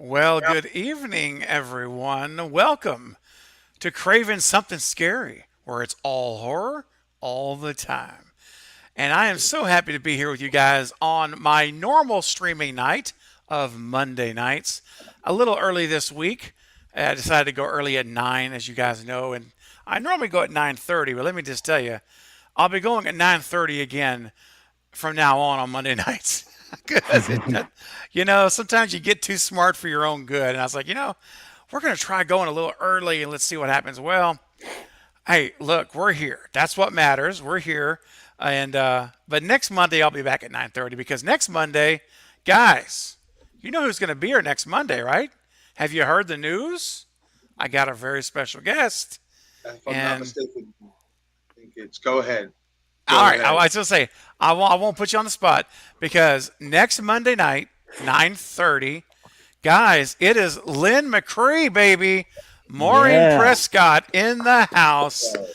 Well, good evening, everyone. Welcome to Craven Something Scary, where it's all horror all the time. And I am so happy to be here with you guys on my normal streaming night of Monday nights. A little early this week. I decided to go early at 9, as you guys know, and I normally go at 9:30, but let me just tell you, I'll be going at 9:30 again from now on Monday nights. Because sometimes you get too smart for your own good. And I was like, we're going to try going a little early and let's see what happens. Well, hey, look, we're here. That's what matters. We're here. And but next Monday I'll be back at 9:30 because next Monday, guys, you know who's going to be here next Monday, right? Have you heard the news? I got a very special guest. If I'm not And mistaken, I think it's go ahead. all Go right, I ahead. was going to say I won't put you on the spot because next Monday night, 9:30, guys, it is Lynn McCree, baby. Maureen Yeah. Prescott in the house Uh,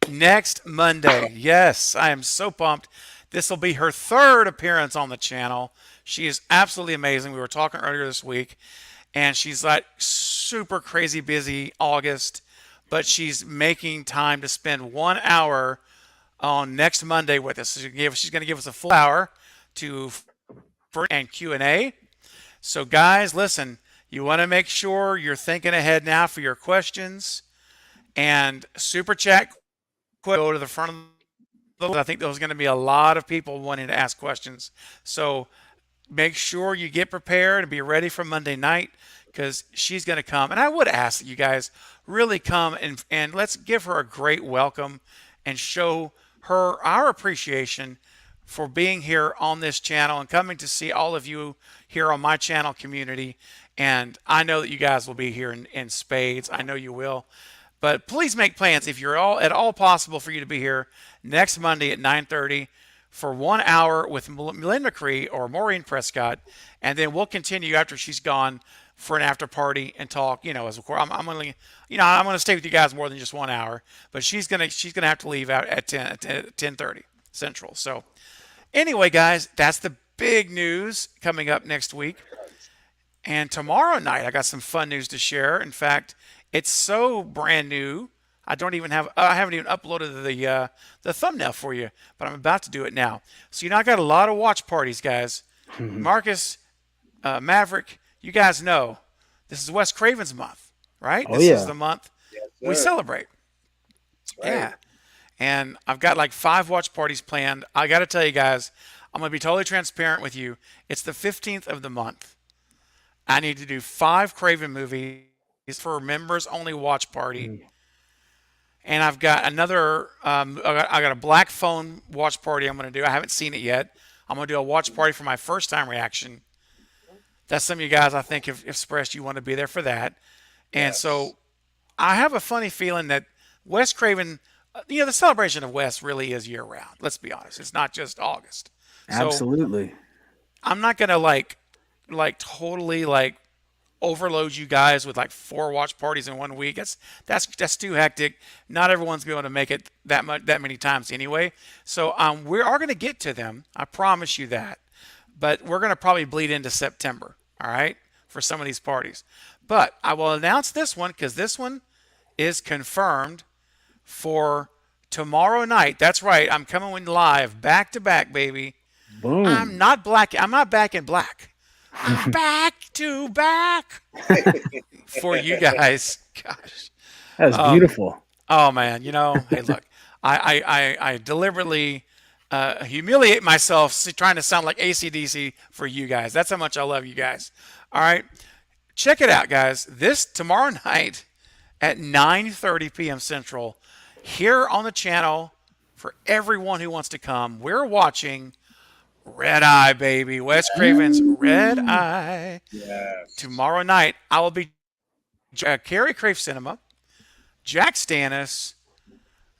next Monday. Yes, I am so pumped. This will be her third appearance on the channel. She is absolutely amazing. We were talking earlier this week, and she's like super crazy busy August, but she's making time to spend 1 hour on next Monday with us. So she's going to give us a full hour to and Q&A. So, guys, listen, you want to make sure you're thinking ahead now for your questions and super chat. Go to the front of the. I think there's going to be a lot of people wanting to ask questions. So, make sure you get prepared and be ready for Monday night because she's going to come. And I would ask that you guys really come and let's give her a great welcome and show her our appreciation for being here on this channel and coming to see all of you here on my channel community. And I know that you guys will be here in spades. I know you will. But please make plans if you're all at all possible for you to be here next Monday at 9:30 for 1 hour with Lynn McCree or Maureen Prescott, and then we'll continue after she's gone for an after party and talk. As of course I'm gonna stay with you guys more than just 1 hour, but she's gonna have to leave out at 10:30 Central. So anyway, guys, that's the big news coming up next week. And tomorrow night, I got some fun news to share. In fact, it's so brand new. I haven't even uploaded the thumbnail for you, but I'm about to do it now. So I got a lot of watch parties, guys. Marcus, Maverick, you guys know this is Wes Craven's month, right? Oh This is yeah. the month yes, we sir. celebrate. Right. Yeah. And I've got like 5 watch parties planned. I got to tell you guys, I'm going to be totally transparent with you. It's the 15th of the month. I need to do 5 Craven movies for members only watch party. Mm. And I've got another, I got a Black Phone watch party I'm going to do. I haven't seen it yet. I'm going to do a watch party for my first time reaction. That's some of you guys I think have expressed you want to be there for that. And Yes. so I have a funny feeling that Wes Craven, the celebration of Wes really is year round. Let's be honest. It's not just August. So Absolutely. I'm not going to like totally like overload you guys with like 4 watch parties in one week. That's too hectic. Not everyone's going to make it that many times anyway. So we are going to get to them. I promise you that. But we're going to probably bleed into September. All right, for some of these parties. But I will announce this one because this one is confirmed for tomorrow night. That's right. I'm coming in live, back to back, baby. I'm Boom. not black. I'm not back in black. I'm back to back for you guys. Gosh. That's beautiful. Oh man. Hey, look. I deliberately humiliate myself trying to sound like ACDC for you guys. That's how much I love you guys. All right. Check it out, guys. This tomorrow night at 9:30 p.m. Central, here on the channel for everyone who wants to come. We're watching Red Eye, baby. Wes Craven's Red Ooh. Eye. Yes. Tomorrow night, I will be Carrie Crave Cinema, Jack Stannis,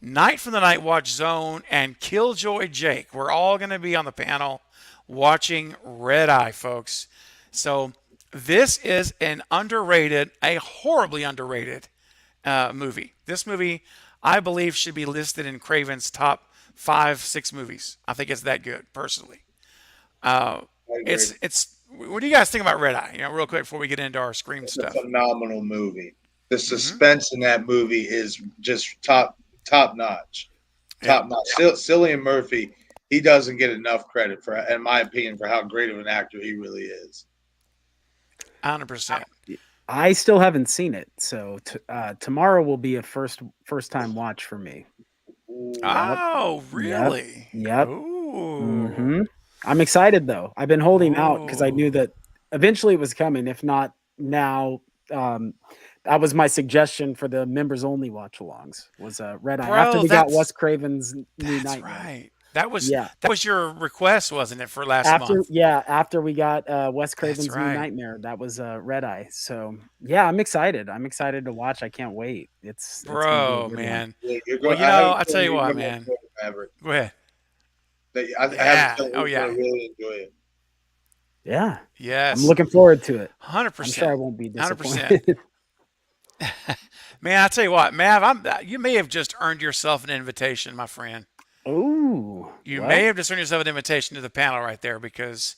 Night from the Night Watch Zone, and Killjoy Jake. We're all going to be on the panel watching Red Eye, folks. So this is a horribly underrated movie. This movie, I believe, should be listed in Craven's top 5, 6 movies. I think it's that good, personally. Uh, I agree. it's what do you guys think about Red Eye? Real quick before we get into our Scream It's a stuff. phenomenal movie. The Hmm. suspense in that movie is just top notch. Yeah, Top notch. Cillian Murphy, he doesn't get enough credit for, in my opinion, for how great of an actor he really is. 100%. I still haven't seen it, so tomorrow will be a first time watch for me. Ooh, Oh, Yep. really? Yep. Ooh. I'm excited though. I've been holding out because I knew Ooh. that eventually it was coming. If not now, that was my suggestion for the members only watch alongs. Was Red Eye after Bro, we got Wes Craven's New that's Nightmare. right. That was Yeah. your request, wasn't it, for last month? After we got Wes That's Craven's New right. Nightmare, that was Red Eye. So yeah, I'm excited. I'm excited to watch. I can't wait. It's gonna be a Bro, good one. man. yeah, you're Well, going. I have a I tell feeling you you're what, going to man. enjoy Maverick. Go ahead. I have a Yeah. feeling Oh, you're yeah. going to really enjoy it. Yeah, I'm Yes. looking forward to it. I'm 100%. sure I won't be 100%. disappointed. Man, I tell you what, Mav, you may have just earned yourself an invitation, my friend. Ooh, You well, may have just earned yourself an invitation to the panel right there because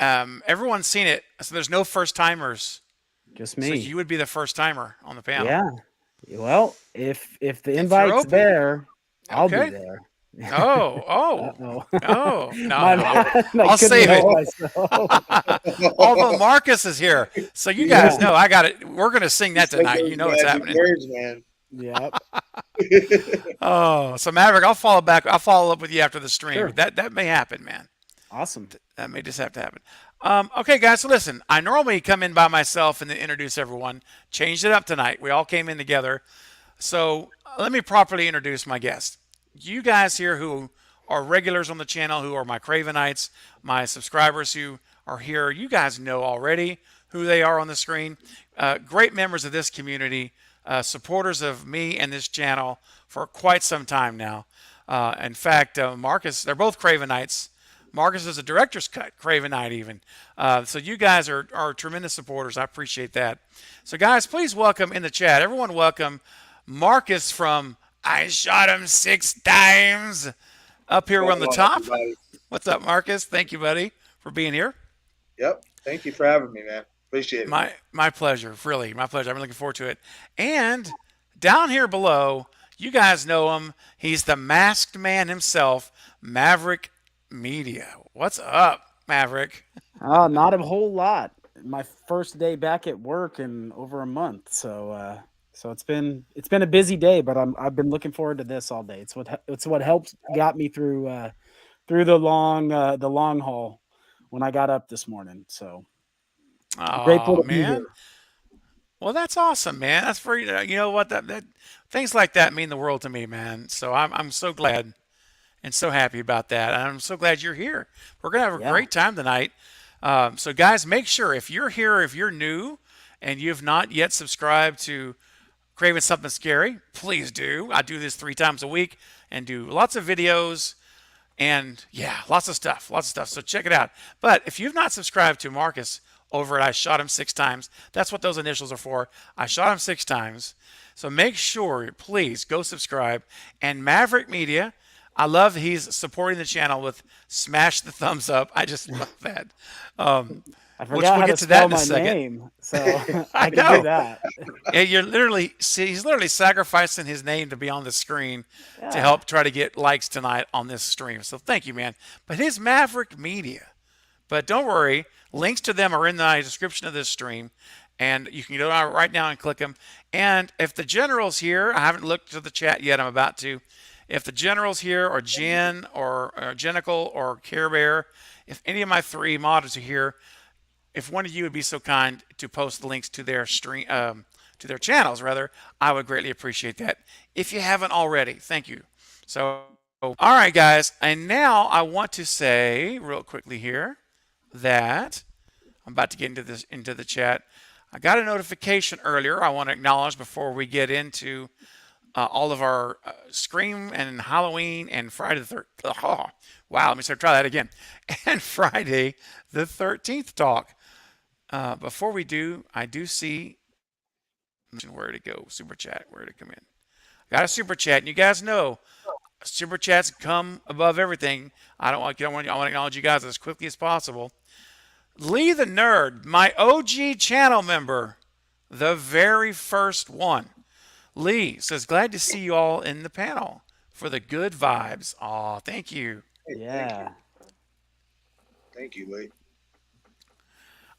everyone's seen it. So there's no first timers. just So me. you would be the first timer on the panel. Yeah. Well, if the you're invite's open. there, I'll be Okay. there. Oh, Uh-oh. no. My bad. I I'll couldn't save help it. myself. Although Marcus is here. So you guys know I got it. We're going to sing that tonight. You know it's Magic happening. words, man. Yep. Oh, so Maverick, I'll follow back. I'll follow up with you after the stream. Sure. That may happen, man. Awesome. That may just have to happen. Okay, guys. So listen, I normally come in by myself and then introduce everyone. Changed it up tonight. We all came in together. So let me properly introduce my guest. You guys here who are regulars on the channel, who are my Cravenites, my subscribers who are here, you guys know already who they are on the screen. Great members of this community, supporters of me and this channel for quite some time now. In fact, Marcus, they're both Cravenites. Marcus is a director's cut, Cravenite even. So you guys are tremendous supporters. I appreciate that. So guys, please welcome in the chat. Everyone welcome Marcus from I Shot Him 6 Times up here on the top. Everybody. What's up, Marcus? Thank you, buddy, for being here. Yep. Thank you for having me, man. Appreciate it. My pleasure, really, my pleasure. I'm looking forward to it. And down here below, you guys know him. He's the masked man himself, Maverick Media. What's up, Maverick? Not a whole lot. My first day back at work in over a month, so it's been a busy day, but I've been looking forward to this all day. It's what helped got me through the long haul when I got up this morning. So grateful Oh to be man. here. Well, that's awesome, man. That's very. You know what? That things like that mean the world to me, man. So I'm so glad and so happy about that. And I'm so glad you're here. We're gonna have a Yeah. great time tonight. So guys, make sure if you're here, if you're new and you've not yet subscribed to Craving Something Scary, please do. I do this 3 times a week and do lots of videos and yeah, lots of stuff. So check it out. But if you've not subscribed to Marcus over at I Shot Him 6 Times, that's what those initials are for. I Shot Him 6 Times. So make sure, please go subscribe. And Maverick Media, I love he's supporting the channel with smash the thumbs up. I just love that. I Which forgot we'll how get to to that spell in a my second. name, so I can know. do that. Yeah, he's literally sacrificing his name to be on the screen to Yeah. help try to get likes tonight on this stream. So thank you, man. But his Maverick Media. But don't worry, links to them are in the description of this stream. And you can go out right now and click them. And if the general's here, I haven't looked to the chat yet, I'm about to. If the general's here, or Jen, or Jenical, or Care Bear, if any of my 3 modders are here, if one of you would be so kind to post the links to their stream, to their channels rather, I would greatly appreciate that. If you haven't already, thank you. So, all right, guys, and now I want to say real quickly here that I'm about to get into the chat. I got a notification earlier. I want to acknowledge before we get into all of our Scream and Halloween and Friday the 13th. Oh, wow, let me try that again. And Friday the 13th talk. Before we do, I do see where to go. Super chat, where to come in. Got a super chat, and you guys know super chats come above everything. I want to acknowledge you guys as quickly as possible. Lee the Nerd, my OG channel member, the very first one. Lee says, glad to see you all in the panel for the good vibes. Aw, thank you. Hey, Yeah. Thank you, Lee.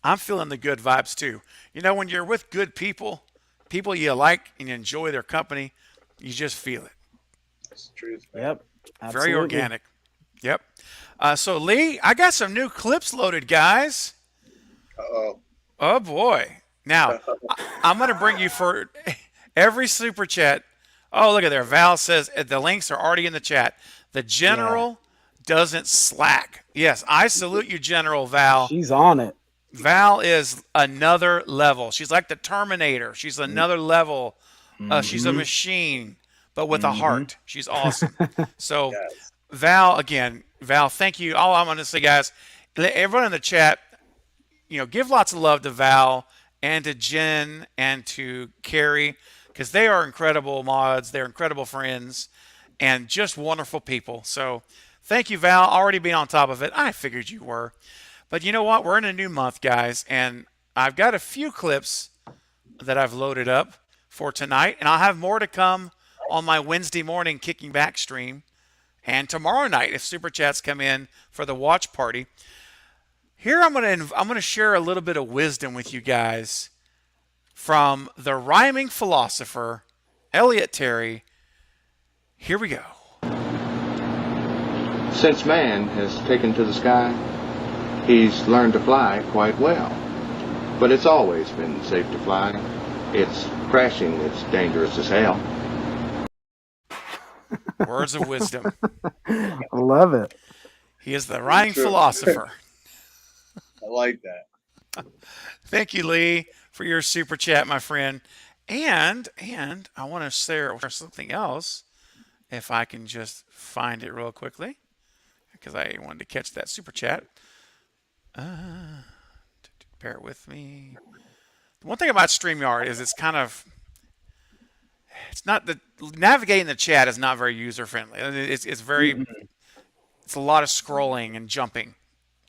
I'm feeling the good vibes too. You know, when you're with good people, people you like and you enjoy their company, you just feel it. That's the truth, man. Yep. Very Absolutely. organic. Yep. So, Lee, I got some new clips loaded, guys. Uh-oh. Oh, boy. Now, I'm going to bring you for every super chat. Oh, look at there. Val says the links are already in the chat. The general doesn't slack. Yes, I salute you, General Val. She's on it. Val is another level. She's like the Terminator. She's another level. She's a machine, but with a heart. She's awesome. So, Yes. Val, again, Val, thank you. All I'm going to say, guys, everyone in the chat, you know, give lots of love to Val and to Jen and to Carrie, because they are incredible mods. They're incredible friends and just wonderful people. So thank you, Val. Already being on top of it. I figured you were. But you know what? We're in a new month, guys, and I've got a few clips that I've loaded up for tonight, and I'll have more to come on my Wednesday morning Kicking Back stream and tomorrow night if Super Chats come in for the watch party. Here I'm gonna share a little bit of wisdom with you guys from the rhyming philosopher Elliot Terry. Here we go. Since man has taken to the sky, he's learned to fly quite well. But it's always been safe to fly. It's crashing that's dangerous as hell. Words of wisdom. I love it. He is the rhyming True. philosopher. I like that. Thank you, Lee, for your super chat, my friend. And I want to share something else, if I can just find it real quickly, because I wanted to catch that super chat. Bear with me. The one thing about StreamYard is it's not the navigating the chat is not very user friendly. It's very it's a lot of scrolling and jumping.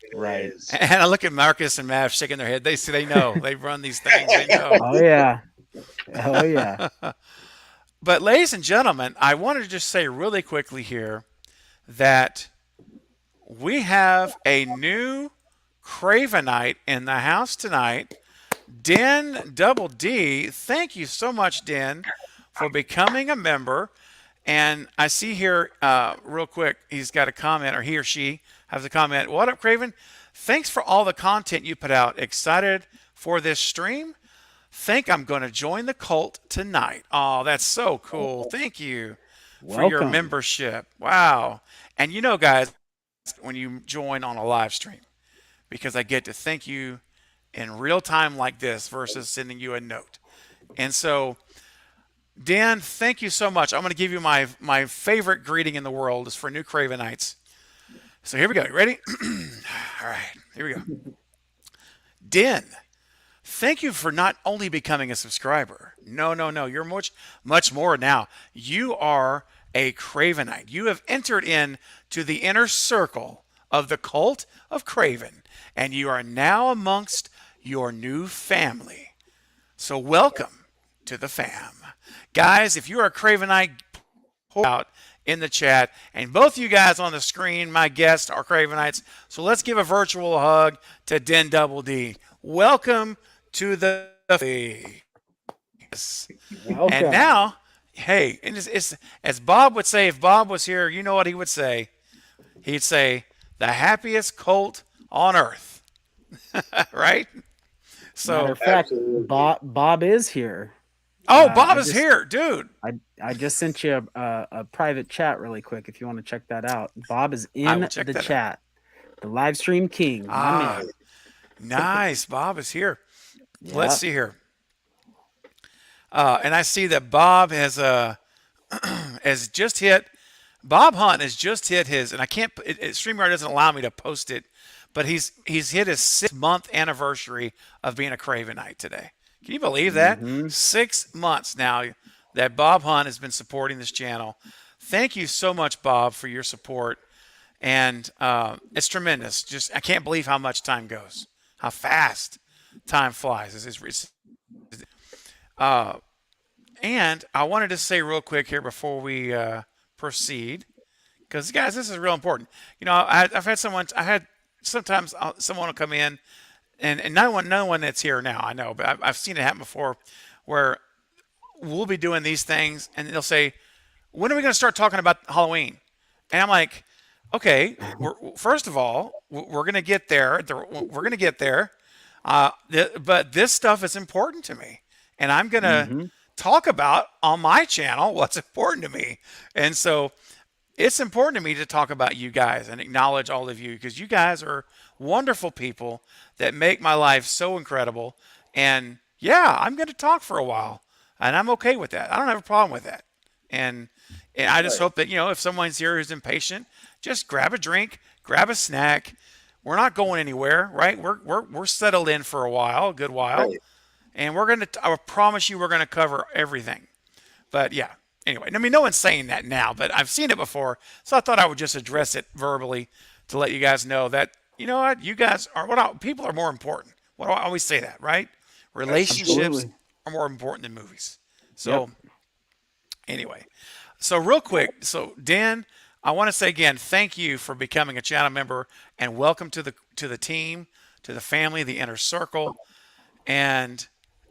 It Right. is. And I look at Marcus and Mav shaking their head. They know. They run these things. They know. Oh yeah. Oh yeah. But ladies and gentlemen, I wanted to just say really quickly here that we have a new Cravenite in the house tonight. Den Double D. Thank you so much, Den, for becoming a member. And I see here, real quick, he's got a comment, or he or she has a comment. What up, Craven? Thanks for all the content you put out. Excited for this stream. Think I'm going to join the cult tonight. Oh, that's so cool. Thank you for your Welcome. membership. Wow. And you know, guys, when you join on a live stream, because I get to thank you in real time like this versus sending you a note. And so, Dan, thank you so much. I'm going to give you my favorite greeting in the world is for new Cravenites. So here we go. You ready? All right, here we go. Den, thank you for not only becoming a subscriber. No. You're much more now. You are a Cravenite. You have entered in to the inner circle of the cult of Craven, and you are now amongst your new family. So welcome to the fam. Guys, if you're a Cravenite, pull out in the chat. And both you guys on the screen, my guests, are Cravenites. So let's give a virtual hug to Den Double D. Welcome to the yes. Welcome. And now, hey, it's as Bob would say, if Bob was here, you know what he would say? He'd say, the happiest cult on earth. Right? Matter So, of fact, Absolutely. Bob is here. Bob I is just- here, dude. I just sent you a private chat really quick if you want to check that out. Bob is I in will check the that out. chat. The live stream king. my Ah, man. nice. Bob is here. Yeah. Let's see here. And I see that Bob has has just hit. Bob Hunt has just hit his, and I can't. StreamYard doesn't allow me to post it, but he's hit his 6-month anniversary of being a Cravenite today. Can you believe that? 6 months now that Bob Hunt has been supporting this channel. Thank you so much, Bob, for your support, and it's tremendous. Just I can't believe how much time goes. how fast time flies. Uh, and I wanted to say real quick here before we proceed, because guys, this is real important. You know, I've had sometimes someone will come in, and no one that's here now, I know, but I've seen it happen before, where we'll be doing these things, and they'll say, "When are we going to start talking about Halloween?" And I'm like, "Okay, first of all, we're going to get there. We're going to get there, but this stuff is important to me, and I'm going to talk about on my channel what's important to me." And so it's important to me to talk about you guys and acknowledge all of you, because you guys are wonderful people that make my life so incredible. And yeah, I'm going to talk for a while, and I'm okay with that. I don't have a problem with that. And I just hope that, if someone's here who's impatient, just grab a drink, grab a snack. We're not going anywhere, right? We're settled in for a good while. Right. And I promise you, we're going to cover everything. But yeah, anyway, I mean, no one's saying that now, but I've seen it before. So I thought I would just address it verbally to let you guys know that, you know what, you guys are, people are more important. What do I always say that, right? Relationships Absolutely. are more important than movies. So anyway, so real quick, Dan, I want to say again, thank you for becoming a channel member, and welcome to the team, to the family, the inner circle. And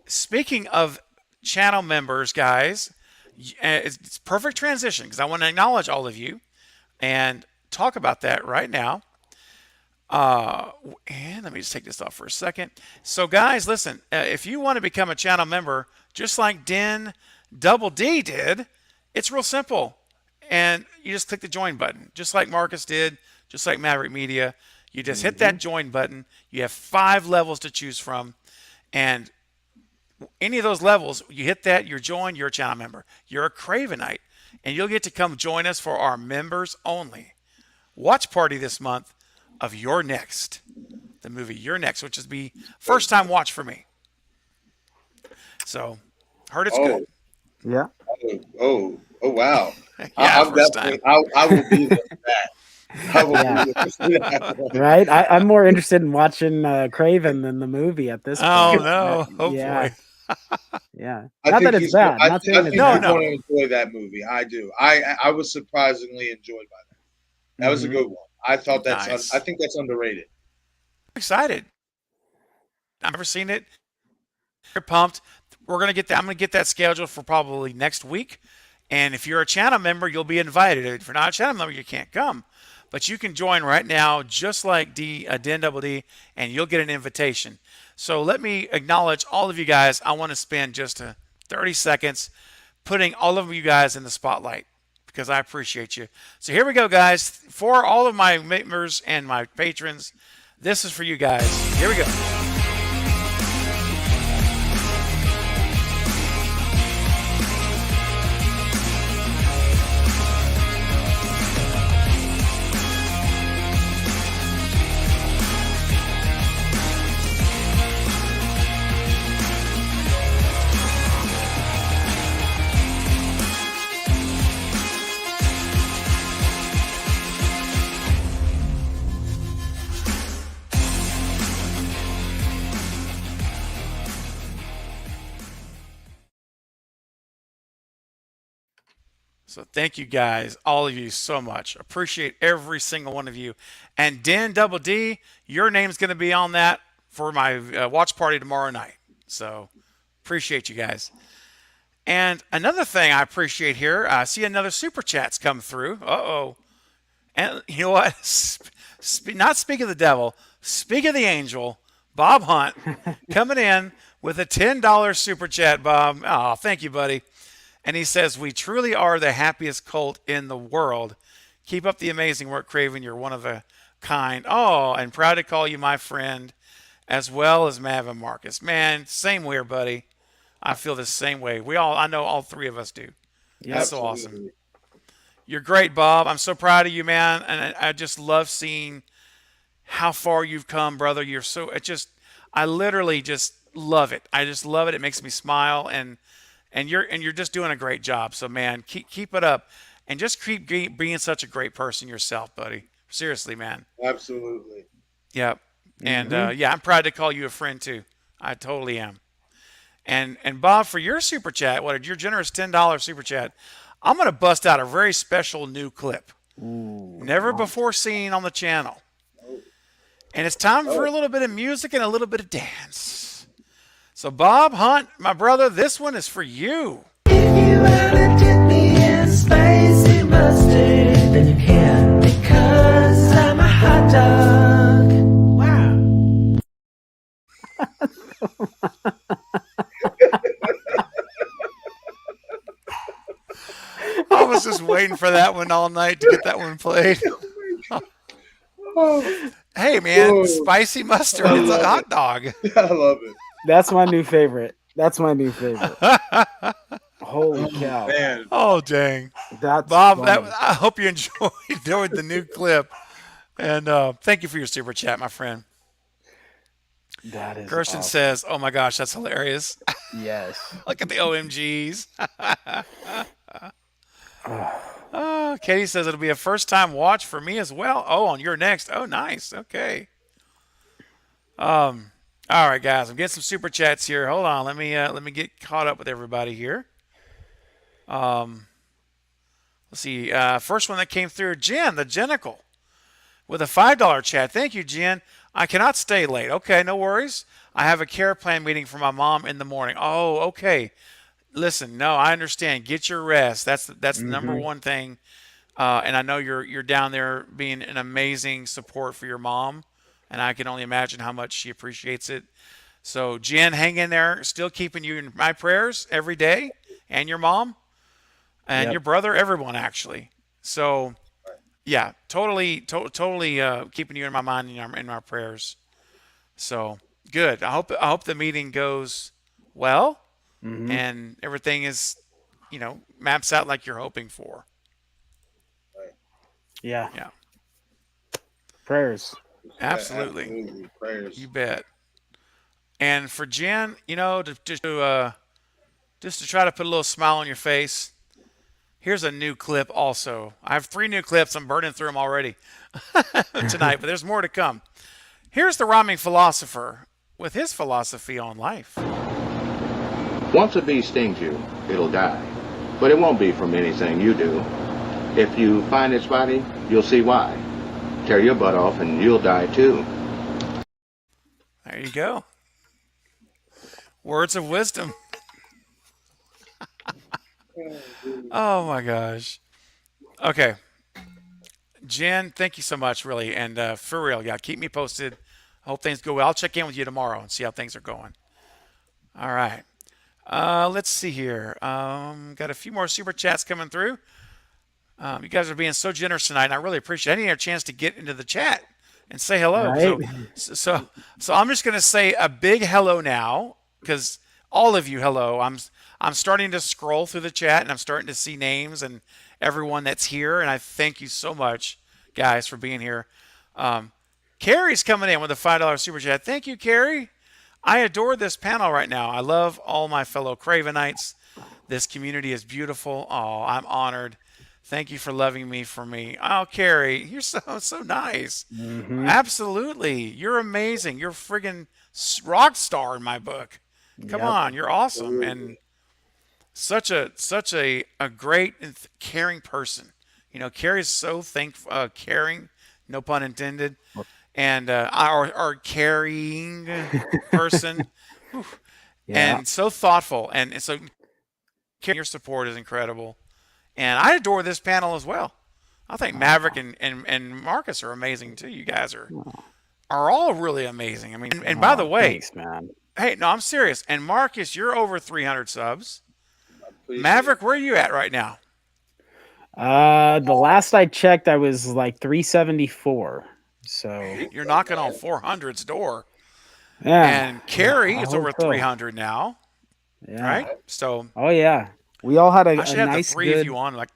speaking of channel members, guys, it's perfect transition, because I want to acknowledge all of you and talk about that right now. And let me just take this off for a second. So guys, listen, if you want to become a channel member, just like Den Double D did, it's real simple. And you just click the join button, just like Marcus did, just like Maverick Media. You just hit that join button. You have 5 levels to choose from. And any of those levels, you hit that, you're joined, you're a channel member. You're a Cravenite, and you'll get to come join us for our members only watch party this month of You're Next, the movie You're Next, which is the first time watch for me. So, heard it's good. Yeah. Oh, wow. Yeah, I'm first definitely, time. I will be there for that. I will be there for that. Right. I'm more interested in watching Craven than the movie at this point. Oh no! Oh yeah. boy! Yeah. I Not think that it's he's bad. I Not think saying he's it's No, bad. no. going to enjoy that movie. I do. I was surprisingly enjoyed by that. That was a good one. I thought Nice. I think that's underrated. I'm excited. I've never seen it. You're pumped. We're gonna get that. I'm gonna get that scheduled for probably next week. And if you're a channel member, you'll be invited. If you're not a channel member, you can't come. But you can join right now, just like Den Double D, and you'll get an invitation. So let me acknowledge all of you guys. I want to spend just 30 seconds putting all of you guys in the spotlight, because I appreciate you. So here we go, guys. For all of my members and my patrons, this is for you guys. Here we go. So thank you guys, all of you, so much. Appreciate every single one of you. And Den Double D, your name's going to be on that for my watch party tomorrow night. So appreciate you guys. And another thing I appreciate here, I see another super chats come through. Uh-oh. And you know what? Not speak of the devil, speak of the angel. Bob Hunt coming in with a $10 super chat, Bob. Oh, thank you, buddy. And he says, "We truly are the happiest cult in the world. Keep up the amazing work, Craven. You're one of a kind. Oh, and proud to call you my friend, as well as Mav and Marcus. Man, same way, buddy. I feel the same way. I know all 3 of us do. That's so awesome. Absolutely. You're great, Bob. I'm so proud of you, man. And I just love seeing how far you've come, brother. I literally just love it. I just love it. It makes me smile, and you're just doing a great job. So man, keep it up, and just keep being such a great person yourself, buddy. Seriously, man. Absolutely. Yeah. And yeah, I'm proud to call you a friend too. I totally am. And Bob, for your super chat, your generous $10 super chat, I'm gonna bust out a very special new clip, Ooh, never before seen on the channel. And it's time for a little bit of music and a little bit of dance. So Bob Hunt, my brother, this one is for you. If you wanna dip me in spicy mustard, then you can, because I'm a hot dog. Wow. I was just waiting for that one all night to get that one played. Hey man, Whoa. spicy mustard. It's a hot dog. I love it. That's my new favorite. That's my new favorite. Holy cow. Man, Oh dang, That's Bob. funny. I hope you enjoyed doing the new clip, and thank you for your super chat, my friend. That is Gersten awesome. says, "Oh my gosh, that's hilarious! Yes. Look at the OMGs." Katie says it'll be a first-time watch for me as well. Oh, on your next. Oh, nice. Okay. All right, guys. I'm getting some super chats here. Hold on. Let me get caught up with everybody here. Let's see. First one that came through, Jen, the Genical, with a $5 chat. Thank you, Jen. I cannot stay late. Okay, no worries. I have a care plan meeting for my mom in the morning. Oh, okay. Listen, no, I understand. Get your rest. That's the number one thing. And I know you're down there being an amazing support for your mom, and I can only imagine how much she appreciates it. So, Jen, hang in there. Still keeping you in my prayers every day, and your mom, and Yep. your brother, everyone actually. So, yeah, totally keeping you in my mind and in our prayers. So good. I hope the meeting goes well, and everything is, maps out like you're hoping for. Yeah. Yeah, Prayers. absolutely. Prayers. You bet. And for Jen, just to try to put a little smile on your face, here's a new clip also. I have 3 new clips. I'm burning through them already tonight, but there's more to come. Here's the rhyming philosopher with his philosophy on life. Once a bee stings you, it'll die. But it won't be from anything you do. If you find its body, you'll see why. Tear your butt off and you'll die too. There you go. Words of wisdom. Oh my gosh. Okay. Jen, thank you so much, really. And for real, yeah, keep me posted. Hope things go well. I'll check in with you tomorrow and see how things are going. All right. Let's see here. Got a few more super chats coming through. You guys are being so generous tonight, and I really appreciate it. I didn't have a chance to get into the chat and say hello. Right. So I'm just going to say a big hello now, because all of you, hello. I'm starting to scroll through the chat, and I'm starting to see names and everyone that's here, and I thank you so much, guys, for being here. Carrie's coming in with a $5 super chat. Thank you, Carrie. I adore this panel right now. I love all my fellow Cravenites. This community is beautiful. Oh, I'm honored. Thank you for loving me for me. Oh, Carrie, you're so nice. Absolutely. You're amazing. You're a friggin' rock star in my book. Come on, you're awesome. And such a great and caring person. Carrie's so caring, no pun intended, and our caring person, Yeah. and so thoughtful, and so your support is incredible. And I adore this panel as well. I think Maverick and Marcus are amazing too. You guys are all really amazing. I mean, and by the way, Thanks, man. hey, no, I'm serious. And Marcus, you're over 300 subs. Appreciate Maverick, where are you at right now? The last I checked, I was like 374. So You're knocking on 400's door. yeah. And Carrie I is hope over so. 300 now, Yeah. right? So Oh yeah. We all had I a should have nice the 3 of good. you on. Like,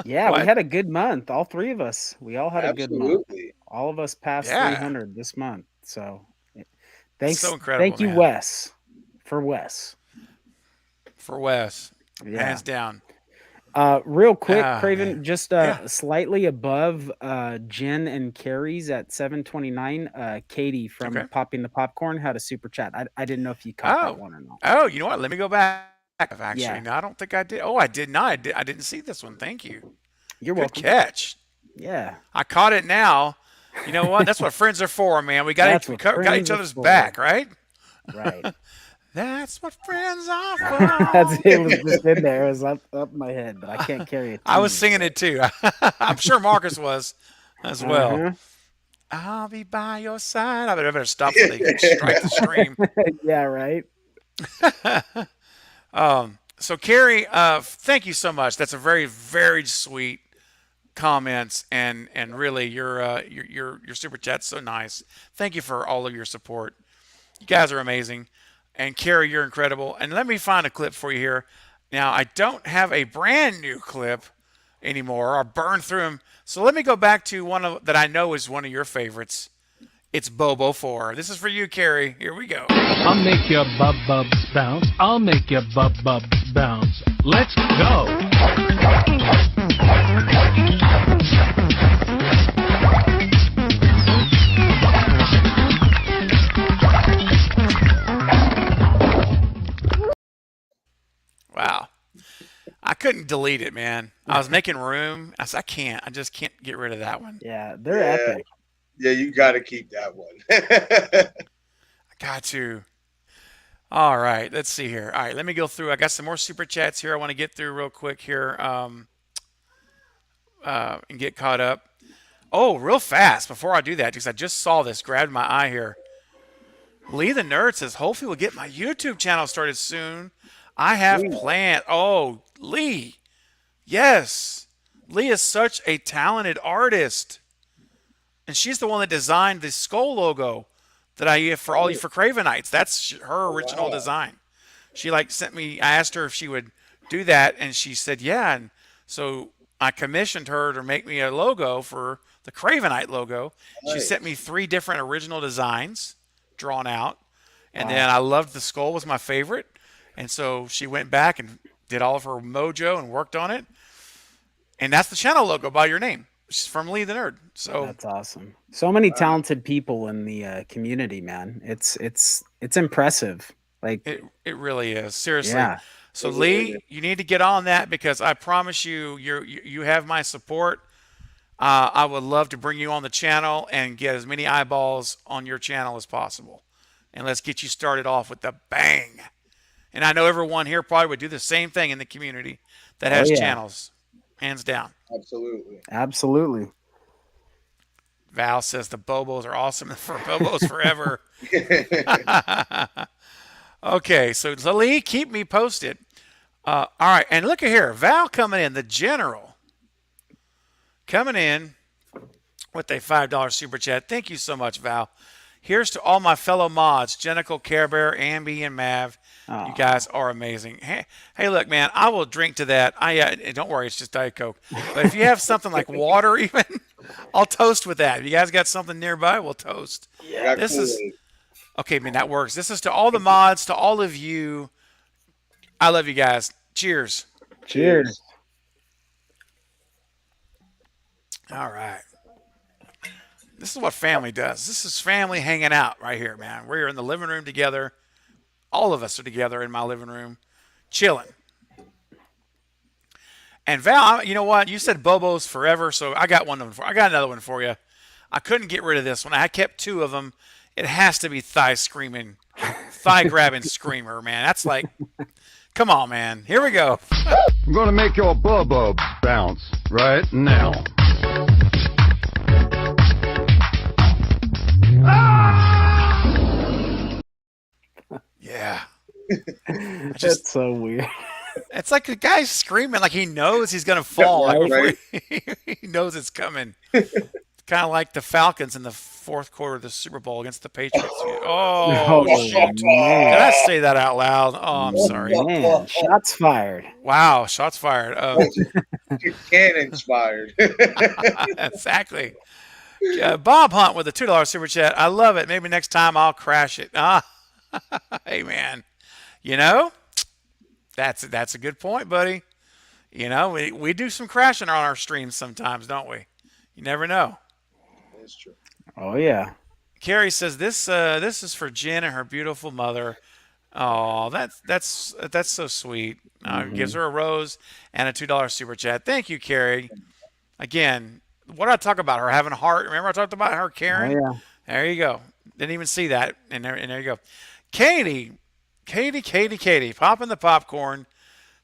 Yeah, What? we had a good month. All 3 of us. We all had a good month. Absolutely. All of us passed Yeah. 300 this month. So thanks. So incredible, Thank you, man. Wes, for Wes. For Wes, Yeah. hands down. Real quick, Ah, Craven, man. just Yeah. slightly above Jen and Carrie's at 729. Katie Okay. from Popping the Popcorn had a super chat. I didn't know if you caught that Oh. one or not. Oh, you know what? Let me go back. Actually, Yeah, no, I don't think I did. Oh, I did not. I didn't see this one. Thank you. you're Good welcome. catch. Yeah, I caught it now. You know what? That's what friends are for, man. We got that's each, we what got friends each are other's for. back, right? Right. That's what friends are That's for. it. Was just in there. It was up my head, but I can't carry a I was tune. singing it too. I'm sure Marcus was as well. Uh I'll be by your side. I better stop so they can strike the stream. huh. Yeah. Right. So Carrie, thank you so much. That's a very, very sweet comments, and really your super chat's so nice. Thank you for all of your support. You guys are amazing. And Carrie, you're incredible. And let me find a clip for you here. Now, I don't have a brand new clip anymore. I burned through them. So let me go back to one of that I know is one of your favorites. It's Bobo 4. This is for you, Carrie. Here we go. I'll make your bub bubs bounce. I'll make your bub bubs bounce. Let's go. Wow. I couldn't delete it, man. I was making room. I said, I can't. I just can't get rid of that one. Yeah, they're Yeah. epic. Yeah, you got to keep that one. I got to. All right. Let's see here. All right. Let me go through. I got some more super chats here I want to get through real quick here and get caught up. Oh, real fast before I do that, because I just saw this, grabbed my eye here. Lee the Nerd says, hopefully we'll get my YouTube channel started soon. I have planned. Oh, Lee. Yes. Lee is such a talented artist. And she's the one that designed the skull logo that I use for all you for Cravenites. That's her original design. She sent me, I asked her if she would do that, and she said, yeah. And so I commissioned her to make me a logo for the Cravenite logo. She sent me 3 different original designs drawn out. And then I loved the skull was my favorite. And so she went back and did all of her mojo and worked on it. And that's the channel logo by your name. She's from Lee the Nerd. So That's awesome. So many talented people in the community, man. It's impressive. Like, it really is. Seriously. yeah, So Lee, you need to get on that, because I promise you have my support. I would love to bring you on the channel and get as many eyeballs on your channel as possible. And let's get you started off with the bang. And I know everyone here probably would do the same thing in the community that has yeah. channels. Hands down. Absolutely. absolutely. Val says the Bobos are awesome for Bobos forever. Okay, so Lee, keep me posted. All right, and look at here. Val coming in, the general. Coming in with a $5 super chat. Thank you so much, Val. Here's to all my fellow mods, Jenical, Care Bear, Ambi, and Mav. You guys are amazing. Hey, look, man, I will drink to that. Don't worry, it's just Diet Coke. But if you have something like water, even, I'll toast with that. If you guys got something nearby, we'll toast. Yeah, This is okay, man. That works. This is to all the mods, to all of you. I love you guys. Cheers. Cheers. All right. This is what family does. This is family hanging out right here, man. We're in the living room together. All of us are together in my living room, chilling. And Val, you know what? You said Bobo's forever, so I got another one for you. I couldn't get rid of this one. I kept 2 of them. It has to be thigh grabbing screamer, man. That's like, come on, man. Here we go. I'm gonna make your bubba bounce right now. Yeah. That's so weird. It's like the guy's screaming like he knows he's going to fall. Right, Like before he knows it's coming. Kind of like the Falcons in the 4th quarter of the Super Bowl against the Patriots. Oh, shoot. man. Did I say that out loud? Oh, I'm sorry. Man, shots fired. Wow, shots fired. Cannons fired. Exactly. Bob Hunt with a $2 super chat. I love it. Maybe next time I'll crash it. Hey, man. You know, that's a good point, buddy. You know, we do some crashing on our streams sometimes, don't we? You never know. That's true. Oh yeah. Carrie says this is for Jen and her beautiful mother. Oh, that's so sweet. Gives her a rose and a $2 super chat. Thank you, Carrie. Again, what did I talk about? Her having a heart. Remember I talked about her caring? Oh yeah. There you go. Didn't even see that. And there you go. Katie, popping the popcorn.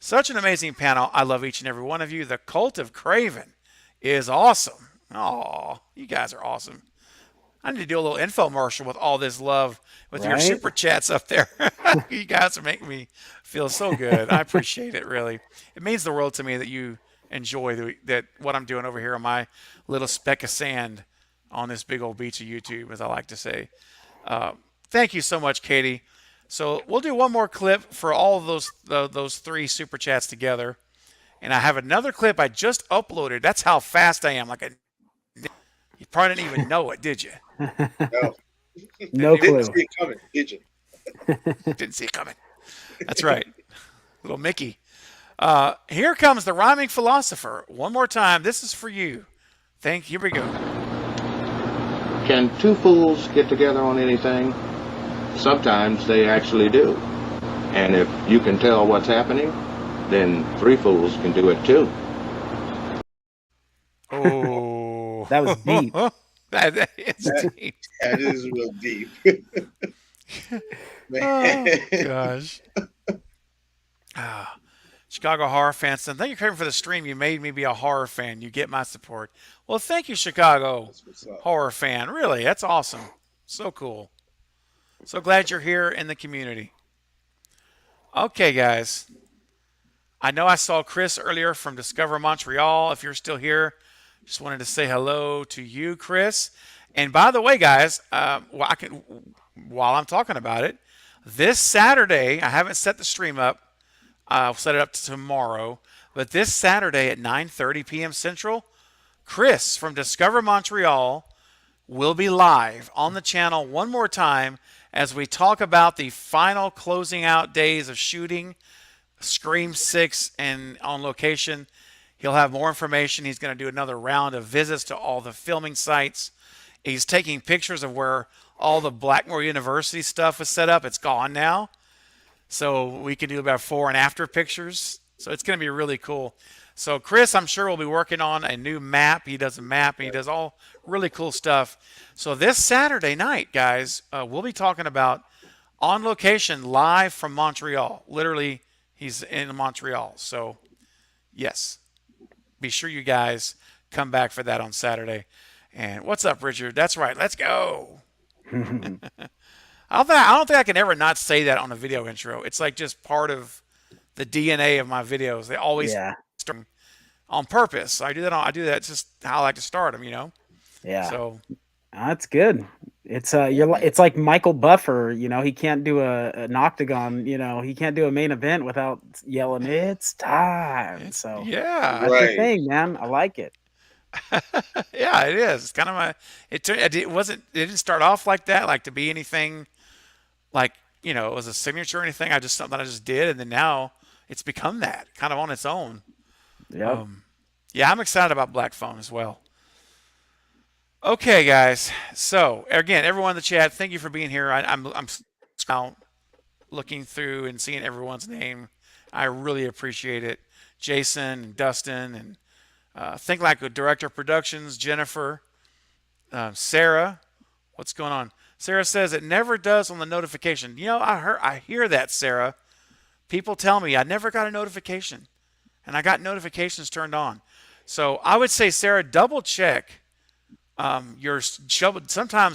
Such an amazing panel. I love each and every one of you. The Cult of Craven is awesome. Oh, you guys are awesome. I need to do a little infomercial with all this love with your Right? super chats up there. You guys are making me feel so good. I appreciate it, really. It means the world to me that you enjoy that what I'm doing over here on my little speck of sand on this big old beach of YouTube, as I like to say. Thank you so much, Katie. So we'll do one more clip for all of those three super chats together. And I have another clip I just uploaded. That's how fast I am. You probably didn't even know it, did you? No, No didn't clue. see it coming, did you? Didn't see it coming. That's right. Little Mickey. Here comes the rhyming philosopher. One more time. This is for you. Here we go. Can two fools get together on anything? Sometimes they actually do. And if you can tell what's happening, then three fools can do it too. Oh. That was deep. That is deep. That is real deep. Oh, Man. gosh. Chicago horror fans, thank you, Kevin, for the stream. You made me be a horror fan. You get my support. Well, thank you, Chicago That's what's up. horror fan. Really, that's awesome. So cool. So glad you're here in the community. Okay, guys. I know I saw Chris earlier from Discover Montreal. If you're still here, just wanted to say hello to you, Chris. And by the way, guys, while I'm talking about it, this Saturday, I haven't set the stream up. I'll set it up to tomorrow. But this Saturday at 9:30 p.m. Central, Chris from Discover Montreal will be live on the channel one more time as we talk about the final closing out days of shooting Scream 6 and on location. He'll have more information. He's going to do another round of visits to all the filming sites. He's taking pictures of where all the Blackmore University stuff was set up. It's gone now. So we can do about before and after pictures. So it's going to be really cool. So Chris, I'm sure, will be working on a new map. He does a map and he does all really cool stuff. So this Saturday night, guys, we'll be talking about on location live from Montreal. Literally, he's in Montreal. So yes, be sure you guys come back for that on Saturday. And what's up, Richard? That's right. Let's go. I don't think I can ever not say that on a video intro. It's like just part of the DNA of my videos. They always Yeah. start on purpose. I do that. It's just how I like to start them, you know. Yeah. So That's good. It's it's like Michael Buffer, he can't do an octagon, he can't do a main event without yelling, "It's time." So yeah, that's Right. the thing, man. I like it. yeah, it is. It's kind of it didn't start off like that, like to be anything like, it was a signature or anything. Something I just did, and then now it's become that kind of on its own. Yep. Yeah, I'm excited about Black Phone as well. Okay, guys. So again, everyone in the chat, thank you for being here. I'm now looking through and seeing everyone's name. I really appreciate it. Jason and Dustin and Think Like a Director of Productions, Jennifer, Sarah. What's going on? Sarah says it never does on the notification. I hear that, Sarah. People tell me I never got a notification, and I got notifications turned on. So I would say, Sarah, double check. Sometimes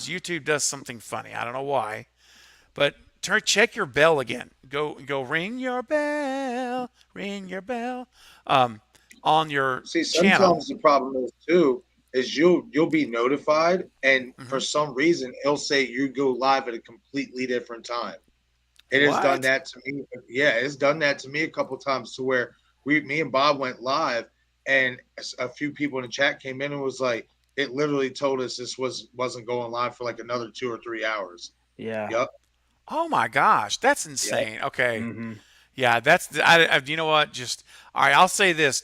YouTube does something funny. I don't know why, but check your bell again. Go ring your bell, on your See, channel. sometimes the problem is too is you'll be notified, and for some reason it'll say you go live at a completely different time. It has What? done that to me. Yeah, it's done that to me a couple times to where me and Bob went live, and a few people in the chat came in and was like, it literally told us this wasn't going live for like another 2 or 3 hours. Yeah. Yep. Oh my gosh, that's insane. Okay. Mhm. Yeah, you know what? Just all right. I'll say this.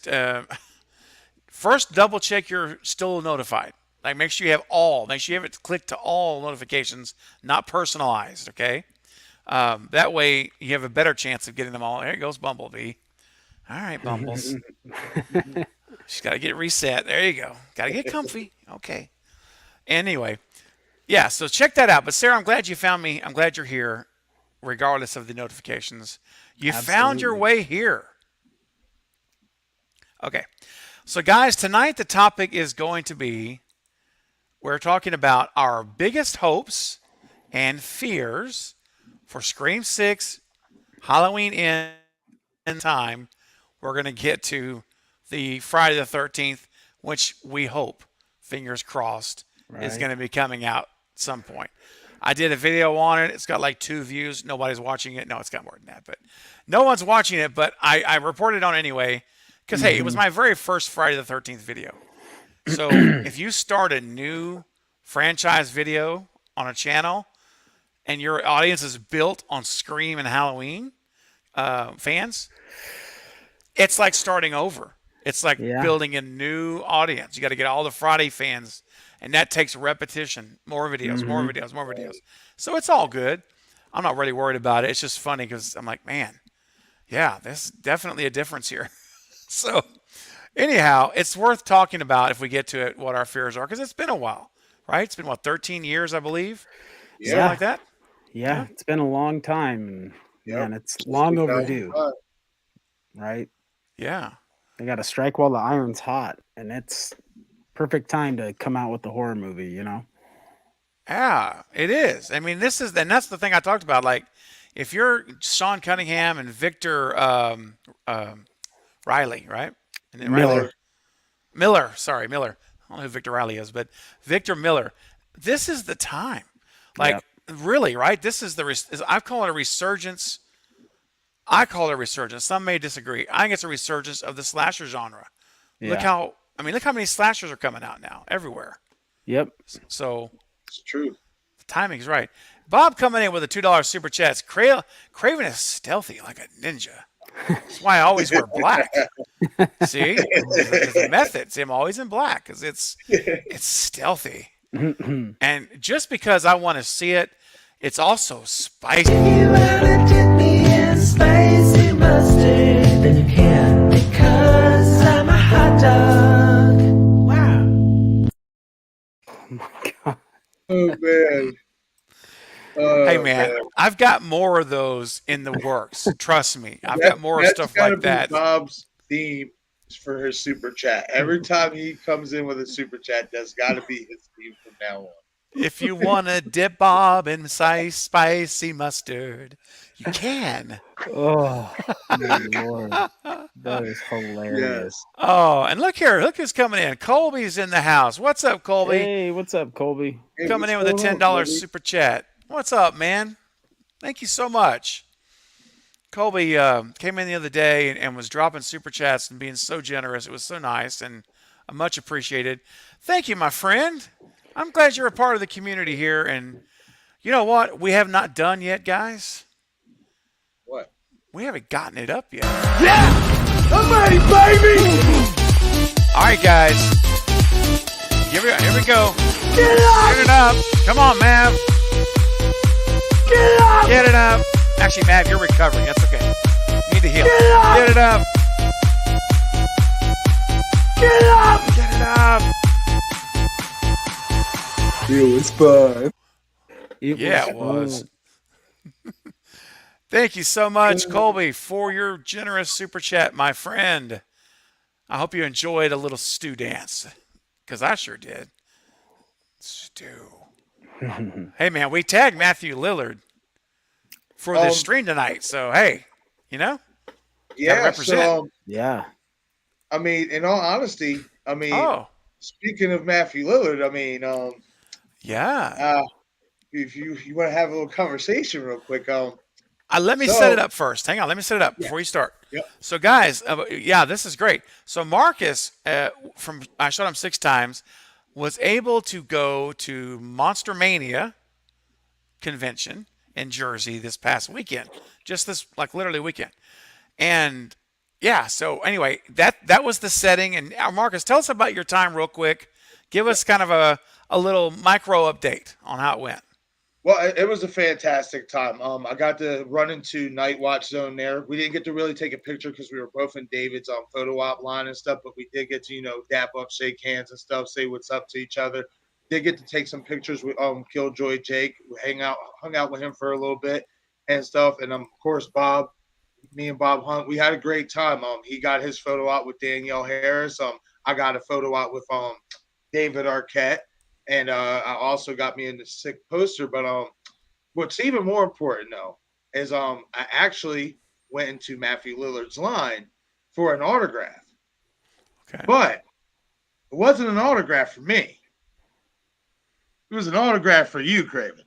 First, double check you're still notified. Like, make sure you have all. Make sure you have it clicked to all notifications, not personalized. Okay. That way, you have a better chance of getting them all. There goes Bumblebee. All right, Bumbles. She's got to get reset. There you go. Got to get comfy. Okay. Anyway, yeah. So check that out. But Sarah, I'm glad you found me. I'm glad you're here, regardless of the notifications. You found your way here. Okay. So, guys, tonight the topic is going to be we're talking about our biggest hopes and fears for Scream 6, Halloween in time. We're going to get to the Friday the 13th, which we hope, fingers crossed, is going to be coming out at some point. I did a video on it. It's got like 2 views. Nobody's watching it. No, it's got more than that, but no one's watching it. But I reported on it anyway because, hey, it was my very first Friday the 13th video. So if you start a new franchise video on a channel and your audience is built on Scream and Halloween fans, it's like starting over. It's like building a new audience. You got to get all the Friday fans, and that takes repetition, more videos, more videos, more videos. So it's all good. I'm not really worried about it. It's just funny because I'm like, man, yeah, there's definitely a difference here. So anyhow, it's worth talking about if we get to it, what our fears are, because it's been a while, right? It's been, 13 years, I believe? Yeah. Something like that? Yeah, it's been a long time, and it's long overdue, right? Yeah. They got to strike while the iron's hot, and it's perfect time to come out with the horror movie, Yeah, it is. I mean, and that's the thing I talked about. Like, if you're Sean Cunningham and Victor Riley, right? And then Miller. Sorry, Miller. I don't know who Victor Riley is, but Victor Miller. This is the time. Like, really, right? This is I call it a resurgence. Some may disagree. I think it's a resurgence of the slasher genre. Yeah. Look how many slashers are coming out now everywhere. Yep. So It's true. the timing's right. Bob coming in with a $2 super chat. Craven is stealthy like a ninja. That's why I always wear black. See, there's a method. See, I'm always in black because it's stealthy. And just because I want to see it, it's also spicy. You wanna dip me in spicy mustard, then you can because I'm a hot dog. Wow. Oh my God. Oh man. Hey man, I've got more of those in the works. Trust me, I've got more stuff gotta like be that. Bob's theme for his super chat. Every time he comes in with a super chat, that's got to be his theme from now on. If you want to dip Bob in spicy mustard, you can. Oh, my Lord. That is hilarious. Oh, and look here. Look who's coming in. Colby's in the house. What's up, Colby? Hey, what's up, Colby? Hey, Coming in what's with a going on, $10 Colby? super chat. What's up, man? Thank you so much. Colby came in the other day and was dropping super chats and being so generous. It was so nice and much appreciated. Thank you, my friend. I'm glad you're a part of the community here. And you know what? We have not done yet, guys. What? We haven't gotten it up yet. Yeah! I'm ready, baby! All right, guys. Here we go. Get up! Get it up. Come on, Mav. Get up! Get it up. Actually, Mav, you're recovering. That's okay. You need to heal. Get up! Get it up. Get up! Get it up. It was fun. Yeah, it was. Thank you so much, Colby, for your generous super chat, my friend. I hope you enjoyed a little stew dance, because I sure did. Stew. Hey, man, we tagged Matthew Lillard for this stream tonight. So, hey, Yeah. represent. So, Yeah. I mean, in all honesty, Oh, speaking of Matthew Lillard, yeah. if you want to have a little conversation real quick, Let me set it up first. Hang on. Let me set it up before you start. Yep. So, guys, this is great. So, Marcus, from I Shot Him 6 Times, was able to go to Monster Mania convention in Jersey this past weekend, just this like literally weekend. And yeah, so anyway, that was the setting. And Marcus, tell us about your time real quick. Give us kind of a little micro update on how it went. Well, it was a fantastic time. I got to run into Night Watch Zone there. We didn't get to really take a picture because we were both in David's photo op line and stuff, but we did get to, dap up, shake hands and stuff, say what's up to each other. Did get to take some pictures with Killjoy Jake, hung out with him for a little bit and stuff. And of course, Bob, me and Bob Hunt, we had a great time. He got his photo op with Danielle Harris. I got a photo op with David Arquette. And I also got me in the sick poster. But what's even more important, though, is I actually went into Matthew Lillard's line for an autograph. Okay. But it wasn't an autograph for me. It was an autograph for you, Craven.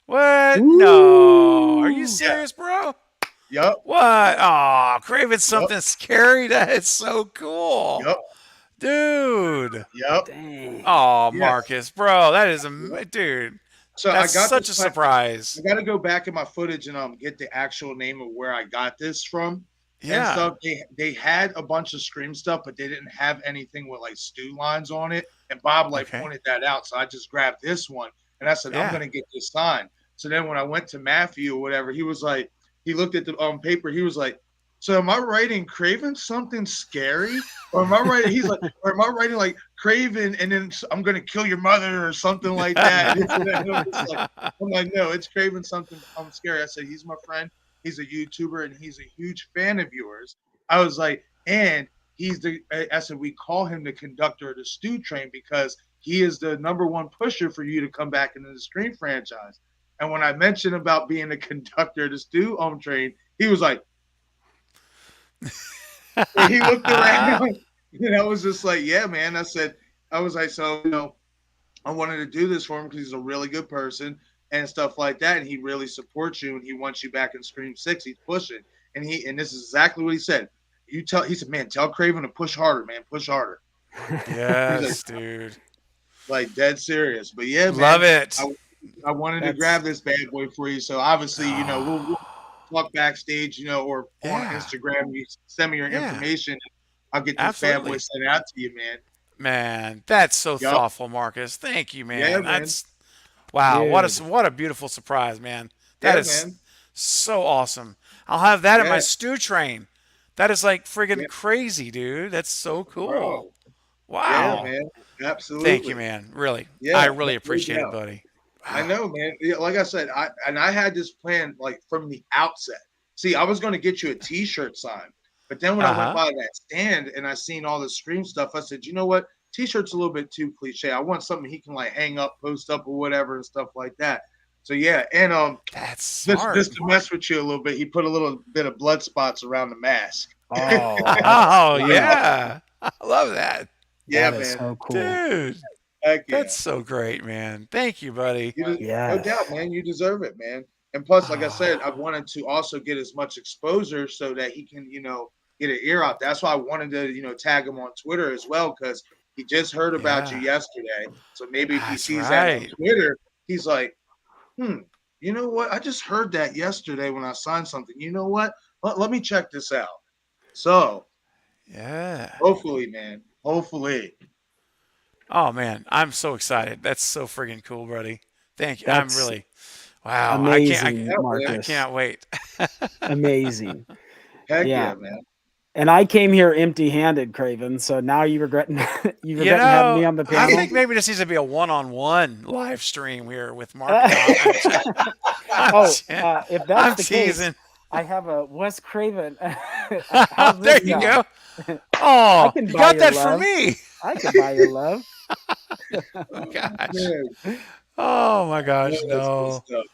What? No. Are you serious, bro? Yup. What? Oh, Craven something scary. That is so cool. Yup. Dude. Yup. Dang. Oh, Yes. Marcus, bro. That is dude. So That's I got such a this surprise. I got to go back in my footage and get the actual name of where I got this from. And Yeah. stuff. They had a bunch of Scream stuff, but they didn't have anything with like stew lines on it. And Bob Okay. pointed that out, so I just grabbed this one and I said, Yeah. I'm gonna get this signed. So then when I went to Matthew or whatever, he was like, he looked at the paper, he was like, so am I writing Craven something scary? Or am I writing he's like, or am I writing like Craven and then I'm gonna kill your mother or something like that? I'm like, no, it's Craven something scary. I said, he's my friend. He's a YouTuber and he's a huge fan of yours. I was like, and I said, we call him the conductor of the Stew Train because he is the number one pusher for you to come back into the Scream franchise. And when I mentioned about being the conductor of the Stew Train, he was like, and he looked around and I was just like, yeah, man. I was like, so, I wanted to do this for him because he's a really good person and stuff like that. And he really supports you and he wants you back in Scream 6. He's pushing. And this is exactly what he said. He said, man, tell Craven to push harder, man. Push harder. Yes, dude. Like dead serious. But yeah, man. Love it. I wanted to grab this bad boy for you. So obviously, we'll talk backstage, or on Instagram. You send me your information. I'll get this bad boy sent out to you, man. Man, that's so thoughtful, Marcus. Thank you, man. Yeah, man. That's wow. Dude. What a beautiful surprise, man. That is man. so awesome. I'll have that in my Yeah. stew train. That is like friggin' crazy, dude. That's so cool. Bro. Wow. Yeah, man. Absolutely. Thank you, man. Really. Yeah, I really no appreciate it, doubt. buddy. I know, man. Yeah, like I said, I had this plan like from the outset. See, I was going to get you a T-shirt sign, but then when I went by that stand and I seen all the Scream stuff, I said, you know what? T-shirt's a little bit too cliche. I want something he can like hang up, post up, or whatever and stuff like that. So yeah, and That's smart. just to mess with you a little bit, he put a little bit of blood spots around the mask. Oh, Oh yeah. I love that. Yeah, that is man. so cool. Dude. Heck yeah. That's so great, man. Thank you, buddy. No Yes. doubt, man. You deserve it, man. And plus, like I said, I wanted to also get as much exposure so that he can, get an ear out. That's why I wanted to, tag him on Twitter as well, because he just heard about you yesterday. So maybe if he That's sees that on right. Twitter, he's like, you know what? I just heard that yesterday when I signed something. You know what? Let me check this out. So Yeah. hopefully, man. Hopefully. Oh man, I'm so excited. That's so friggin' cool, buddy. Thank you. That's I'm really wow. Amazing, I Marcus. can't wait. Amazing. Heck Yeah. yeah, man. And I came here empty-handed, Craven. So now you regret having me on the I panel. think maybe this needs to be a one-on-one live stream here with Mark. If that's I'm the case, teasing. I have a Wes Craven. There you go. Oh, can you buy got your that for love. me. I can buy your love. Oh, gosh. Yeah, Oh my gosh, that's good no. stuff.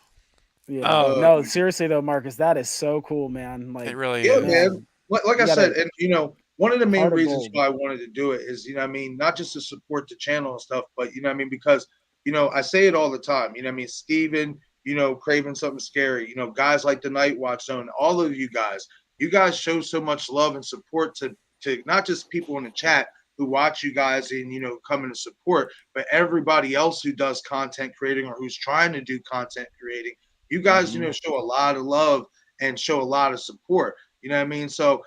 Yeah. Oh. No, seriously though, Marcus, that is so cool, man. Like, It really Yeah, is. man. Like I You said, gotta- and one of the main Heart of reasons gold. why I wanted to do it is, not just to support the channel and stuff, but because I say it all the time, Steven, Craven Something Scary, guys like the Night Watch Zone, all of you guys show so much love and support to not just people in the chat who watch you guys and come in to support, but everybody else who does content creating or who's trying to do content creating. You guys, show a lot of love and show a lot of support. You know what I mean? So,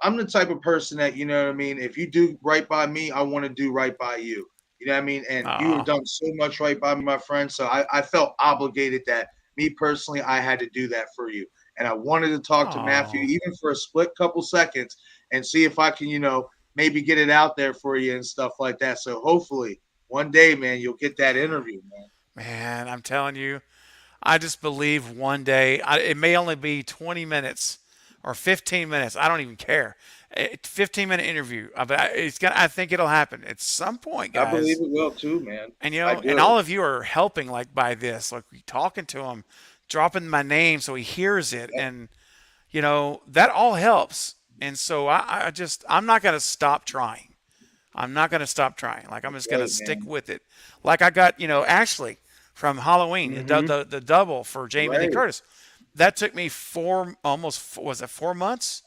I'm the type of person that, if you do right by me, I want to do right by you. You know what I mean? And you have Aw. done so much right by me, my friend. So I felt obligated that me personally, I had to do that for you. And I wanted to talk to Matthew, Aw. even for a split couple seconds, and see if I can, maybe get it out there for you and stuff like that. So hopefully one day, man, you'll get that interview, man. Man, I'm telling you, I just believe one day, it may only be 20 minutes or 15 minutes. I don't even care. 15-minute interview. I think it'll happen at some point, I believe guys. it will too, man. And I and do. all of you are helping like by this, like talking to him, dropping my name so he hears it, and that all helps. And so I'm not gonna stop trying. I'm not gonna stop trying. Like I'm just gonna Right, stick man. with it. Like I got Ashley from Halloween, the double for Jamie Lee Right. Curtis. That took me was it 4 months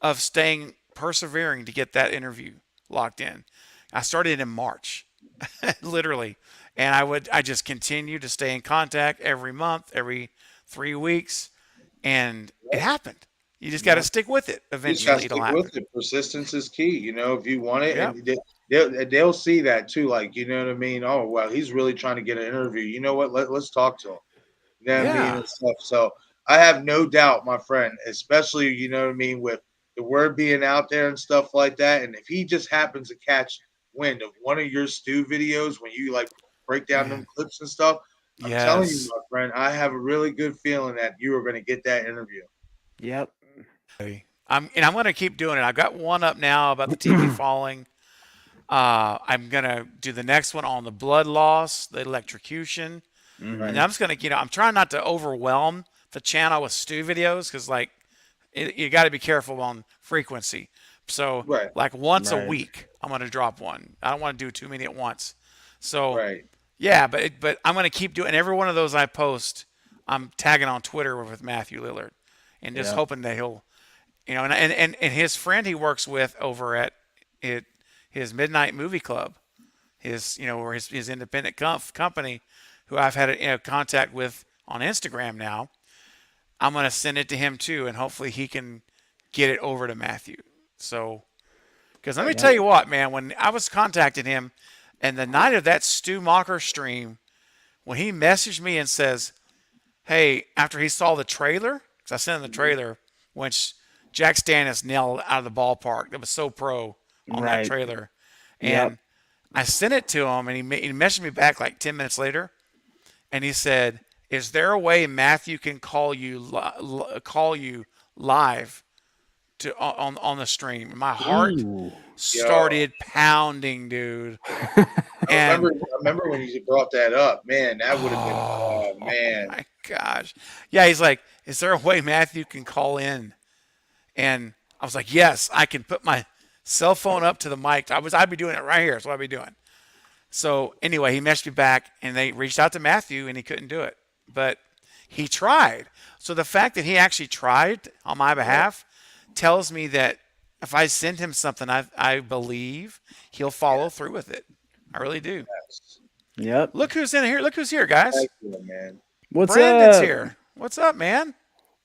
of staying persevering to get that interview locked in. I started in March, literally, and I just continued to stay in contact every month, every 3 weeks, and it happened. You just got to stick with it. You just gotta Eventually, it'll stick happen. with it. Persistence is key. If you want it, Yep. and they'll see that too. Like, you know what I mean? Oh, well, he's really trying to get an interview. You know what? Let's talk to him. You know what I mean? Yeah. And stuff. So I have no doubt, my friend, especially, you know what I mean, with the word being out there and stuff like that. And if he just happens to catch wind of one of your stew videos when you like break down them Man. clips and stuff, I'm telling you, Yes. my friend, I have a really good feeling that you are going to get that interview. Yep. I'm going to keep doing it. I've got one up now about the TV falling. I'm going to do the next one on the blood loss, the electrocution. Mm-hmm. And I'm just going to, I'm trying not to overwhelm the channel with stew videos because, like, you got to be careful on frequency. So, Right. like, once a Right. week, I'm going to drop one. I don't want to do too many at once. So, Right. yeah, but I'm going to keep doing every one of those I post. I'm tagging on Twitter with Matthew Lillard and just Yeah. hoping that he'll, and his friend he works with over at his Midnight Movie Club, or his independent company, who I've had contact with on Instagram now. I'm going to send it to him too, and hopefully he can get it over to Matthew. So, because let me tell you what, man, when I was contacting him, and the night of that Stu Mocker stream, when he messaged me and says, hey, after he saw the trailer, because I sent him the trailer, which Jack Stannis nailed out of the ballpark. That was so pro on that Right. trailer. And Yep. I sent it to him, and he messaged me back like 10 minutes later, and he said, is there a way Matthew can call you live on the stream? My heart Ooh. started pounding, dude. I And remember when you brought that up, man. That would have been, oh man, my gosh. Yeah, he's like, is there a way Matthew can call in? And I was like, yes, I can put my cell phone up to the mic. I'd be doing it right here. That's what I'd be doing. So anyway, he messaged me back, and they reached out to Matthew, and he couldn't do it. But he tried. So the fact that he actually tried on my behalf tells me that if I send him something, I believe he'll follow through with it. I really do. Yep. Look who's in here. Look who's here, guys. thank you, man. What's Brandon's up? here. What's up, man?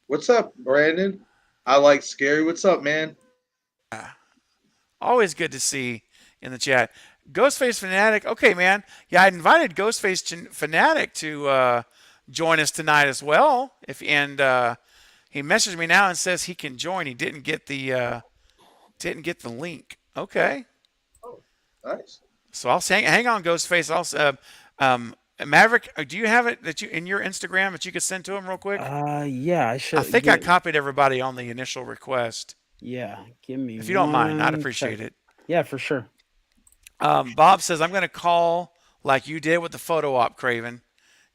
What's up, Brandon? I like Scary. What's up, man? Always good to see in the chat. Ghostface Fanatic. Okay, man. Yeah, I invited Ghostface Fanatic to join us tonight as well. He messaged me now and says he can join. He didn't get the link. Okay. Nice. So I'll hang on, Ghostface. Maverick, do you have it that you in your Instagram that you could send to him real quick? Yeah, I should. I think I copied everybody on the initial request. Yeah, give me. If you don't mind, I'd one appreciate sec. it. Yeah, for sure. Bob says, I'm going to call like you did with the photo op, Craven.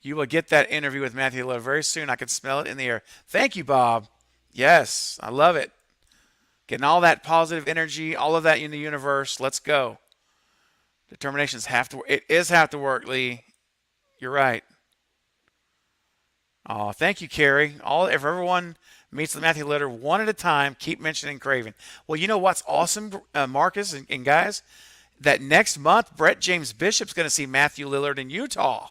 You will get that interview with Matthew Lillard very soon. I can smell it in the air. Thank you, Bob. Yes, I love it. Getting all that positive energy, all of that in the universe. Let's go. Determinations have to. It is have to work, Lee. You're right. Oh, thank you, Carrie. If everyone meets with Matthew Lillard one at a time, keep mentioning Craven. Well, you know what's awesome, Marcus and guys? That next month, Brett James Bishop's going to see Matthew Lillard in Utah.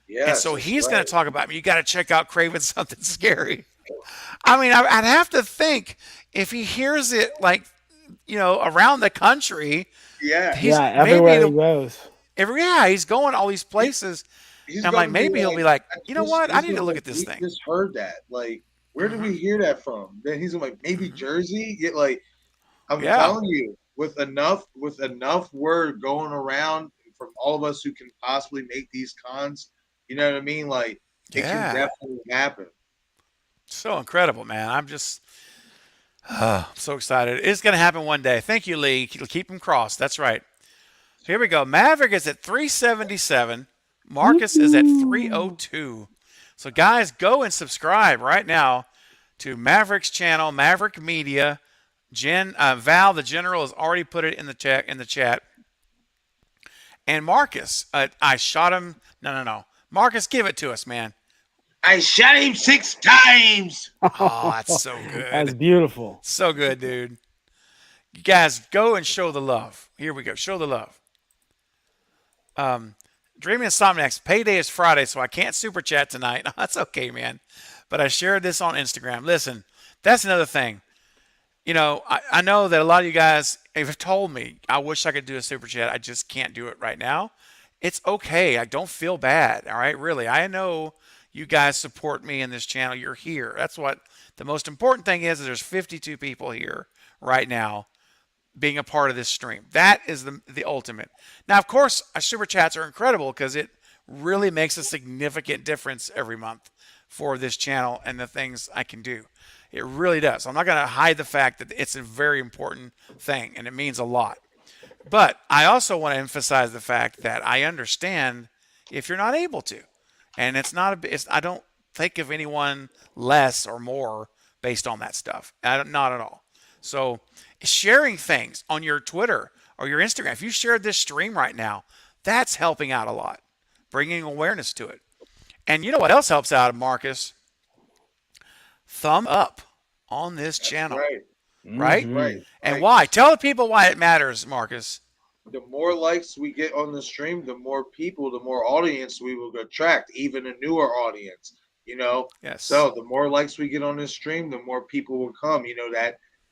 Yeah. And so he's going to talk about me. You got to check out Craven Something Scary. I mean, I'd have to think if he hears it like, around the country, Yeah. he's Yeah, everywhere maybe he goes. he's going all these places. He's And I'm like, gonna be maybe he'll be like, I you know just- what? I he's need to gonna look be at this we thing. just heard that. Like, where did we hear that from? Then he's gonna like, maybe Jersey. Like, I'm Yeah. telling you, with enough word going around from all of us who can possibly make these cons, you know what I mean? Like, it Yeah. can definitely happen. So incredible, man. I'm just so excited. It's going to happen one day. Thank you, Lee. Keep them crossed. That's right. Here we go. Maverick is at 377. Marcus is at 302. So, guys, go and subscribe right now to Maverick's channel, Maverick Media. Val, the general, has already put it in the chat. And Marcus, I shot him. No. Marcus, give it to us, man. I shot him 6 times. Oh, that's so good. That's beautiful. So good, dude. You guys, go and show the love. Here we go. Show the love. Dreaming Insomniacs, payday is Friday, so I can't super chat tonight. That's okay, man. But I shared this on Instagram. Listen, that's another thing. I know that a lot of you guys have told me, I wish I could do a super chat. I just can't do it right now. It's okay. I don't feel bad. All right, really. I know you guys support me in this channel. You're here. That's what the most important thing is there's 52 people here right now being a part of this stream. That is the ultimate. Now, of course, our super chats are incredible because it really makes a significant difference every month for this channel and the things I can do. It really does. I'm not going to hide the fact that it's a very important thing and it means a lot. But I also want to emphasize the fact that I understand if you're not able to. And I don't think of anyone less or more based on that stuff. Not at all. So sharing things on your Twitter or your Instagram, if you shared this stream right now, that's helping out a lot, bringing awareness to it. And you know what else helps out, Marcus? Thumb up on this channel. Right. Right? Right. And right. why? Tell the people why it matters, Marcus. The more likes we get on the stream, the more people, the more audience we will attract, even a newer audience, Yes. So the more likes we get on this stream, the more people will come,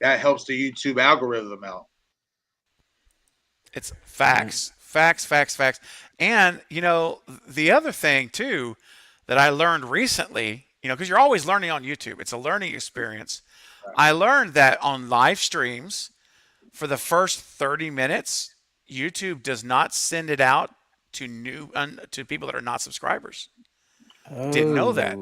that helps the YouTube algorithm out. It's facts. Facts. And, the other thing, too, that I learned recently, because you're always learning on YouTube. It's a learning experience. Right. I learned that on live streams, for the first 30 minutes, YouTube does not send it out to people that are not subscribers. Oh. Didn't know that.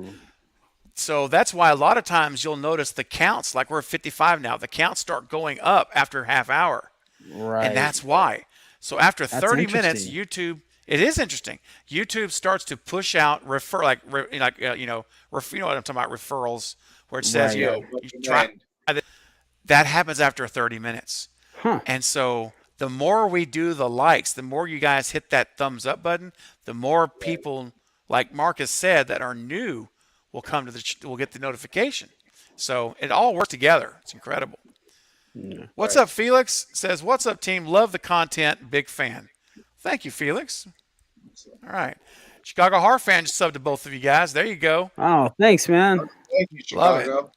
So that's why a lot of times you'll notice the counts, like we're at 55 now, the counts start going up after half hour. Right. And that's why. So after That's 30 minutes, interesting. it is interesting. YouTube starts to push out you know what I'm talking about, referrals, where it says, Right. you try. That happens after 30 minutes. Huh. And so the more we do the likes, the more you guys hit that thumbs up button, the more people, like Marcus said, that are new will come to will get the notification. So it all works together. It's incredible. Yeah. What's up, Felix? Says, what's up, team? Love the content. Big fan. Thank you, Felix. All right. Chicago Horror fan just subbed to both of you guys. There you go. Oh, thanks, man. Thank you, Love Chicago. it.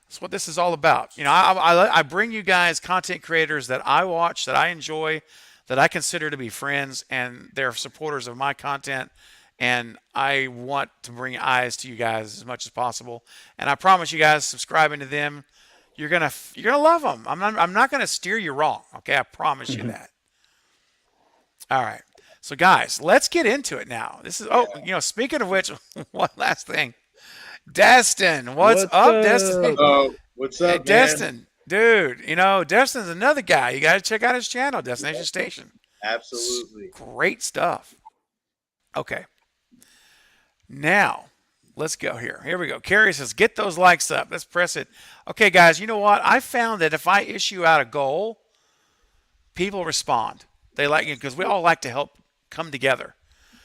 That's what this is all about. I bring you guys content creators that I watch, that I enjoy, that I consider to be friends, and they're supporters of my content. And I want to bring eyes to you guys as much as possible. And I promise you guys, subscribing to them, you're gonna love them. I'm not gonna steer you wrong. Okay, I promise you that. All right. So guys, let's get into it now. This is speaking of which, one last thing. Destin, what's up, Destin? What's up, hey, Destin, dude? Destin's another guy. You got to check out his channel, Destination Station. Absolutely. Great stuff. Okay. Now, let's go here. Here we go. Carrie says, get those likes up. Let's press it. Okay, guys, you know what? I found that if I issue out a goal, people respond. They like it because we all like to help come together.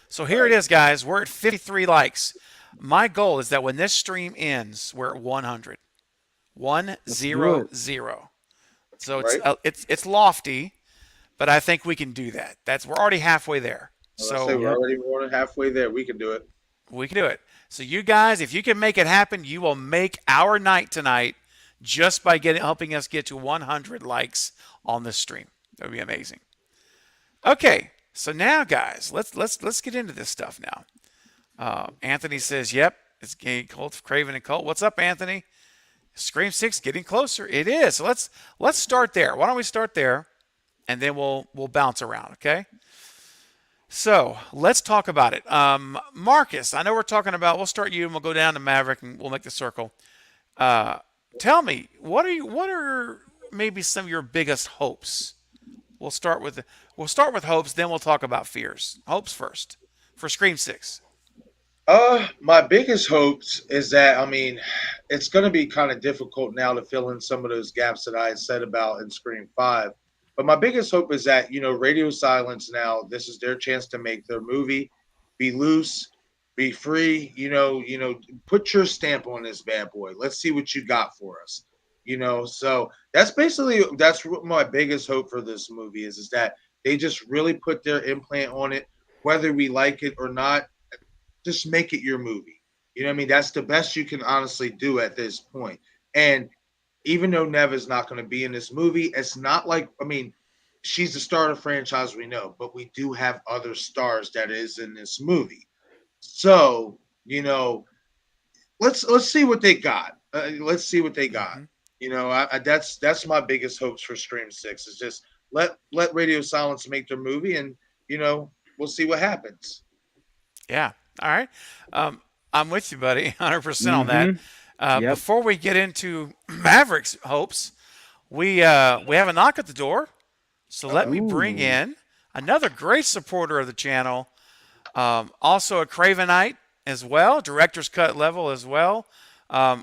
So here it is, guys. We're at 53 likes. My goal is that when this stream ends, we're at 100. 100. So it's lofty, but I think we can do that. We're already halfway there. Let's say So we're Yep. already more than halfway there. We can do it. we can do it. So you guys, if you can make it happen, you will make our night tonight just by helping us get to 100 likes on this stream. That would be amazing. Okay, so now guys, let's get into this stuff now. Anthony says, "Yep, it's Colt, Craven, and Colt." What's up, Anthony? Scream 6 getting closer. It is. So let's start there. Why don't we start there, and then we'll bounce around. Okay. So let's talk about it. Marcus, I know we're talking about. We'll start you, and we'll go down to Maverick, and we'll make the circle. Tell me, what are maybe some of your biggest hopes? We'll start with hopes, then we'll talk about fears. Hopes first for Scream 6. My biggest hopes is that, I mean, it's going to be kind of difficult now to fill in some of those gaps that I had said about in Scream 5. But my biggest hope is that, Radio Silence now, this is their chance to make their movie, be loose, be free, put your stamp on this bad boy. Let's see what you got for us. So that's what my biggest hope for this movie is that they just really put their implant on it, whether we like it or not. Just make it your movie. You know what I mean? That's the best you can honestly do at this point. And even though Neve is not going to be in this movie, it's not like, I mean, she's the star of the franchise, we know, but we do have other stars that is in this movie. So, let's see what they got. Let's see what they got. That's my biggest hopes for Scream 6 is just let Radio Silence make their movie, and we'll see what happens. Yeah. All right. I'm with you, buddy. 100% on that. Yep. Before we get into Maverick's hopes, we have a knock at the door. So let me bring in another great supporter of the channel, also a Cravenite as well, director's cut level as well,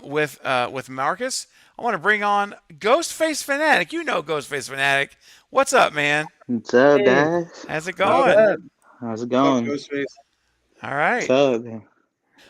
with Marcus. I want to bring on Ghostface Fanatic. You know Ghostface Fanatic. What's up, man? What's up, guys? How's it What's going? up? How's it What's up, going? Ghostface? All right. What's up? Man?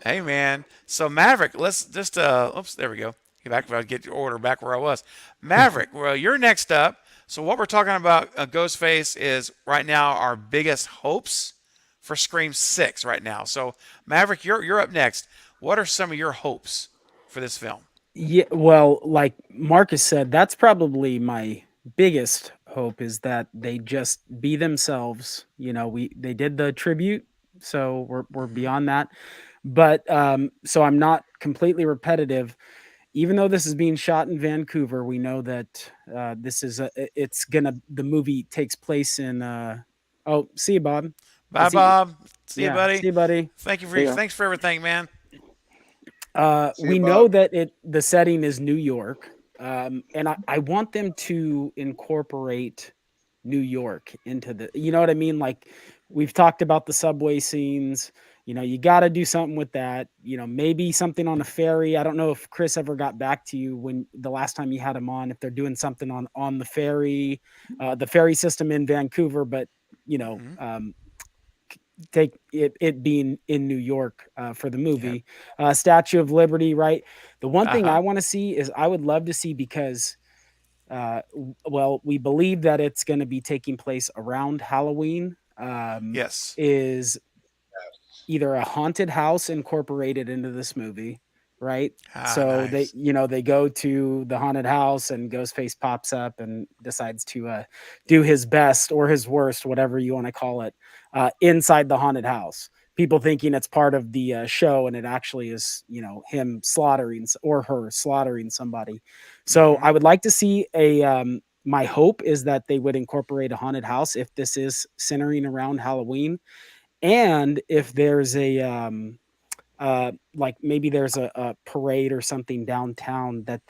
Hey, man. So Maverick, let's just oops, there we go. Get your order back where I was. Maverick, well, you're next up. So what we're talking about, Ghostface, is right now our biggest hopes for Scream 6 right now. So Maverick, you're up next. What are some of your hopes for this film? Yeah, well, like Marcus said, that's probably my biggest hope is that they just be themselves. They did the tribute, so we're beyond that. But so I'm not completely repetitive. Even though this is being shot in Vancouver, we know that the movie takes place in see you, Bob. Bye, Is he- Bob. See you, Yeah, buddy. see you, buddy. Thanks for everything, man. See you, We Bob. know that the setting is New York, and I want them to incorporate New York into the. You know what I mean? Like we've talked about the subway scenes. You got to do something with that. Maybe something on a ferry. I don't know if Chris ever got back to you when the last time you had him on. If they're doing something on the ferry system in Vancouver, but take it being in New York for the movie. Statue of Liberty, right? The one thing I want to see is I would love to see because we believe that it's going to be taking place around Halloween. Yes. Is either a haunted house incorporated into this movie, right? So nice. they go to the haunted house and Ghostface pops up and decides to do his best or his worst, whatever you want to call it, inside the haunted house. People thinking it's part of the show, and it actually is, him slaughtering or her slaughtering somebody. So I would like to see my hope is that they would incorporate a haunted house if this is centering around Halloween. And if there's like maybe there's a parade or something downtown that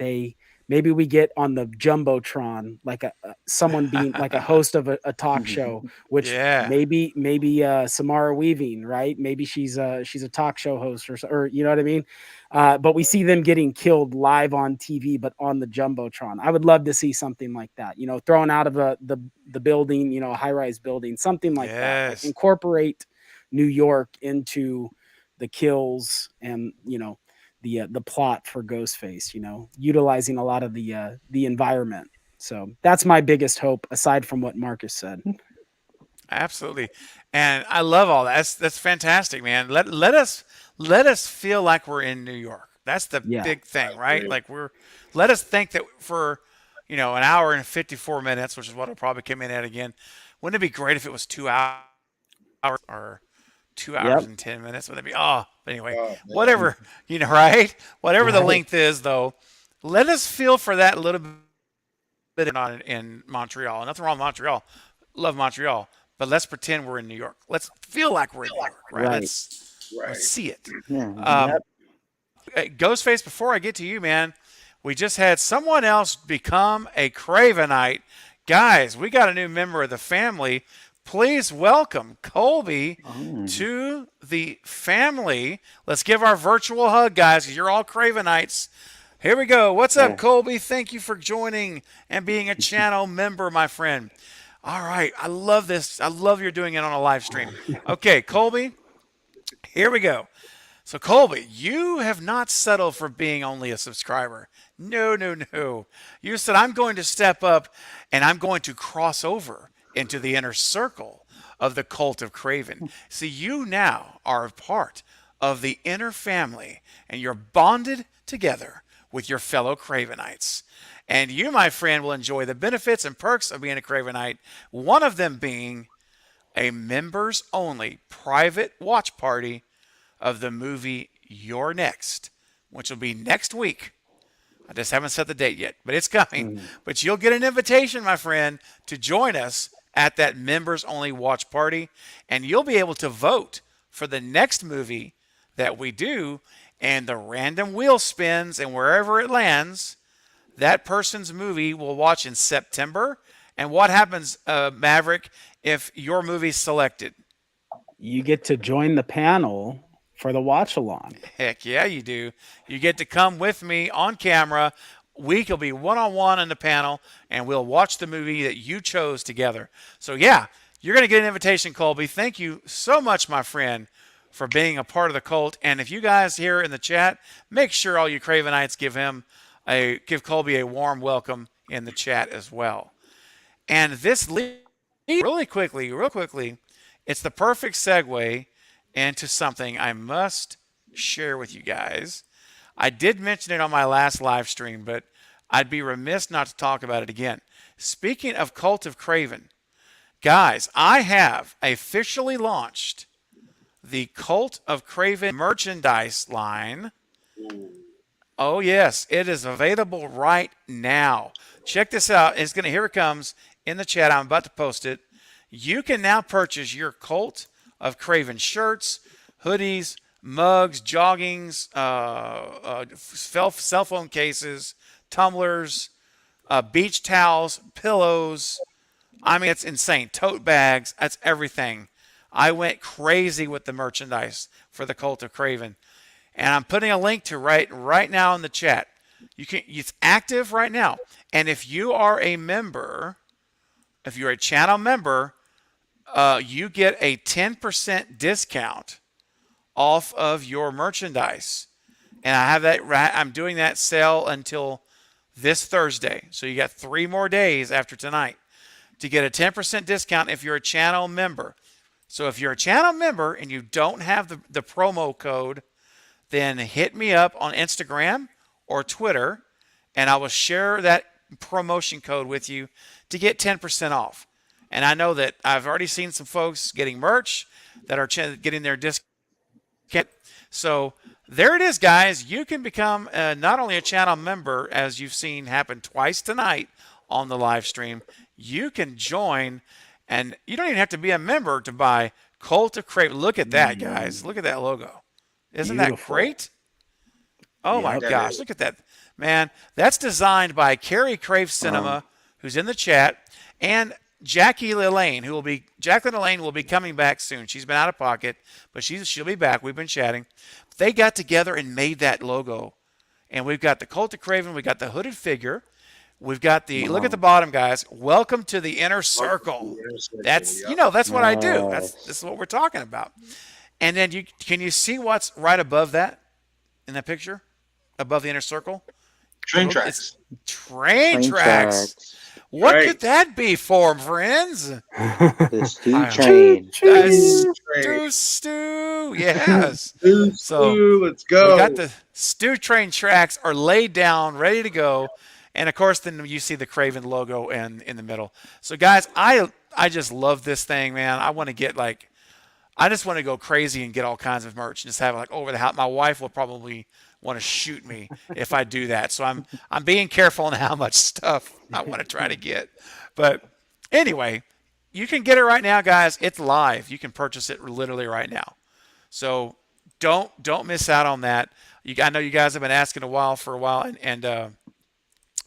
maybe we get on the jumbotron, like someone being like a host of a talk show, which maybe Samara Weaving, right? Maybe she's a talk show host or you know what I mean? But we see them getting killed live on TV, but on the jumbotron. I would love to see something like that, thrown out of the building, a high-rise building, something like that. Like incorporate New York into the kills and the plot for Ghostface, utilizing a lot of the environment. So that's my biggest hope aside from what Marcus said. Absolutely. And I love all that. That's fantastic, man. Let us feel like we're in New York. That's the Yeah. big thing, right? Like let us think that for, an hour and 54 minutes, which is what I'll probably come in at again. Wouldn't it be great if it was 2 hours or 2 hours Yep. and 10 minutes? Wouldn't it be? Oh, but anyway, Oh, man. whatever, right? Whatever the Right. length is, though, let us feel for that little bit not in Montreal. Nothing wrong with Montreal. Love Montreal. But let's pretend we're in New York. Let's feel like we're in New York, right? Right. Let's Right. see it. Yeah. Um, Ghostface, before I get to you, man, we just had someone else become a Cravenite. Guys, we got a new member of the family. Please welcome Colby to the family. Let's give our virtual hug, guys, 'cause you're all Cravenites. Here we go. What's up, Colby? Thank you for joining and being a channel member, my friend. All right. I love this. I love you're doing it on a live stream. Okay, Colby, here we go. So, Colby, you have not settled for being only a subscriber. No, no, no. You said, I'm going to step up and I'm going to cross over into the inner circle of the cult of Craven. See, you now are a part of the inner family and you're bonded together with your fellow Cravenites. And you, my friend, will enjoy the benefits and perks of being a Cravenite, one of them being a members only private watch party of the movie You're Next, which will be next week. I just haven't set the date yet, but it's coming. But you'll get an invitation, my friend, to join us at that members only watch party, and you'll be able to vote for the next movie that we do, and the random wheel spins, and wherever it lands, that person's movie will watch in September. And what happens, Maverick, if your movie's selected? You get to join the panel for the watch along. Heck yeah, you do. You get to come with me on camera. We will be one-on-one in the panel, and we'll watch the movie that you chose together. So, yeah, you're going to get an invitation, Colby. Thank you so much, my friend, for being a part of the cult. And if you guys here in the chat, make sure all you Cravenites give Colby a warm welcome in the chat as well. And this leads real quickly, it's the perfect segue into something I must share with you guys. I did mention it on my last live stream, but I'd be remiss not to talk about it again. Speaking of Cult of Craven, guys, I have officially launched the Cult of Craven merchandise line. Oh, yes, it is available right now. Check this out. Here it comes in the chat. I'm about to post it. You can now purchase your Cult of Craven shirts, hoodies, mugs, joggings, cell phone cases, tumblers, beach towels, pillows. I mean, it's insane. Tote bags. That's everything. I went crazy with the merchandise for the Cult of Craven. And I'm putting a link to right now in the chat. It's active right now. And if you are a member, if you're a channel member, you get a 10% discount off of your merchandise. And I have that I'm doing that sale until this Thursday. So you got 3 more days after tonight to get a 10% discount if you're a channel member. So if you're a channel member and you don't have the promo code, then hit me up on Instagram or Twitter, and I will share that promotion code with you to get 10% off. And I know that I've already seen some folks getting merch that are getting their discount. So there it is, guys. You can become not only a channel member, as you've seen happen twice tonight on the live stream, you can join, and you don't even have to be a member to buy Cult of Craven. Look at that, guys. Look at that logo. Isn't that Beautiful. great? Oh, my that gosh. is. Look at that. Man, that's designed by Carrie Crave Cinema, who's in the chat, and Jacqueline Elaine will be coming back soon. She's been out of pocket, but she'll be back. We've been chatting. They got together and made that logo. And we've got the Cult of Craven. We've got the hooded figure. We've got look at the bottom, guys. Welcome to the inner circle. That's what I do. This is what we're talking about. And then can you see what's right above that in that picture? Above the inner circle? Train It's tracks. train Train tracks. tracks. What Right. could that be for, friends? The stew I- train. That's Train. stew. Yes. Ooh, So ooh, let's we go. got the stew train tracks are laid down, ready to go. And of course, then you see the Craven logo in the middle. So guys, I just love this thing, man. I just want to go crazy and get all kinds of merch and just have it like over the house. My wife will probably want to shoot me if I do that. So I'm being careful on how much stuff I want to try to get. But anyway, you can get it right now, guys. It's live. You can purchase it literally right now. So don't miss out on that. I know you guys have been asking for a while, and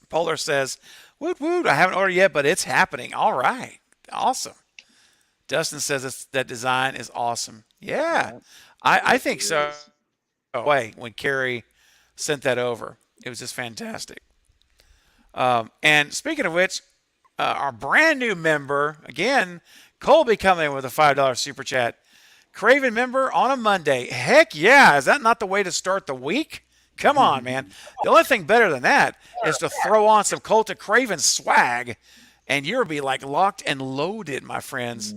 Polar says, "Woot woot! I haven't ordered yet, but it's happening." All right, awesome. Dustin says that design is awesome. Yeah, I think so. Way when Carrie sent that over, it was just fantastic. And speaking of which, our brand new member again, Colby, coming in with a $5 super chat. Craven member on a Monday. Heck yeah! Is that not the way to start the week? Come on, man. The only thing better than that is to throw on some Cult of Craven swag, and you'll be like locked and loaded, my friends.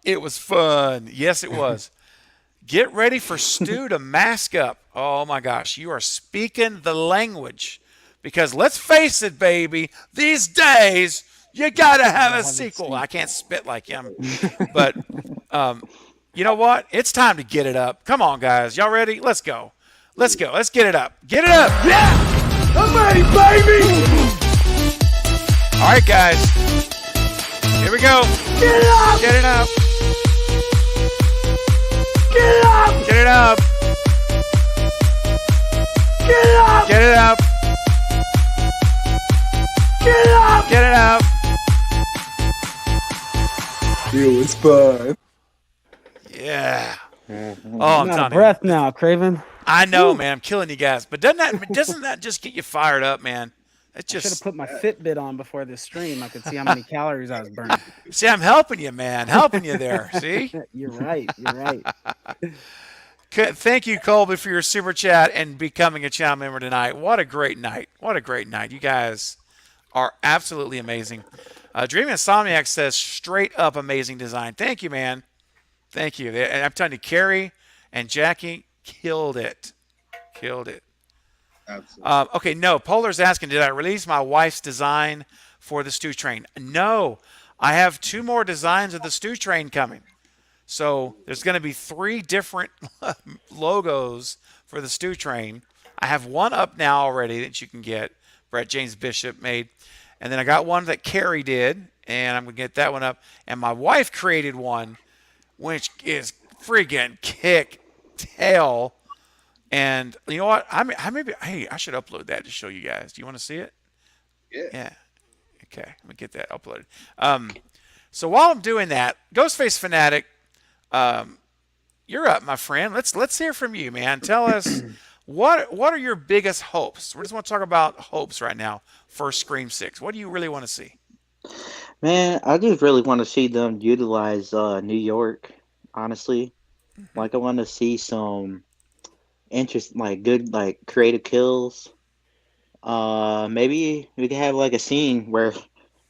It was fun. Yes, it was. Get ready for Stu to mask up. Oh my gosh, you are speaking the language. Because let's face it, baby, these days you gotta have a sequel. I can't spit like him, but you know what? It's time to get it up. Come on, guys, y'all ready? Let's go. Let's go. Let's get it up. Get it up. Yeah, I'm ready, baby. All right, guys. Here we go. Get it up. Get it up. Get it up. Get it up. Get it up. Get it up. Get it up. Get it up. It was fun. Yeah. Oh, I'm I'm out of telling you. breath now, Craven. I know, man. I'm killing you guys. But doesn't that just get you fired up, man? It Should have just put my Fitbit on before this stream. I could see how many calories I was burning. see. I'm helping you, man. Helping you there. See. You're right. You're right. Thank you, Colby, for your super chat and becoming a channel member tonight. What a great night. What a great night. You guys are absolutely amazing. Dream Insomniac says, straight up amazing design. Thank you, man. Thank you. And I'm telling you, Carrie and Jackie killed it. Killed it. Absolutely. Okay, no. Polar's asking, did I release my wife's design for the stew train? No. I have 2 more designs of the stew train coming. So there's going to be 3 different logos for the stew train. I have one up now already that you can get. Brett James Bishop made. And then I got one that Carrie did, and I'm going to get that one up. And my wife created one, which is friggin' kick tail. And you know what? I should upload that to show you guys. Do you want to see it? Yeah. Okay, let me get that uploaded. So while I'm doing that, Ghostface Fanatic, you're up, my friend. Let's hear from you, man. Tell us what are your biggest hopes? We just want to talk about hopes right now for Scream 6. What do you really want to see? Man, I just really want to see them utilize New York, honestly. Like, I want to see some good, like, creative kills. Maybe we could have, like, a scene where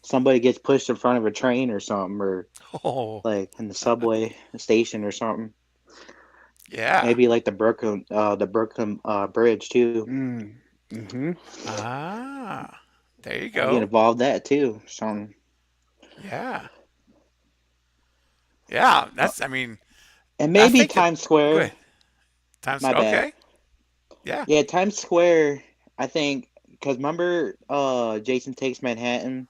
somebody gets pushed in front of a train or something, or, like, in the subway station or something. Yeah. Maybe, like, the Brooklyn Bridge, too. Mm-hmm. Ah, there you Get go. involved that, too. Something. Yeah. Yeah, that's, I mean, And maybe think that- Times go Square. ahead. Times My bad. okay. Yeah. Yeah, Times Square, I think, because remember Jason Takes Manhattan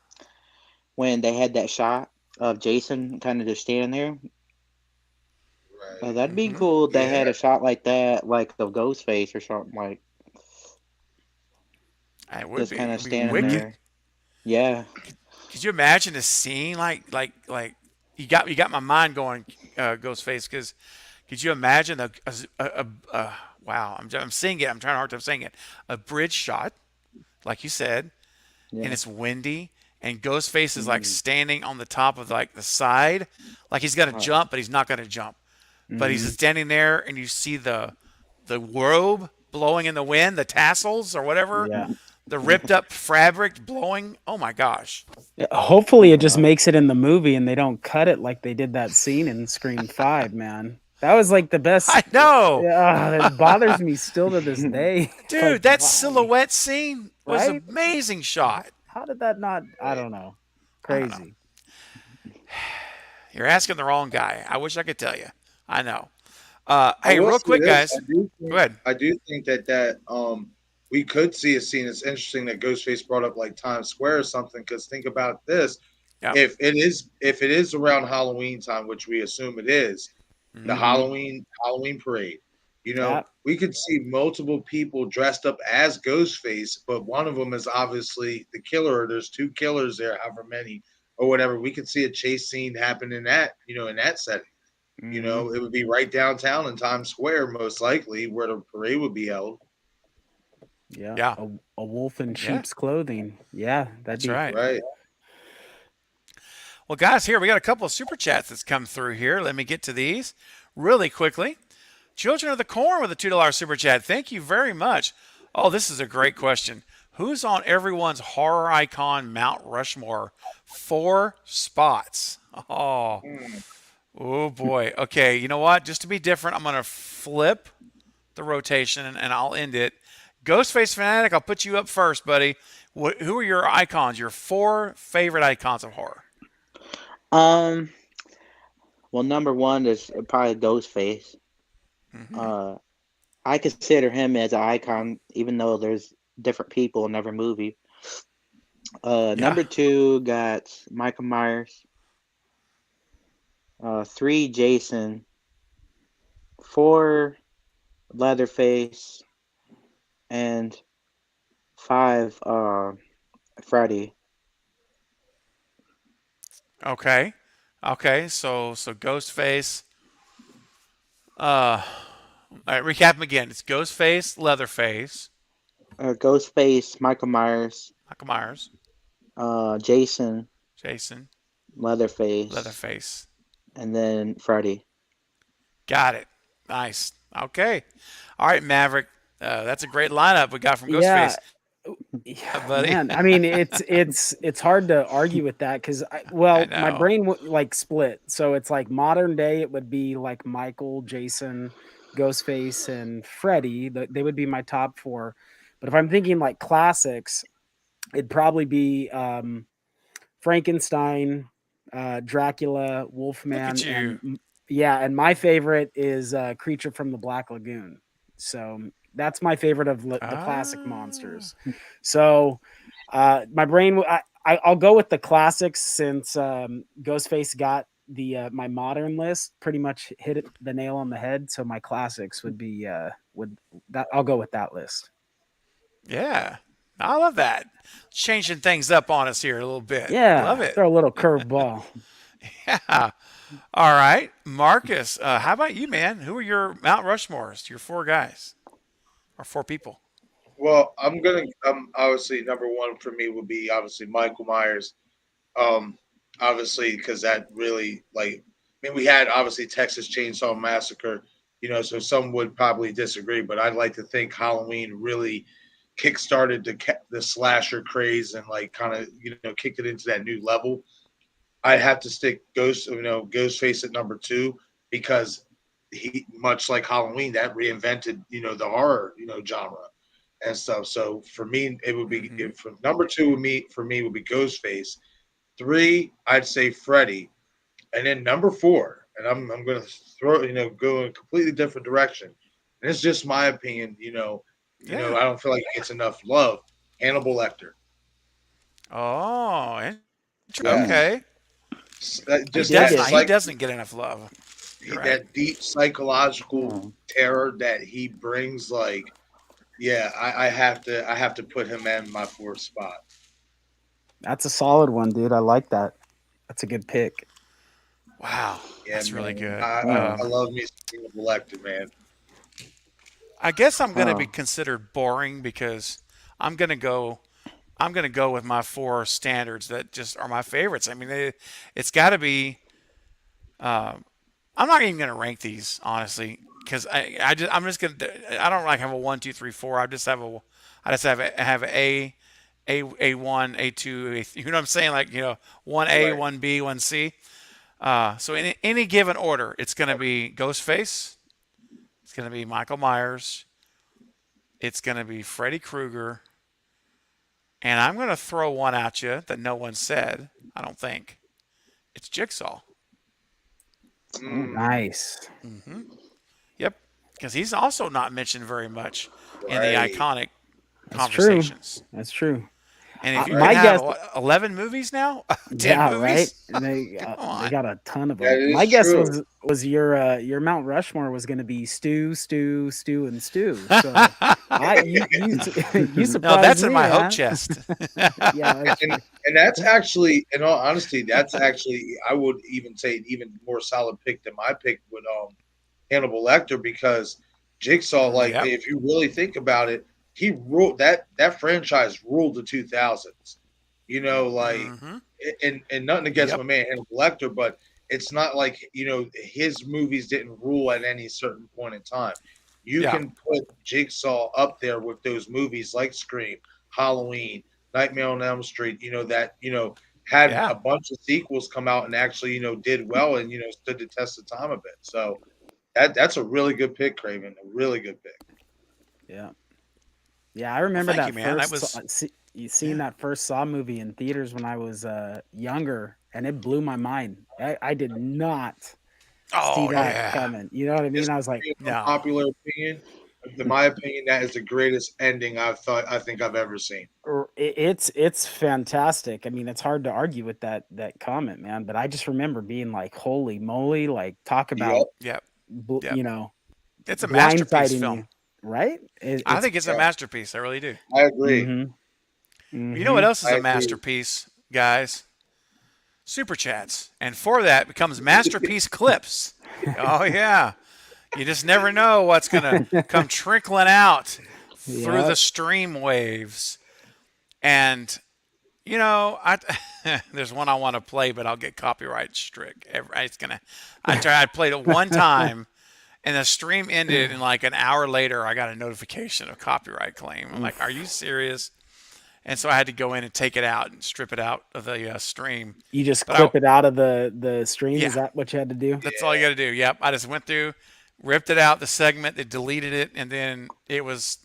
when they had that shot of Jason kind of just standing there? Right. That'd be cool if they had Yeah. a shot like that, like of Ghostface or something, like It would just be, kind of it'd be standing wicked. there. Yeah. Could you imagine a scene like you got my mind going, Ghostface? Because could you imagine wow? I'm seeing it. I'm trying hard to saying it. A bridge shot, like you said, Yeah. and it's windy, and Ghostface is like standing on the top of like the side, like he's gonna jump, but he's not gonna jump. But he's standing there, and you see the robe blowing in the wind, the tassels or whatever. Yeah. the ripped up fabric blowing. Oh my gosh. Hopefully, it just makes it in the movie and they don't cut it like they did that scene in Scream 5, man. That was like the best. I know. Yeah, it bothers me still to this day. Dude, Like, that why? silhouette scene was Right? amazing shot. How did that not? I don't know. I don't know. Crazy. You're asking the wrong guy. I wish I could tell you. I know. I Hey, will real say quick, this, guys. Go ahead. I do think that we could see a scene. It's interesting that Ghostface brought up like Times Square or something. Because think about this: Yeah. if it is around Halloween time, which we assume it is, the Halloween parade. Yeah. We could see multiple people dressed up as Ghostface, but one of them is obviously the killer. Or there's two killers there, however many or whatever. We could see a chase scene happen in that, in that setting. It would be right downtown in Times Square, most likely, where the parade would be held. Yeah. Yeah. A wolf in Yeah. sheep's clothing. Yeah, that'd That's be right. Right. Well, guys, here we got a couple of super chats that's come through here. Let me get to these really quickly. Children of the Corn with a $2 super chat. Thank you very much. Oh, this is a great question. Who's on everyone's horror icon Mount Rushmore? 4 spots. Oh boy. Okay, you know what? Just to be different, I'm going to flip the rotation and I'll end it. Ghostface Fanatic, I'll put you up first, buddy. Who are your icons, your 4 favorite icons of horror? Well, number one is probably Ghostface. I consider him as an icon, even though there's different people in every movie. Number 2 got Michael Myers. 3 Jason. 4 Leatherface. And 5 Freddy. Okay. So Ghostface. All right, recap them again. It's Ghostface, Leatherface, Ghostface, Michael Myers, Michael Myers, Jason, Jason, Leatherface, and then Freddy. Got it. Nice. Okay. All right, Maverick. That's a great lineup we got from Ghostface. Yeah, buddy. man. I mean, it's hard to argue with that because, my know. brain would like split. So it's like modern day, it would be like Michael, Jason, Ghostface, and Freddy. They would be my top 4. But if I'm thinking like classics, it'd probably be Frankenstein, Dracula, Wolfman, you. and my favorite is Creature from the Black Lagoon. So that's my favorite of the classic monsters. So my brain, I'll go with the classics since Ghostface got the my modern list pretty much hit the nail on the head. So my classics would be I'll go with that list. Yeah. I love that. Changing things up on us here a little bit. Yeah, Love it. throw a little curveball. Yeah. All right. Marcus, how about you, man? Who are your Mount Rushmores, your 4 guys? Or 4 people? Well, I'm obviously number 1 for me would be obviously Michael Myers. Obviously, because that really we had obviously Texas Chainsaw Massacre, so some would probably disagree, but I'd like to think Halloween really kickstarted the slasher craze and kind of kicked it into that new level. I'd have to stick Ghostface at number 2 because he, much like Halloween, that reinvented the horror genre and stuff. So for me, it would be from number 2 for me would be Ghostface. 3, I'd say Freddy, and then number 4, and I'm going to throw go in a completely different direction. And it's just my opinion. I don't feel like it gets enough love. Hannibal Lecter. Oh, Yeah. okay. Just He doesn't get enough love. You're right. That deep psychological terror that he brings, I have to put him in my 4th spot. That's a solid one, dude. I like that. That's a good pick. Wow. Yeah, That's really good. I love me some Hannibal Lecter, man. I guess I'm going to be considered boring because I'm going to go with my 4 standards that just are my favorites. I mean, it's got to be. I'm not even going to rank these honestly because I'm just going to. I don't have a 1, 2, 3, 4. I just have a A1, A2, you know what I'm saying? Like, 1A, Right. 1B, 1C. So in any given order, it's going to be Ghostface. It's going to be Michael Myers. It's going to be Freddy Krueger. And I'm going to throw one at you that no one said, I don't think. It's Jigsaw. Nice. Yep. Because he's also not mentioned very much in the Right. iconic That's true. conversations. That's true. And if you My can have guess- what, 11 movies now, 10 Yeah, movies, right. And Come they on. got a ton of them. That is My guess true. was your Mount Rushmore was going to be Stew, Stew, Stew, and Stew. So you surprised No, that's in me, my huh? hope chest. Yeah, that's And that's actually, in all honesty, that's actually, I would even say, an even more solid pick than my pick with Hannibal Lecter, because Jigsaw, like, Yep. if you really think about it, he ruled that franchise ruled the 2000s. Like, Mhm. and nothing against Yep. my man Hannibal Lecter, but it's not like his movies didn't rule at any certain point in time. You Yeah. can put Jigsaw up there with those movies like Scream, Halloween, Nightmare on Elm Street. That had Yeah. a bunch of sequels come out and actually did well and stood the test of time a bit. So that's a really good pick, Craven. A really good pick. yeah. Yeah, I remember thank that you, man. That first. was- You seen that first Saw movie in theaters when I was younger, and it blew my mind. I did not Oh, see that yeah. coming. You know what I mean? I was like, In No. popular opinion, in my opinion, that is the greatest ending I think I've ever seen. It's fantastic. I mean, it's hard to argue with that comment, man. But I just remember being like, "Holy moly!" Like, talk about Yep. Yep. It's a blindsiding masterpiece film. you, right? I think it's a masterpiece. I really do. I agree. Mhm. You know what else is I a agree. masterpiece, guys? Super chats. And for that becomes masterpiece clips. Oh, yeah. You just never know what's going to come trickling out through Yep. the stream waves. And, there's one I want to play, but I'll get copyright strict. I played it one time, and the stream ended, and like an hour later, I got a notification of copyright claim. I'm like, are you serious? And so I had to go in and take it out and strip it out of the stream. You just But clip it out of the stream. Yeah. Is that what you had to do? That's all you got to do. Yep. I just went through, ripped it out, the segment, they deleted it, and then it was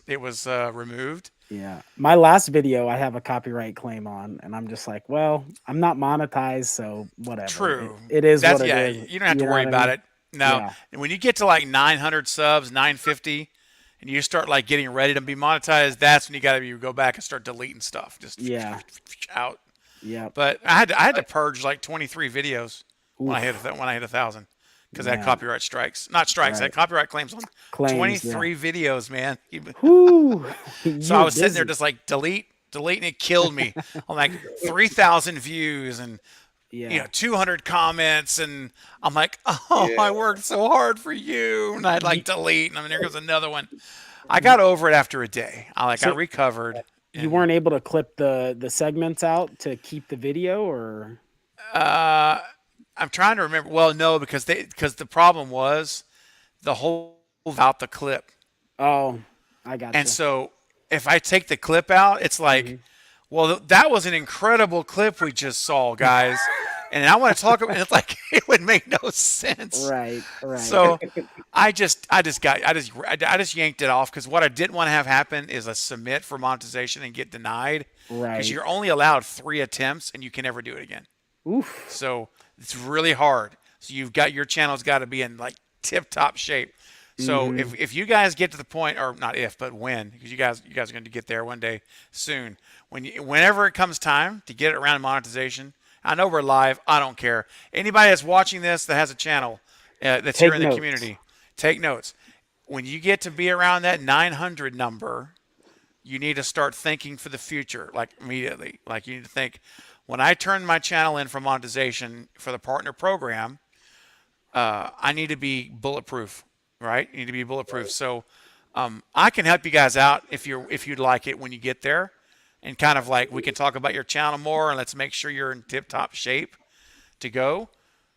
removed. Yeah. My last video, I have a copyright claim on, and I'm just like, well, I'm not monetized, so whatever. True. It is That's, what it yeah, is. you don't have to know worry what I about mean? it. No. Yeah. And when you get to like 900 subs, 950, and you start like getting ready to be monetized, that's when you go back and start deleting stuff. Just Yeah. out. Yeah. But I had to purge like 23 videos when I hit 1,000 because I had Yeah. copyright strikes. Not strikes. I had Right. copyright claims on Claims, 23 videos, man. Whew. So I was sitting there just like delete, and it killed me. I'm like 3,000 views and 200 comments, and I'm like, oh, Yeah. I worked so hard for you, and I'd like delete, and then there goes another one. I got over it after a day. I recovered. You weren't able to clip the segments out to keep the video, or I'm trying to remember. Well, no, because the problem was the whole out the clip. oh, I got And you. so if I take the clip out, it's like, well, that was an incredible clip we just saw, guys. And I want to talk about it. It's like it would make no sense. Right. So I just yanked it off because what I didn't want to have happen is a submit for monetization and get denied. Right. Because you're only allowed 3 attempts and you can never do it again. Oof. So it's really hard. So your channel's got to be in like tip top shape. So if you guys get to the point, or not if, but when, because you guys are going to get there one day soon. Whenever it comes time to get it around monetization, I know we're live. I don't care. Anybody that's watching this that has a channel that's Take here in the notes. community, take notes. When you get to be around that 900 number, you need to start thinking for the future, like immediately. Like you need to think, when I turn my channel in for monetization for the partner program, I need to be bulletproof, right? You need to be bulletproof. So I can help you guys out if you'd like it when you get there, and kind of like we can talk about your channel more, and let's make sure you're in tip-top shape to go.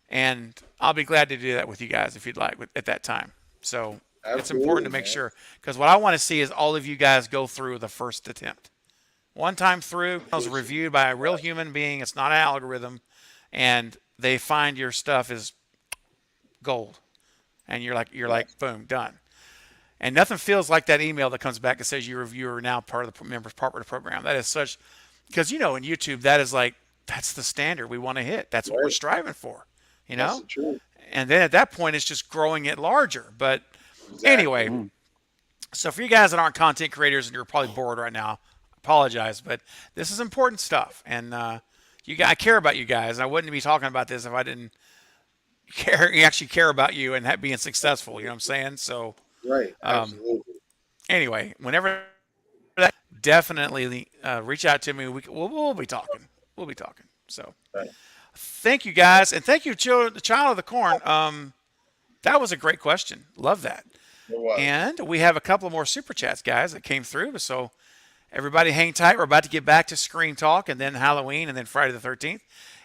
And I'll be glad to do that with you guys if you'd like at that time. So it's important to make sure, because what I want to see is all of you guys go through the first attempt. one time through. It was reviewed by a real human being. It's not an algorithm, and they find your stuff is gold, and you're like, boom, done. And nothing feels like that email that comes back that says you are now part of the members part of the program. That is such, because in YouTube that is like, that's the standard we want to hit. That's what we're striving for, That's the truth. And then at that point, it's just growing it larger. But anyway, so for you guys that aren't content creators and you're probably bored right now, apologize, but this is important stuff, and I care about you guys. And I wouldn't be talking about this if I didn't actually care about you and being successful. You know what I'm saying? So. Right. Absolutely. Anyway, whenever that, definitely reach out to me. We'll be talking. We'll be talking. So, Thank you guys, and thank you, the Child of the Corn. That was a great question. Love that. And we have a couple of more super chats, guys, that came through. So everybody, hang tight. We're about to get back to Screen Talk, and then Halloween, and then Friday the 13th.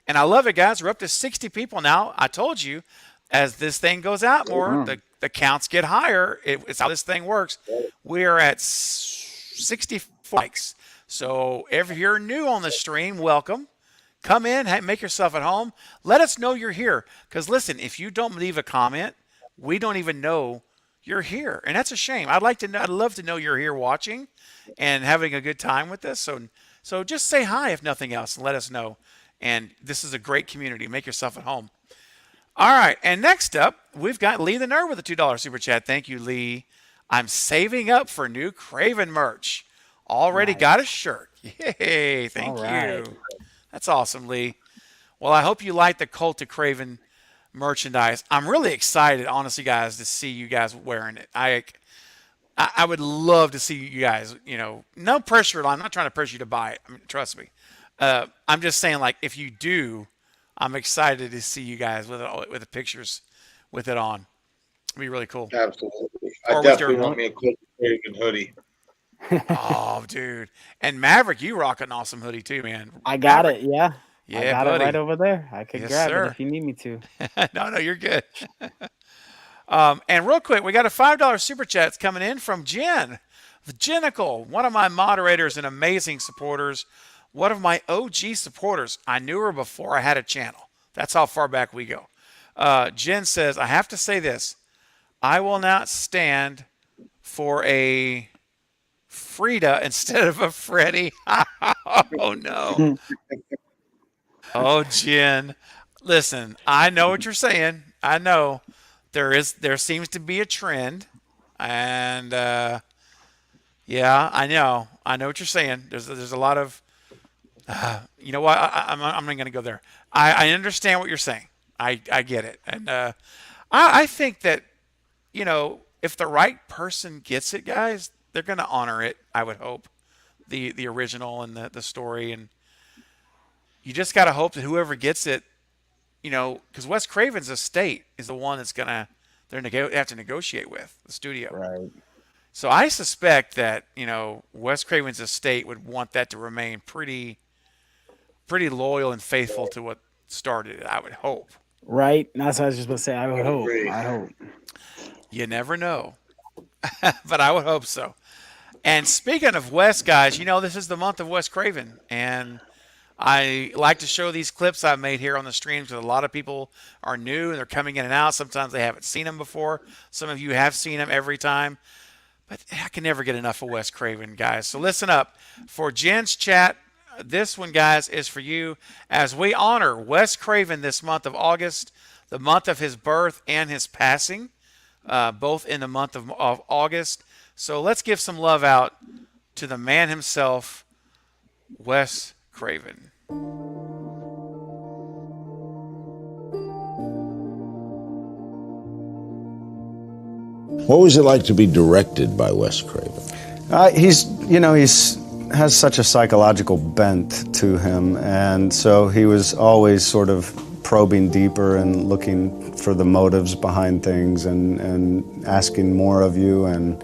And I love it, guys. We're up to 60 people now. I told you, as this thing goes out more, the counts get higher. It's how this thing works. We are at 64 likes. So if you're new on the stream, welcome. Come in, make yourself at home. Let us know you're here. Because listen, if you don't leave a comment, we don't even know you're here. And that's a shame. I'd love to know you're here watching and having a good time with this. So just say hi, if nothing else, and let us know. And this is a great community. Make yourself at home. All right, and next up, we've got Lee the Nerd with a $2 super chat. Thank you, Lee. I'm saving up for new Craven merch. Already got a shirt. Yay, thank you. That's awesome, Lee. Well, I hope you like the Cult of Craven merchandise. I'm really excited, honestly, guys, to see you guys wearing it. I would love to see you guys, no pressure. I'm not trying to pressure you to buy it. I mean, trust me. I'm just saying, like, if you do, I'm excited to see you guys with the pictures with it on. It'd be really cool. Absolutely. I definitely want me a Cult of Craven hoodie. Oh, dude. And Maverick, you rock an awesome hoodie too, man. I got it, yeah. Yeah, I got buddy. it right over there. I could grab sir. it if you need me to. No, you're good. And real quick, we got a $5 super chat coming in from Jen. The Jenical, one of my moderators and amazing supporters. One of my OG supporters. I knew her before I had a channel. That's how far back we go. Jen says, I have to say this. I will not stand for a Frida instead of a Freddy. Oh, no. Oh, Jen. Listen, I know what you're saying. I know. There seems to be a trend. And, yeah, I know. I know what you're saying. There's a lot of... you know what? I'm not going to go there. I understand what you're saying. I get it. And I think that, if the right person gets it, guys, they're going to honor it, I would hope. The original and the story. And you just got to hope that whoever gets it, because Wes Craven's estate is the one that's they have to negotiate with the studio. Right. So I suspect that, Wes Craven's estate would want that to remain pretty loyal and faithful to what started it, I would hope. Right. That's what I was just about to say. I would hope. I hope. You never know. But I would hope so. And speaking of Wes, guys, this is the month of Wes Craven. And I like to show these clips I've made here on the stream because a lot of people are new and they're coming in and out. Sometimes they haven't seen them before. Some of you have seen them every time. But I can never get enough of Wes Craven, guys. So listen up. For Jen's chat, this one, guys, is for you as we honor Wes Craven this month of August, the month of his birth and his passing, both in the month of August. So let's give some love out to the man himself, Wes Craven. What was it like to be directed by Wes Craven? He's has such a psychological bent to him, and so he was always sort of probing deeper and looking for the motives behind things and asking more of you. And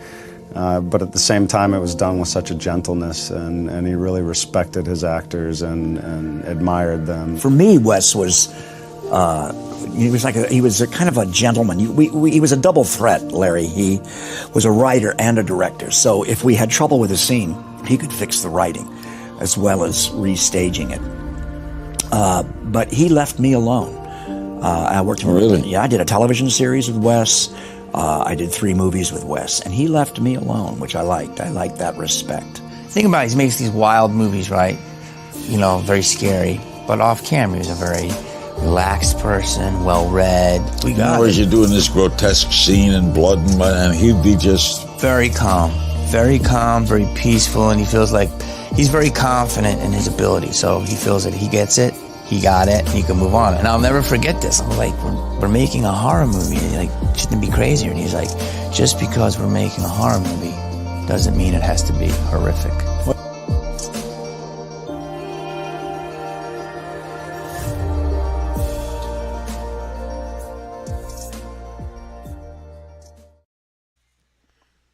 but at the same time, it was done with such a gentleness, and he really respected his actors and admired them. For me, Wes was. He was a kind of a gentleman. He was a double threat, Larry. He was a writer and a director. So if we had trouble with a scene, he could fix the writing. as well as restaging it. But he left me alone. I worked in I did a television series with Wes. I did 3 movies with Wes, and he left me alone, which I liked. I liked that respect. Think about it, he makes these wild movies, right? You know, very scary. But off camera, he's a very relaxed person, well-read. We got Or is you doing this grotesque scene and blood and he'd be just very calm, very peaceful, and he feels like he's very confident in his ability. So he feels that he gets it, he got it, and he can move on. And I'll never forget this. I'm like, we're making a horror movie. And like, shouldn't it be crazier? And he's like, just because we're making a horror movie doesn't mean it has to be horrific.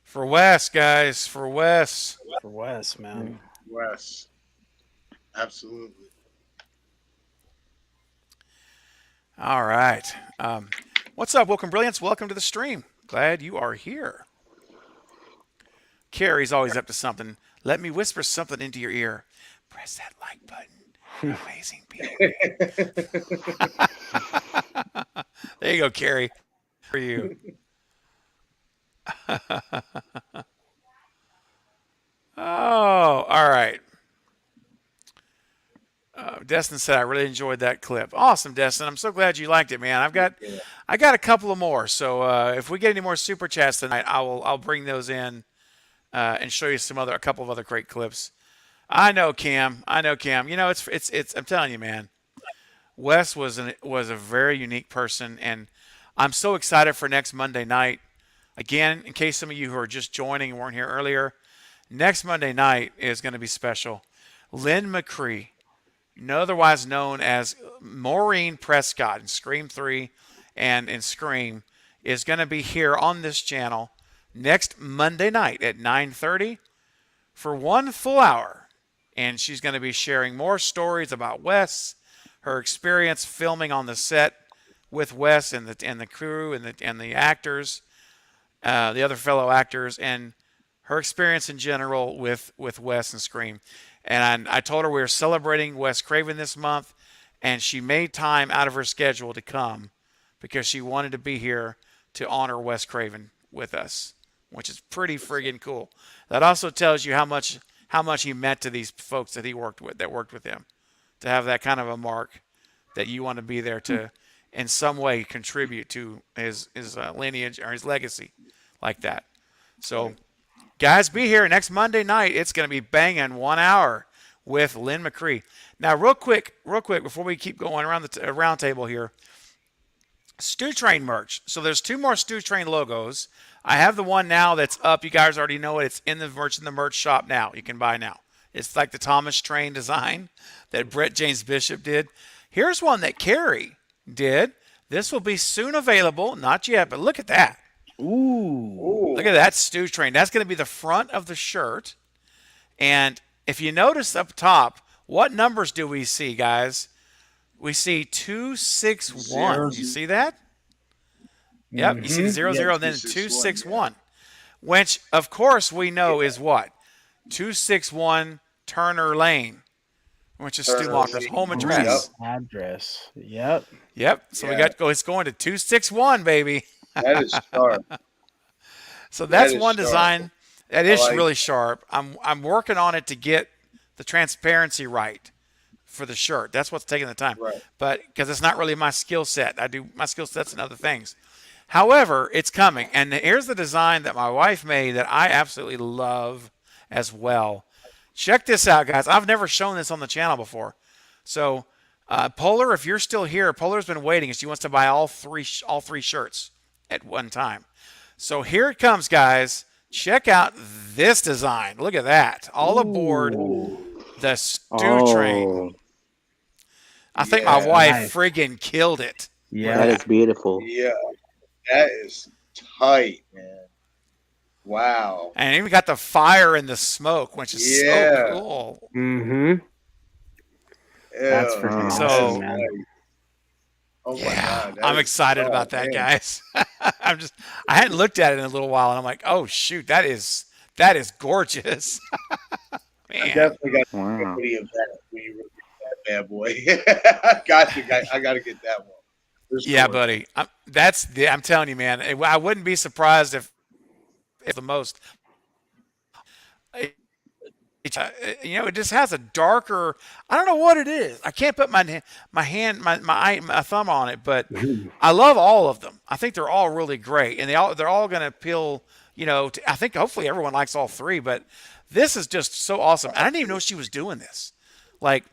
For Wes, guys, for Wes. For Wes, man. Wes. Absolutely. All right. What's up, Welcome Brilliance? Welcome to the stream. Glad you are here. Carrie's always up to something. Let me whisper something into your ear. Press that like button. You're amazing people. There you go, Carrie. For you. Oh, all right. Destin said, I really enjoyed that clip. Awesome, Destin. I'm so glad you liked it, man. I got a couple of more. So if we get any more super chats tonight, I'll bring those in and show you a couple of other great clips. I know Cam. You know, it's I'm telling you, man. Wes was a very unique person, and I'm so excited for next Monday night. Again, in case some of you who are just joining and weren't here earlier, next Monday night is going to be special. Lynn McCree, otherwise known as Maureen Prescott in Scream 3 and in Scream, is going to be here on this channel next Monday night at 9:30 for 1 full hour. And she's going to be sharing more stories about Wes, her experience filming on the set with Wes and the crew and the actors, the other fellow actors, and her experience in general with Wes and Scream. And I told her we were celebrating Wes Craven this month, and she made time out of her schedule to come because she wanted to be here to honor Wes Craven with us, which is pretty friggin' cool. That also tells you how much he meant to these folks that worked with him, to have that kind of a mark that you want to be there to in some way contribute to his lineage or his legacy like that. So guys, be here next Monday night. It's going to be banging 1 hour with Lynn McCree. Now, real quick, before we keep going around the round table here, Stew Train merch. So there's 2 more Stew Train logos. I have the one now that's up. You guys already know it. It's in the merch shop now. You can buy now. It's like the Thomas Train design that Brett James Bishop did. Here's one that Carrie did. This will be soon available. Not yet, but look at that. Ooh. Look at that Stew Train. That's going to be the front of the shirt. And if you notice up top, what numbers do we see, guys? We see 261. You see that? Yep. You see 00 and then 261. Which, of course, we know is what? 261 Turner Lane, which is Stu Walker's home address. Address. Yep. So we got to go. It's going to 261, baby. That is sharp. So that's one sharp. design that is like really sharp. I'm working on it to get the transparency right for the shirt. That's what's taking the time. Right. But because it's not really my skill set. My skill sets and other things. However, it's coming. And here's the design that my wife made that I absolutely love as well. Check this out, guys. I've never shown this on the channel before. So Polar, if you're still here, Polar's been waiting. She wants to buy all three shirts at one time. So here it comes, guys. Check out this design. Look at that. All aboard the Stew Train. I think my wife friggin' killed it. Yeah, that is beautiful. Yeah, that is tight, man. Wow. And even got the fire and the smoke, which is so cool. Mm-hmm. That's freaking awesome, man. Oh my God. I'm excited about that, guys. I hadn't looked at it in a little while, and I'm like, oh shoot, that is gorgeous. I Man. definitely got Wow. equity of that when you release that bad boy. I got you. I got to get that one. For Yeah, sure. buddy. I'm telling you, man. I wouldn't be surprised if the most. It just has a darker. I don't know what it is. I can't put my thumb on it, but I love all of them. I think they're all really great, and they're all going to appeal. I think hopefully everyone likes all three, but this is just so awesome. And I didn't even know she was doing this. Like,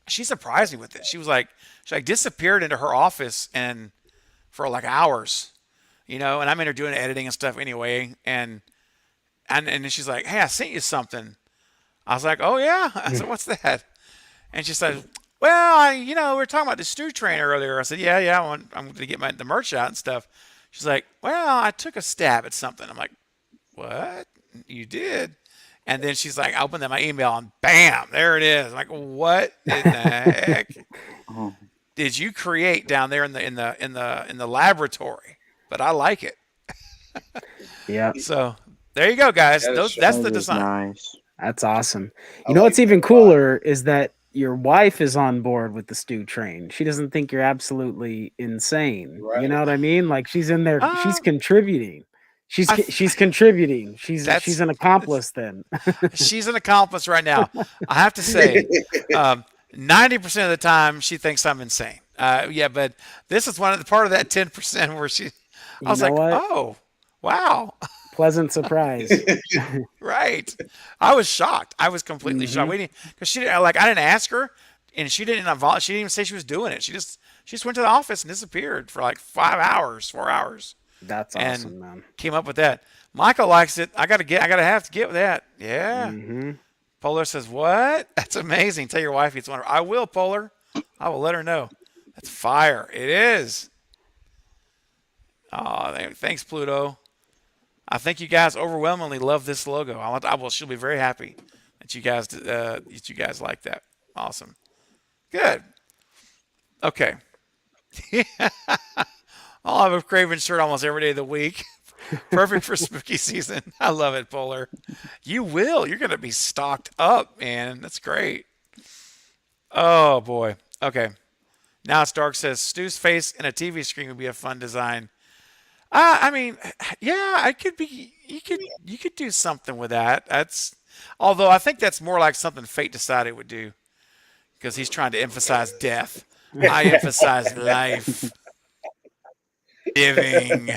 she surprised me with it. She disappeared into her office and for like hours, and I'm in there doing editing and stuff anyway, and then she's like, "Hey, I sent you something." I was like, "Oh yeah." I said, "What's that?" And she said, "Well, we were talking about the stew train earlier." I said, "Yeah, I'm going to get the merch out and stuff." She's like, "Well, I took a stab at something." I'm like, "What? You did?" And then she's like, I opened my email and bam, there it is. I'm like, what in the heck did you create down there in the laboratory? But I like it. Yeah. So there you go, guys. That's the design. Nice. That's awesome. You know what's even cooler is that your wife is on board with the stew train. She doesn't think you're absolutely insane. Right. You know what I mean? Like, she's in there, she's Um, contributing. She's contributing. She's an accomplice then. She's an accomplice right now. I have to say, 90% of the time she thinks I'm insane. Yeah, but this is part of that 10% where I was like, what? oh, wow. Pleasant surprise. Right. I was shocked. I was completely shocked. Because I didn't ask her, and she didn't even say she was doing it. She just went to the office and disappeared for like 4 hours. That's awesome, man. Came up with that. Michael likes it. I gotta have to get with that. Yeah. Polar says, "What? That's amazing. Tell your wife it's one. I will, Polar. I will let her know. That's fire. It is." Oh, thanks, Pluto. I think you guys overwhelmingly love this logo. She'll be very happy that you guys like that. Awesome. Good. Okay. I'll have a Craven shirt almost every day of the week. Perfect for spooky season. I love it, Polar. You will. You're going to be stocked up, man. That's great. Oh, boy. Okay. Now Stark says, Stu's face in a TV screen would be a fun design. I mean, yeah, you could do something with that. Although I think that's more like something Fate decided would do, because he's trying to emphasize death. I emphasize life. Living.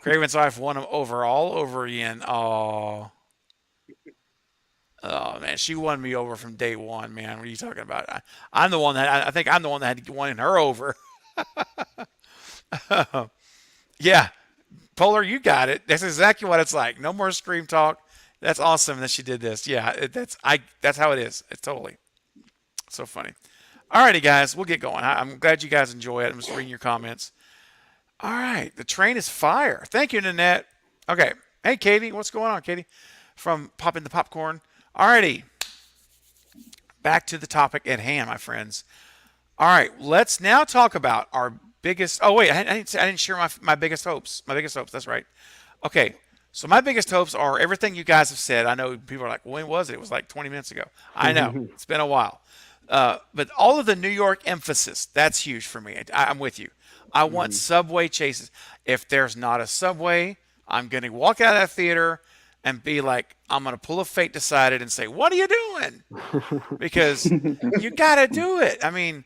Craven's wife won him over all over again. Oh man, she won me over from day one, man. What are you talking about? I'm the one that I think I'm the one that had won her over. Yeah, Polar, you got it. That's exactly what it's like. No more scream talk. That's awesome that she did this. Yeah, that's how it is. It's totally so funny. Alrighty, guys, we'll get going. I'm glad you guys enjoy it. I'm just reading your comments. All right, the train is fire. Thank you, Nanette. Okay, hey, Katie, what's going on, Katie? From Popping the Popcorn. Alrighty, back to the topic at hand, my friends. All right, let's now talk about our biggest. Oh wait, I didn't share my biggest hopes. My biggest hopes. That's right. Okay, so my biggest hopes are everything you guys have said. I know people are like, when was it? It was like 20 minutes ago. I know it's been a while. But all of the New York emphasis, that's huge for me. I'm with you. I want subway chases. If there's not a subway, I'm going to walk out of that theater and be like, I'm going to pull a Fate Decided and say, what are you doing? Because you got to do it. I mean,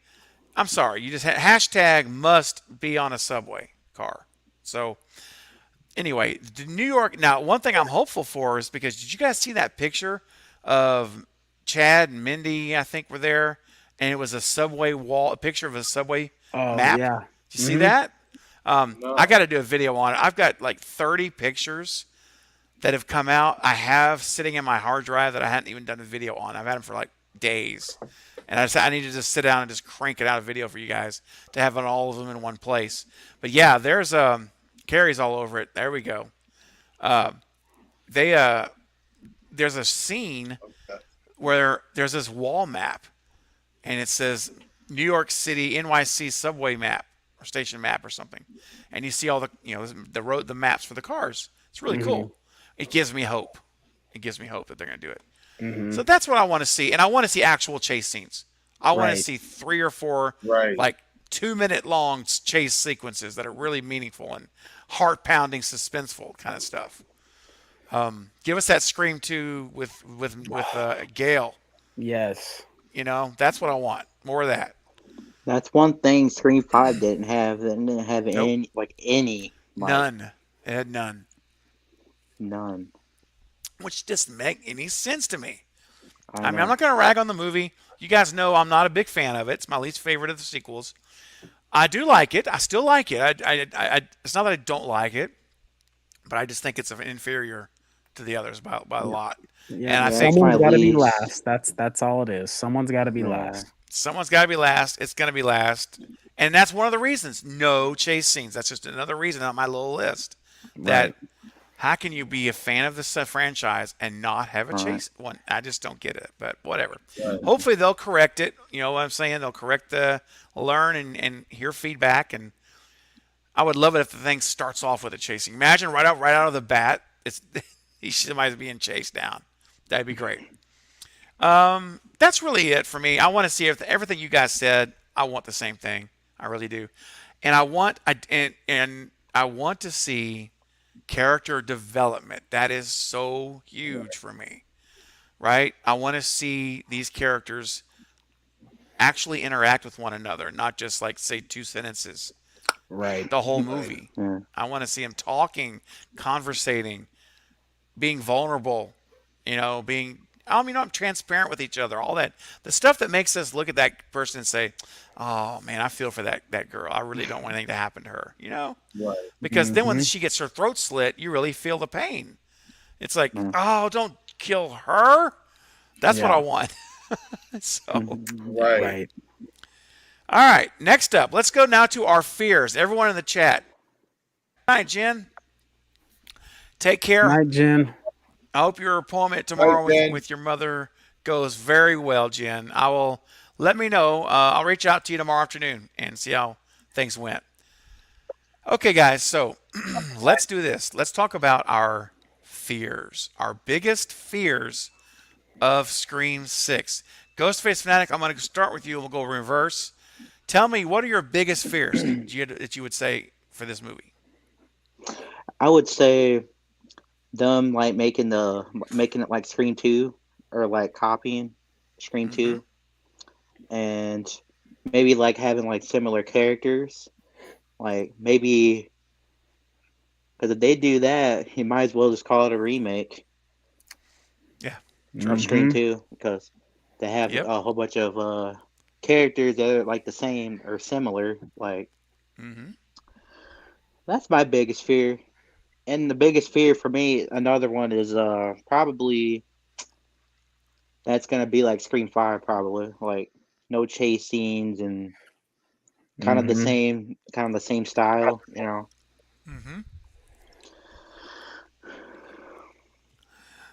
I'm sorry. You just hashtag must be on a subway car. So anyway, New York. Now, one thing I'm hopeful for is because did you guys see that picture of Chad and Mindy, I think, were there, and it was a subway wall, a picture of a subway map. Yeah. Did you see that? No. I got to do a video on it. I've got like 30 pictures that have come out. I have sitting in my hard drive that I hadn't even done a video on. I've had them for like days, and I need to just sit down and just crank it out a video for you guys to have all of them in one place. But yeah, there's Carrie's all over it. There we go. There's a scene where there's this wall map, and it says New York City NYC subway map or station map or something, and you see all the maps for the cars. It's really cool. It gives me hope. It gives me hope that they're going to do it. Mhm. So that's what I want to see, and I want to see actual chase scenes. I want to Right. see 3 or 4 Right. like 2-minute long chase sequences that are really meaningful and heart pounding, suspenseful kind of stuff. Give us that Scream 2 with Gale. Yes. You know, that's what I want. More of that. That's one thing Scream 5 didn't have. It didn't have Nope. any None. It had none. none. Which doesn't make any sense to me. I I mean, know. I'm not going to rag on the movie. You guys know I'm not a big fan of it. It's my least favorite of the sequels. I do like it. I still like it. It's not that I don't like it, but I just think it's inferior to the others by a lot. Yeah. And I Yeah, think it's my Someone's got to be least. last. That's all it is. Someone's got to be Yeah. last. someone's got to be last. It's going to be last. And that's one of the reasons. No chase scenes. That's just another reason on my little list. That Right. how can you be a fan of this franchise and not have a Right. chase one? I just don't get it. But whatever. Right. Hopefully they'll correct it. You know what I'm saying? They'll correct learn and hear feedback. And I would love it if the thing starts off with a chasing. Imagine right out of the bat, it's somebody's being chased down. That'd be great. That's really it for me. I want to see if everything you guys said. I want the same thing. I really do, and I want to see character development. That is so huge for me, right? I want to see these characters actually interact with one another, not just like say 2 sentences Right. the whole movie. Yeah. I want to see them talking, conversating, being vulnerable, I'm transparent with each other. All that, the stuff that makes us look at that person and say, "Oh man, I feel for that girl. I really don't want anything to happen to her." Right. Because then when Mhm. she gets her throat slit, you really feel the pain. It's like, Mm. "Oh, don't kill her." That's what Yeah. I want. So, Right. Right. all right. Next up, let's go now to our fears. Everyone in the chat. All right, Jen. Take care. Night, Jen. I hope your appointment tomorrow Right, Jen. with your mother goes very well, Jen. Let me know. I'll reach out to you tomorrow afternoon and see how things went. Okay, guys. So let's do this. Let's talk about our fears, our biggest fears of Scream 6. Ghostface Fanatic, I'm going to start with you and we'll go reverse. Tell me, what are your biggest fears that you would say for this movie? I would say them like making it like Scream 2 or like copying Scream 2 and maybe like having like similar characters. Like maybe because if they do that, you might as well just call it a remake of Scream 2 because they have Yep. a whole bunch of characters that are like the same or similar. Like Mm-hmm. that's my biggest fear. And the biggest fear for me, another one is probably that's gonna be like Scream 5, probably like no chase scenes and kind of the same style, you know. Mm-hmm.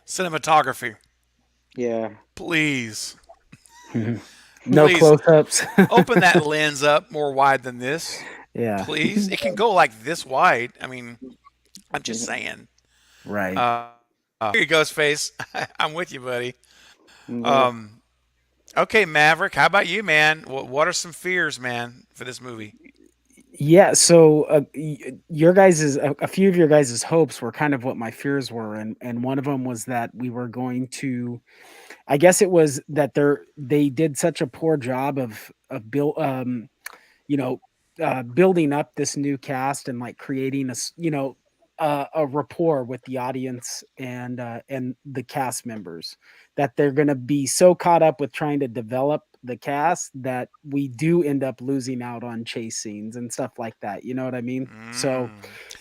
Cinematography, Yeah, please. No Please. close-ups. Open that lens up more wide than this, Yeah. please. It can go like this wide. I mean, I'm just saying. Right. Here you go, Space. I'm with you, buddy. yeah. Okay, Maverick. How about you, man? What are some fears, man, for this movie? Yeah, so your guys's a few of your guys' hopes were kind of what my fears were, and one of them was that we were going to, I guess it was that they did such a poor job of building up this new cast and like creating a rapport with the audience and the cast members, that they're going to be so caught up with trying to develop the cast that we do end up losing out on chase scenes and stuff like that. You know what I mean? So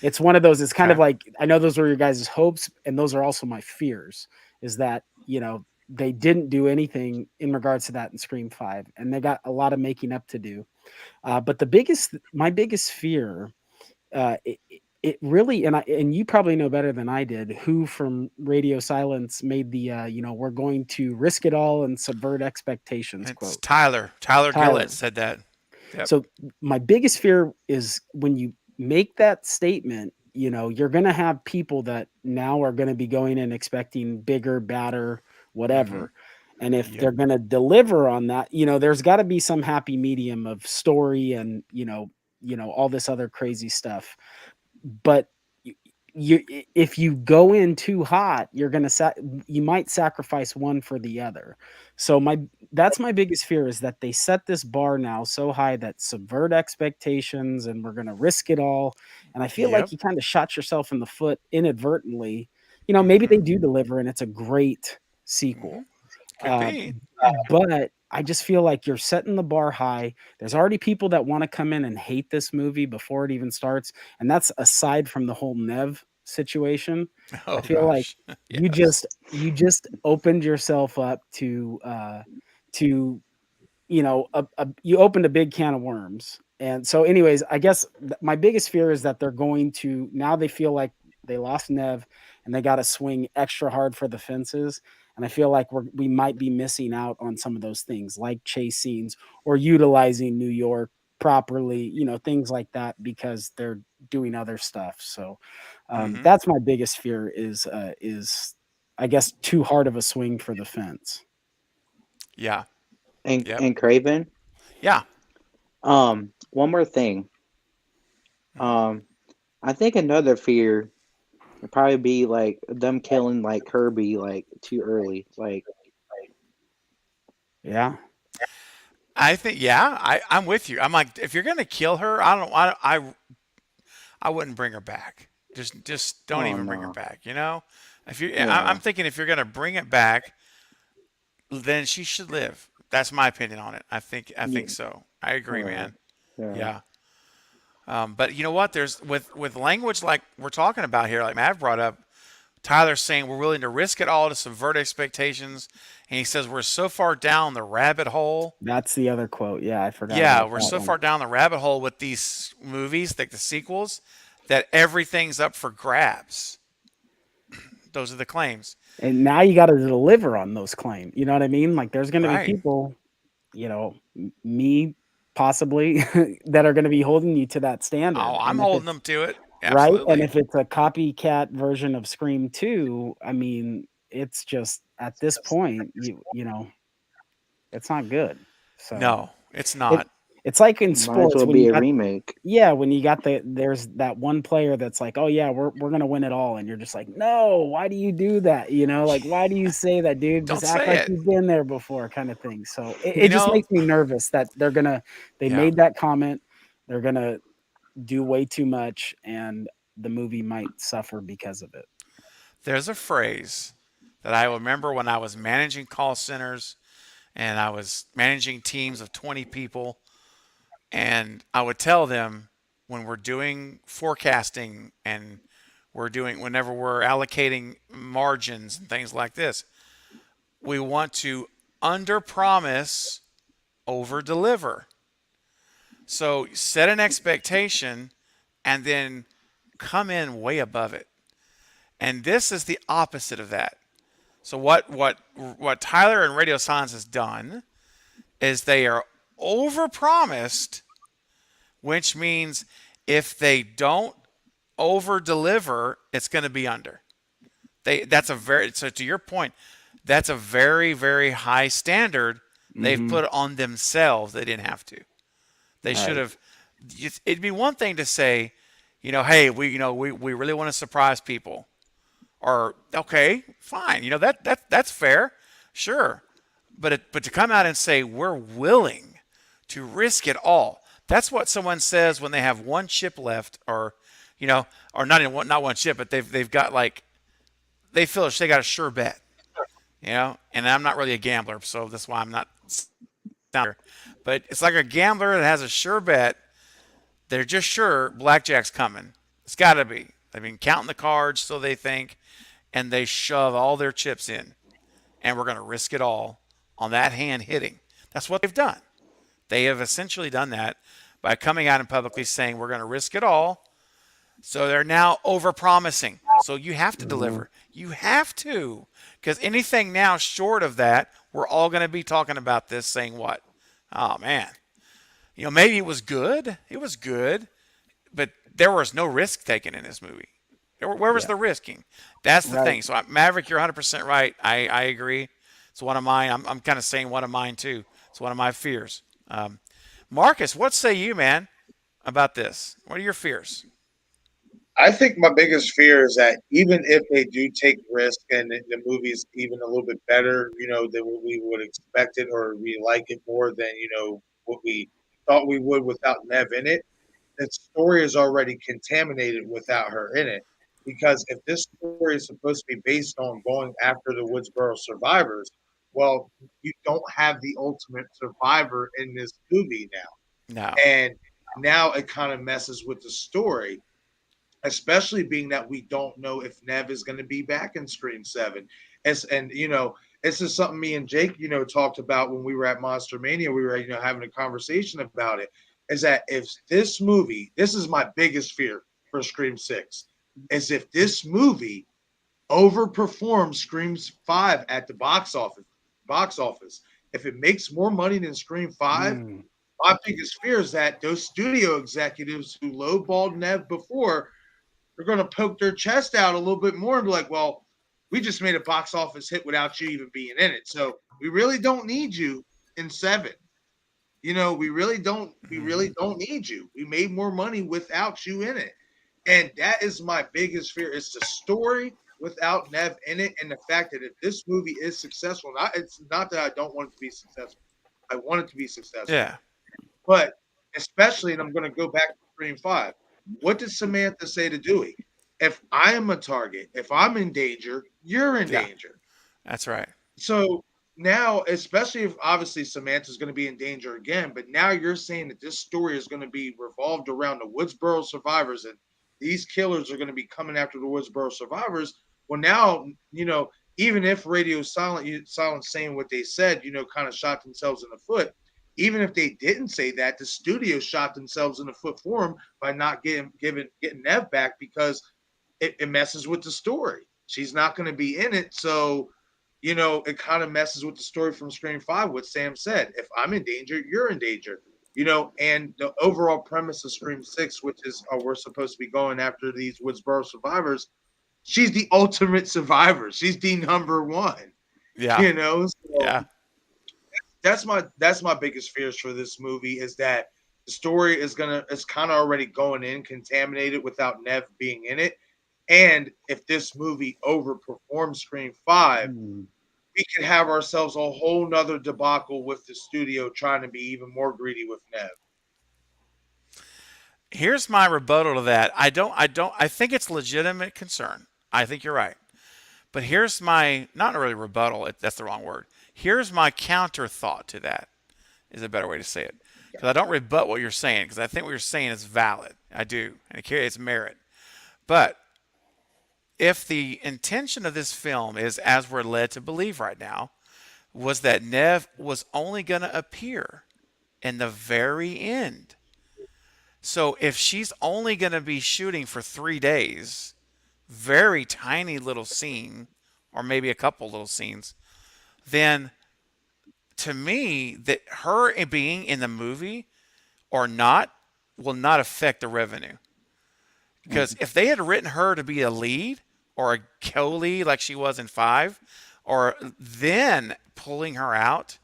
it's one of those, it's kind of like, I know those were your guys' hopes and those are also my fears, is that, they didn't do anything in regards to that in Scream 5 and they got a lot of making up to do. But my biggest fear, it really, and you probably know better than I did, who from Radio Silence made the, we're going to risk it all and subvert expectations It's quote. Tyler Gillett said that. Yep. So my biggest fear is when you make that statement, you're going to have people that now are going to be going in expecting bigger, badder, whatever. And if Yep. they're going to deliver on that, there's got to be some happy medium of story and, all this other crazy stuff. But if you go in too hot, you're going to you might sacrifice one for the other. So that's my biggest fear, is that they set this bar now so high that subvert expectations and we're going to risk it all. And I feel like you kind of shot yourself in the foot inadvertently. Maybe they do deliver and it's a great sequel. Could be. But I just feel like you're setting the bar high. There's already people that want to come in and hate this movie before it even starts. And that's aside from the whole Nev situation. Oh, I feel like gosh. you just opened yourself up to you opened a big can of worms. And so anyways, I guess my biggest fear is that they're going to, now they feel like they lost Nev and they got to swing extra hard for the fences. And I feel like we might be missing out on some of those things, like chase scenes or utilizing New York properly, things like that, because they're doing other stuff. So that's my biggest fear, is I guess too hard of a swing for the fence. Yeah. And Craven. Yeah. One more thing. I think another fear would probably be like them killing like Kirby like too early. Yeah. I think, I'm with you. I'm like, if you're gonna kill her, I wouldn't bring her back. Just don't even bring her back. If you, I'm thinking if you're gonna bring it back, then she should live. That's my opinion on it. I think so. I agree, man. Yeah. But you know what? There's with language like we're talking about here, like Matt brought up, Tyler's saying we're willing to risk it all to subvert expectations, and he says we're so far down the rabbit hole. That's the other quote. Yeah, I forgot. Yeah, we're so far down the rabbit hole with these movies, like the sequels, that everything's up for grabs. Those are the claims. And now you got to deliver on those claims. You know what I mean? Like there's going to be people, me possibly, that are going to be holding you to that standard. Oh, I'm holding them to it. Absolutely. Absolutely. Right? And if it's a copycat version of Scream 2, I mean, it's just at this point, it's not good. So no, it's not. It's like in sports. Might as well be a remake. Yeah, when you got there's that one player that's like, oh yeah, we're gonna win it all, and you're just like, no, why do you do that? Like why do you say that, dude? Just act like you've been there before, kind of thing. So it just makes me nervous that they made that comment, they're gonna do way too much, and the movie might suffer because of it. There's a phrase that I remember when I was managing call centers and I was managing teams of 20 people. And I would tell them when we're doing forecasting and whenever we're allocating margins and things like this, we want to under-promise, over-deliver. So set an expectation and then come in way above it. And this is the opposite of that. So what Tyler and Radio Silence has done is they are over-promised, which means if they don't over-deliver, it's going to be under. So to your point, that's a very, very high standard they've put on themselves. They didn't have to. They should have. It'd be one thing to say, hey, we really want to surprise people, or okay, fine, that's fair, sure, but to come out and say we're willing to risk it all. That's what someone says when they have one chip left, or not one chip, but they've got they feel they got a sure bet, And I'm not really a gambler, so that's why I'm not down here. But it's like a gambler that has a sure bet. They're just sure blackjack's coming. It's got to be. They've been counting the cards, so they think, and they shove all their chips in, and we're going to risk it all on that hand hitting. That's what they've done. They have essentially done that by coming out and publicly saying we're going to risk it all. So they're now over-promising. So you have to deliver. You have to. Because anything now short of that, we're all going to be talking about this saying what? Oh, man. Maybe it was good. It was good. But there was no risk taken in this movie. Where was the risking? That's the thing. So Maverick, you're 100% right. I agree. It's one of mine. I'm kind of saying one of mine too. It's one of my fears. Marcus, what say you, man, about this? What are your fears? I think my biggest fear is that even if they do take risk and the movie's even a little bit better, than what we would expect it, or we like it more than, what we thought we would without Nev in it, the story is already contaminated without her in it. Because if this story is supposed to be based on going after the Woodsboro survivors, well, you don't have the ultimate survivor in this movie now. No. And now it kind of messes with the story, especially being that we don't know if Nev is going to be back in Scream 7. And this is something me and Jake, talked about when we were at Monster Mania. We were, having a conversation about it, is that if this movie, this is my biggest fear for Scream 6, is if this movie overperforms Scream 5 at the box office, if it makes more money than Scream 5, my biggest fear is that those studio executives who lowballed Nev before, they're going to poke their chest out a little bit more and be like, well, we just made a box office hit without you even being in it. So we really don't need you in 7. We really don't need you. We made more money without you in it. And that is my biggest fear. It's the story without Nev in it, and the fact that if this movie is successful, it's not that I don't want it to be successful. I want it to be successful. Yeah. But especially, and I'm going to go back to Scream 5, what did Samantha say to Dewey? If I am a target, if I'm in danger, you're in danger. That's right. So now, especially if obviously Samantha's going to be in danger again, but now you're saying that this story is going to be revolved around the Woodsboro survivors, and these killers are going to be coming after the Woodsboro survivors. Well, now, even if Radio Silent saying what they said, kind of shot themselves in the foot. Even if they didn't say that, the studio shot themselves in the foot for them by not getting Nev back, because it messes with the story. She's not going to be in it. So, it kind of messes with the story from Scream 5, what Sam said. If I'm in danger, you're in danger. And the overall premise of Scream 6, which is we're supposed to be going after these Woodsboro survivors, she's the ultimate survivor. She's the number one. Yeah. So yeah. That's my biggest fears for this movie, is that the story is kind of already going in contaminated without Nev being in it. And if this movie overperforms Scream 5, we could have ourselves a whole nother debacle with the studio trying to be even more greedy with Nev. Here's my rebuttal to that. I think it's legitimate concern. I think you're right. But here's my, not really rebuttal, that's the wrong word. Here's my counter thought to that, is a better way to say it. Because I don't rebut what you're saying, because I think what you're saying is valid. I do. And it carries merit. But if the intention of this film is, as we're led to believe right now, was that Nev was only going to appear in the very end. So if she's only going to be shooting for 3 days, very tiny little scene, or maybe a couple little scenes, then to me, that her being in the movie or not will not affect the revenue. Because if they had written her to be a lead or a co-lead like she was in 5, or then pulling her out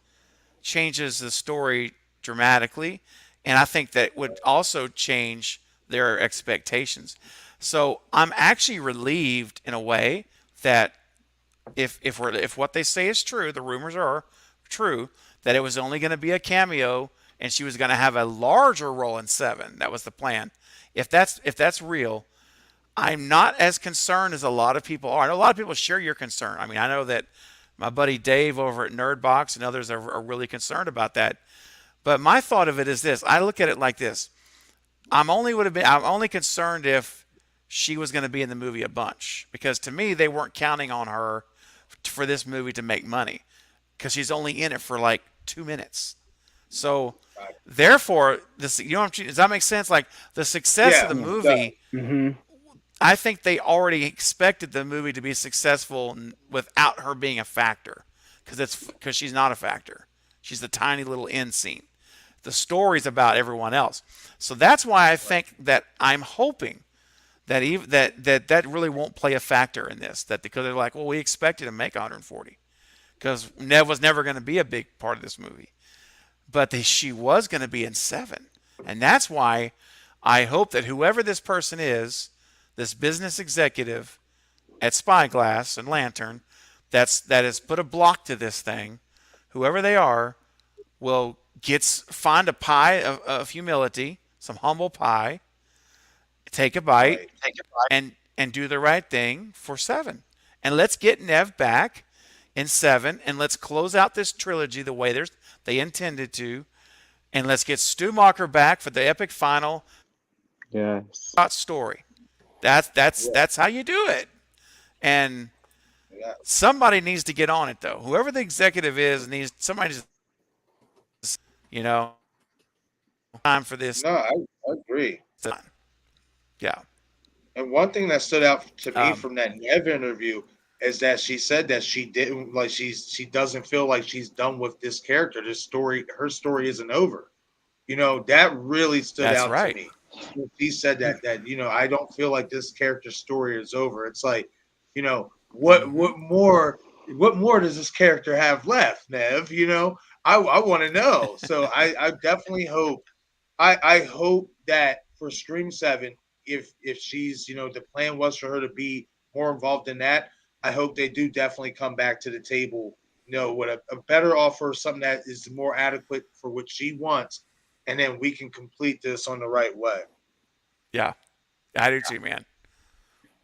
changes the story dramatically. And I think that would also change their expectations. So I'm actually relieved in a way that if what they say is true, the rumors are true, that it was only going to be a cameo and she was going to have a larger role in 7. That was the plan. If that's real, I'm not as concerned as a lot of people are. I know a lot of people share your concern. I mean, I know that my buddy Dave over at Nerdbox and others are really concerned about that. But my thought of it is this. I look at it like this. I'm only concerned if she was going to be in the movie a bunch, because to me, they weren't counting on her for this movie to make money, because she's only in it for like 2 minutes. So therefore, does that make sense? Like the success of the movie, I think they already expected the movie to be successful without her being a factor, because she's not a factor. She's the tiny little end scene. The story's about everyone else. So that's why I think that I'm hoping that that really won't play a factor in this. That because they're like, well, we expected to make 140, because Nev was never going to be a big part of this movie. But she was going to be in 7. And that's why I hope that whoever this person is, this business executive at Spyglass and Lantern, that has put a block to this thing, whoever they are, will find a pie of humility, some humble pie, take a bite, and do the right thing for 7. And let's get Nev back in 7, and let's close out this trilogy the way they intended to, and let's get Stu Macher back for the epic final story. That's how you do it. And somebody needs to get on it, though. Whoever the executive is somebody time for this. No, I agree. Yeah. And one thing that stood out to me from that Nev interview is that she said that she didn't she doesn't feel like she's done with this character. Her story isn't over. That really stood out to me. She said that I don't feel like this character's story is over. It's like, what more does this character have left, Nev? I want to know. So I definitely hope I hope that for Scream 7, if she's, the plan was for her to be more involved in that, I hope they do definitely come back to the table, with a better offer, something that is more adequate for what she wants, and then we can complete this on the right way. Yeah, I do too, man.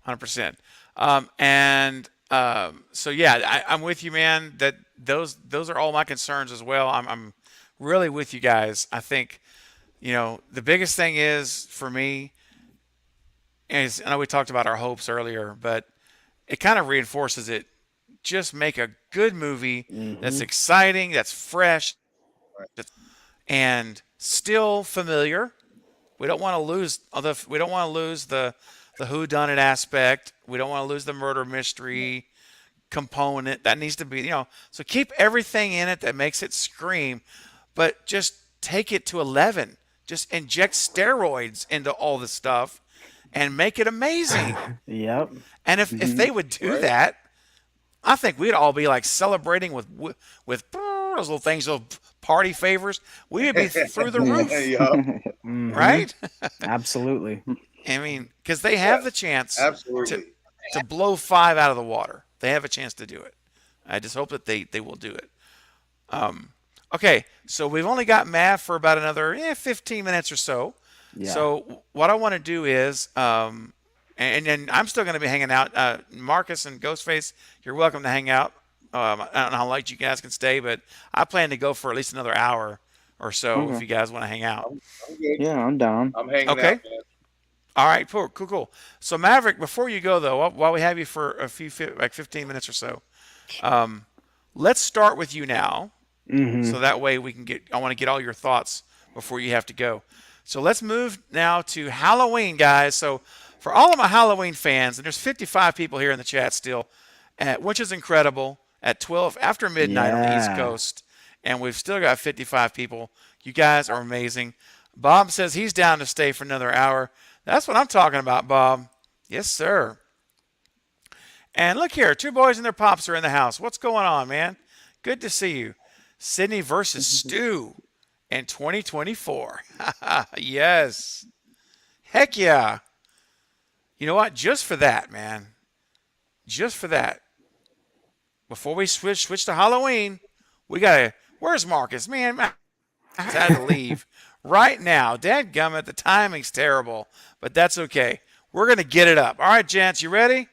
100%. So yeah, I'm with you, man. That those are all my concerns as well. I'm really with you guys. I think, the biggest thing is for me is, I know we talked about our hopes earlier, but it kind of reinforces it. Just make a good movie that's exciting, that's fresh, and still familiar. We don't want to lose the whodunit aspect. We don't want to lose the murder mystery component. That needs to be, so keep everything in it that makes it scream, but just take it to 11. Just inject steroids into all the stuff and make it amazing. Yep. And if they would do that, I think we'd all be like celebrating with those little things, those party favors. We would be through the roof, right? Absolutely. I mean, because they have the chance Absolutely. to blow 5 out of the water. They have a chance to do it. I just hope that they will do it. Okay, so we've only got Mav for about another 15 minutes or so. Yeah. So what I want to do is, and then I'm still going to be hanging out. Marcus and Ghostface, you're welcome to hang out. I don't know how late you guys can stay, but I plan to go for at least another hour or so if you guys want to hang out. I'm good. Yeah, I'm down. I'm hanging out. Okay. Man. All right, cool. So Maverick, before you go though, while we have you for a few 15 minutes or so, let's start with you now. So that way I want to get all your thoughts before you have to go. So let's move now to Halloween, guys. So for all of my Halloween fans, and there's 55 people here in the chat still, which is incredible, at 12 after midnight on the East Coast, and we've still got 55 people. You guys are amazing. Bob says he's down to stay for another hour. That's what I'm talking about, Bob. Yes, sir. And look here, 2 boys and their pops are in the house. What's going on, man? Good to see you. Sydney versus Stu in 2024. Yes. Heck yeah. You know what? Just for that, man. Just for that. Before we switch to Halloween, we got to... Where's Marcus? Man, I had to leave right now. Dadgummit, the timing's terrible, but that's okay. We're going to get it up. All right, gents, you ready?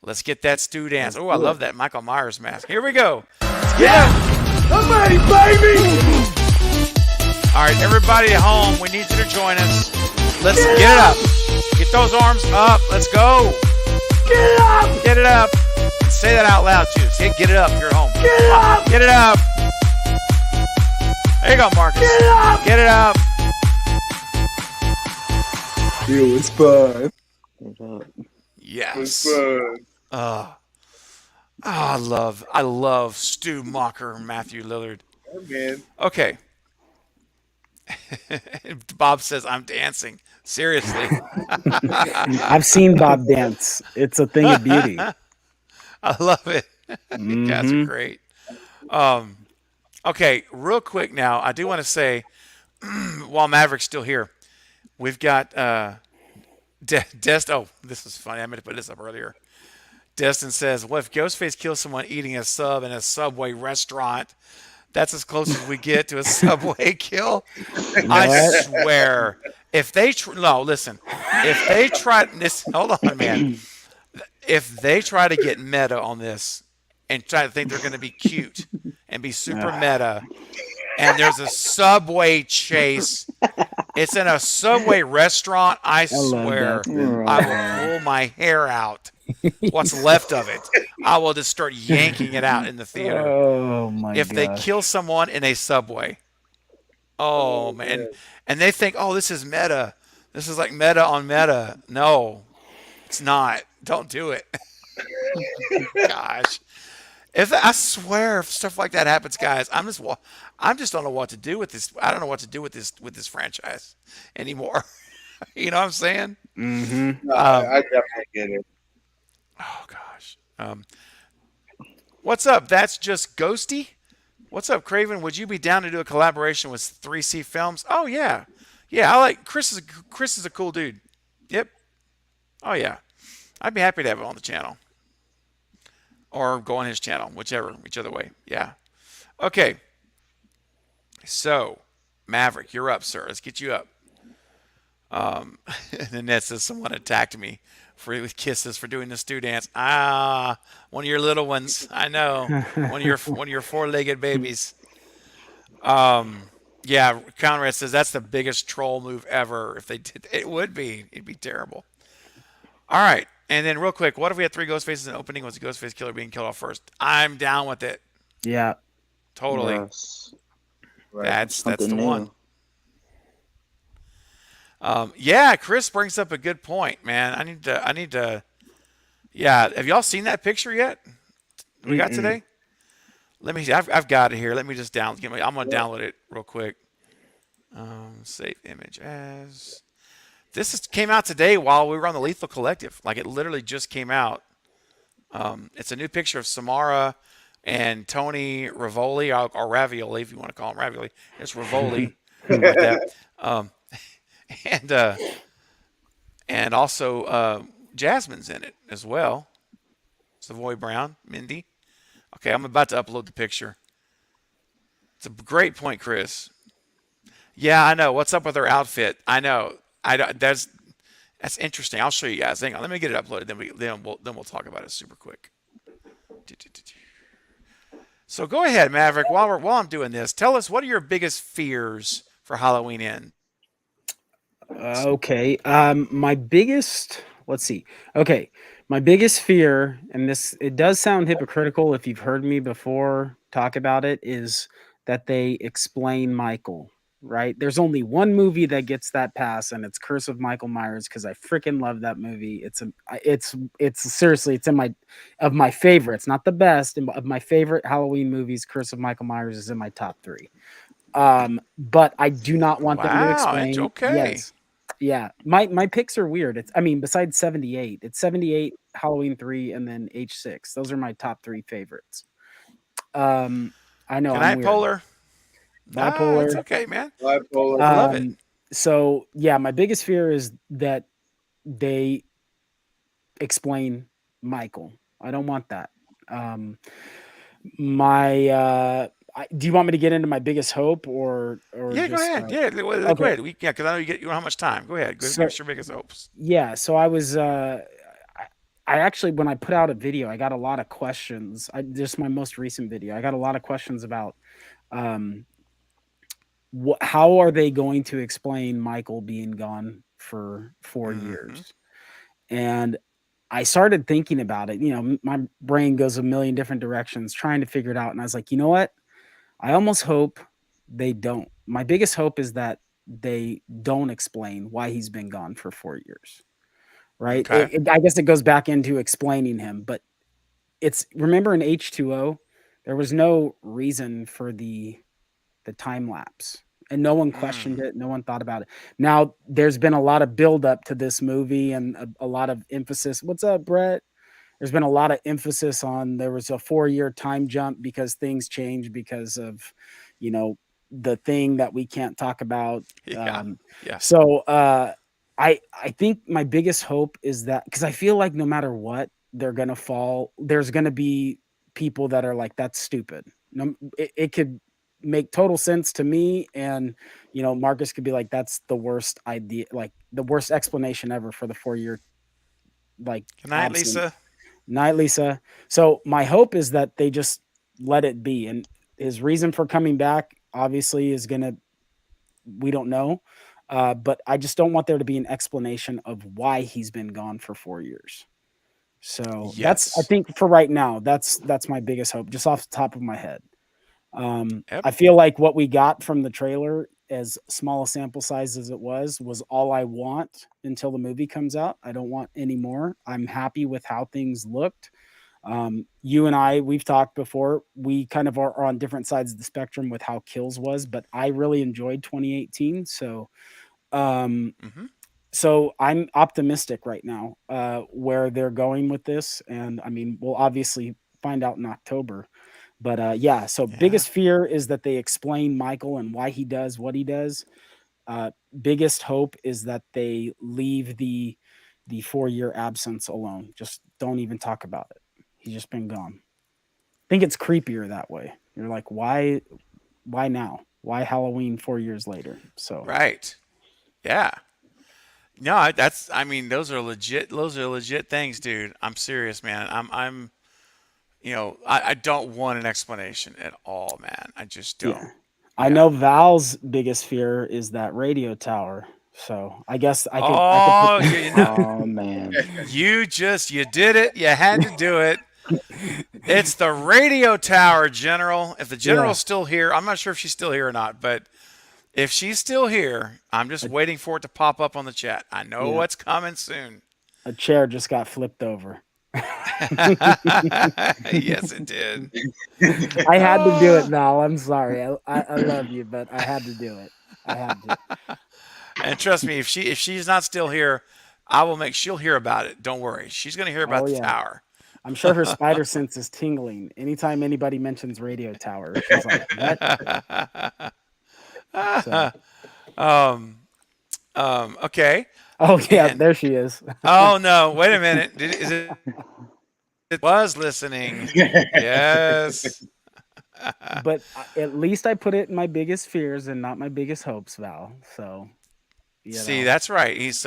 Let's get that Stu dance. Oh, I love that Michael Myers mask. Here we go. Yeah! I'm ready, baby! All right, everybody at home, we need you to join us. Let's get it up. Get those arms up. Let's go. Get it up. Get it up. Say that out loud, too. Say, get it up. You're at home. Get it up. Get it up. There you go, Marcus. Get it up. Get it up. It was fun. Yes. It was fun. I love Stu Macher and Matthew Lillard. Oh, man. Okay. Bob says I'm dancing. Seriously. I've seen Bob dance. It's a thing of beauty. I love it. You guys are great. Um, okay, real quick now, I do want to say, while Maverick's still here, we've got Dest. Oh, this is funny. I meant to put this up earlier. Destin says, "What if Ghostface kills someone eating a sub in a Subway restaurant? That's as close as we get to a Subway kill." I swear, if they no, listen, if they try this, hold on, man. If they try to get meta on this and try to think they're going to be cute and be super meta, and there's a Subway chase, it's in a Subway restaurant, I swear, I will pull my hair out. What's left of it, I will just start yanking it out in the theater. Oh my! If they kill someone in a Subway, oh man, and they think, oh, this is meta. This is like meta on meta. No, it's not. Don't do it. Gosh, if I swear, if stuff like that happens, guys, I'm just don't know what to do with this. I don't know what to do with this franchise anymore. You know what I'm saying? Mm-hmm. No, I definitely get it. Oh gosh. What's up? That's just Ghosty. What's up, Craven? Would you be down to do a collaboration with 3C Films? Oh yeah, yeah. I like Chris. Chris is a cool dude. Yep. Oh yeah. I'd be happy to have him on the channel, or go on his channel, which other way. Yeah. Okay. So, Maverick, you're up, sir. Let's get you up. And then that says someone attacked me with kisses for doing the stew dance. Ah, one of your little ones. I know. one of your four-legged babies. Yeah, Conrad says that's the biggest troll move ever. If they did, it would be. It'd be terrible. All right, and then real quick, what if we had 3 ghost faces in the opening? Was the ghost face killer being killed off first? I'm down with it. Yeah. Totally. Yes. That's the Something new. one. Yeah, Chris brings up a good point, man. I need to. Yeah, have y'all seen that picture yet? We got today. Let me see. I've got it here. Let me just I'm gonna download it real quick. Save image as. This came out today while we were on the Lethal Collective. Like, it literally just came out. It's a new picture of Samara and Tony Rivoli, or Ravioli, if you want to call him Ravioli. It's Rivoli. Like that. And also Jasmine's in it as well. Savoy Brown, Mindy. Okay, I'm about to upload the picture. It's a great point, Chris. Yeah, I know. What's up with her outfit? I know. That's interesting. I'll show you guys. Hang on. Let me get it uploaded. Then we'll talk about it super quick. So go ahead, Maverick. While I'm doing this, tell us, what are your biggest fears for Halloween End? Okay. My biggest. Let's see. Okay. My biggest fear, and it does sound hypocritical if you've heard me before talk about it, is that they explain Michael. Right? There's only one movie that gets that pass, and it's Curse of Michael Myers, because I freaking love that movie. It's seriously, it's of my favorites, not the best, of my favorite Halloween movies. Curse of Michael Myers is in my top 3. But I do not want them to explain. It's okay. Yes. Yeah. My picks are weird. Besides 78, it's 78, Halloween 3, and then H6. Those are my top 3 favorites. I know. Good night, Polar. Bipolar. It's okay, man. Bipolar. I love it. So yeah, my biggest fear is that they explain Michael. I don't want that. Do you want me to get into my biggest hope or yeah, just, go ahead. Go ahead. Because I know you don't have much time. Go ahead. What's your biggest hopes? Yeah. So I was. I actually, when I put out a video, I got a lot of questions. Just my most recent video, I got a lot of questions about. How are they going to explain Michael being gone for 4 years? And I started thinking about it. My brain goes a million different directions trying to figure it out. And I was like, you know what? I almost hope they don't. My biggest hope is that they don't explain why he's been gone for 4 years. Right? Okay. I guess it goes back into explaining him. But remember in H2O, there was no reason for the time lapse, and no one questioned it. No one thought about it. Now there's been a lot of build up to this movie and a lot of emphasis. What's up, Brett? there's been a lot of emphasis on there was a 4-year time jump because things change because of, you know, the thing that we can't talk about. Yeah. Yeah. So I think my biggest hope is that because I feel like no matter what, they're gonna fall. There's gonna be people that are like, that's stupid. No, it could make total sense to me, and you know, Marcus could be like, that's the worst idea, like the worst explanation ever for the 4-year. Like, Good night, absence. Lisa. Night, Lisa. So my hope is that they just let it be, and his reason for coming back obviously is gonna, we don't know, but I just don't want there to be an explanation of why he's been gone for 4 years. So that's, I think for right now, that's my biggest hope, just off the top of my head. I feel like what we got from the trailer, as small a sample size as it was all I want until the movie comes out. I don't want any more. I'm happy with how things looked. You and I, we've talked before, we kind of are on different sides of the spectrum with how Kills was, but I really enjoyed 2018. So, so I'm optimistic right now, where they're going with this. And I mean, we'll obviously find out in October, but yeah, so biggest fear is that they explain Michael and why he does what he does. Biggest hope is that they leave the 4-year absence alone. Just don't even talk about it. He's just been gone. I think it's creepier that way. You're like, why now? Why Halloween 4 years later? So right. Yeah. No, that's, I mean, those are legit things, dude. I'm serious, man. I'm you know, I don't want an explanation at all, man. I just don't. Yeah. I know Val's biggest fear is that radio tower. So I guess I could. You know, Oh man. you did it. You had to do it. It's the radio tower, General. If the General's still here, I'm not sure if she's still here or not, but if she's still here, I'm just waiting for it to pop up on the chat. I know what's coming soon. A chair just got flipped over. Yes, it did. I had to do it, Val. I'm sorry. I love you, but I had to do it. I had to. And trust me, if she's not still here, she'll hear about it. Don't worry. She's going to hear about the tower. I'm sure her spider sense is tingling anytime anybody mentions radio tower. She's like, what? So. Okay. Oh yeah, there she is. Oh no! Wait a minute. It was listening. Yes. But at least I put it in my biggest fears and not my biggest hopes, Val. So. See, that's right. He's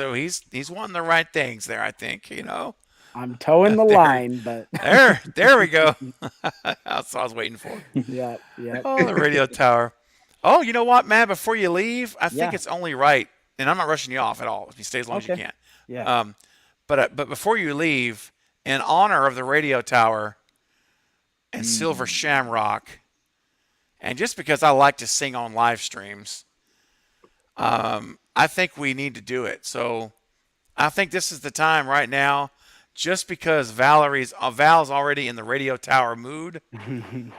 wanting the right things there. I think, you know. I'm towing the line, but there we go. That's what I was waiting for. Yeah. Oh, the radio tower. Oh, you know what, man? Before you leave, I think it's only right, and I'm not rushing you off at all. If you stay as long as you can. Yeah. But before you leave, in honor of the radio tower and Silver Shamrock, and just because I like to sing on live streams, I think we need to do it. So I think this is the time right now, just because Val's already in the radio tower mood,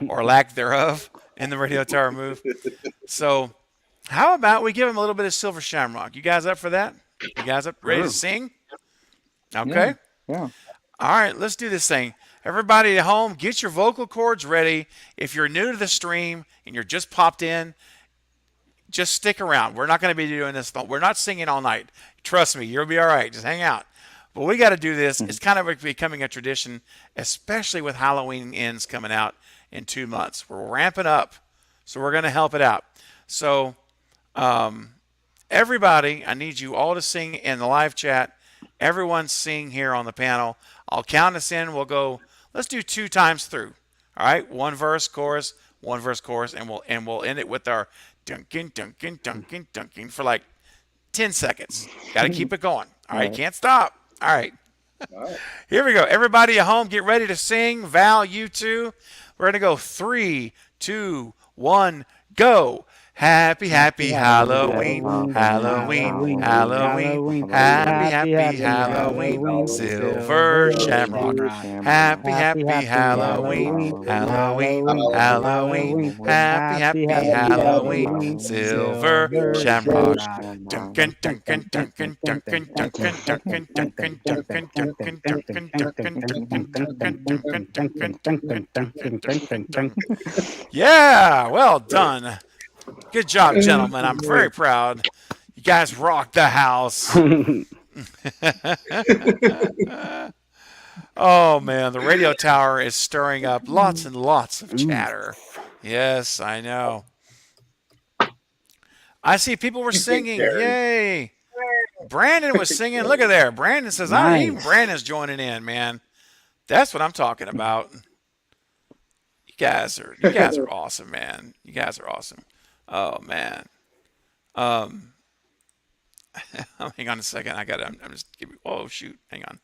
or lack thereof in the radio tower mood. So how about we give him a little bit of Silver Shamrock? You guys up for that? You guys up ready to sing? Okay. Yeah. All right, let's do this thing. Everybody at home, get your vocal cords ready. If you're new to the stream and you're just popped in, just stick around. We're not going to be doing this. We're not singing all night. Trust me, you'll be all right. Just hang out. But we got to do this. It's kind of becoming a tradition, especially with Halloween Ends coming out in 2 months. We're ramping up, so we're going to help it out. So everybody, I need you all to sing in the live chat. Everyone sing here on the panel. I'll count us in. We'll go. Let's do 2 times through. All right, 1 verse, chorus, 1 verse, chorus, and we'll end it with our dunking, dunking, dunking, dunking for like 10 seconds. Got to keep it going. All right, can't stop. All right. Here we go. Everybody at home, get ready to sing. Val, you too. We're going to go 3, 2, 1, go. Happy, happy Halloween, Halloween, Halloween, Halloween, Halloween. Happy, Halloween, happy happy Halloween, Silver Silver Shamrock. Shamrock. Happy, happy Halloween, Halloween, Halloween. Happy, happy Halloween, Silver Shamrock. Duncan, Duncan, Duncan, Duncan, Duncan, Duncan, Duncan, Duncan, Duncan, Duncan, Duncan, Duncan, Duncan, Duncan, Duncan, Duncan, Duncan, Duncan. Yeah, well done. Good job, gentlemen. I'm very proud. You guys rocked the house. Oh, man. The radio tower is stirring up lots and lots of chatter. Yes, I know. I see people were singing. Yay. Brandon was singing. Look at there. Brandon says, even Brandon's joining in, man. That's what I'm talking about. You guys are awesome, man. You guys are awesome. Oh man. Hang on a second. I'm just giving. Oh shoot. Hang on.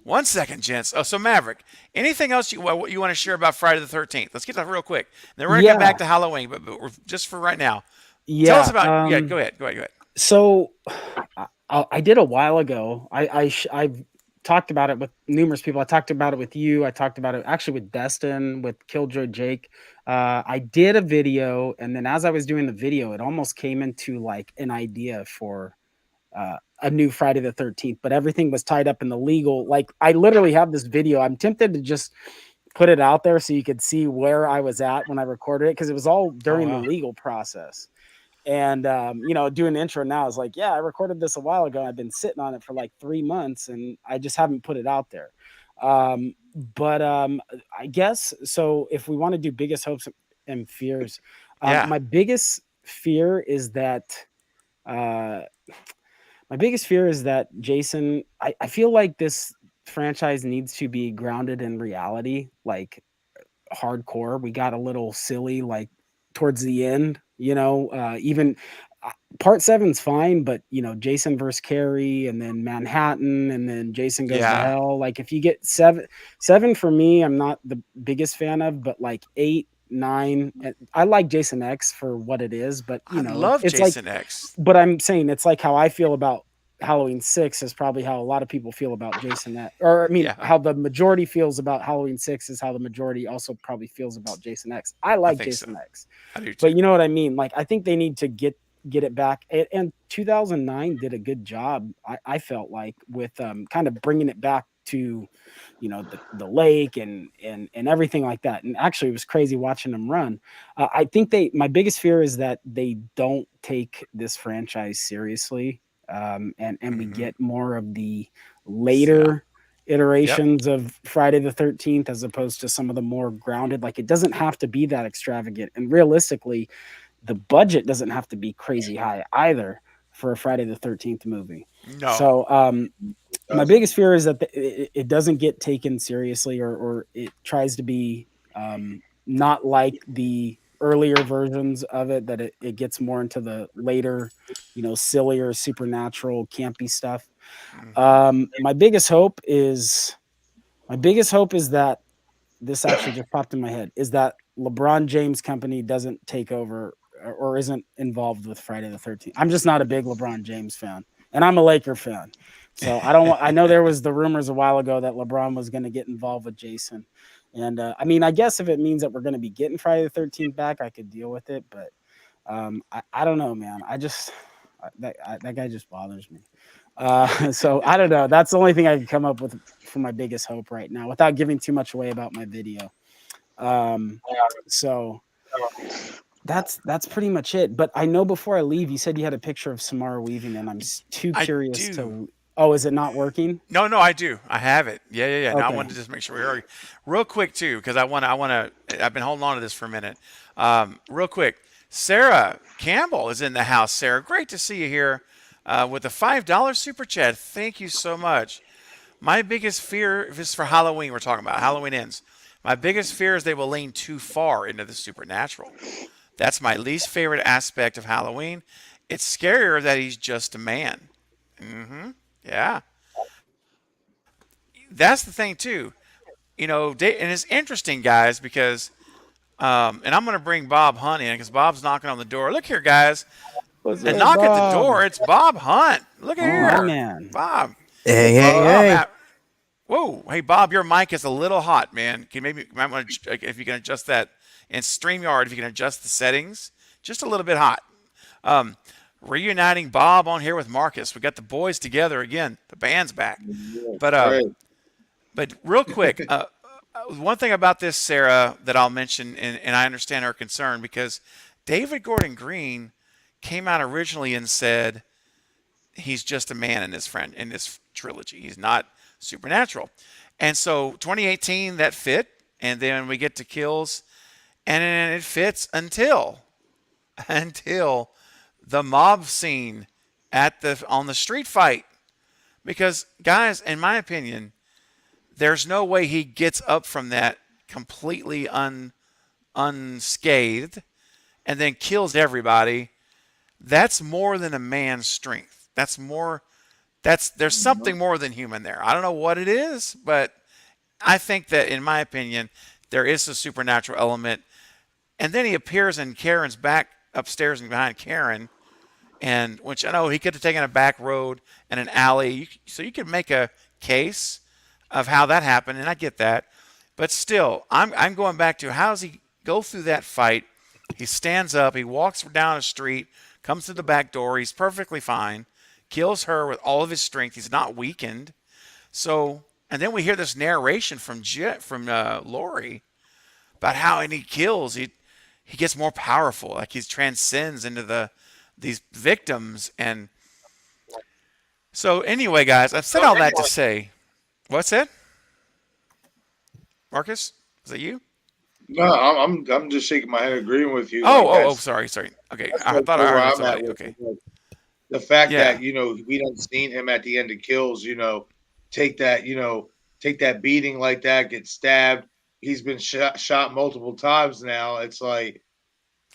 1 second, gents. Oh, so Maverick. Anything else you want to share about Friday the 13th? Let's get that real quick. Then we're gonna get back to Halloween, but just for right now. Yeah. Tell us about. Go ahead. So, I did a while ago. I've talked about it with numerous people. I talked about it with you. I talked about it actually with Destin, with Killjoy Jake. I did a video, and then as I was doing the video, it almost came into like an idea for a new Friday the 13th, but everything was tied up in the legal. Like I literally have this video. I'm tempted to just put it out there so you could see where I was at when I recorded it, because it was all during the legal process. And, doing the intro now is like, yeah, I recorded this a while ago. I've been sitting on it for like 3 months and I just haven't put it out there. But I guess, so if we want to do biggest hopes and fears, my biggest fear is that, Jason, I feel like this franchise needs to be grounded in reality, like hardcore. We got a little silly, like towards the end, even part 7's fine, but Jason versus Carrie, and then Manhattan, and then Jason Goes to Hell. Like if you get seven for me, I'm not the biggest fan of, but like 8, 9, I like Jason X for what it is, but I love it's Jason like, X. But I'm saying it's like how I feel about Halloween 6 is probably how a lot of people feel about Jason X, or how the majority feels about Halloween 6 is how the majority also probably feels about Jason X. I like Jason X, I do too. but you know what I mean? Like I think they need to get it back. And 2009 did a good job. I felt like with kind of bringing it back to, the lake and everything like that. And actually it was crazy watching them run. I think my biggest fear is that they don't take this franchise seriously. And we get more of the later iterations of Friday the 13th, as opposed to some of the more grounded. Like it doesn't have to be that extravagant, and realistically the budget doesn't have to be crazy high either for a Friday the 13th movie. No. So my biggest fear is that it doesn't get taken seriously, or it tries to be not like the earlier versions of it, that it gets more into the later, sillier, supernatural, campy stuff. My biggest hope is that this actually just popped in my head, is that LeBron James company doesn't take over or isn't involved with Friday the 13th. I'm just not a big LeBron James fan, and I'm a Laker fan. So I know there was the rumors a while ago that LeBron was going to get involved with Jason. And I guess if it means that we're going to be getting Friday the 13th back, I could deal with it. But I don't know, man. That guy just bothers me. So I don't know. That's the only thing I can come up with for my biggest hope right now, without giving too much away about my video. So that's pretty much it. But I know before I leave, you said you had a picture of Samara Weaving, and I'm too curious to. Oh, is it not working? No, I do. I have it. Yeah. Okay. Now I wanted to just make sure we heard real quick too, because I've been holding on to this for a minute. Real quick, Sarah Campbell is in the house. Sarah, great to see you here with a $5 super chat. Thank you so much. My biggest fear, if it's for Halloween, we're talking about Halloween Ends. My biggest fear is they will lean too far into the supernatural. That's my least favorite aspect of Halloween. It's scarier that he's just a man. Mm-hmm. Yeah. That's the thing too. And it's interesting, guys, because And I'm going to bring Bob Hunt in because Bob's knocking on the door. Look here, guys. What's And up, knock at the Bob? door. It's Bob Hunt. Look at My here. man. Bob. Hey, hey, Oh, hey. Matt. Whoa. Hey, Bob, your mic is a little hot, man. Can maybe you might want to, if you can adjust that in StreamYard, if you can adjust the settings, just a little bit hot. Reuniting Bob on here with Marcus. We got the boys together again. The band's back. But real quick, one thing about this, Sarah, that I'll mention, and I understand her concern, because David Gordon Green came out originally and said he's just a man in this trilogy. He's not supernatural. And so 2018, that fit, and then we get to Kills, and then it fits until the mob scene on the street fight. Because, guys, in my opinion, there's no way he gets up from that completely unscathed and then kills everybody. That's more than a man's strength. There's something more than human there. I don't know what it is, but I think that, in my opinion, there is a supernatural element. And then he appears in Karen's back upstairs and behind Karen, and which I know he could have taken a back road and an alley. So you could make a case of how that happened, and I get that. But still, I'm going back to how does he go through that fight? He stands up, he walks down a street, comes to the back door, he's perfectly fine, kills her with all of his strength. He's not weakened. So, and then we hear this narration from Lori about how when he kills, he gets more powerful, like he transcends into these victims. And so anyway, guys, I've said all that to say, what's that? Marcus, is that you? No, I'm just shaking my head, agreeing with you. Sorry. Okay, I thought I heard somebody. Okay. The fact that we done seen him at the end of Kills, take that beating like that, get stabbed. He's been shot multiple times now. It's like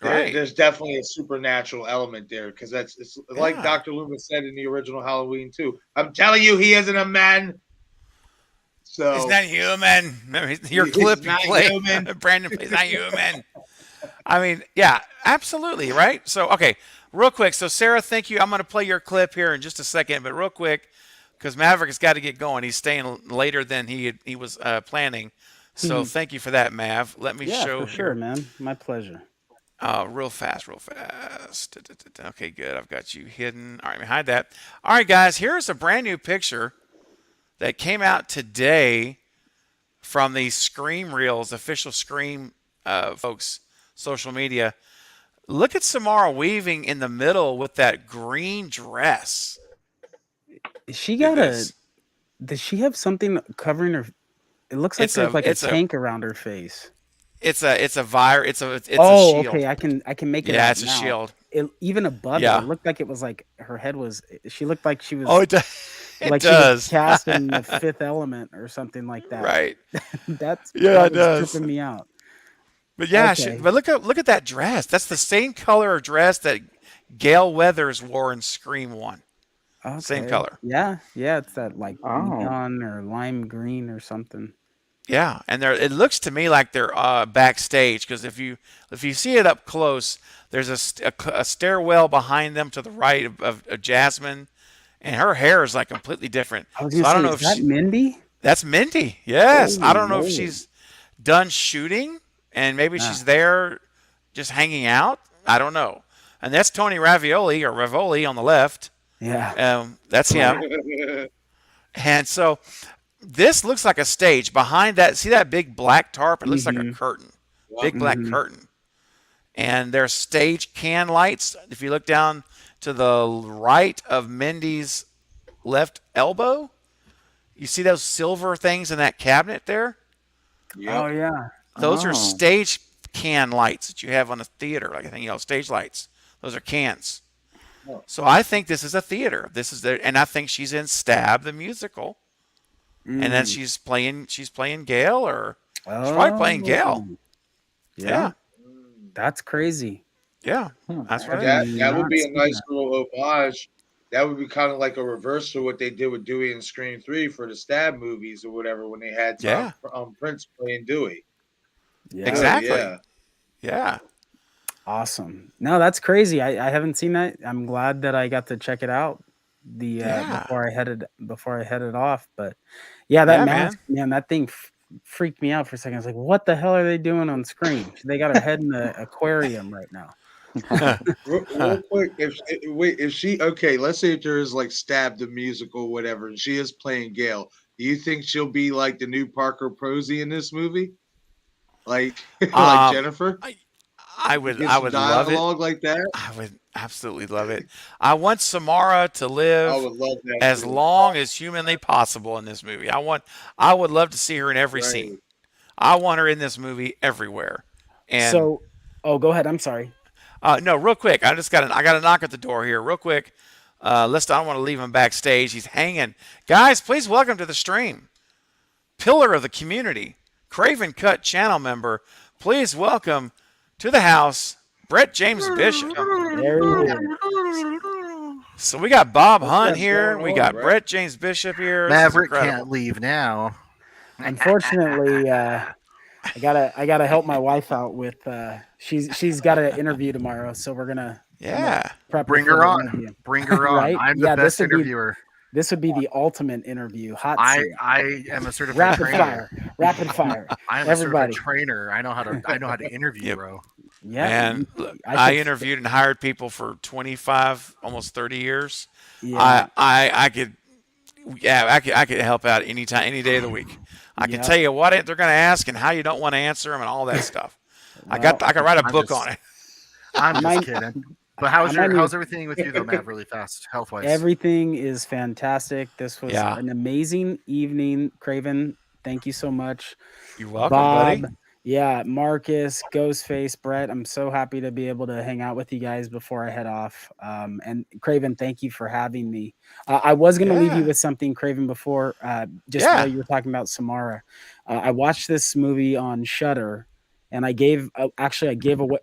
there's definitely a supernatural element there, because it's like Dr. Loomis said in the original Halloween too. I'm telling you, he isn't a man. So he's not human. Your clip you play, Brandon, he's not human. I mean, yeah, absolutely, right? So, okay, real quick. So, Sarah, thank you. I'm going to play your clip here in just a second, but real quick, because Maverick has got to get going. He's staying later than he was planning. So, thank you for that, Mav. Let me show. Yeah, for sure, man. My pleasure. Real fast. Okay, good. I've got you hidden. All right, let me hide that. All right, guys, here's a brand new picture that came out today from the Scream Reels, official Scream folks, social media. Look at Samara Weaving in the middle with that green dress. Does she have something covering her? It looks like there's like a tank around her face. It's a virus. It's a shield. Okay. I can make it. Yeah, out it's now. a shield. Even above it looked like it was like her head was. She looked like she was. Oh, it does. Like she was cast in The Fifth Element or something like that. Right. That it was does. tripping me out. But yeah, Okay. but look at that dress. That's the same color of dress that Gail Weathers wore in Scream 1. Okay. Same color. Yeah, it's that like neon or lime green or something. Yeah, and it looks to me like they're backstage, because if you see it up close, there's a stairwell behind them to the right of Jasmine, and her hair is like completely different. I don't know if that Mindy. That's Mindy. Yes, Holy I don't know if moly. she's done shooting and maybe she's there just hanging out. I don't know. And that's Tony Ravoli on the left. Yeah, that's him. And so this looks like a stage. Behind that, see that big black tarp? It looks like a curtain, big black curtain. And there's stage can lights. If you look down to the right of Mindy's left elbow, you see those silver things in that cabinet there? Yep. Oh, yeah. Those are stage can lights that you have on a theater. Like, I think, stage lights. Those are cans. So I think this is a theater. And I think she's in Stab the musical. And then she's playing Gail, or she's probably playing Gail. Yeah. That's crazy. Yeah. That's right. That would be a nice little homage. That would be kind of like a reversal of what they did with Dewey in Scream 3 for the Stab movies or whatever, when they had Prince playing Dewey. Yeah. Exactly. Yeah. Awesome. No, that's crazy. I haven't seen that. I'm glad that I got to check it out Yeah. before I headed off. But yeah, that Yeah, mask, man. man, that thing freaked me out for a second. I was like, what the hell are they doing on screen? They got her head in the aquarium right now. Real quick, if she okay, let's say if there is like Stab the musical, whatever, and she is playing Gail, do you think she'll be like the new Parker Posey in this movie? Like like Jennifer? I would Get I some would love it. dialogue like that? I would absolutely love it. I want Samara to I live would love that as too. long as humanly possible in this movie. I would love to see her in every Right. scene. I want her in this movie everywhere. And So, go ahead. I'm sorry. no, real quick. I got a knock at the door here, real quick. I don't want to leave him backstage. He's hanging. Guys, please welcome to the stream. Pillar of the community, Craven Cut channel member. Please welcome to the house, Brett James Bishop. There he is. So we got Bob Hunt What's here. going We on, got Brett? Brett James Bishop here. This is Maverick incredible. can't leave now. Unfortunately, I gotta help my wife out with she's got an interview tomorrow, so we're gonna Yeah. prep Bring for her the on. interview. Bring her on. Right? I'm the Yeah, best this would be- interviewer. This would be the ultimate interview. Hot I seat. am a certified Rapid trainer. fire. Rapid fire. I'm a Everybody. certified trainer. I know how to interview, Yep. bro. Yeah. And look, I I could- interviewed and hired people for 25, almost 30 years. Yeah. I could help out anytime, any day of the week. I can Yeah. tell you what they're going to ask and how you don't want to answer them and all that stuff. I could write a I'm book just- on it. I'm Mine- just kidding. But how's I might how's everything with you though, Mav? Really fast, health wise. Everything is fantastic. This was Yeah. an amazing evening, Craven. Thank you so much. You're welcome, Bob, buddy. yeah, Marcus, Ghostface, Brett. I'm so happy to be able to hang out with you guys before I head off. And Craven, thank you for having me. I was going to leave you Yeah. with something, Craven, before just Yeah. while you were talking about Samara. I watched this movie on Shudder, and I gave away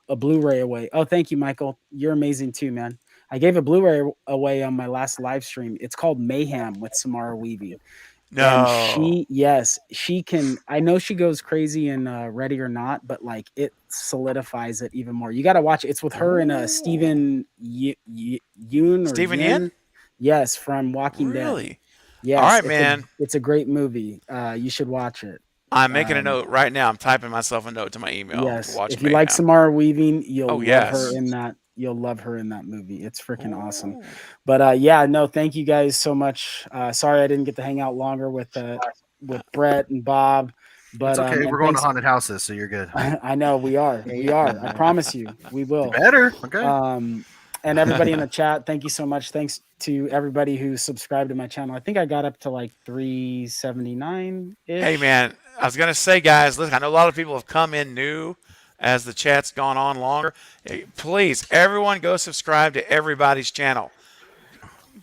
a Blu-ray away. Oh, thank you, Michael. You're amazing too, man. I gave a Blu-ray away on my last live stream. It's called Mayhem with Samara Weaving. No. And she can, I know she goes crazy in Ready or Not, but like it solidifies it even more. You got to watch it. It's with her and Stephen Yeun. Stephen Yeun? Yes, from Walking Dead. Really? Yes. All right, it's man. It's a great movie. You should watch it. I'm making a note right now. I'm typing myself a note to my email Yes. to watch If you like Mayhem. Samara Weaving, you'll Oh, love yes. her in that. You'll love her in that movie. It's freaking awesome. But yeah, no, thank you guys so much. Sorry I didn't get to hang out longer with Brett and Bob. But It's okay. and We're going to thanks- haunted houses, so you're good. I know we are. We are. I promise you, we will. You better. Okay. And everybody in the chat, thank you so much. Thanks to everybody who subscribed to my channel. I think I got up to like 379 ish. Hey, man, I was going to say, guys, listen, I know a lot of people have come in new as the chat's gone on longer. Hey, please, everyone go subscribe to everybody's channel.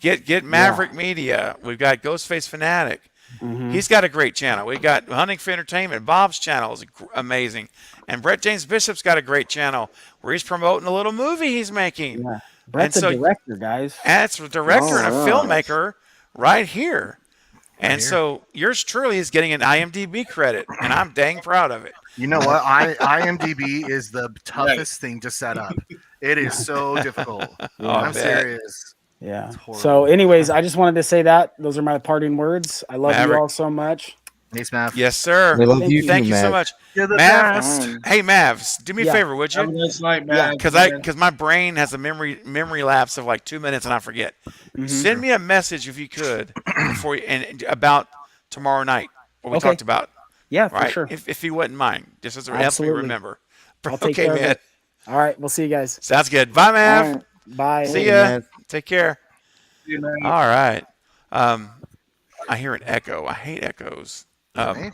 Get Maverick Media. We've got Ghostface Fanatic. Mm-hmm. He's got a great channel. We've got Hunting for Entertainment. Bob's channel is amazing. And Brett James Bishop's got a great channel where he's promoting a little movie he's making. Yeah. Brett's And a so- director, guys. That's a director and a Oh, filmmaker right here. And here. so yours truly is getting an IMDb credit, and I'm dang proud of it. You know what? IMDb is the toughest thing to set up. It is so difficult. Oh, I'm I bet. serious. Yeah. horrible. So, anyways, I just wanted to say that. Those are my parting words. I love Maverick. you all so much. Thanks, Mav. Yes, sir. We love you Thank too, you so Mav. much. You're the Mav, best. hey, Mav, do me a Yeah. favor, would Have a you? nice night, man. Because my brain has a memory lapse of like 2 minutes and I forget. Mm-hmm. Send me a message if you could before and about tomorrow night what we Okay. talked about. Yeah, for Right? sure. If you wouldn't mind, just as help me Absolutely. remember. I'll take Okay, care of man. it. All right. We'll see you guys. Sounds good. Bye, Mav. All right. Bye. See ya. Take care. See you, man. All right. I hear an echo. I hate echoes. Me?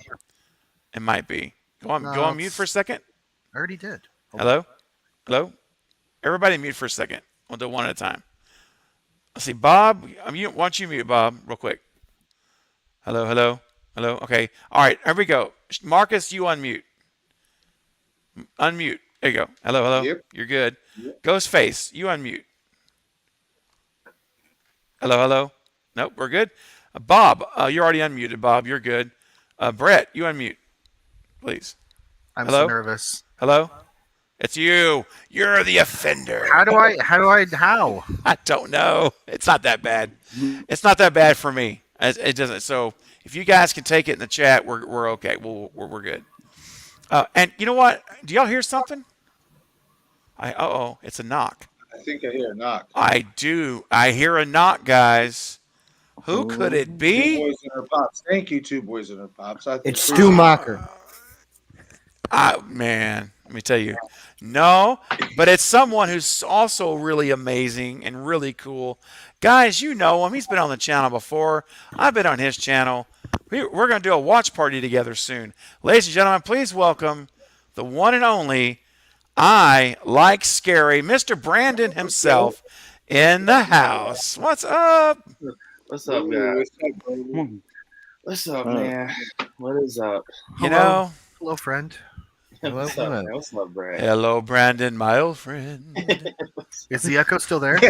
It might be. Go on No, mute it's- for a second. I already did. Hello? Hello? Everybody mute for a second. We'll do one at a time. Let's see. Bob, why don't you mute, Bob, real quick? Hello, hello, hello. Okay. All right. Here we go. Marcus, you unmute. Unmute. There you go. Hello, hello. Yep. You're good. Ghostface, you unmute. Hello, hello. Nope, we're good. Bob, you're already unmuted, Bob. You're good. Brett, you unmute, please. I'm Hello? so nervous. Hello? It's you. You're the offender. How? I don't know. It's not that bad. It's not that bad for me. It doesn't. So if you guys can take it in the chat, we're okay. We're good. And you know what? Do y'all hear something? It's a knock. I think I hear a knock. I do. I hear a knock, guys. Who could it Two be? boys and her pops. Thank you, two boys and her pops. It's Stu Mocker. Man, let me tell you. No, but it's someone who's also really amazing and really cool. Guys, you know him. He's been on the channel before. I've been on his channel. We're going to do a watch party together soon. Ladies and gentlemen, please welcome the one and only I Like Scary, Mr. Brandon himself in the house. What's up? What's up, guys? What's up, man? What is up? You know. Hello, friend. What's up, man? What's up, Brad? Hello, Brandon, my old friend. Is the echo still there?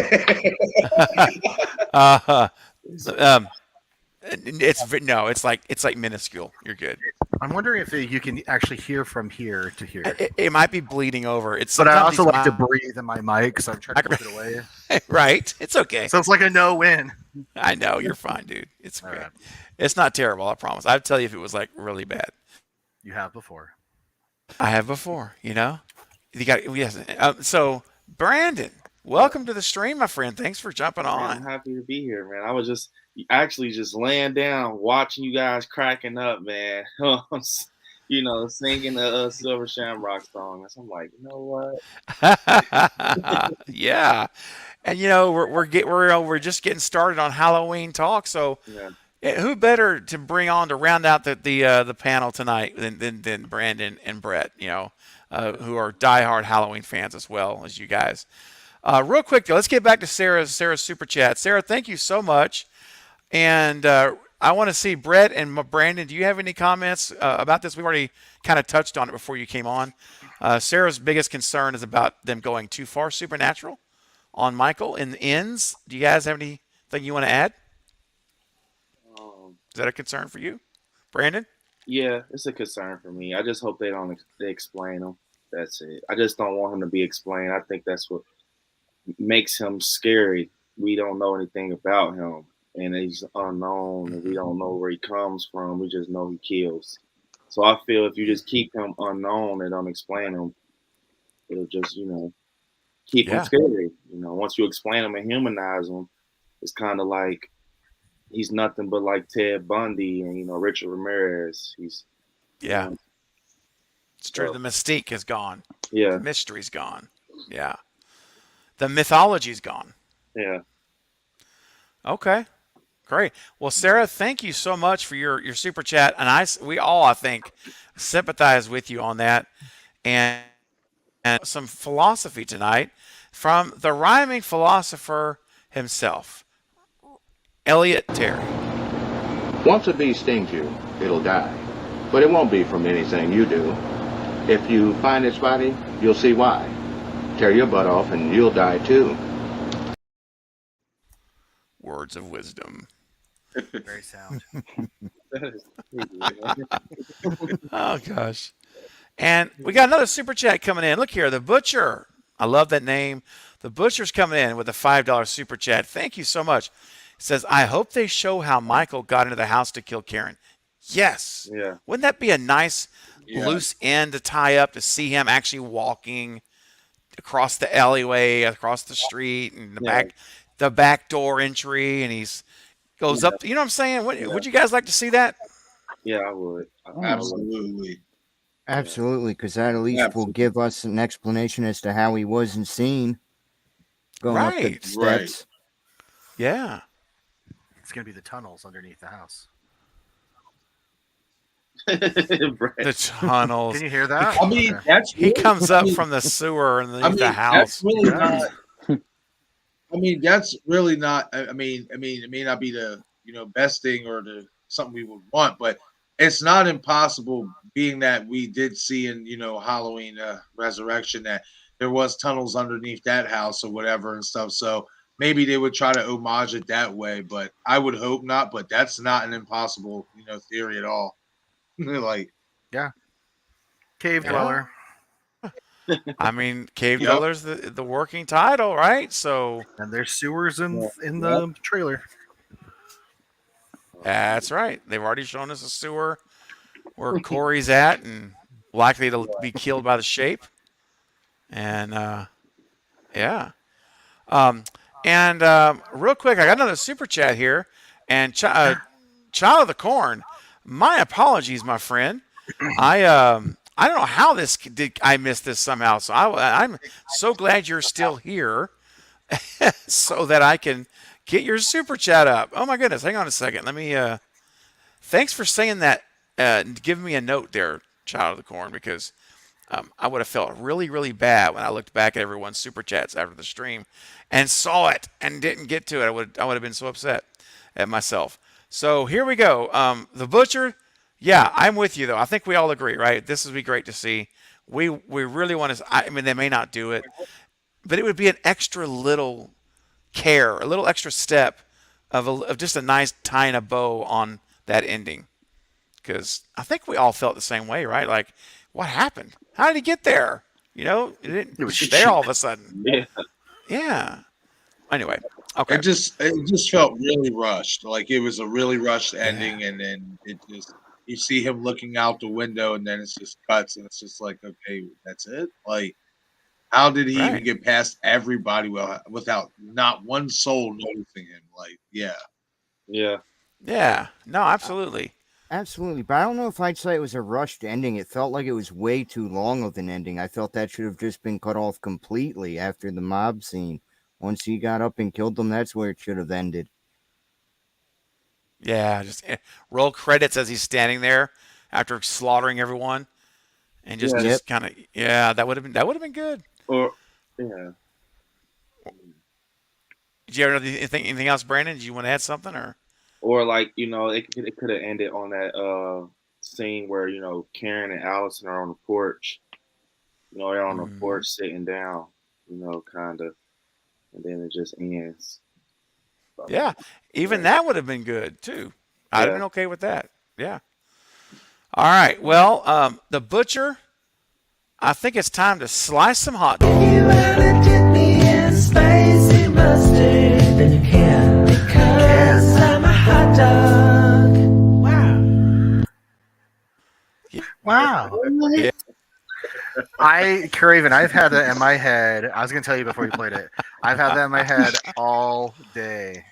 It's like minuscule. You're good. I'm wondering if you can actually hear from here to here. It might be bleeding over. But I also like to breathe in my mic, so I'm trying to keep it away. Right. It's okay. So it's like a no-win. I know. You're fine, dude. It's great. Right. It's not terrible, I promise. I'd tell you if it was like really bad. You have before. I have before, you know? Yes. So, Brandon, welcome to the stream, my friend. Thanks for jumping on. I'm happy to be here, man. I was just laying down, watching you guys cracking up, man. Singing the Silver Shamrock song. I'm like, you know what? Yeah. And we're just getting started on Halloween talk, so who better to bring on to round out the panel tonight than Brandon and Brett, who are diehard Halloween fans as well as you guys. Real quick though, let's get back to Sarah's super chat. Sarah, thank you so much. And I want to see Brett and Brandon. Do you have any comments about this? We've already kind of touched on it before you came on. Sarah's biggest concern is about them going too far supernatural on Michael in the ends. Do you guys have anything you want to add? Is that a concern for you, Brandon? Yeah, it's a concern for me. I just hope they explain him. That's it. I just don't want him to be explained. I think that's what makes him scary. We don't know anything about him, and he's unknown, and we don't know where he comes from. We just know he kills. So I feel if you just keep him unknown and don't explain him, it'll just, keep him scary. Once you explain him and humanize him, it's kind of like he's nothing but like Ted Bundy and, Richard Ramirez. It's true. The mystique is gone. Yeah. The mystery's gone. Yeah. The mythology's gone. Yeah. Okay. Great. Well, Sarah, thank you so much for your super chat. And we all, I think, sympathize with you on that. And some philosophy tonight from the rhyming philosopher himself, Elliot Terry. Once a bee stings you, it'll die. But it won't be from anything you do. If you find its body, you'll see why. Tear your butt off and you'll die too. Words of wisdom. Very sound. Oh, gosh. And we got another super chat coming in. Look here, the Butcher. I love that name. The Butcher's coming in with a $5 super chat. Thank you so much. It says, I hope they show how Michael got into the house to kill Karen. Yes. Yeah. Wouldn't that be a nice loose end to tie up, to see him actually walking across the alleyway, across the street, and the back door entry, and he's goes up. You know what I'm saying? Would you guys like to see that? Yeah, I would. Absolutely. Absolutely, because that at least will give us an explanation as to how he wasn't seen going up the steps. Right. Yeah. It's going to be the tunnels underneath the house. The tunnels. Can you hear that? I mean, he comes up from the sewer underneath the house. That's really not. I mean, that's really not. I mean, it may not be the best thing or something we would want, but it's not impossible. Being that we did see in Halloween Resurrection that there was tunnels underneath that house or whatever and stuff. So maybe they would try to homage it that way, but I would hope not. But that's not an impossible theory at all. Cave dweller. I mean, Cave Yep. Dweller's the working title, right? So And there's sewers in Yeah. the trailer. that's right. They've already shown us a sewer where Corey's at and likely to be killed by the shape. And yeah. Real quick, I got another super chat here. And Child of the Corn, my apologies, my friend. I don't know how I missed this somehow. So I'm so glad you're still here, so that I can get your super chat up. Oh my goodness, hang on a second. Let me. Thanks for saying that. Giving me a note there, Child of the Corn, because I would have felt really, really bad when I looked back at everyone's super chats after the stream and saw it and didn't get to it. I would have been so upset at myself. So here we go. The Butcher. Yeah, I'm with you though. I think we all agree, right? This would be great to see. We really want to. I mean, they may not do it, but it would be an extra little care, a little extra step of just a nice tying a bow on that ending. Because I think we all felt the same way, right? Like, what happened? How did he get there? It was there all of a sudden. Yeah. Yeah. Anyway, okay. It just felt really rushed. Like it was a really rushed ending, and then you see him looking out the window, and then it's just cuts, and it's just like, okay, that's it. Like, how did he even get past everybody without not one soul noticing him? Like, yeah. Yeah. No, absolutely. Absolutely, but I don't know if I'd say it was a rushed ending. It felt like it was way too long of an ending. I felt that should have just been cut off completely after the mob scene. Once he got up and killed them, that's where it should have ended. Yeah, just roll credits as he's standing there after slaughtering everyone, and just kind of that would have been good. Or yeah. Did you ever know anything else, Brandon? Did you want to add something or? Or like, it could have ended on that scene where, Karen and Allison are on the porch. They're on the porch sitting down, kind of, and then it just ends. Yeah, even that would have been good too. I'd have been okay with that. Yeah. All right. Well, the Butcher. I think it's time to slice some hot dogs. You wanna dip me in spicy mustard, then you can because I'm a hot dog. Wow. Wow. Yeah. Craven, I've had that in my head. I was gonna tell you before you played it. I've had that in my head all day.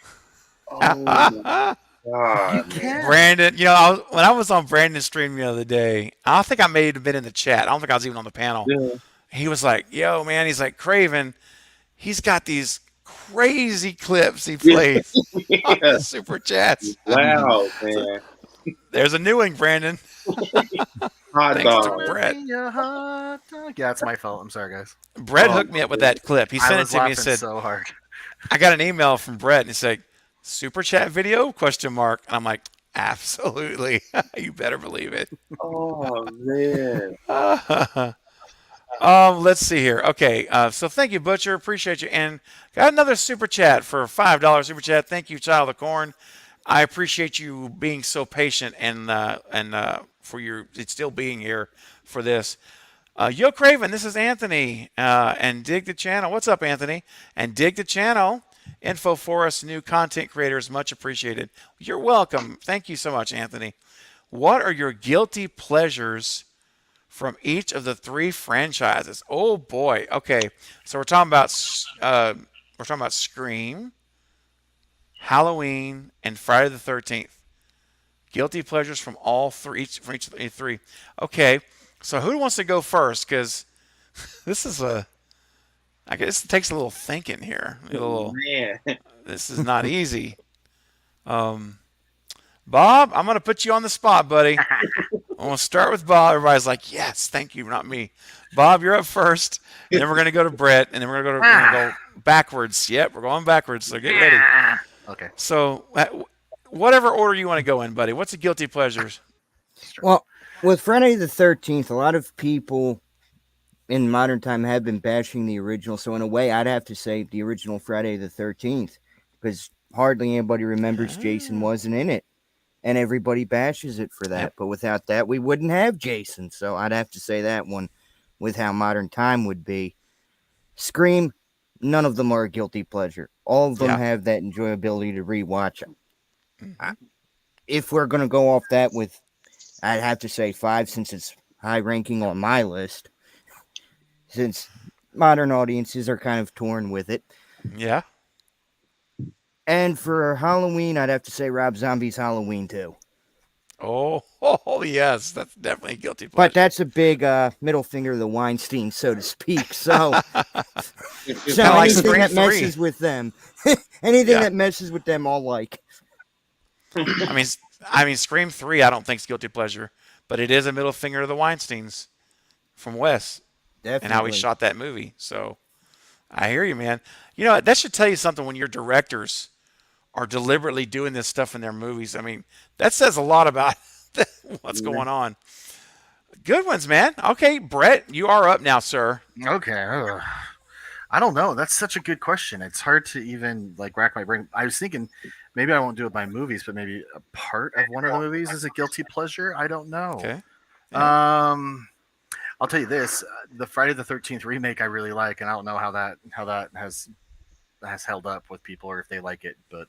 Oh, Brandon, when I was on Brandon's stream the other day, I think I may have been in the chat. I don't think I was even on the panel. Yeah. He was like, "Yo, man," he's like, "Craven, he's got these crazy clips he plays on the super chats." Wow, man. There's a new one, Brandon. Hot Thanks dog. to Brett. Yeah, it's my fault. I'm sorry, guys. Brett hooked me up with that clip. He I sent it was to me and laughing said, so hard. I got an email from Brett and he said, "Super chat video?" ? And I'm like, absolutely. You better believe it. Oh, man. Let's see here. Okay, so thank you, Butcher. Appreciate you. And got another super chat for $5 super chat. Thank you, Child of the Corn. I appreciate you being so patient and for your still being here for this. Yo, Craven, this is Anthony, and Dig the Channel. What's up, Anthony? And Dig the Channel. Info for us new content creators, much appreciated. You're welcome. Thank you so much, Anthony. What are your guilty pleasures from each of the 3 franchises? Oh boy. Okay, so we're talking about Scream, Halloween, and Friday the 13th. Guilty pleasures from all 3, from each of the 3. Okay, so who wants to go first? Because this is I guess it takes a little thinking here. Man. This is not easy. Bob, I'm going to put you on the spot, buddy. I'm going to start with Bob. Everybody's like, yes, thank you, not me. Bob, you're up first. And then we're going to go to Brett. And then we're going to go backwards. Yep, we're going backwards. So get ready. Okay. So whatever order you want to go in, buddy. What's the guilty pleasures? Well, with Friday the 13th, a lot of people in modern time have been bashing the original. So in a way, I'd have to say the original Friday the 13th, because hardly anybody remembers Jason wasn't in it. And everybody bashes it for that. But without that, we wouldn't have Jason. So I'd have to say that one. with how Modern Time would be. Scream, none of them are a guilty pleasure. All of them Yeah. have that enjoyability to rewatch. Mhm. If we're going to go off that with, I'd have to say 5 since it's high ranking on my list. Since modern audiences are kind of torn with it. Yeah. And for Halloween, I'd have to say Rob Zombie's Halloween 2. Oh, yes, that's definitely a guilty pleasure. But that's a big middle finger to the Weinstein, so to speak. So, so Kinda like anything Scream that 3. messes with them, anything Yeah. that messes with them, I'll like. I mean, Scream 3, I don't think is guilty pleasure, but it is a middle finger to the Weinsteins from Wes and how he Definitely. shot that movie. So I hear you, man. You know, that should tell you something when your directors are deliberately doing this stuff in their movies. I mean, that says a lot about what's going on. Good ones, man. Okay, Brett, you are up now, sir. Okay. I don't know. That's such a good question. It's hard to even like rack my brain. I was thinking maybe I won't do it by movies, but maybe a part of one of the movies is a guilty pleasure. I don't know. Okay. I'll tell you this: the Friday the 13th remake I really like, and I don't know how that has held up with people or if they like it, but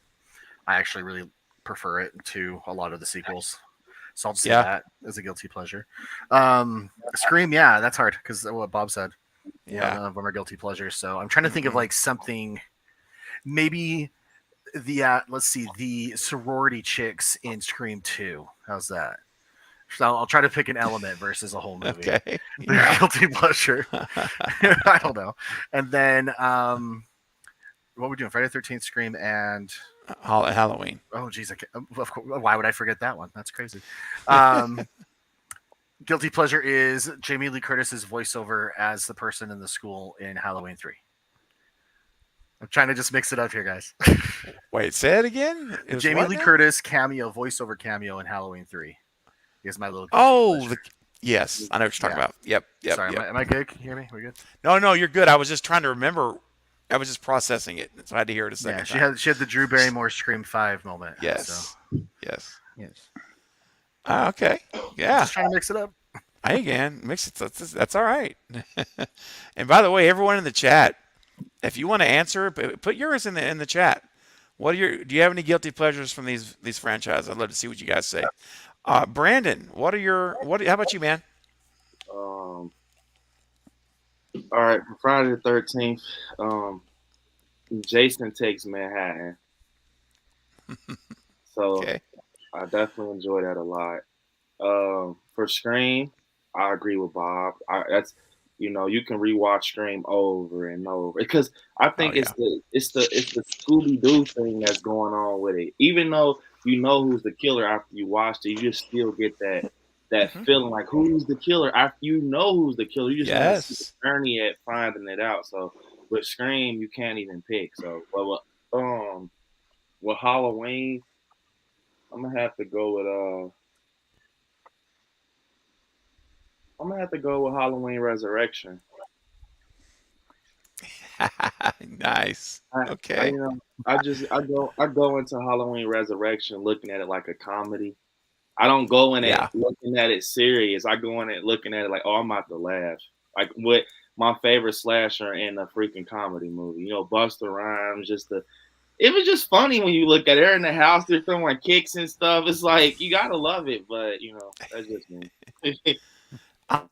I actually really prefer it to a lot of the sequels. So I'll just say that as a guilty pleasure. Scream, yeah, that's hard because what Bob said. Yeah. None of them are guilty pleasures. So I'm trying to think of like something, maybe the let's see, the sorority chicks in Scream 2. How's that? So I'll try to pick an element versus a whole movie. Okay. They're guilty pleasure. I don't know. And then what we're doing? Friday the 13th, Scream, and Halloween. Oh, geez, why would I forget that one? That's crazy. Guilty pleasure is Jamie Lee Curtis's voiceover as the person in the school in Halloween 3. I'm trying to just mix it up here, guys. Wait, say it again. It was Jamie what Lee now? Curtis voiceover cameo in Halloween 3. Here's my little. Yes, I know what you're talking about. Yep. Sorry, yep. am I good? Can you hear me? We good? No, you're good. I was just trying to remember. I was just processing it, so I had to hear it a second Yeah, time. she had the Drew Barrymore Scream 5 moment. Yes. So. Yes. Okay. Yeah. Just trying to mix it up. Hey, again, mix it. That's all right. And by the way, everyone in the chat, if you want to answer, put yours in the chat. Do you have any guilty pleasures from these franchises? I'd love to see what you guys say. Brandon, how about you, man? All right, for Friday the 13th, Jason Takes Manhattan. So I definitely enjoy that a lot. For Scream, I agree with Bob. You can rewatch Scream over and over because I think it's the Scooby Doo thing that's going on with it. Even though you know who's the killer after you watched it, you just still get that feeling like who's the killer after you know who's the killer. You just want to see the journey at finding it out. So with Scream, you can't even pick. So with Halloween, I'm gonna have to go with Halloween Resurrection. Nice. Okay. I go into Halloween Resurrection looking at it like a comedy. I don't go in it looking at it serious. I go in it looking at it like, oh, I'm about to laugh. Like what my favorite slasher in a freaking comedy movie. Busta Rhymes, it was just funny when you look at it. They're in the house, they're throwing kicks and stuff. It's like you gotta love it, but that's just me. I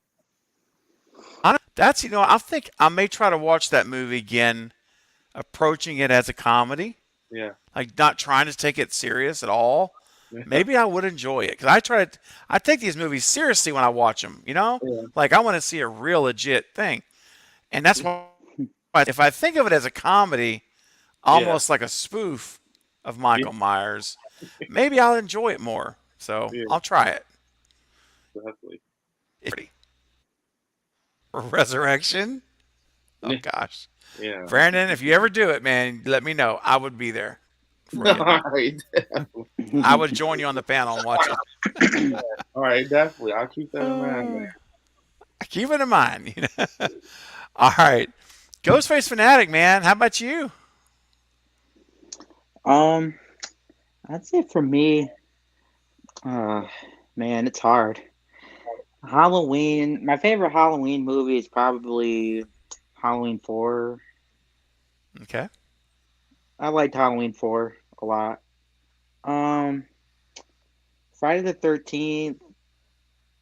think I may try to watch that movie again, approaching it as a comedy. Yeah. Like not trying to take it serious at all. Maybe I would enjoy it because I take these movies seriously when I watch them. Like I want to see a real legit thing, and that's why if I think of it as a comedy, almost like a spoof of Michael Myers, maybe I'll enjoy it more. So I'll try it. Definitely. Resurrection. Oh gosh. Yeah. Brandon, if you ever do it, man, let me know. I would be there. All right. I would join you on the panel and watch it. All right, definitely. I'll keep that in mind. Man. Keep it in mind. All right. Ghostface Fanatic, man. How about you? I'd say for me, man, it's hard. Halloween. My favorite Halloween movie is probably Halloween 4. Okay. I liked Halloween 4 a lot. Um, Friday the 13th.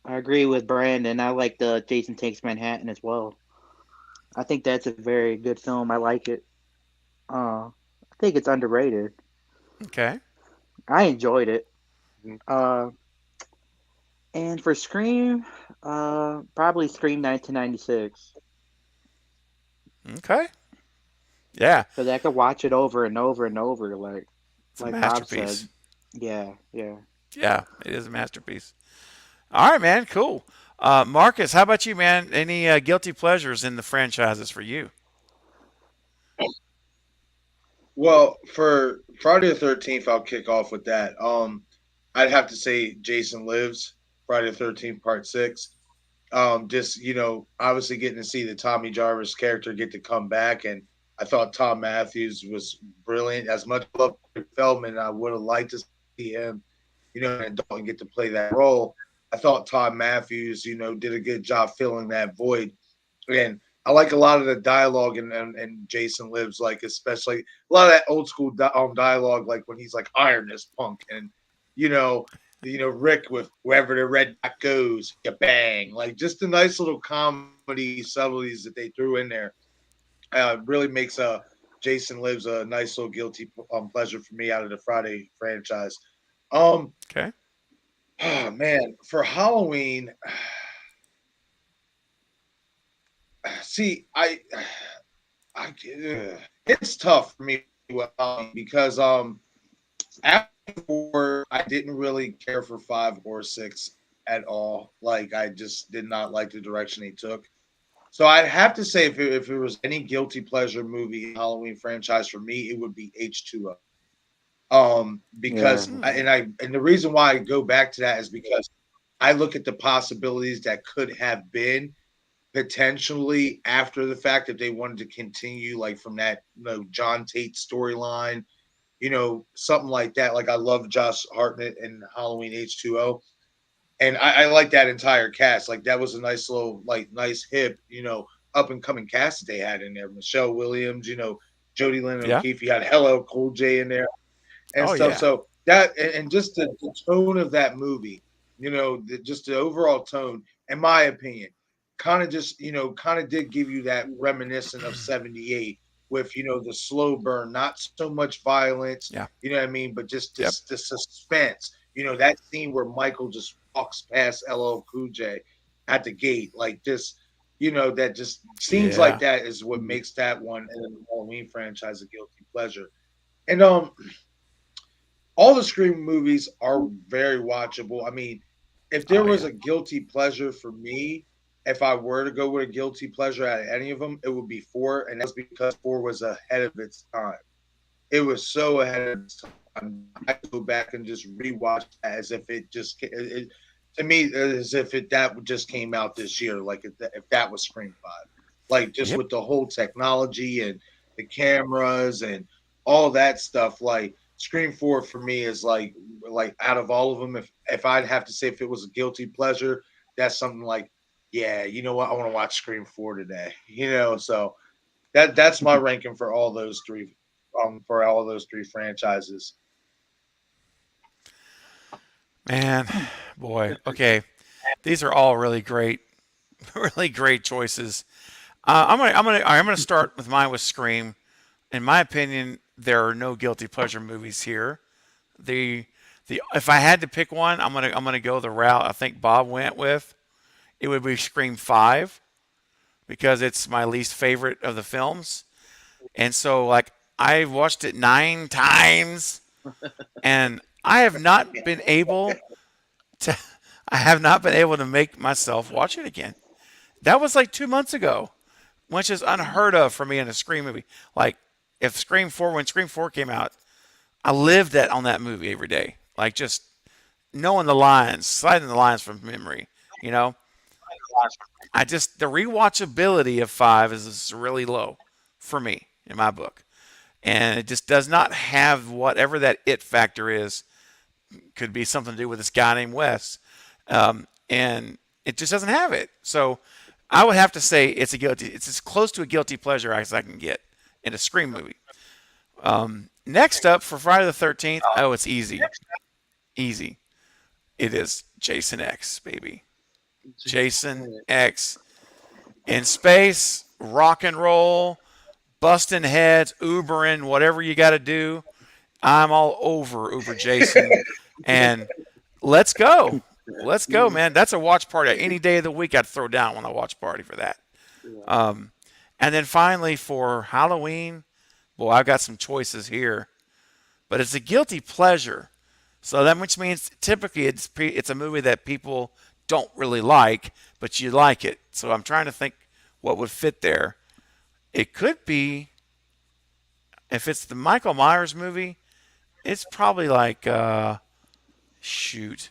I agree with Brandon. I like the Jason Takes Manhattan as well. I think that's a very good film. I like it. I think it's underrated. Okay. I enjoyed it. Uh, and for Scream, probably Scream 1996. Okay. Yeah. Because I could watch it over and over and over, It's a like Bob said. masterpiece. Yeah, yeah. Yeah, it is a masterpiece. All right, man. Cool. Marcus, how about you, man? Any guilty pleasures in the franchises for you? Well, for Friday the 13th, I'll kick off with that. I'd have to say Jason Lives, Friday the 13th, Part 6. Just, obviously getting to see the Tommy Jarvis character get to come back. And I thought Tom Matthews was brilliant. As much as I love Feldman, I would have liked to see him, and Dalton get to play that role. I thought Tom Matthews, did a good job filling that void. And I like a lot of the dialogue and Jason Lives, like especially a lot of that old school dialogue, like when he's like iron this punk, and you know, Rick with wherever the red dot goes, you bang, like just the nice little comedy subtleties that they threw in there. Really makes Jason Lives a nice little guilty pleasure for me out of the Friday franchise. Okay. Oh man, for Halloween. See, it's tough for me because after I didn't really care for 5 or 6 at all. Like I just did not like the direction they took. So I'd have to say if it was any guilty pleasure movie Halloween franchise for me, it would be H2O. Because and the reason why I go back to that is because I look at the possibilities that could have been potentially after the fact if they wanted to continue like from that John Tate storyline, something like that. Like I love Josh Hartnett and Halloween H2O, and I like that entire cast. Like that was a nice little nice hip up and coming cast that they had in there. Michelle Williams, Jodie Lynn O'Keefe. You had Hello Cool J in there and stuff. Yeah. So that and just the tone of that movie, just the overall tone, in my opinion, kind of just kind of did give you that reminiscent of 78 with the slow burn, not so much violence, you know what I mean, but just the suspense, that scene where Michael just walks past LL Cool J at the gate, like this, that just scenes like that is what makes that one in the Halloween franchise a guilty pleasure. And all the Scream movies are very watchable. I mean, if there was a guilty pleasure for me, if I were to go with a guilty pleasure out of any of them, it would be 4, and that's because 4 was ahead of its time. It was so ahead of its time. I go back and just rewatch as if it just to me as if that just came out this year, like if that was Scream 5, like just with the whole technology and the cameras and all that stuff. Like Scream 4 for me is like out of all of them, if I'd have to say if it was a guilty pleasure, that's something like, yeah, you know what? I want to watch Scream 4 today. So that's my ranking for all those three franchises. Man, boy. Okay. These are all really great choices. I'm gonna start with mine with Scream. In my opinion, there are no guilty pleasure movies here. If I had to pick one, I'm gonna go the route I think Bob went with. It would be Scream 5 because it's my least favorite of the films. And so like I watched it 9 times and I have not been able to make myself watch it again. That was like 2 months ago, which is unheard of for me in a Scream movie. Like when Scream 4 came out, I lived on that movie every day. Like just knowing the lines, sliding the lines from memory, the rewatchability of 5 is really low for me in my book. And it just does not have whatever that it factor is. Could be something to do with this guy named Wes. And It just doesn't have it. So I would have to say it's a guilty. It's as close to a guilty pleasure as I can get in a Scream movie. Next up for Friday the 13th. Oh, it's easy. Easy. It is Jason X, baby. Jason X. In space, rock and roll, busting heads, Ubering, whatever you got to do. I'm all over Uber Jason. And let's go. Let's go, man. That's a watch party. Any day of the week, I'd throw down on a watch party for that. And then finally for Halloween, boy, I've got some choices here. But it's a guilty pleasure. So that which means typically it's a movie that people don't really like, but you like it. So I'm trying to think what would fit there. It could be, if it's the Michael Myers movie, it's probably like, shoot.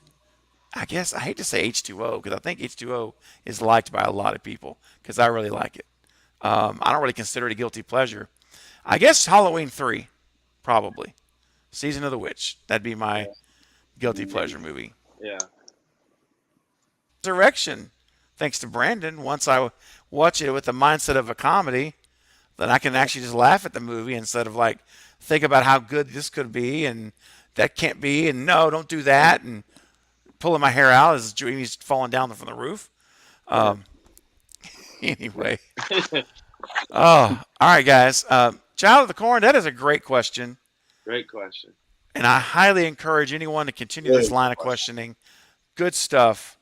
I guess I hate to say H2O because I think H2O is liked by a lot of people because I really like it. I don't really consider it a guilty pleasure. I guess Halloween 3, probably. Season of the Witch. That'd be my guilty pleasure movie. Yeah. Resurrection, thanks to Brandon. Once I watch it with the mindset of a comedy, then I can actually just laugh at the movie instead of like think about how good this could be and that can't be and no, don't do that and pulling my hair out as Jamie's falling down from the roof. Anyway. All right, guys. Child of the Corn, that is a great question. Great question. And I highly encourage anyone to continue this line of questioning. Good stuff.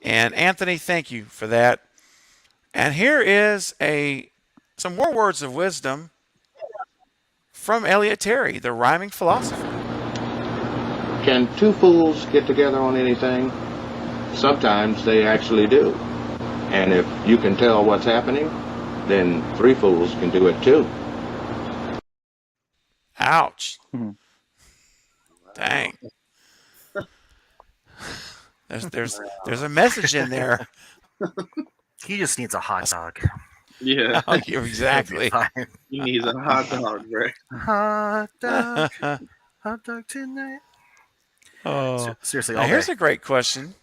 And Anthony, thank you for that. And here is some more words of wisdom from Elliot Terry, the rhyming philosopher. Can two fools get together on anything? Sometimes they actually do. And if you can tell what's happening, then three fools can do it too. Ouch. Dang. There's a message in there. He just needs a hot dog. Yeah. Oh, exactly. He needs a hot dog, bro. Hot dog. Hot dog tonight. Oh, seriously. Now, here's a great question.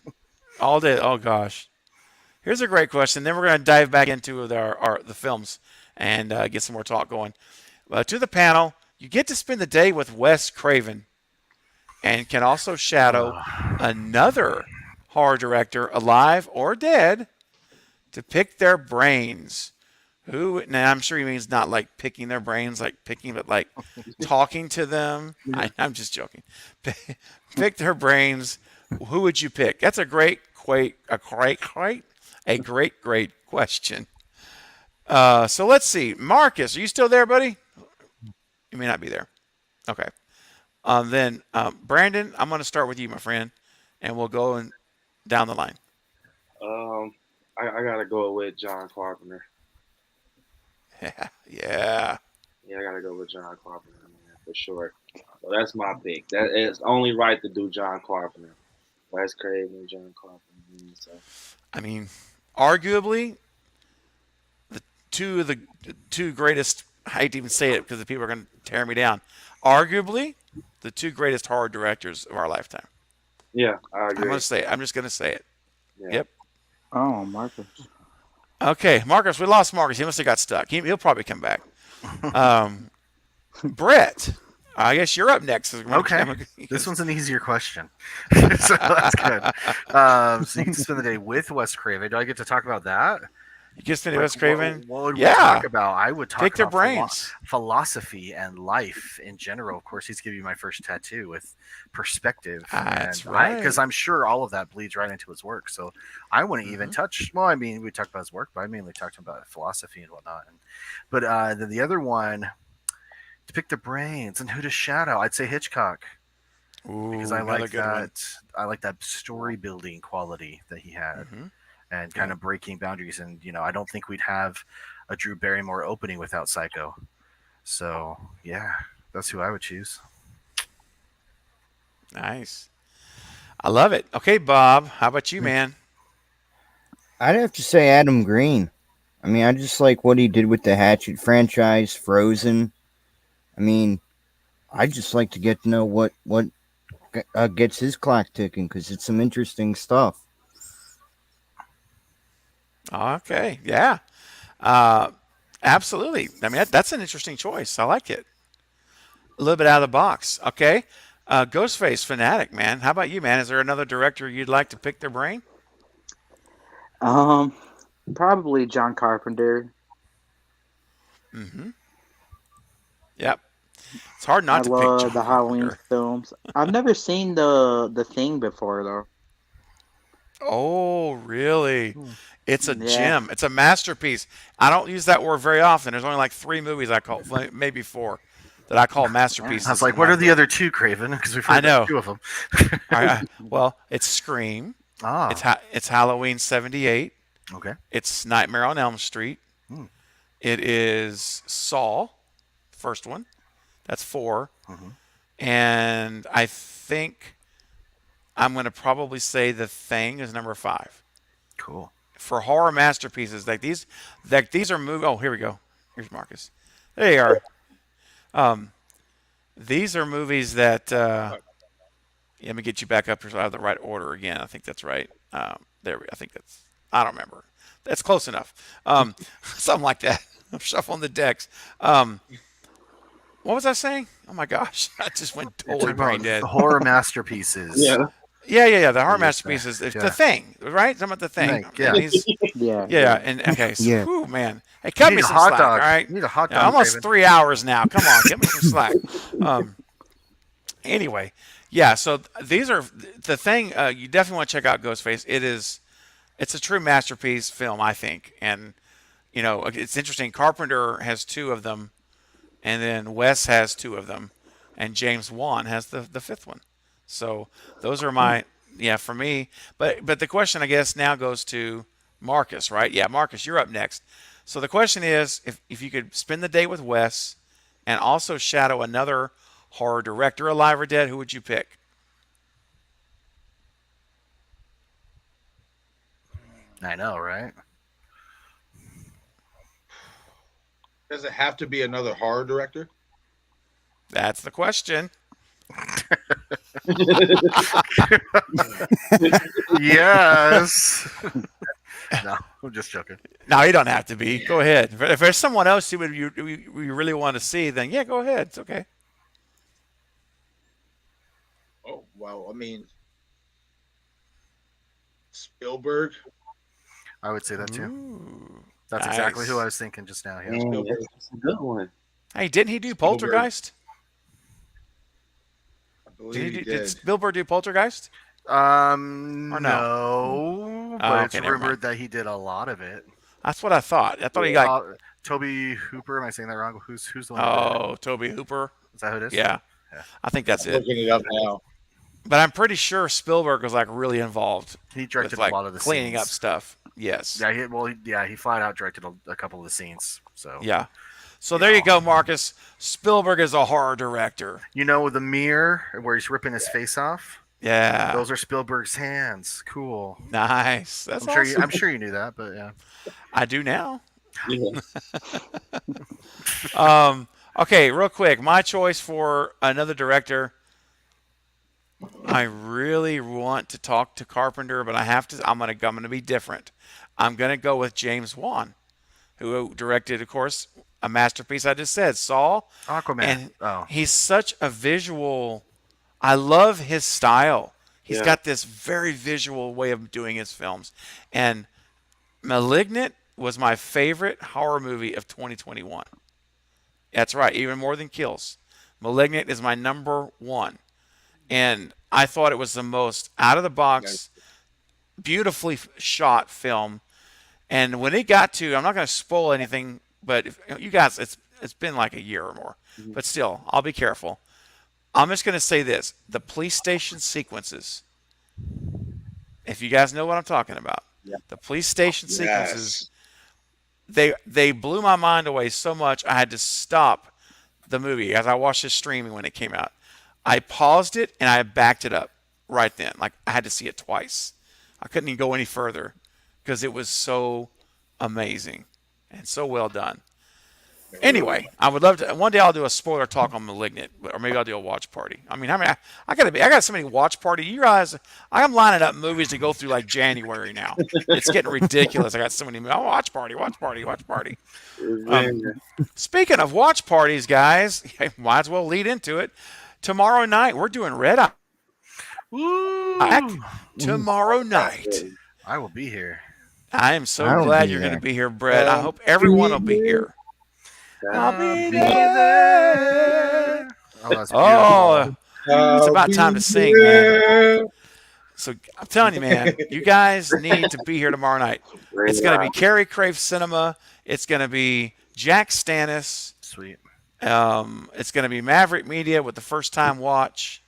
All day. Oh gosh. Here's a great question. Then we're going to dive back into the films and get some more talk going. To the panel, you get to spend the day with Wes Craven, and can also shadow another horror director, alive or dead, to pick their brains. Who? Now I'm sure he means not like picking their brains, like picking, but like talking to them. I'm just joking. Pick their brains. Who would you pick? That's a great question. So let's see. Marcus, are you still there, buddy? You may not be there. Okay. Then Brandon, I'm going to start with you, my friend, and we'll go down the line. I gotta go with John Carpenter. Yeah. I gotta go with John Carpenter, man, for sure. So that's my pick. That is only right to do John Carpenter. Wes Craven, John Carpenter. Man, so. I mean, arguably, the two greatest. I hate to even say it because the people are going to tear me down. Arguably, the two greatest horror directors of our lifetime. Yeah, I agree. I'm just going to say it. Yeah. Yep. Oh, Marcus. Okay, Marcus. We lost Marcus. He must have got stuck. He'll probably come back. Brett, I guess you're up next. Okay. This one's an easier question. So that's good. So you can spend the day with Wes Craven. Do I get to talk about that? You get to spend Wes Craven? What would we talk about? I would talk Pick their about brains. Philosophy and life in general. Of course, he's giving me my first tattoo with perspective. That's right. Because I'm sure all of that bleeds right into his work. So I wouldn't even touch. Well, I mean, we talked about his work, but I mainly talked about philosophy and whatnot. But then the other one, to pick the brains and who to shadow, I'd say Hitchcock. Ooh, because I like that. one. I like that story building quality that he had. And kind of breaking boundaries. And, I don't think we'd have a Drew Barrymore opening without Psycho. So, yeah, that's who I would choose. Nice. I love it. Okay, Bob, how about you, man? I'd have to say Adam Green. I mean, I just like what he did with the Hatchet franchise, Frozen. I mean, I just like to get to know what gets his clock ticking because it's some interesting stuff. Okay, yeah, absolutely. I mean, that's an interesting choice. I like it. A little bit out of the box. Okay, Ghostface Fanatic, man. How about you, man? Is there another director you'd like to pick their brain? Um, Probably John Carpenter. Mm-hmm. Yep. It's hard I not to pick love John the Halloween Carpenter. films. I've never seen the Thing before though. Oh, really? It's a Yeah. gem. It's a masterpiece. I don't use that word very often. There's only like 3 movies I call, maybe 4, that I call masterpieces. I was like, in what my are the book. other 2, Craven? Because we've I heard know. 2 of them. Well, it's Scream. Ah. It's Halloween '78. Okay. It's Nightmare on Elm Street. Hmm. It is Saw, first one. That's 4. Mhm. And I think I'm going to probably say The Thing is number 5. Cool. For horror masterpieces these are movies. Oh, here we go. Here's Marcus. There you are. These are movies that. Let me get you back up here so I have the right order again. I think that's right. I think that's. I don't remember. That's close enough. Something like that. I'm shuffling the decks. What was I saying? Oh my gosh, I just went You're totally talking brain about dead. horror masterpieces. Yeah. The horror Yeah. masterpieces. It's Yeah. The Thing, right? Talking about The Thing. Thing, yeah. And he's, Yeah. yeah. And okay, so, Yeah. whew, man, hey, cut You me need a some hot slack, dog. all right? You need a hot Yeah, dog, almost Raven. 3 hours now. Come on, give me some slack. Anyway, yeah. So these are The Thing. You definitely want to check out Ghostface. It's a true masterpiece film, I think. And it's interesting. Carpenter has 2 of them, and then Wes has 2 of them, and James Wan has the 5th one. So those are my for me. But the question, I guess, now goes to Marcus, right? Yeah, Marcus, you're up next. So the question is, if you could spend the day with Wes and also shadow another horror director, alive or dead, who would you pick? I know, right? Does it have to be another horror director? That's the question. Yes. No, I'm just joking. No, you don't have to be. Go ahead. If there's someone else you really want to see, then yeah, go ahead. It's okay. Oh well, I mean, Spielberg. I would say that too. Ooh, That's nice. exactly who I was thinking just now. Yeah. That's a good one. Hey, didn't he do Poltergeist? I believe he Did did. Spielberg do Poltergeist? Or no? No, but Oh, it's okay, never rumored mind. that he did a lot of it. That's what I thought. I thought he got. Toby Hooper. Am I saying that wrong? Who's the one? who did it? Oh, Toby Hooper. Is that who it is? Yeah, Yeah. I think that's it. Looking it up now. But I'm pretty sure Spielberg was like really involved. He directed with, like, a lot of the cleaning scenes. up stuff. Yes. Yeah, he flat out directed a couple of the scenes. So Yeah. So there you go, Marcus. Spielberg is a horror director. you know the mirror where he's ripping his face off. Yeah. Those are Spielberg's hands. Cool. Nice. That's I'm sure. awesome. I'm sure you knew that, but yeah. I do now. Yeah. Okay, real quick. My choice for another director. I really want to talk to Carpenter, but I have to. I'm gonna be different. I'm gonna go with James Wan, who directed, of course, a masterpiece I just said, Saw. Aquaman. And Oh. he's such a visual. I love his style. He's Yeah. got this very visual way of doing his films. And Malignant was my favorite horror movie of 2021. That's right, even more than Kills. Malignant is my number 1. And I thought it was the most out of the box, beautifully shot film. And when it got to, I'm not going to spoil anything, but you guys, it's been like a year or more. But still, I'll be careful. I'm just going to say this: the police station sequences. If you guys know what I'm talking about, the police station sequences, they blew my mind away so much I had to stop the movie as I watched it streaming when it came out. I paused it and I backed it up right then. Like I had to see it twice. I couldn't even go any further because it was so amazing and so well done. Anyway, I would love to. One day I'll do a spoiler talk on *Malignant*, or maybe I'll do a watch party. I mean, I got so many watch party. You guys, I'm lining up movies to go through like January now. It's getting ridiculous. I got so many. Oh, watch party, watch party, watch party. Speaking of watch parties, guys, might as well lead into it. Tomorrow night we're doing Red Eye. Tomorrow night. I will be here. I am so glad you're going to be here, Brett. I hope everyone will be here. I'll be there. Oh, it's about time to sing, man. So I'm telling you, man, you guys need to be here tomorrow night. It's going to be Carrie Crave Cinema. It's going to be Jack Stannis. Sweet. It's going to be Maverick Media with the first time watch.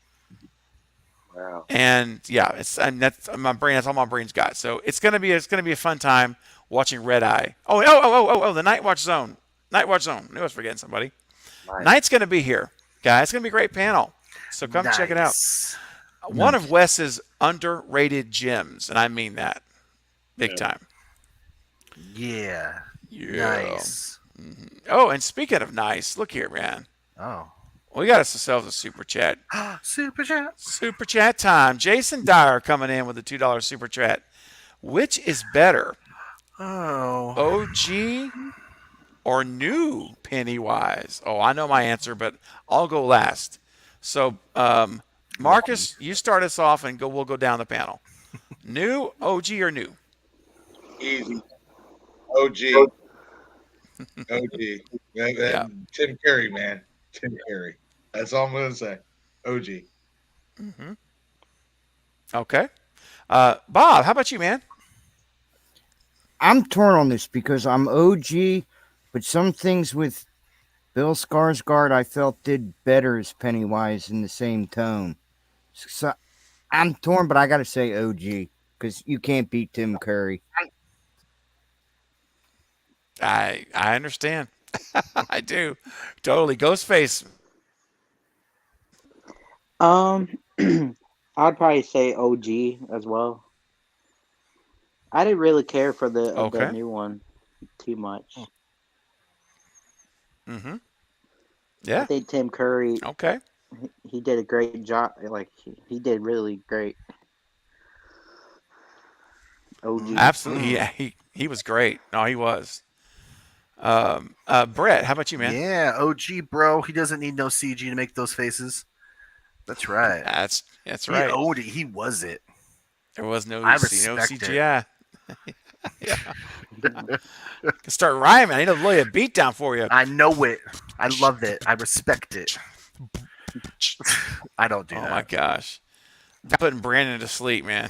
Wow. And yeah, that's my brain. That's all my brain's got. So it's going to be a fun time watching Red Eye. Oh, the Night Watch Zone. Night Watch Zone. I knew I was forgetting somebody. Nice. Night's going to be here, guys. It's going to be a great panel. So come check it out. One of Wes's underrated gems, and I mean that big time. Yeah. Nice. Mm-hmm. Oh, and speaking of nice, look here, man. Oh. We got ourselves a super chat. Super chat. Super chat time. Jason Dyer coming in with a $2 super chat. Which is better? OG or new Pennywise? Oh, I know my answer, but I'll go last. So, Marcus, you start us off, and we'll go down the panel. New, OG, or new? Easy. OG. OG. Yeah. Tim Curry, man. Tim Curry. That's all I'm going to say. OG. Mm-hmm. Okay. Bob, how about you, man? I'm torn on this because I'm OG, but some things with Bill Skarsgård I felt did better as Pennywise in the same tone. So I'm torn, but I got to say OG because you can't beat Tim Curry. I understand. I do. Totally. Ghostface. I'd probably say OG as well. I didn't really care for the new one too much. Mm-hmm. Yeah. I think Tim Curry. Okay. He did a great job. Like he did really great. OG. Absolutely. Yeah, he was great. No, he was. Brett, how about you, man? Yeah, OG, bro. He doesn't need no CG to make those faces. That's right. That's right. He owed it. He was it. There was no I CGI. Yeah. Start rhyming. I need to lay a beat down for you. I know it. I love it. I respect it. I don't do that. Oh my gosh. Putting Brandon to sleep, man.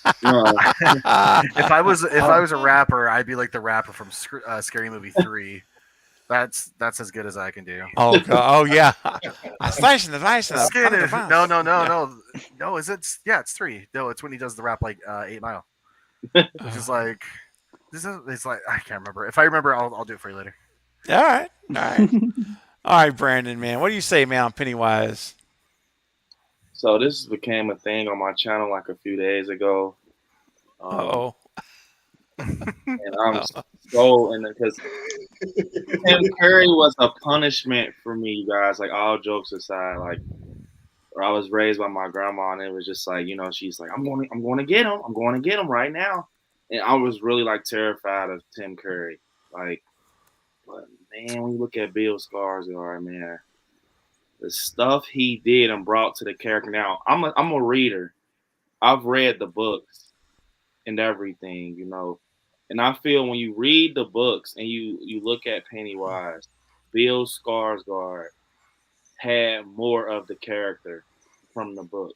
If I was a rapper, I'd be like the rapper from Scary Movie 3. That's as good as I can do. Oh God. Oh yeah. I'm slashing the vice. No. Is it? Yeah, it's 3. No, it's when he does the rap like 8 Mile. Which is like, it's like I can't remember. If I remember, I'll do it for you later. All right. All right, Brandon, man. What do you say, man, on Pennywise? So this became a thing on my channel like a few days ago. Oh. And I'm so in it because Tim Curry was a punishment for me, you guys. Like all jokes aside, like I was raised by my grandma, and it was just like, she's like, I'm going to get him. I'm going to get him right now. And I was really like terrified of Tim Curry. Like, but man, when you look at Bill Skarsgård, man, the stuff he did and brought to the character. Now, I'm a reader. I've read the books and everything, And I feel when you read the books and you look at Pennywise, Bill Skarsgård had more of the character from the book.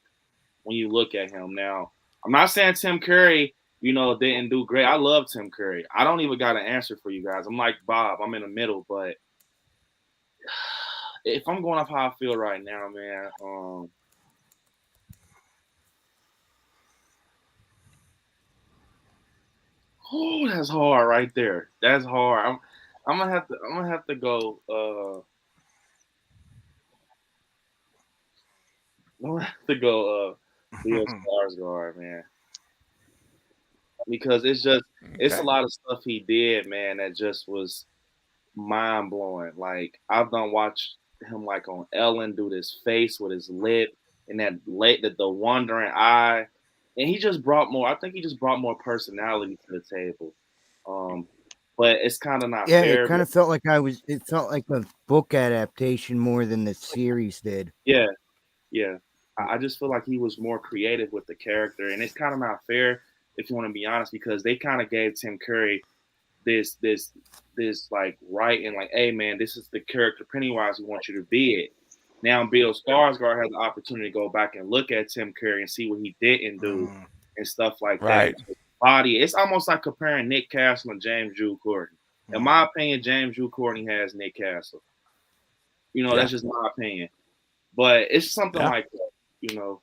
When you look at him now, I'm not saying Tim Curry, didn't do great. I love Tim Curry. I don't even got an answer for you guys. I'm like Bob. I'm in the middle, but if I'm going off how I feel right now, man, oh, that's hard right there. That's hard. I'm gonna have to go. I'm gonna have to go. Bill Skarsgård, man, because it's a lot of stuff he did, man, that just was mind blowing. Like I've done watched him like on Ellen do this face with his lip and the wandering eye, and he just brought more. I think he just brought more personality to the table. But it's kind of not Yeah, fair. it kind of felt like it felt like a book adaptation more than the series did. Yeah, yeah. I just feel like he was more creative with the character, and it's kind of not fair if you want to be honest, because they kind of gave Tim Curry this like writing, like, hey man, this is the character Pennywise we want you to be it. Now Bill Skarsgård has the opportunity to go back and look at Tim Curry and see what he didn't do and stuff like Right. that. Body, it's almost like comparing Nick Castle and James Jude Courtney. In my opinion, James Jude Courtney has Nick Castle. You know, that's just my opinion. But it's something like that, you know.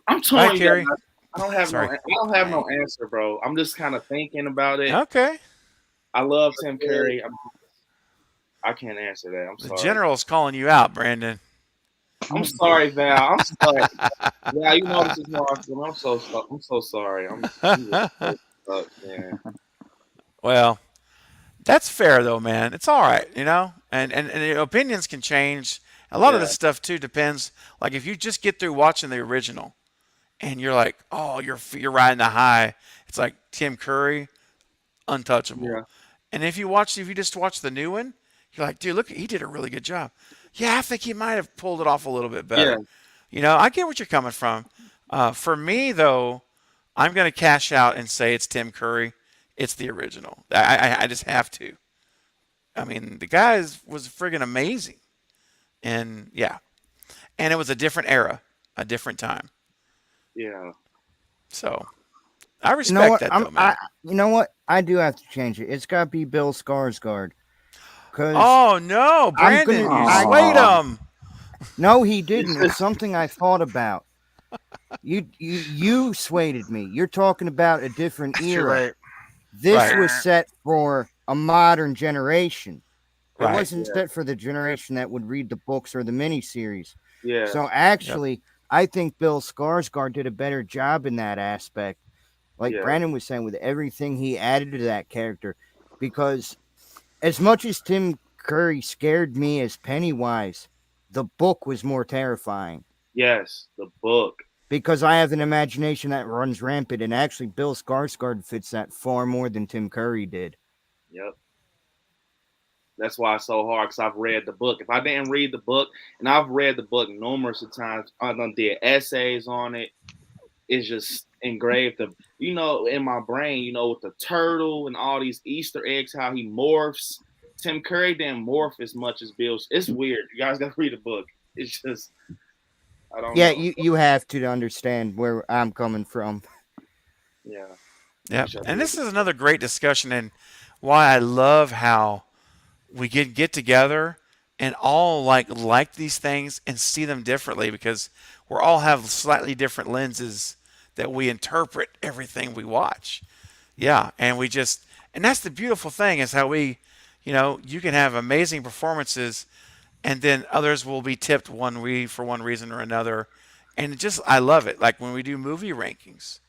I'm torn. Hi, Carrie. I don't have no answer, bro. I'm just kind of thinking about it. Okay. I love Tim Curry. I can't answer that. I'm The sorry. general's calling you out, Brandon. I'm sorry, Val. I'm sorry. Yeah, you know this is Marshall. I'm so sorry. I'm really stuck, man. Well, that's fair though, man. It's all right, you know. And the opinions can change. A lot of this stuff too depends. Like if you just get through watching the original, and you're like, oh, you're riding the high. It's like Tim Curry, untouchable. Yeah. And if you just watch the new one, you're like, dude, look, he did a really good job. Yeah, I think he might have pulled it off a little bit better. Yeah. You know, I get what you're coming from. For me though, I'm gonna cash out and say it's Tim Curry. It's the original. I just have to. I mean, the guy was friggin' amazing. And yeah. And it was a different era, a different time. Yeah. So I respect that though, man. You know what? I do have to change it. It's got to be Bill Skarsgård. Oh no, Brandon, you swayed him. No, he didn't. It's something I thought about. You swayed me. You're talking about a different era. Right. This was set for a modern generation. It Right. wasn't set for the generation that would read the books or the miniseries. Yeah. So actually, I think Bill Skarsgård did a better job in that aspect. Like Brandon was saying, with everything he added to that character. Because as much as Tim Curry scared me as Pennywise, the book was more terrifying. Yes, the book. Because I have an imagination that runs rampant, and actually Bill Skarsgård fits that far more than Tim Curry did. Yep. That's why it's so hard, because I've read the book. If I didn't read the book, and I've read the book numerous of times, I done did essays on it. It's just engraved, you know, in my brain, you know, with the turtle and all these Easter eggs, how he morphs. Tim Curry didn't morph as much as Bill. It's weird. You guys got to read the book. It's just, I don't know. You have to understand where I'm coming from. Yeah. Yeah. And this is another great discussion, and why I love how we get together and all like these things and see them differently, because we all have slightly different lenses that we interpret everything we watch. Yeah. And that's the beautiful thing, is how we, you know, you can have amazing performances and then others will be tipped for one reason or another. And I love it. Like when we do movie rankings,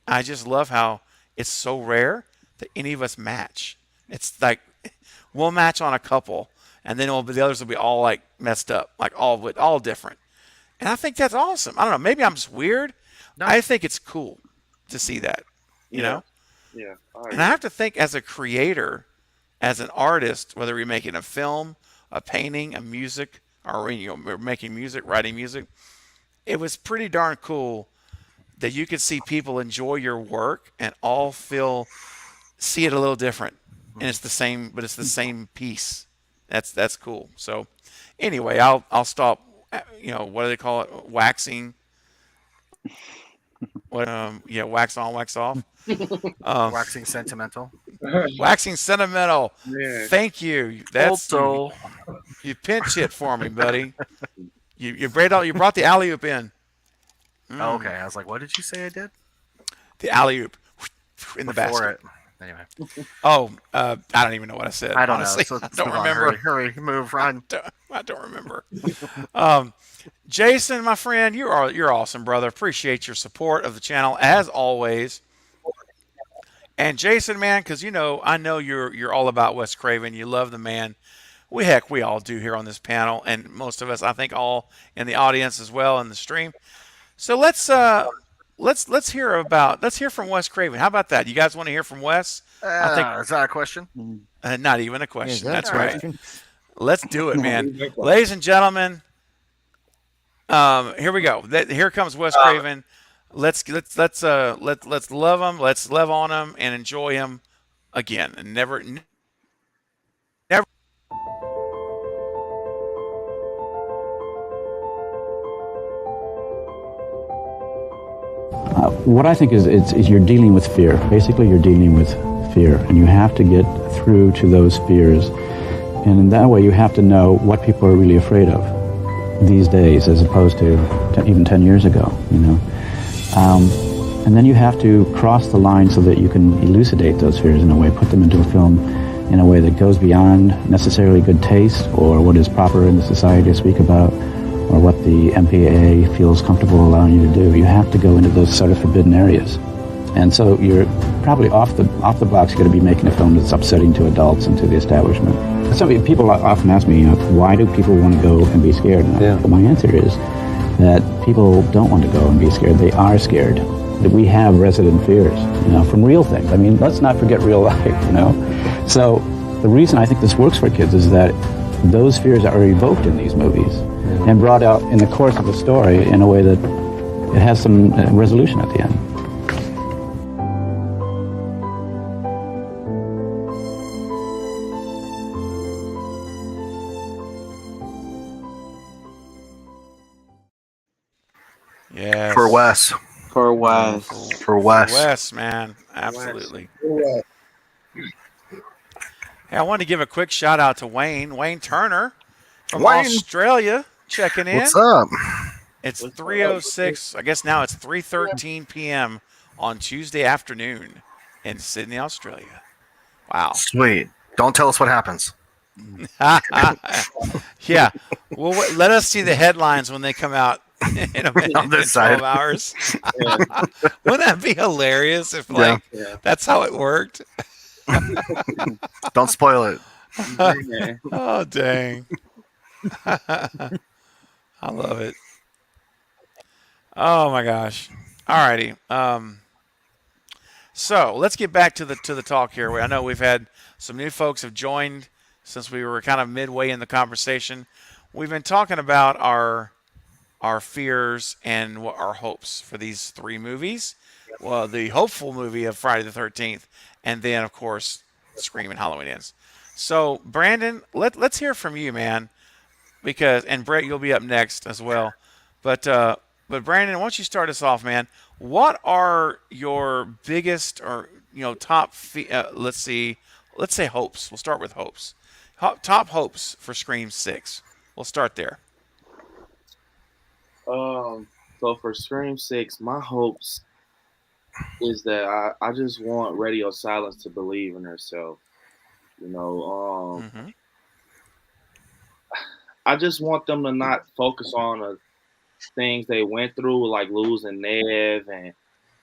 I just love how it's so rare that any of us match. It's like we'll match on a couple, and then the others will be all like messed up, like all different. And I think that's awesome. I don't know. Maybe I'm just weird. No. I think it's cool to see that, you know? Yeah. And I have to think, as a creator, as an artist, whether you're making a film, a painting, a music, or we're making music, writing music, it was pretty darn cool that you could see people enjoy your work and all see it a little different. And it's the same, but it's the same piece. That's cool. So anyway, I'll stop. You know, what do they call it? Waxing. Wax on, wax off. Waxing sentimental. Waxing sentimental. Yeah. Thank you. You pinch hit for me, buddy. You brought the alley oop in. Oh, okay. I was like, what did you say I did? The alley oop in the Before basket. Anyway. Oh, I don't even know what I said. I don't honestly. know. So I don't move on. remember. Hurry, move, run. I don't remember. Jason, my friend, you're awesome, brother. Appreciate your support of the channel as always. And Jason, man, because I know you're all about Wes Craven. You love the man. We all do here on this panel, and most of us, I think, all in the audience as well in the stream. So let's hear from Wes Craven. How about that? You guys want to hear from Wes? I think Is that a question? not even a question. that That's a right. question? Let's do it, man. Ladies and gentlemen, here we go. Here comes Wes Craven. Let's love him. Let's love on him and enjoy him again, and never. What I think is you're dealing with fear. Basically, you're dealing with fear, and you have to get through to those fears. And in that way, you have to know what people are really afraid of these days, as opposed to even 10 years ago. And then you have to cross the line so that you can elucidate those fears in a way, put them into a film in a way that goes beyond necessarily good taste or what is proper in the society to speak about, or what the MPAA feels comfortable allowing you to do. You have to go into those sort of forbidden areas. And so you're probably off the blocks. You're going to be making a film that's upsetting to adults and to the establishment. So people often ask me, why do people want to go and be scared? And my answer is that people don't want to go and be scared. They are scared. That we have resident fears, from real things. I mean, let's not forget real life, So the reason I think this works for kids is that those fears are evoked in these movies and brought out in the course of the story in a way that it has some resolution at the end. Yes. For Wes. For Wes. For Wes. Wes, man. Absolutely. Hey, I wanted to give a quick shout out to Wayne Turner from Wayne. Australia checking in. What's up? It's 3:06. I guess now it's 3:13 p.m. on Tuesday afternoon in Sydney, Australia. Wow. Sweet. Don't tell us what happens. Yeah. Well, let us see the headlines when they come out in a minute, On this in 12 side. hours. Wouldn't that be hilarious if, that's how it worked? Don't spoil it. Oh, dang. I love it. Oh, my gosh. All righty. So let's get back to the talk here. I know we've had some new folks have joined since we were kind of midway in the conversation. We've been talking about our fears and what our hopes for these three movies. Well, the hopeful movie of Friday the 13th, and then, of course, Scream and Halloween Ends. So, Brandon, let's hear from you, man, and Brett, you'll be up next as well. But Brandon, why don't you start us off, man? What are your biggest or top? Let's say hopes. We'll start with hopes. Top hopes for Scream 6. We'll start there. So for Scream 6, my hopes is that I just want Radio Silence to believe in herself. I just want them to not focus on the things they went through, like losing Nev, and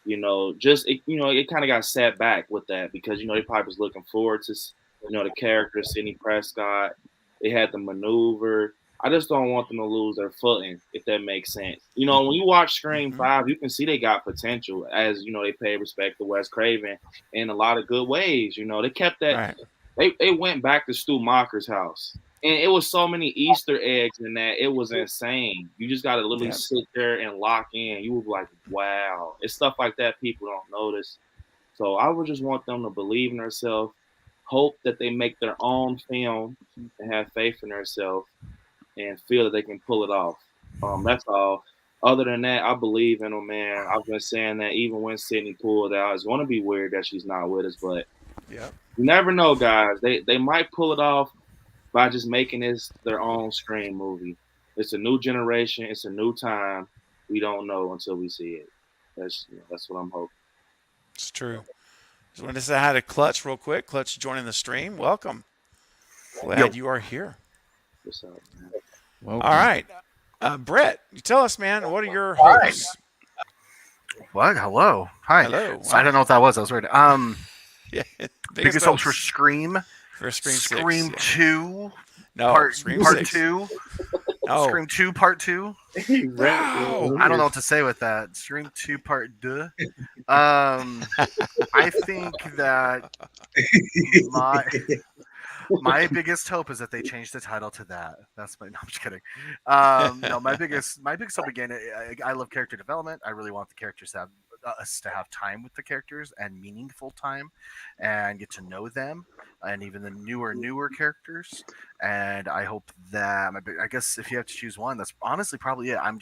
it kind of got set back with that because they probably was looking forward to the character Sidney Prescott. They had the maneuver. I just don't want them to lose their footing, if that makes sense. When you watch Scream 5, you can see they got potential as, they pay respect to Wes Craven in a lot of good ways. They kept that. Right. They went back to Stu Macher's house. And it was so many Easter eggs in that. It was insane. You just got to literally sit there and lock in. You would be like, wow. It's stuff like that people don't notice. So I would just want them to believe in themselves, hope that they make their own film and have faith in themselves, and feel that they can pull it off. That's all. Other than that, I believe in them, man. I've been saying that even when Sydney pulled out. It's going to be weird that she's not with us, but you never know, guys. They might pull it off by just making this their own Scream movie. It's a new generation. It's a new time. We don't know until we see it. That's what I'm hoping. It's true. Just wanted to say hi to Clutch real quick. Clutch joining the stream. Welcome. Glad you are here. What's up, man? Welcome. All right. Brett, you tell us, man, what are your hopes? What? Hello. Hi. Hello. So I don't know what that was. That was weird. Yeah, Biggest hopes for Scream. For Scream 6. Scream yeah. 2. No, part Scream part 6. 2. Oh. Scream 2 part 2. Wow. I don't know what to say with that. Scream 2 part 2. I think that my biggest hope is that they change the title to that. That's my. No, I'm just kidding. No, my biggest hope again. I love character development. I really want the characters to have us to have time with the characters and meaningful time, and get to know them, and even the newer characters. And I hope that I guess if you have to choose one, that's honestly probably it. I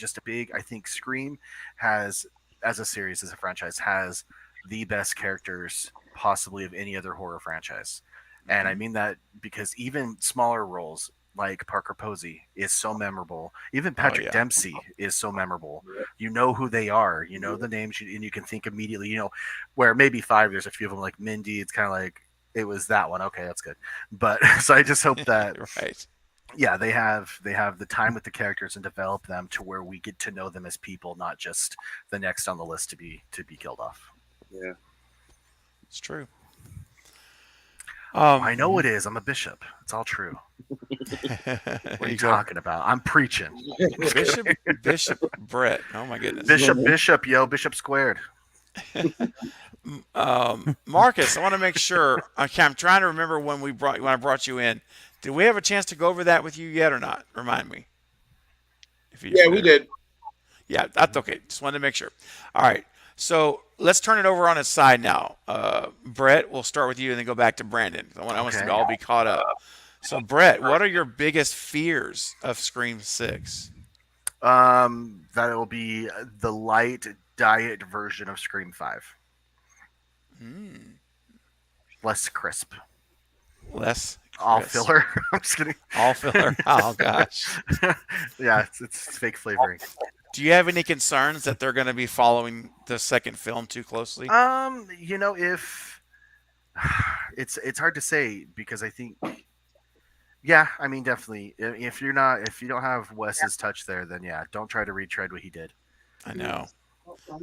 think Scream has, as a series, as a franchise, has the best characters possibly of any other horror franchise. And I mean that because even smaller roles like Parker Posey is so memorable. Even Patrick Dempsey is so memorable. You know who they are. You know the names, and you can think immediately. You know, where maybe 5 years, a few of them like Mindy. It's kind of like it was that one. Okay, that's good. But so I just hope that right. Yeah, they have the time with the characters and develop them to where we get to know them as people, not just the next on the list to be killed off. Yeah, it's true. I know it is. I'm a bishop. It's all true. What are you talking about? I'm preaching. Bishop Brett. Oh my goodness. Bishop squared. Marcus, I want to make sure. Okay, I'm trying to remember when I brought you in. Did we have a chance to go over that with you yet or not? Remind me. We did. Yeah, that's okay. Just wanted to make sure. All right. So let's turn it over on its side now. Brett, we'll start with you and then go back to Brandon. I want us to all be caught up. So, Brett, what are your biggest fears of Scream 6? That it will be the light diet version of Scream 5. Less crisp. Less all crisp. filler. I'm just kidding. All filler. Oh gosh. Yeah, it's fake flavoring. Do you have any concerns that they're going to be following the second film too closely? If it's hard to say because I think, yeah, I mean, definitely. If you don't have Wes's touch there, then yeah, don't try to retread what he did. I know.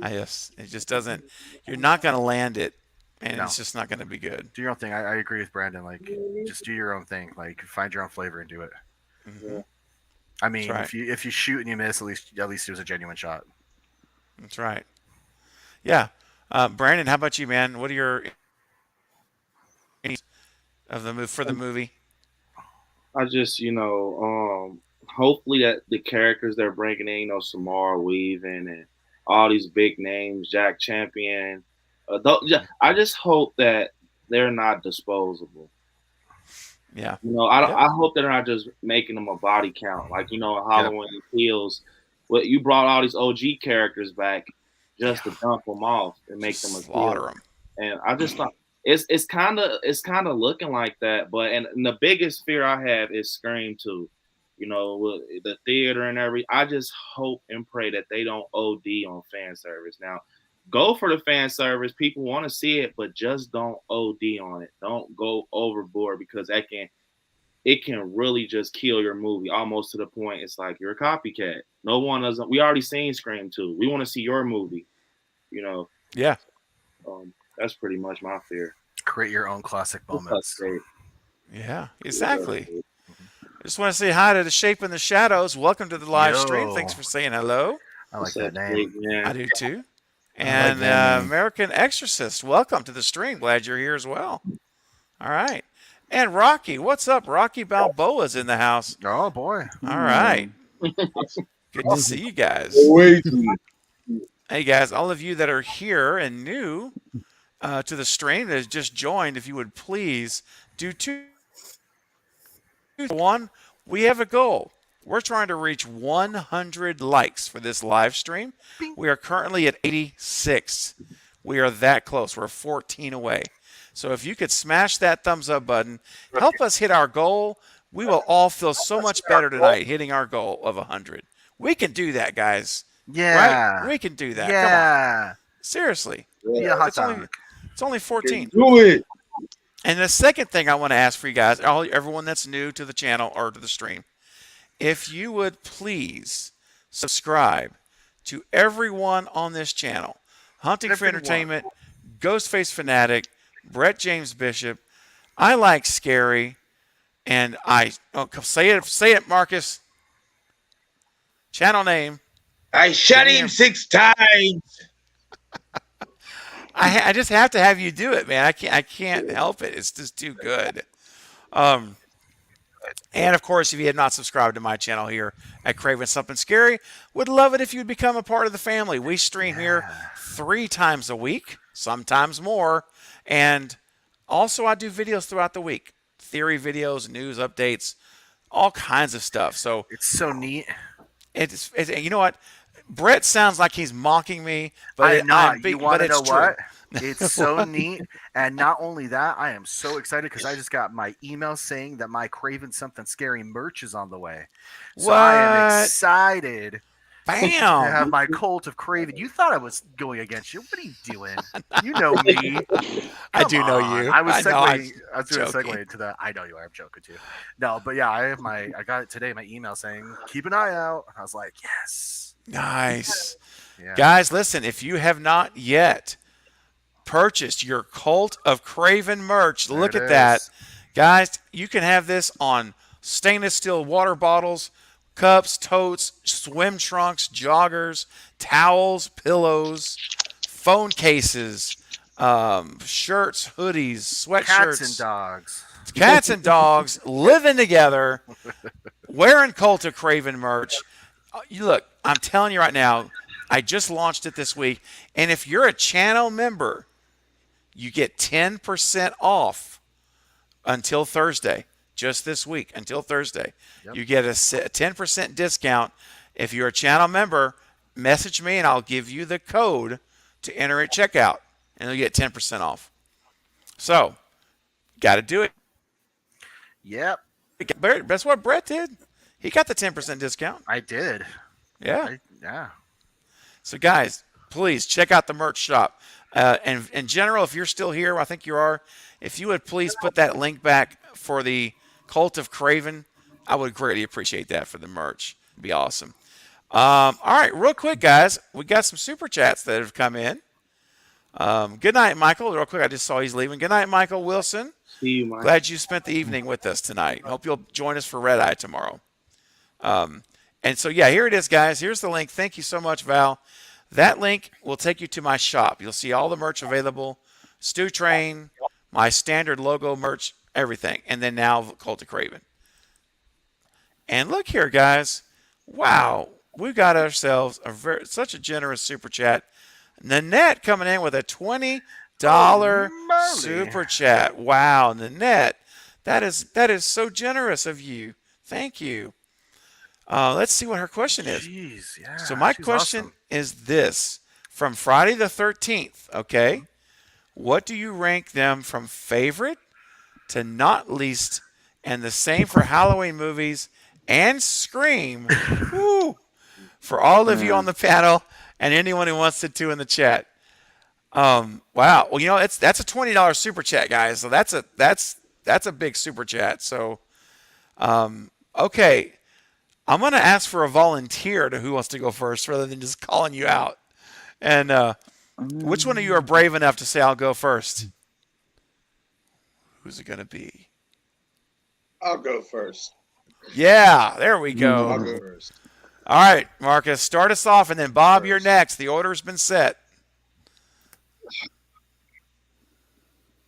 It just doesn't. You're not going to land it, and No. it's just not going to be good. Do your own thing. I agree with Brandon. Like, just do your own thing. Like, find your own flavor and do it. Mm-hmm. I mean, That's right. if you shoot and you miss, at least it was a genuine shot. That's right. Yeah, Brandon, how about you, man? What are your of the move for the movie? I just, hopefully that the characters they're bringing in, Samara Weaving and all these big names, Jack Champion. I just hope that they're not disposable. Yeah. I hope they're not just making them a body count. Like, Halloween Kills. Well, you brought all these OG characters back just to dump them off and make them a slaughter kill. them. And I just thought it's kind of looking like that. But and the biggest fear I have is Scream 2. With the theater and everything. I just hope and pray that they don't OD on fan service. Now, go for the fan service. People want to see it, but just don't OD on it. Don't go overboard because it can really just kill your movie almost to the point it's like you're a copycat. No one doesn't. We already seen Scream 2. We want to see your movie. Yeah. That's pretty much my fear. Create your own classic moments. Yeah, exactly. I just want to say hi to the Shape in the Shadows. Welcome to the live stream. Thanks for saying hello. I like that name. I do too. And American Exorcist, welcome to the stream. Glad you're here as well. All right. And Rocky, what's up? Rocky Balboa's in the house. Oh, boy. All right. Good to see you guys. Hey, guys, all of you that are here and new to the stream that has just joined, if you would please do two. One, we have a goal. We're trying to reach 100 likes for this live stream. We are currently at 86. We are that close. We're 14 away. So if you could smash that thumbs up button, help us hit our goal. We will all feel so much better tonight hitting our goal of 100. We can do that, guys. Yeah. Right? We can do that. Yeah. Come on. Seriously. Yeah, it's only 14. Do it. And the second thing I want to ask for you guys, everyone that's new to the channel or to the stream, if you would please subscribe to everyone on this channel, Hunting for Entertainment, Ghostface Fanatic, Brett James Bishop. I like scary, and say it, Marcus. Channel name. I shot him 6 times. I just have to have you do it, man. I can't help it. It's just too good. And of course, if you have not subscribed to my channel here at Craven Something Scary, would love it if you'd become a part of the family. We stream here 3 times a week, sometimes more, and also I do videos throughout the week, theory videos, news updates, all kinds of stuff. So it's so neat. It's you know what? Brett sounds like he's mocking me, but I'm not. You want to know true. what? It's so neat. And not only that, I am so excited because I just got my email saying that my Craven Something Scary merch is on the way. So I am excited. Bam! To have my Cult of Craven. You thought I was going against you. What are you doing? You know me. I do know you. I was going to segue into that. I know you are. I'm joking too. No, but yeah, I got it today, my email saying, keep an eye out. I was like, yes. Nice. Yeah. Guys, listen, if you have not yet purchased your Cult of Craven merch, look at that. Guys, you can have this on stainless steel water bottles, cups, totes, swim trunks, joggers, towels, pillows, phone cases, shirts, hoodies, sweatshirts. Cats and dogs. Cats and dogs living together, wearing Cult of Craven merch. Look, I'm telling you right now, I just launched it this week, and if you're a channel member, you get 10% off until Thursday. Just this week, until Thursday. Yep. You get a 10% discount. If you're a channel member, message me, and I'll give you the code to enter at checkout, and you'll get 10% off. So, got to do it. Yep. That's what Brett did. He got the 10% discount. I did. Yeah. Yeah. So, guys, please check out the merch shop. And in general, if you're still here, I think you are, if you would please put that link back for the Cult of Craven, I would greatly appreciate that for the merch. It'd be awesome. All right, real quick, guys, we got some super chats that have come in. Good night, Michael. Real quick, I just saw he's leaving. Good night, Michael Wilson. See you, Mike. Glad you spent the evening with us tonight. Hope you'll join us for Red Eye tomorrow. And so, yeah, here it is, guys. Here's the link. Thank you so much, Val. That link will take you to my shop. You'll see all the merch available. Stew Train, my standard logo merch, everything. And then now Cult of Craven. And look here, guys. Wow. We got ourselves such a generous super chat. Nanette coming in with a $20 super chat. Wow, Nanette. That is so generous of you. Thank you. Let's see what her question is. Jeez, yeah, so my question is this. From Friday the 13th, okay? What do you rank them from favorite to not least, and the same for Halloween movies and Scream? Woo! For all of you on the panel and anyone who wants to in the chat. Wow. Well, you know, that's a $20 super chat, guys. So that's a big super chat. So, okay. I'm going to ask for a volunteer to who wants to go first rather than just calling you out. And which one of you are brave enough to say I'll go first? Who's it going to be? I'll go first. Yeah, there we go. I'll go first. All right, Marcus, start us off, and then Bob, you're next. The order's been set.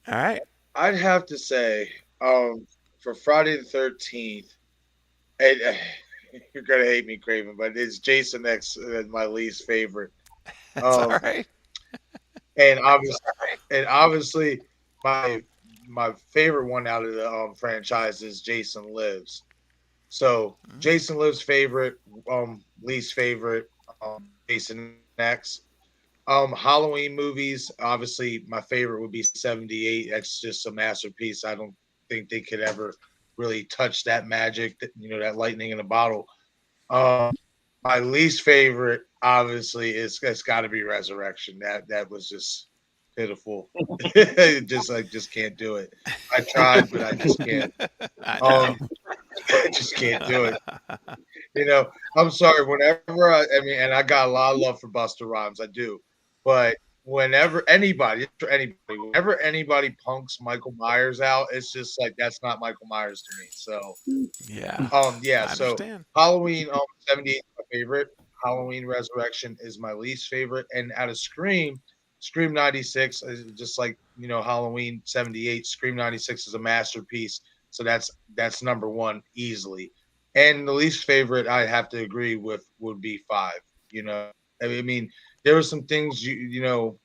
All right. I'd have to say, for Friday the 13th, you're gonna hate me, Craven, but it's Jason X, my least favorite. That's all right. And obviously, my favorite one out of the franchise is Jason Lives. So Jason Lives favorite, least favorite, Jason X. Halloween movies, obviously my favorite would be 78. That's just a masterpiece. I don't think they could ever really touch that magic, that lightning in a bottle. My least favorite, obviously, it's got to be Resurrection. That was just pitiful. I just can't do it. I tried, but I just can't. I just can't do it. I'm sorry. Whenever and I got a lot of love for Busta Rhymes, I do. But whenever anybody punks Michael Myers out, it's just like that's not Michael Myers to me. So Yeah. yeah, I so understand. Halloween 78 is my favorite. Halloween Resurrection is my least favorite. And out of Scream 96 is just like, Halloween 78, Scream 96 is a masterpiece. So that's number one easily. And the least favorite I have to agree with would be 5. I mean, there were some things you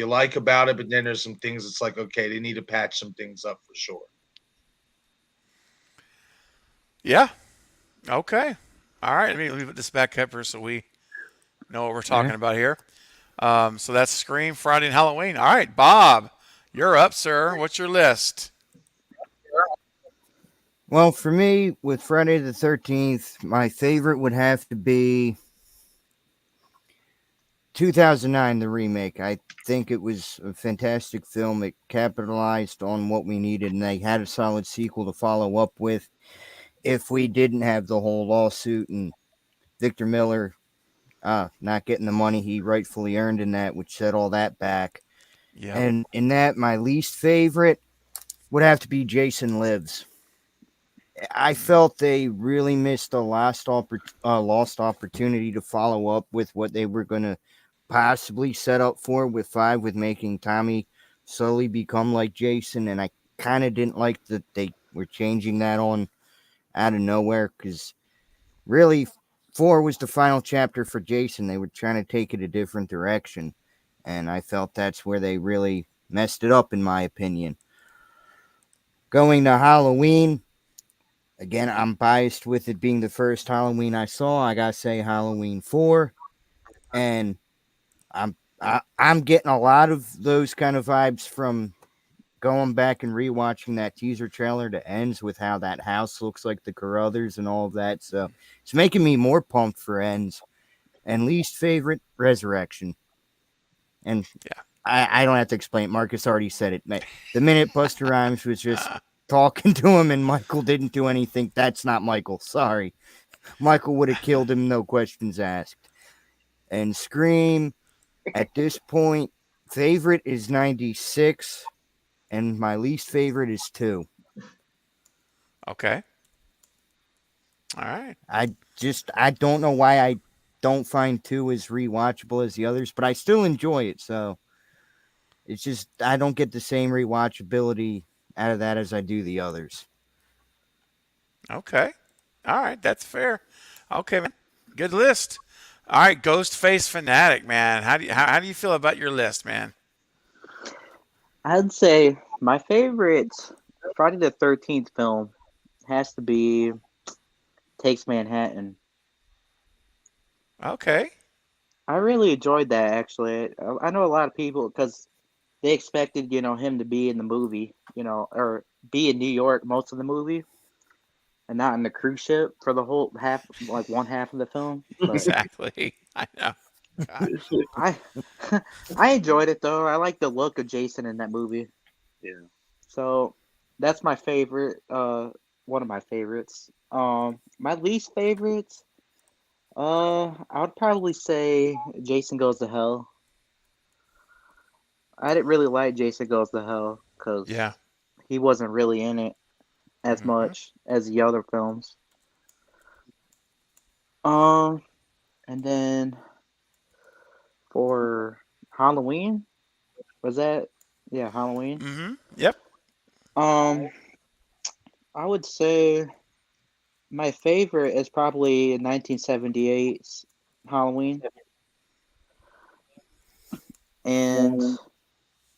like about it, but then there's some things it's like, okay, they need to patch some things up for sure. Yeah. Okay. All right. Let me put this back up here so we know what we're talking about here. So that's Scream, Friday, and Halloween. All right, Bob, you're up, sir. What's your list? Well, for me, with Friday the 13th, my favorite would have to be 2009, the remake. I think it was a fantastic film. It capitalized on what we needed, and they had a solid sequel to follow up with. If we didn't have the whole lawsuit and Victor Miller not getting the money he rightfully earned in that, which set all that back. Yeah. And in that, my least favorite would have to be Jason Lives. I felt they really missed a lost opportunity to follow up with what they were going to possibly set up for with 5, with making Tommy slowly become like Jason. And I kind of didn't like that they were changing that on out of nowhere, because really 4 was the final chapter for Jason. They were trying to take it a different direction, and I felt that's where they really messed it up, in my opinion. Going to Halloween, again, I'm biased with it being the first Halloween I saw. I gotta say Halloween 4, and I'm getting a lot of those kind of vibes from going back and rewatching that teaser trailer that ends with how that house looks like the Carruthers and all of that. So it's making me more pumped for Ends. And least favorite, Resurrection. And yeah, I don't have to explain. Marcus already said it. The minute Buster Rhymes was just talking to him and Michael didn't do anything, that's not Michael. Sorry. Michael would have killed him, no questions asked. And Scream, at this point, favorite is 96. And my least favorite is 2. Okay. All right. I don't know why I don't find 2 as rewatchable as the others, but I still enjoy it. So it's just, I don't get the same rewatchability out of that as I do the others. Okay. All right. That's fair. Okay, man. Good list. All right. Ghostface Fanatic, man. How do you feel about your list, man? I'd say my favorite Friday the 13th film has to be Takes Manhattan. Okay. I really enjoyed that, actually. I know a lot of people, because they expected, him to be in the movie, or be in New York most of the movie, and not in the cruise ship for the whole half, like one half of the film. But Exactly. I know. I enjoyed it, though. I like the look of Jason in that movie. Yeah. So that's my favorite. One of my favorites. My least favorites. I would probably say Jason Goes to Hell. I didn't really like Jason Goes to Hell because he wasn't really in it as much as the other films. And then for Halloween, was that Halloween? Mm-hmm. Yep. I would say my favorite is probably 1978's Halloween. And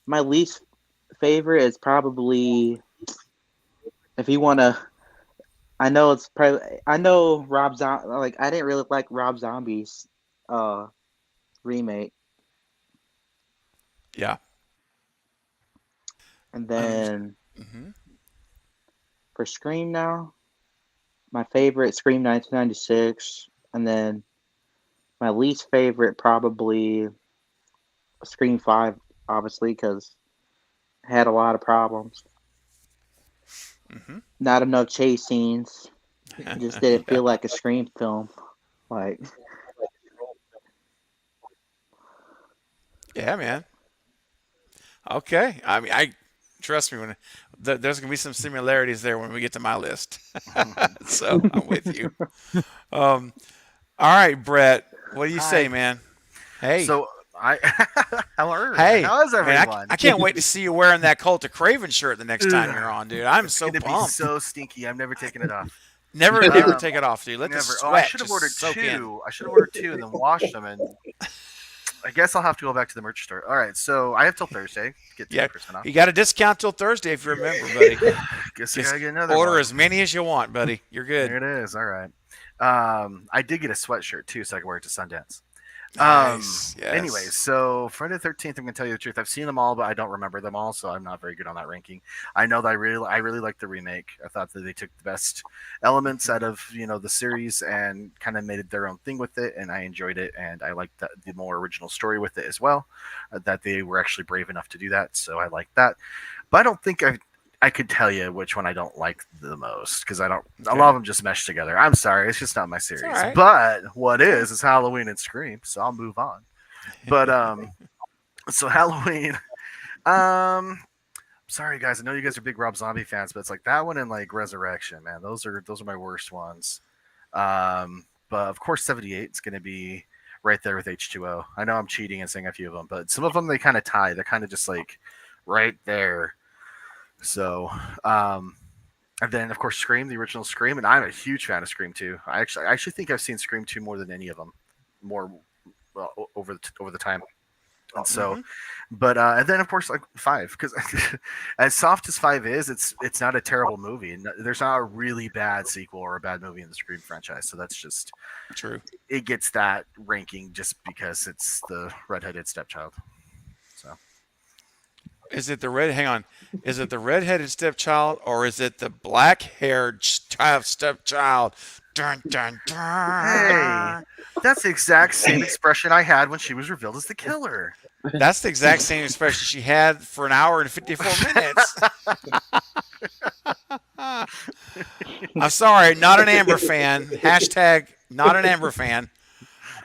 my least favorite is probably, if you want to, I know Rob Zombie, I didn't really like Rob Zombie's remake. Yeah. And then for Scream now, my favorite, Scream 1996. And then my least favorite, probably Scream 5, obviously, because it had a lot of problems. Not enough chase scenes. It just didn't feel like a Scream film. Yeah, man. Okay. I mean, I trust me when there's gonna be some similarities there when we get to my list. So I'm with you. All right, Brett. What do you say, man? Hey. So hello. Hey, How is man, everyone? I can't wait to see you wearing that Cult of Craven shirt the next time you're on, dude. I'm It's so gonna pumped. be so stinky. I'm never taking it off. Never take it off, dude. Let the Never. sweat Oh, I should have just ordered soak in. two. I should have ordered two and then washed them. And I guess I'll have to go back to the merch store. All right. So I have till Thursday. Get 10% off. You got a discount till Thursday if you remember, buddy. Guess Just I gotta get another order one. as many as you want, buddy. You're good. There it is. All right. I did get a sweatshirt too, so I can wear it to Sundance. Nice. Yes. Anyway, so Friday the 13th, I'm gonna tell you the truth. I've seen them all, but I don't remember them all, so I'm not very good on that ranking. I know that I really liked the remake. I thought that they took the best elements out of the series and kind of made it their own thing with it, and I enjoyed it, and I liked the more original story with it as well. That they were actually brave enough to do that, so I liked that. But I don't think I could tell you which one I don't like the most because I don't. A lot of them just mesh together. I'm sorry, it's just not my series. all right. But what is Halloween and Scream, so I'll move on. But so Halloween. Sorry guys, I know you guys are big Rob Zombie fans, but it's like that one and like Resurrection, man. Those are my worst ones. But of course, 78 is going to be right there with H2O. I know I'm cheating and saying a few of them, but some of them they kind of tie. They're kind of just like right there. So, and then of course Scream, the original Scream, and I'm a huge fan of Scream 2. I actually think I've seen Scream 2 more than any of them, over the time. And so, but and then of course like 5, because as soft as 5 is, it's not a terrible movie. There's not a really bad sequel or a bad movie in the Scream franchise. So that's just true. It gets that ranking just because it's the redheaded stepchild. So. Is it the red? Hang on. Is it the redheaded stepchild or is it the black-haired stepchild? Dun, dun, dun. Hey, that's the exact same expression I had when she was revealed as the killer. That's the exact same expression she had for an hour and 54 minutes. I'm sorry, not an Amber fan. Hashtag not an Amber fan.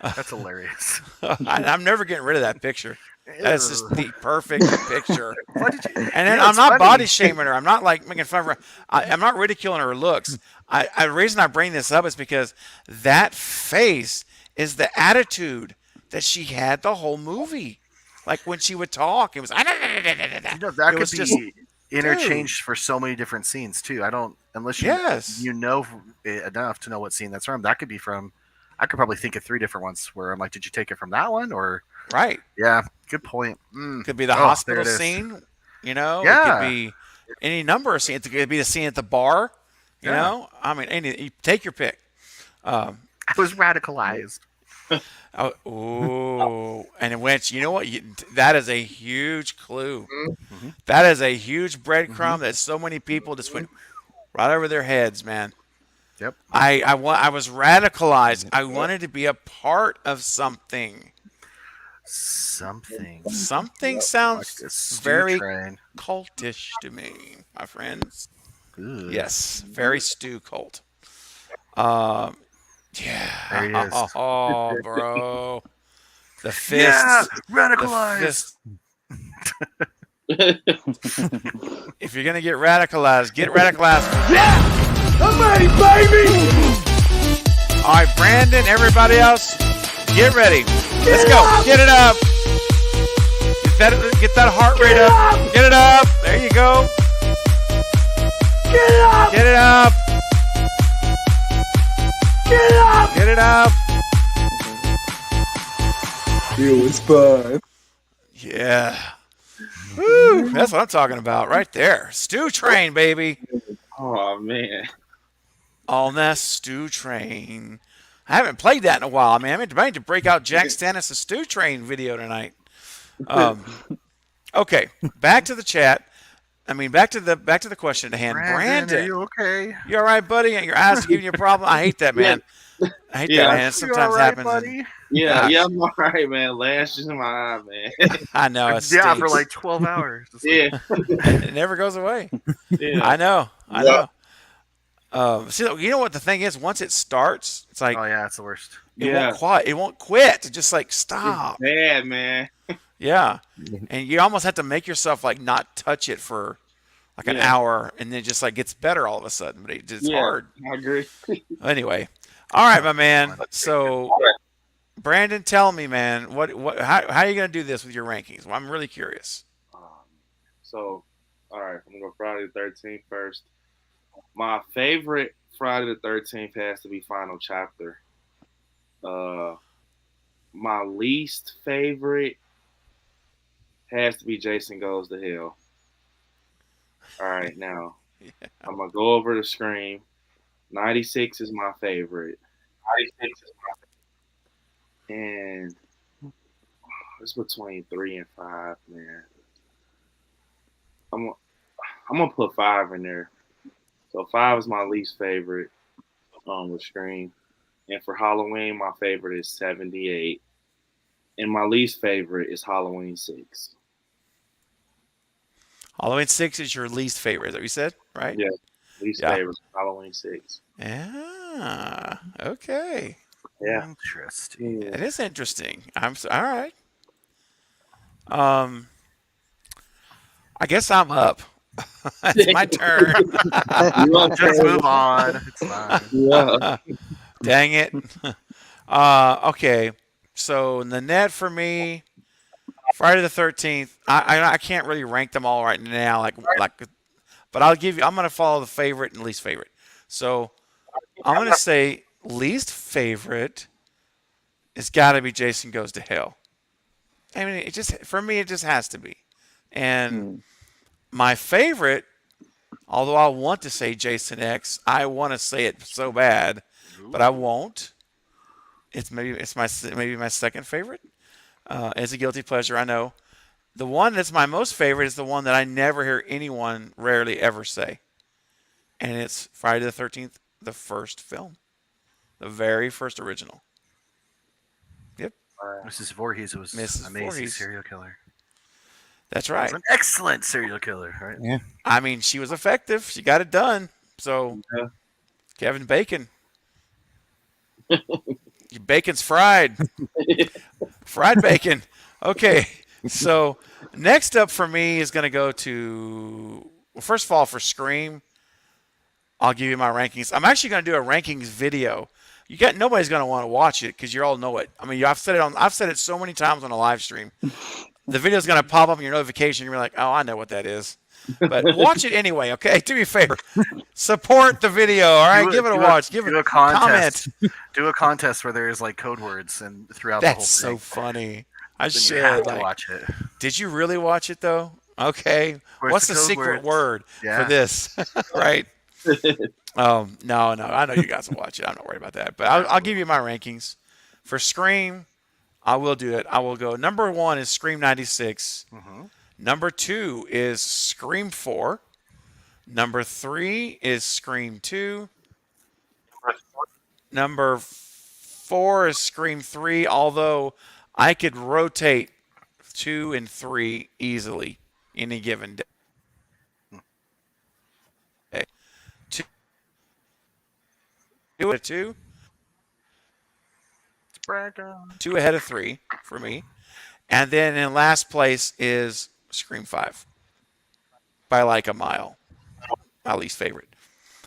That's hilarious. I'm never getting rid of that picture. That's just the perfect picture. And then know, I'm it's not funny. body shaming her. I'm not like making fun of her. I'm not ridiculing her looks. The reason I bring this up is because that face is the attitude that she had the whole movie. Like when she would talk, it was. That it was could be just, interchanged for so many different scenes too. I don't unless you you know enough to know what scene that's from. That could be from. I could probably think of 3 different ones where I'm like, did you take it from that one or? Right. Yeah. Good point. Could be the there hospital it is. scene. You know. Yeah. It could be any number of scenes. It could be the scene at the bar. You know. I mean, you take your pick. I was radicalized. And it went. You know what? That is a huge clue. That is a huge breadcrumb that so many people just went right over their heads, man. Yep. I was radicalized. I wanted to be a part of something. Something sounds like a stew very train. cultish to me, my friends. Good. Yes, very stew cult. Yeah. There he is. Oh, bro. The fist. Yeah, radicalized. If you're gonna get radicalized, get radicalized. Yeah! I'm ready, baby! All right, Brandon, everybody else, get ready. Let's go. Get it up. Get that heart rate up. Get it up. There you go. Get it up! Get it up. Get it up! Get it up. It was fun. Yeah. Woo, that's what I'm talking about right there. Stew Train, baby. Oh, man. On that Stew Train. I haven't played that in a while. I mean, I meant to break out Jack Stannis' Stew Train video tonight. Okay, back to the chat. I mean, back to the question at hand. Brandon, are you okay? You all right, buddy? Your eyes are giving you a problem? I hate that, man. I hate that, man. It sometimes happens. Buddy? Yeah, I'm all right, man. Lashes in my eye, man. I know. It Yeah, stinks. for like 12 hours. Yeah. It never goes away. Yeah. I know. See, you know what the thing is? Once it starts, it's like, oh yeah, it's the worst. It won't quiet. It won't quit. It's just like stop. It's bad, man. Yeah. And you almost have to make yourself like not touch it for like an hour, and then it just like gets better all of a sudden. But it's hard. I agree. Anyway, all right, my man. So, Brandon, tell me, man, how are you gonna do this with your rankings? Well, I'm really curious. So, all right, I'm gonna go Friday the 13th first. My favorite Friday the 13th has to be Final Chapter. My least favorite has to be Jason Goes to Hell. All right, now I'm gonna go over the Scream. 96 is my favorite. 96 is my favorite. And it's between 3 and 5, man. I'm gonna put 5 in there. So 5 is my least favorite with Scream. And for Halloween, my favorite is 78. And my least favorite is Halloween 6. Halloween 6 is your least favorite, is that what you said? Right? Yeah. Least favorite is Halloween 6. Yeah. Okay. Yeah. Interesting. It is interesting. All right. I guess I'm up. It's my turn. Just move on. It's fine. Yeah. Dang it. Okay. So Nanette for me, Friday the 13th. I can't really rank them all right now, but I'm gonna follow the favorite and least favorite. So I'm gonna say least favorite has got to be Jason Goes to Hell. I mean, for me it just has to be. And my favorite, although I want to say Jason X, I want to say it so bad, but I won't. It's maybe my second favorite. It's a guilty pleasure, I know. The one that's my most favorite is the one that I never hear anyone rarely ever say. And it's Friday the 13th, the first film. The very first original. Yep. Mrs. Voorhees was Mrs. amazing Voorhees. serial killer. That's right. Was an excellent serial killer, right? Yeah. I mean, she was effective. She got it done. So, Kevin Bacon. Your bacon's fried. Fried bacon. Okay. So, next up for me is going to go to, well, first of all, for Scream, I'll give you my rankings. I'm actually going to do a rankings video. Nobody's going to want to watch it because you all know it. I mean, I've said it so many times on a live stream. The video's going to pop up in your notification. You're like, oh, I know what that is. But watch it anyway, okay? To be fair, support the video, all right? Give it a watch. Give it a comment. Do a contest where there's like code words and throughout That's the whole thing. so funny. I Then should you have to watch it. Did you really watch it though? Okay. Where's What's the the code secret words? word for this? Right? No. I know you guys will watch it. I'm not worried about that. But I'll give you my rankings. For Scream, I will do it. I will go. Number 1 is Scream 96. Number 2 is Scream 4. Number 3 is Scream 2. Number 4 is Scream 3, although I could rotate 2 and 3 easily any given day. 2 ahead of 3 for me. And then in last place is Scream 5 by like a mile. My least favorite.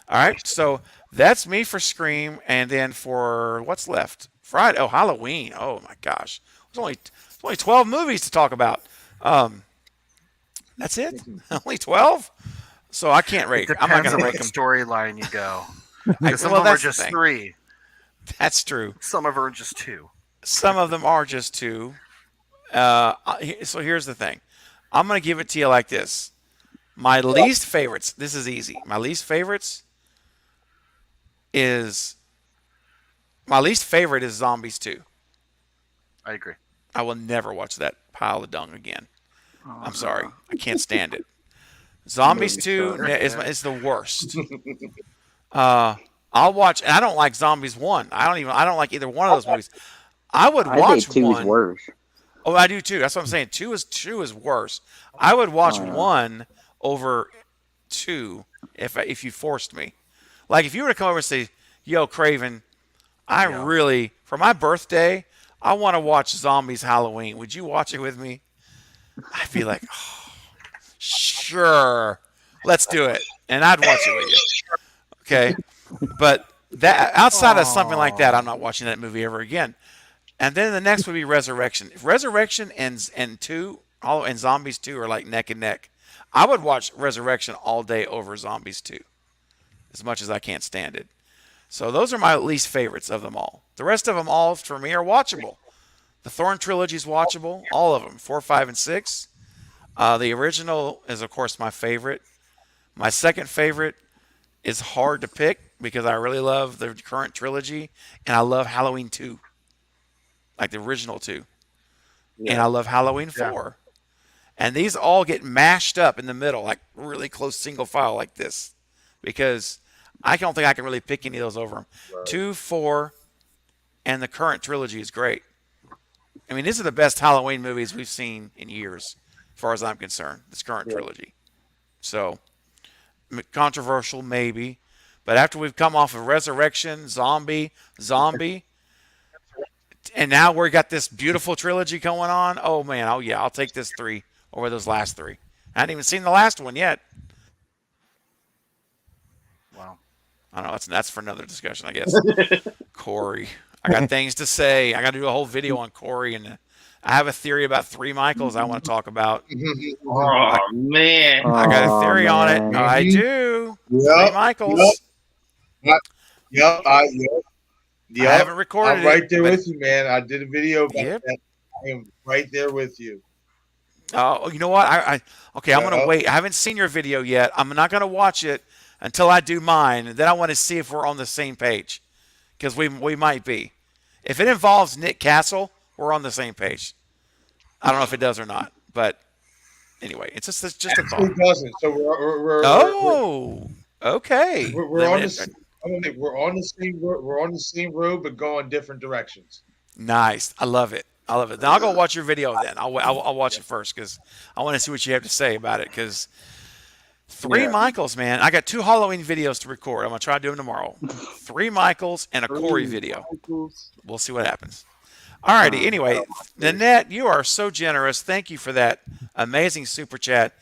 All right, so that's me for Scream. And then for what's left? Friday. Oh, Halloween. Oh, my gosh. There's only 12 movies to talk about. That's it? Only 12? So I can't rate. I'm not going to rate them. Storyline you go. Some well, of them are that's the just thing. 3. That's true. Some of them are just 2. Some of them are just 2. So here's the thing. I'm going to give it to you like this. My least favorites. This is easy. My least favorite is Zombies 2. I agree. I will never watch that pile of dung again. I'm sorry. I can't stand it. Zombies 2 is the worst. I'll watch, and I don't like Zombies 1. I don't like either one of those movies. I would watch think 2 1. is worse. Oh, I do too. That's what I'm saying. 2 is worse. I would watch 1 over 2 if you forced me. Like if you were to come over and say, "Yo, Craven, really for my birthday, I want to watch Zombies Halloween. Would you watch it with me?" I'd be like, oh, sure, let's do it, and I'd watch it with you. Okay, but that outside of something like that, I'm not watching that movie ever again. And then the next would be Resurrection. If Resurrection and Zombies 2 are like neck and neck, I would watch Resurrection all day over Zombies 2, as much as I can't stand it. So those are my least favorites of them all. The rest of them all, for me, are watchable. The Thorn trilogy is watchable, all of them, 4, 5, and 6. The original is, of course, my favorite. My second favorite is hard to pick because I really love the current trilogy, and I love Halloween 2, like the original 2. Yeah. And I love Halloween 4. Yeah. And these all get mashed up in the middle, like really close single file like this, because I don't think I can really pick any of those over them. Right. 2, 4, and the current trilogy is great. I mean, these are the best Halloween movies we've seen in years, as far as I'm concerned, this current trilogy. So, controversial maybe, but after we've come off of Resurrection, Zombie, and now we got this beautiful trilogy going on, oh man, oh yeah, I'll take this 3 over those last 3. I hadn't even seen the last one yet. Wow. I don't know, that's for another discussion, I guess. Corey. I got things to say. I got to do a whole video on Corey, and I have a theory about 3 Michaels I want to talk about. Oh, man. I got a theory on it. I do. Yep. 3 Michaels. Yep. I haven't recorded it. I'm right there with you, man. I did a video about that. I am right there with you. Oh, you know what? Okay, I'm going to wait. I haven't seen your video yet. I'm not going to watch it until I do mine, and then I want to see if we're on the same page, because we might be. If it involves Nick Castle, we're on the same page. I don't know if it does or not, but anyway, it's just a thought. It doesn't. So we're okay. We're on the same road, but going different directions. Nice. I love it. Then I'll go watch your video. Then I'll watch it first because I want to see what you have to say about it. Because 3 Michaels, man. I got 2 Halloween videos to record. I'm gonna try to do them tomorrow. 3 Michaels and a Corey video. We'll see what happens. Alrighty. Anyway, Nanette, you are so generous. Thank you for that amazing super chat,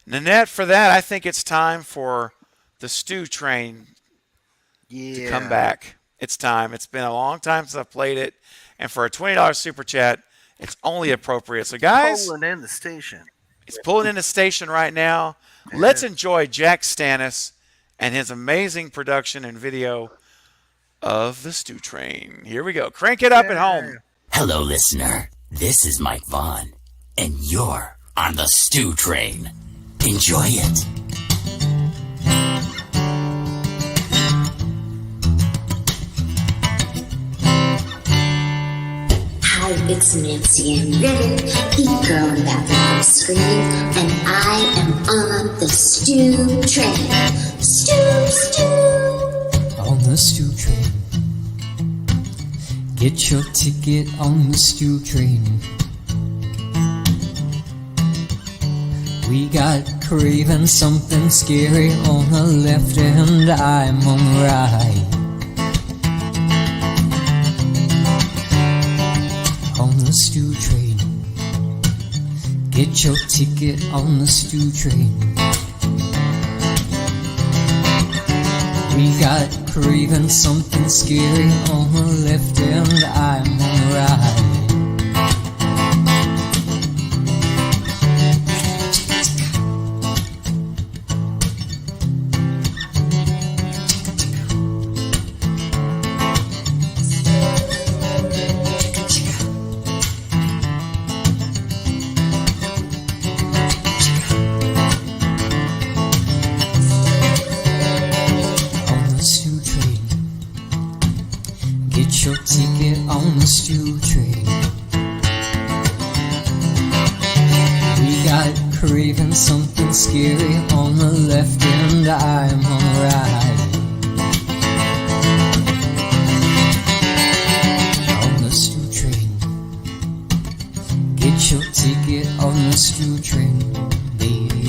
Nanette. For that, I think it's time for the Stew Train to come back. It's time. It's been a long time since I've played it, and for a $20 super chat, it's only appropriate. So, guys, pulling in the station. It's pulling in the station right now. Yeah. Let's enjoy Jack Stannis and his amazing production and video of the Stew Train. Here we go. Crank it up at home. Hello, listener. This is Mike Vaughn, and you're on the Stew Train. Enjoy it. Hi, it's Nancy Ann Ritter, the girl in the bathroom from Scream, and I am on the Stew Train. Stew. On the Stew Train. Get your ticket on the Stew Train. We got craving something scary on the left and I'm on the right. On the Stew Train. Get your ticket on the Stew Train. We got craving something scary on the left and I'm on the right. Your ticket on the Stew Train. We got craving something scary on the left and I'm on the right. On the Stew Train. Get your ticket on the Stew Train, baby.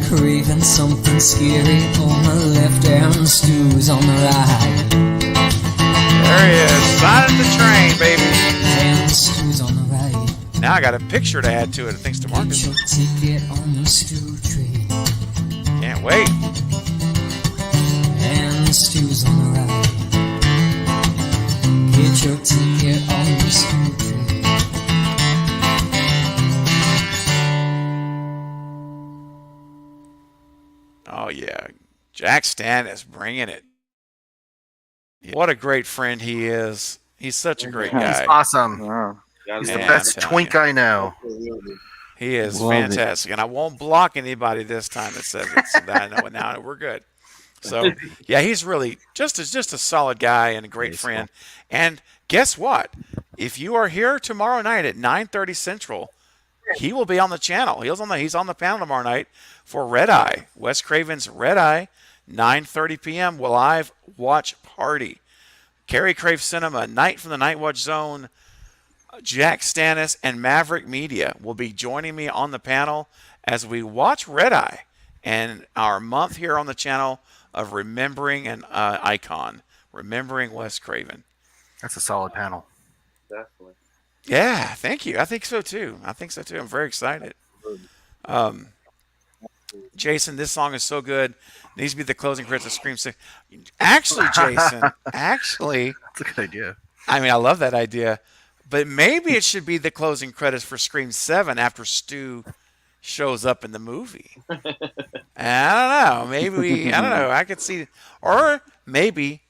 Craving something scary on the left and Stew's on the right. There he is, riding the train, baby. And Stew's on the right. Now I got a picture to add to it, thanks to Marcus. Ticket on the stew train, Can't wait. and the stew's on the right. Get your ticket on the stew train. Oh yeah, Jack Stannis bringing it. What a great friend he is. He's such a great guy. He's awesome. He's the Man, best I'm telling twink I know. He is Love it. fantastic, and I won't block anybody this time that says it. So that I know it now. We're good. So yeah, he's really just a solid guy and a great friend. And guess what? If you are here tomorrow night at 9:30 Central, he will be on the channel. He's on the panel tomorrow night for Red Eye, Wes Craven's Red Eye, 9:30 p.m. live watch party. Carrie Crave Cinema, Night from the Night Watch Zone, Jack Stannis, and Maverick Media will be joining me on the panel as we watch Red Eye and our month here on the channel of remembering an icon, remembering Wes Craven. That's a solid panel. Definitely. Yeah, thank you. I think so too. I'm very excited. Jason, this song is so good. Needs to be the closing credits of Scream 6. Actually, Jason, that's a good idea. I mean, I love that idea. But maybe it should be the closing credits for Scream 7 after Stu shows up in the movie. I don't know. Maybe I don't know. I could see, or maybe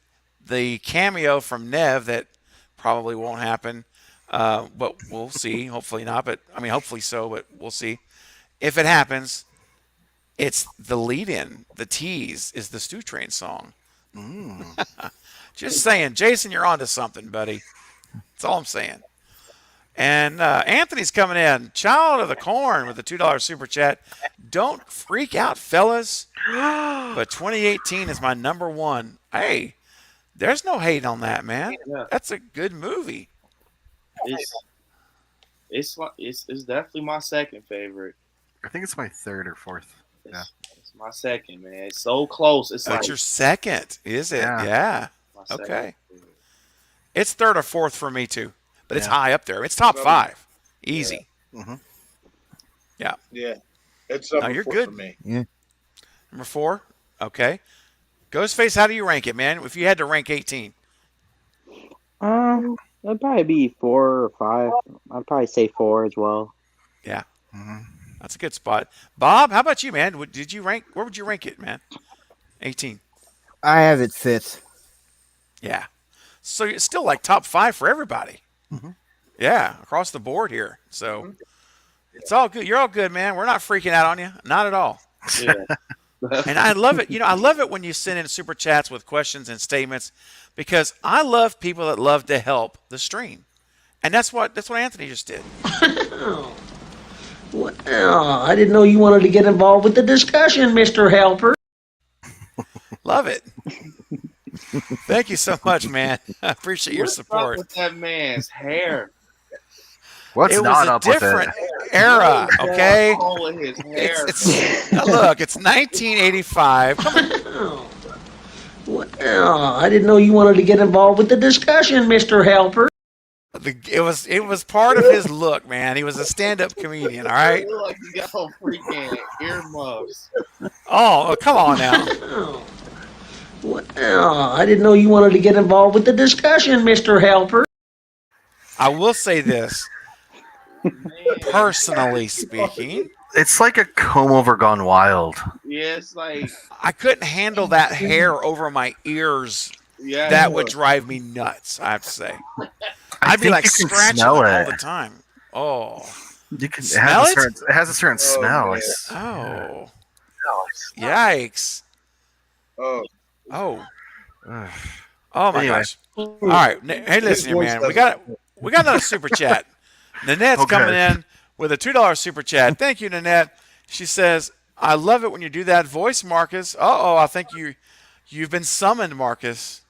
the cameo from Nev that probably won't happen. But we'll see. Hopefully not. But I mean, hopefully so. But we'll see. If it happens, it's the lead-in. The tease is the Stew Train song. Just saying, Jason, you're onto something, buddy. That's all I'm saying. And Anthony's coming in. Child of the Corn with a $2 super chat. Don't freak out, fellas. But 2018 is my number one. Hey, there's no hate on that, man. Yeah. That's a good movie. It's definitely my second favorite. I think it's my third or fourth. Yeah. It's my second, man. It's so close. It's That's like your second, is it? Yeah. my second Okay. favorite. It's third or fourth for me too, but it's Yeah. high up there. It's top 5, easy. Yeah. Yeah. It's No, number you're 4 good. for me. Yeah. Number 4. Okay. Ghostface, how do you rank it, man? If you had to rank 18. It'd probably be 4 or 5. I'd probably say 4 as well. Yeah. That's a good spot. Bob, how about you, man? Where would you rank it, man? 18. I have it 5th. Yeah. So it's still like top 5 for everybody. Yeah, across the board here. So it's all good. You're all good, man. We're not freaking out on you. Not at all. Yeah. And I love it. I love it when you send in super chats with questions and statements because I love people that love to help the stream. And that's what Anthony just did. Well, I didn't know you wanted to get involved with the discussion, Mr. Helper. Love it. Thank you so much, man. I appreciate your What's up support. with that man's hair? What's It not was a up with different it? era, okay? What's wrong with his hair? Look, it's 1985. Come on. Well, I didn't know you wanted to get involved with the discussion, Mr. Helper. It was part of his look, man. He was a stand-up comedian, all right? It look like he got some freaking earmuffs. Oh, come on now. Well, I didn't know you wanted to get involved with the discussion, Mr. Helper. I will say this. Personally speaking, It's like a comb over gone wild. Yeah, it's like I couldn't handle that hair over my ears. yeah, That would drive me nuts, I have to say. I'd be think like you can scratching it smell all it. the time. Oh. You can Smell it? It has a certain smell. man. It's, Oh. Yikes. Oh. Oh. Oh my Anyway. gosh. All right. Hey, listen here, man. We got another super chat. Nanette's Okay. coming in with a $2 super chat. Thank you, Nanette. She says, I love it when you do that voice, Marcus. I think you've been summoned, Marcus,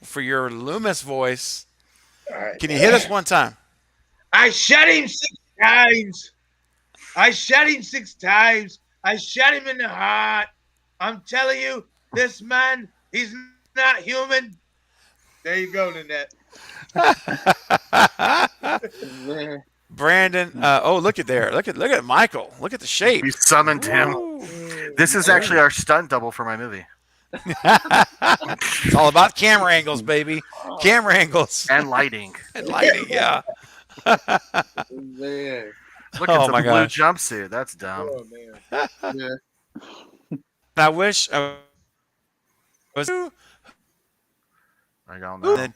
for your Loomis voice. All right. Can you hit us one time? I shot him 6 times. I shot him 6 times. I shot him in the heart. I'm telling you, this man, he's not human. There you go, Nanette. man. Brandon. Oh, look at there. Look at Michael. Look at the shape. We summoned him. This is actually our stunt double for my movie. It's all about camera angles, baby. Camera angles and lighting. And lighting, yeah. Man. Look, Oh it's a my blue gosh. jumpsuit. That's dumb. Oh man. Yeah. I wish I was. I don't know.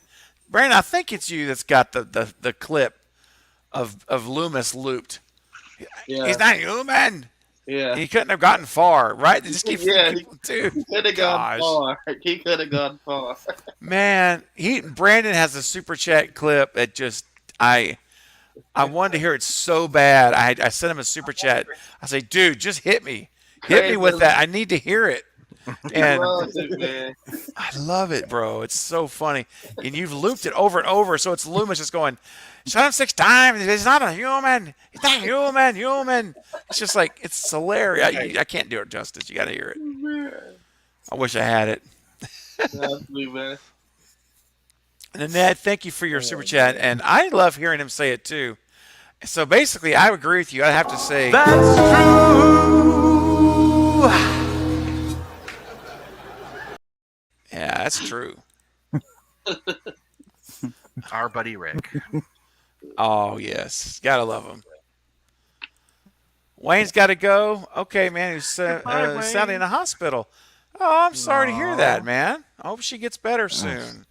Brandon, I think it's you that's got the clip of Loomis looped. Yeah. He's not human. Yeah. He couldn't have gotten far, right? They just keep Yeah, dude. he could have gone far. He could have gone far. Man, Brandon has a super chat clip that just I wanted to hear it so bad. I sent him a super chat. I say, dude, just hit me with that. I need to hear it. And I love it, bro. It's so funny. And you've looped it over and over, so it's Loomis just going, shut him 6 times. He's not a human. He's not human. It's just like, it's hilarious. I can't do it justice. You got to hear it. I wish I had it. Absolutely, man. And Ned, thank you for your super chat. And I love hearing him say it too. So basically, I agree with you. I have to say. That's true. Yeah, that's true. Our buddy Rick. Oh, yes. Gotta love him. Wayne's got to go. Okay, man. He's sadly in the hospital. Oh, I'm sorry to hear that, man. I hope she gets better soon.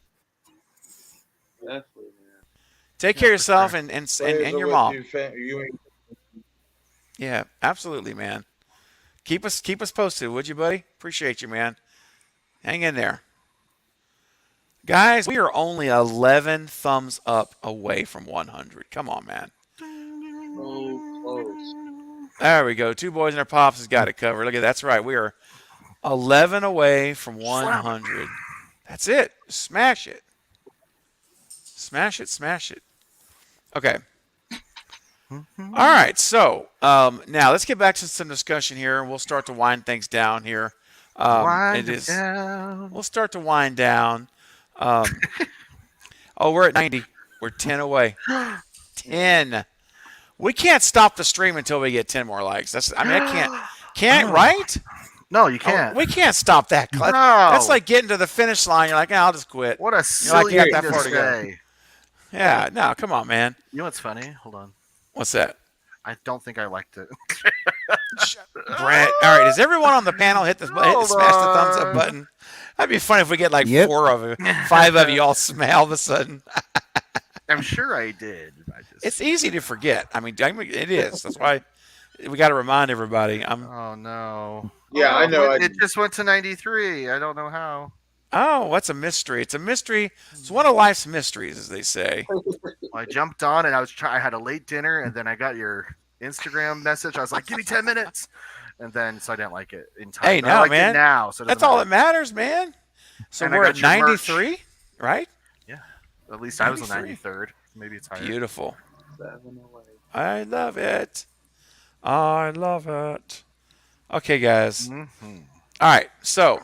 Definitely, man. Take care of yourself and Prayers your are with mom. you, Yeah, absolutely, man. Keep us posted, would you, buddy? Appreciate you, man. Hang in there. Guys, we are only 11 thumbs up away from 100. Come on, man. So close. There we go. 2 boys and their pops has got it covered. Look at that's right. We are 11 away from 100. That's it. Smash it. Smash it. Smash it. Okay. All right. So now let's get back to some discussion here, and we'll start to wind things down here. We'll start to wind down. We're at 90. We're 10 away. 10. We can't stop the stream until we get 10 more likes. I can't, right? No, you can't. We can't stop that. No. That's like getting to the finish line. You're like, I'll just quit. What a silly you thing got to that far to go. say. Yeah, no, come on, man. You know what's funny? Hold on. What's that? I don't think I liked it. Brett. All right, does everyone on the panel smash the thumbs up button? That'd be funny if we get like 4 of you, 5 of you all all of a sudden. I'm sure I did. It's easy to forget. I mean, it is. That's why we got to remind everybody. Oh no. Yeah, I know. It just went to 93. I don't know how. Oh, what's a mystery? It's a mystery. It's one of life's mysteries, as they say. I jumped on and I had a late dinner, and then I got your Instagram message. I was like, "Give me 10 minutes," and then so I didn't like it in time. Hey, But I no, liked it man. now, so it that's doesn't all matter. that matters, man. So And I we're got at your merch. 93, right? Yeah. At least I was the 93. 93rd. Maybe it's higher. Beautiful. 7 away. I love it. I love it. Okay, guys. Mm-hmm. All right. So,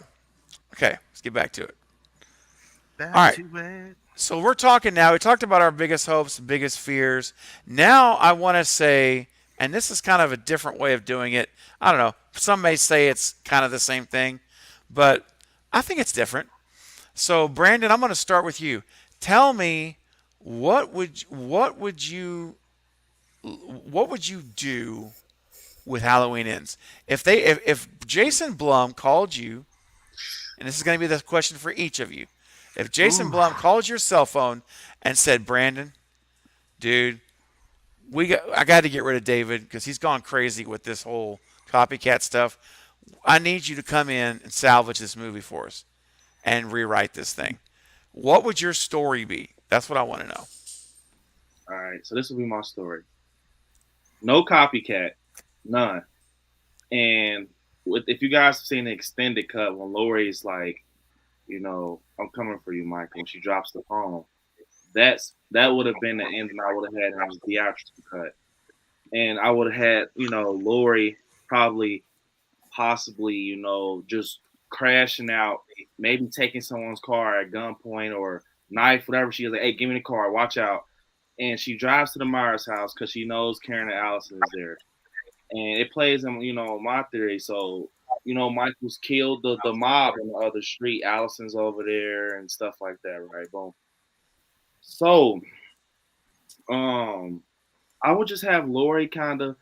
okay, let's get back to it. Back All right. to it. So we're talking now. We talked about our biggest hopes, biggest fears. Now I want to say, and this is kind of a different way of doing it. I don't know. Some may say it's kind of the same thing, but I think it's different. So Brandon, I'm going to start with you. Tell me what would you do with Halloween Ends if Jason Blum called you, and this is going to be the question for each of you. If Jason Blum called your cell phone and said, Brandon, dude, I got to get rid of David because he's gone crazy with this whole copycat stuff. I need you to come in and salvage this movie for us and rewrite this thing. What would your story be? That's what I want to know. All right, so this will be my story. No copycat, none. And if you guys have seen the extended cut when Lori's like, I'm coming for you, Mike, when she drops the phone, that would have been the ending I would have had in the theatrical cut. And I would have had, Lori possibly, just crashing out, maybe taking someone's car at gunpoint or knife, whatever she is, like, hey, give me the car, watch out. and she drives to the Myers house because she knows Karen and Allison is there. And it plays in, my theory. So, Michael's killed the mob on the other street. Allison's over there and stuff like that, right? Boom. So, I would just have Lori kind of,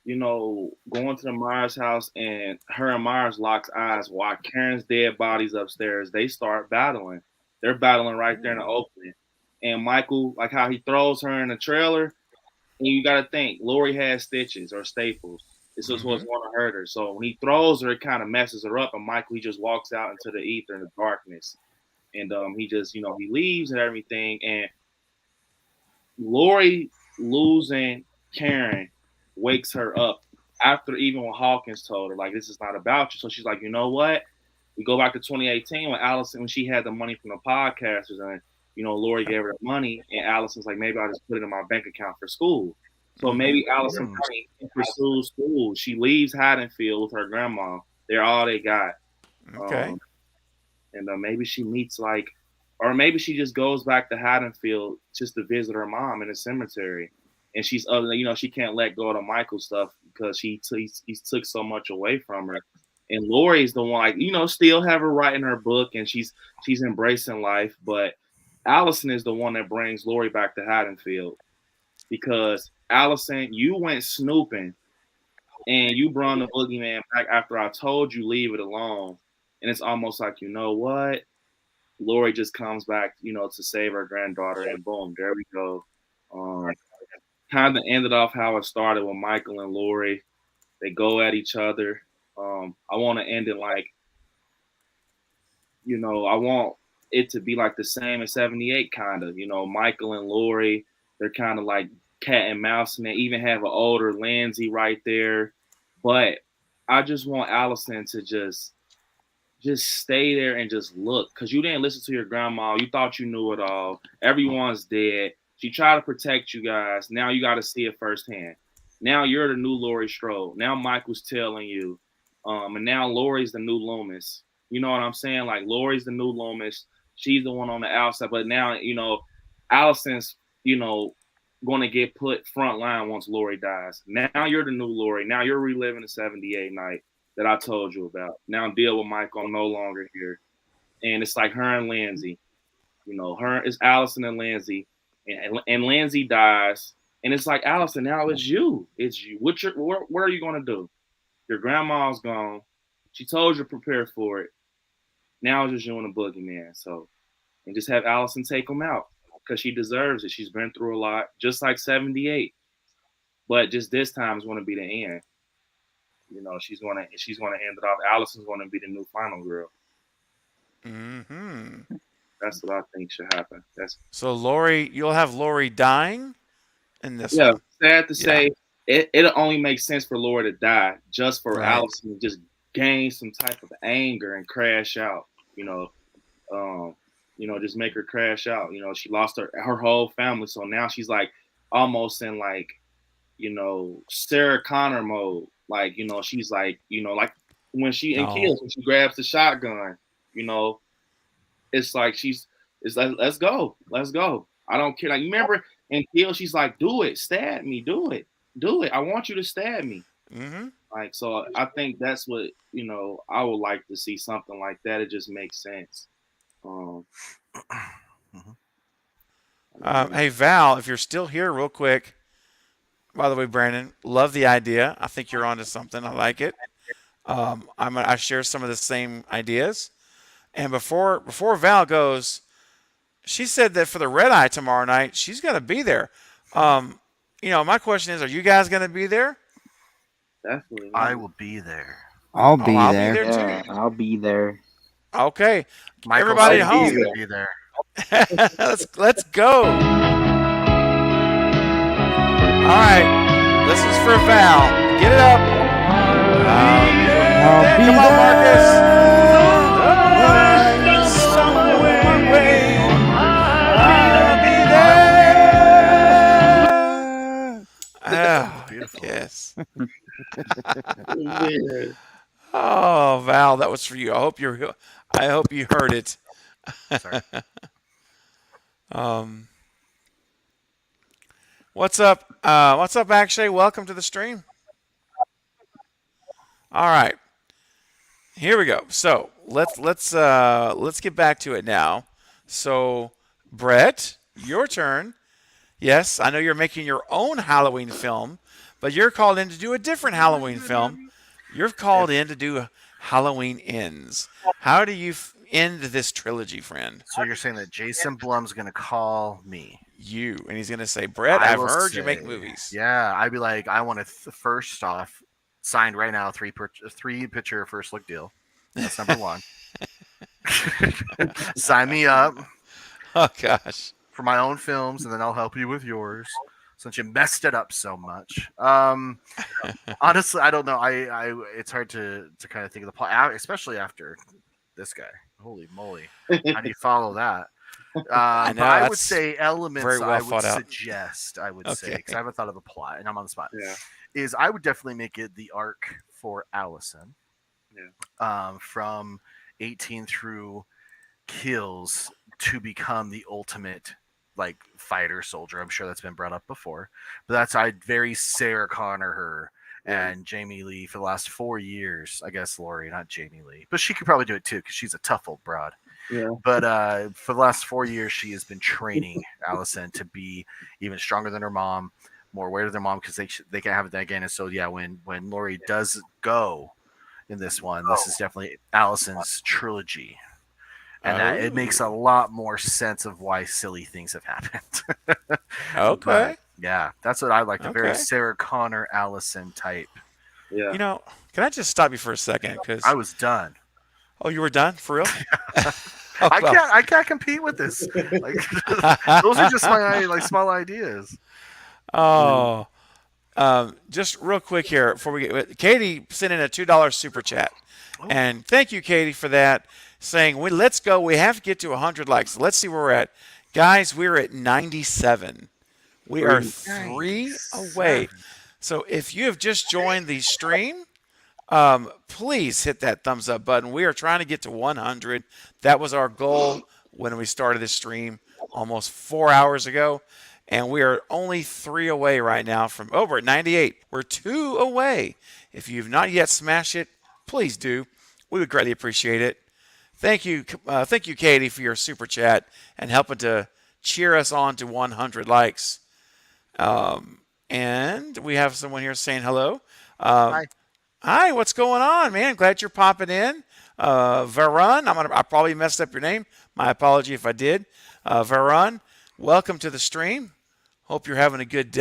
going to the Myers house, and her and Myers locks eyes while Karen's dead body's upstairs. They start battling. They're battling right there in the opening. And Michael, like how he throws her in the trailer, and you got to think, Lori has stitches or staples. This is what's going to hurt her. So when he throws her, it kind of messes her up, and Michael, he just walks out into the ether and the darkness. And he just, he leaves and everything. And Lori losing Karen wakes her up after even when Hawkins told her, like, this is not about you. So she's like, you know what? We go back to 2018 when she had the money from the podcasters, and Lori gave her the money, and Allison's like, maybe I'll just put it in my bank account for school. So maybe Allison pursues school. She leaves Haddonfield with her grandma. They're all they got. Okay. And maybe she meets or maybe she just goes back to Haddonfield just to visit her mom in the cemetery. And she's, she can't let go of the Michael stuff because he took so much away from her. And Lori's the one, still have her writing her book, and she's embracing life. But Allison is the one that brings Lori back to Haddonfield, because Allison, you went snooping and you brought the boogeyman back after I told you leave it alone. And it's almost like, you know what? Lori just comes back, to save her granddaughter, and boom, there we go. Kind of ended off how it started with Michael and Lori. They go at each other. I want to end it like, I want it to be like the same as 78, kind of. Michael and Lori, they're kind of like cat and mouse, and they even have an older Lindsay right there. But I just want Allison to just stay there and just look, because you didn't listen to your grandma. You thought you knew it all. Everyone's dead. She tried to protect you guys. Now you got to see it firsthand. Now you're the new Laurie Strode. Now Michael's telling you. And now Lori's the new Loomis. You know what I'm saying? Like, Lori's the new Loomis. She's the one on the outside. But now, Allison's, going to get put front line once Lori dies. Now you're the new Lori. Now you're reliving the 78 night that I told you about. Now deal with Michael. I'm no longer here. And it's like her and Lindsay. It's Allison and Lindsay. And Lindsay dies. And it's like, Allison, now it's you. It's you. What are you going to do? Your grandma's gone. She told you to prepare for it. Now it's just you and the boogeyman. So, and just have Allison take him out, because she deserves it. She's been through a lot, just like 78. But just this time is going to be the end. She's going to end it off. Allison's going to be the new final girl. Mm-hmm. That's what I think should happen. So Lori, you'll have Lori dying in this. Yeah, one. sad to say, it'll only make sense for Lori to die, just for Right. Allison to just gain some type of anger and crash out. Just make her crash out. She lost her whole family, so now she's like almost in like, Sarah Connor mode. Like, she's like, like when she in Kills, when she grabs the shotgun, it's like it's like, let's go. I don't care. Like, you remember in Kills, she's like, do it, stab me, do it. I want you to stab me. Mm-hmm. Like, so I think that's what, I would like to see, something like that. It just makes sense. Hey, Val, if you're still here, real quick. By the way, Brandon, love the idea. I think you're onto something. I like it. I share some of the same ideas. And before Val goes, she said that for the Red Eye tomorrow night, she's going to be there. My question is, are you guys going to be there? Definitely. I will be there. I'll be I'll there. be there Yeah, too. I'll be there. Okay. Michael Everybody said at home. he's gonna be there. Let's go. All right. This is for Val. Get it up. Come on, Marcus. Yes. Oh, Val, that was for you. I hope you heard it. Sorry. What's up? What's up, Akshay? Welcome to the stream. All right, here we go. So let's get back to it now. So, Brett, your turn. Yes, I know you're making your own Halloween film, but you're called in to do a different Halloween film. You're called in to do Halloween Ends. How do you end this trilogy, friend? So you're saying that Jason Blum's going to call me? You. And he's going to say, Brett, I've heard you make movies. Yeah, I'd be like, I want to, first off, signed right now, three picture first look deal. That's number one. Sign me up. Oh, gosh. For my own films, and then I'll help you with yours. Since you messed it up so much. Honestly, I don't know. I it's hard to kind of think of the plot, especially after this guy. Holy moly! How do you follow that? I know, but I would say elements very well I would thought out. suggest. I would say Okay. because I haven't thought of a plot, and I'm on the spot. Yeah. Is I would definitely make it the arc for Allison. Yeah. From 18 through kills to become the ultimate like fighter soldier. I'm sure that's been brought up before, but that's I very Sarah Connor her and Jamie Lee for the last 4 years. I guess Lori, not Jamie Lee, but she could probably do it too because she's a tough old broad. Yeah. But for the last 4 years, she has been training Allison to be even stronger than her mom, more aware of their mom because they can't have it again. And so yeah, when Lori does go in this one, this is definitely Allison's trilogy. And that, it makes a lot more sense of why silly things have happened. Okay. But, yeah, that's what I like. The very Okay. Sarah Connor, Allison type. Yeah. You know, can I just stop you for a second? Because I was done. Oh, you were done for real? I can't compete with this. Like, those are just my like small ideas. Oh, just real quick here before we get Katie sent in a $2 super chat, and thank you, Katie, for that. Saying let's go. We have to get to 100 likes. Let's see where we're at, guys. We're at 97. We are 3 away. So if you have just joined the stream, please hit that thumbs up button. We are trying to get to 100. That was our goal when we started this stream almost 4 hours ago. And we are only 3 away right now from over at 98. We're 2 away. If you've not yet smashed it, please do. We would greatly appreciate it. Thank you, Katie, for your super chat and helping to cheer us on to 100 likes. And we have someone here saying hello. Hi. Hi, what's going on, man? Glad you're popping in. Varun, I probably messed up your name. My apology if I did. Varun, welcome to the stream. Hope you're having a good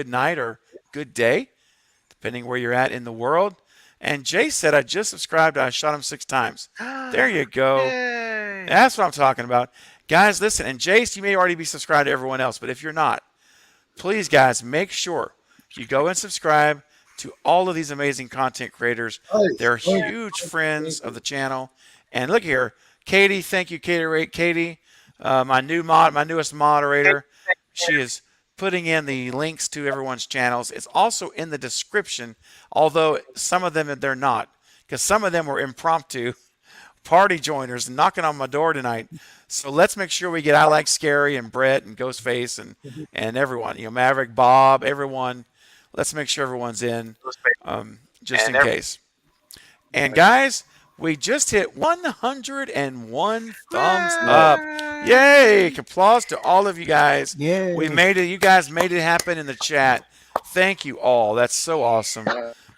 night or good day, depending where you're at in the world. And Jay said, I just subscribed. I shot him 6 times. There you go. Yay. That's what I'm talking about. Guys, listen. And Jace, you may already be subscribed to everyone else, but if you're not, please, guys, make sure you go and subscribe to all of these amazing content creators. They're huge friends of the channel. And look here, Katie. Thank you, Katie, my newest moderator. She is putting in the links to everyone's channels. It's also in the description, although some of them they're not, because some of them were impromptu party joiners knocking on my door tonight. So let's make sure we get I Like Scary and Brett and Ghostface and everyone, Maverick, Bob, everyone. Let's make sure everyone's in, just in case. And guys, we just hit 101 thumbs up. Yay! Applause to all of you guys. Yay. We made it. You guys made it happen in the chat. Thank you all. That's so awesome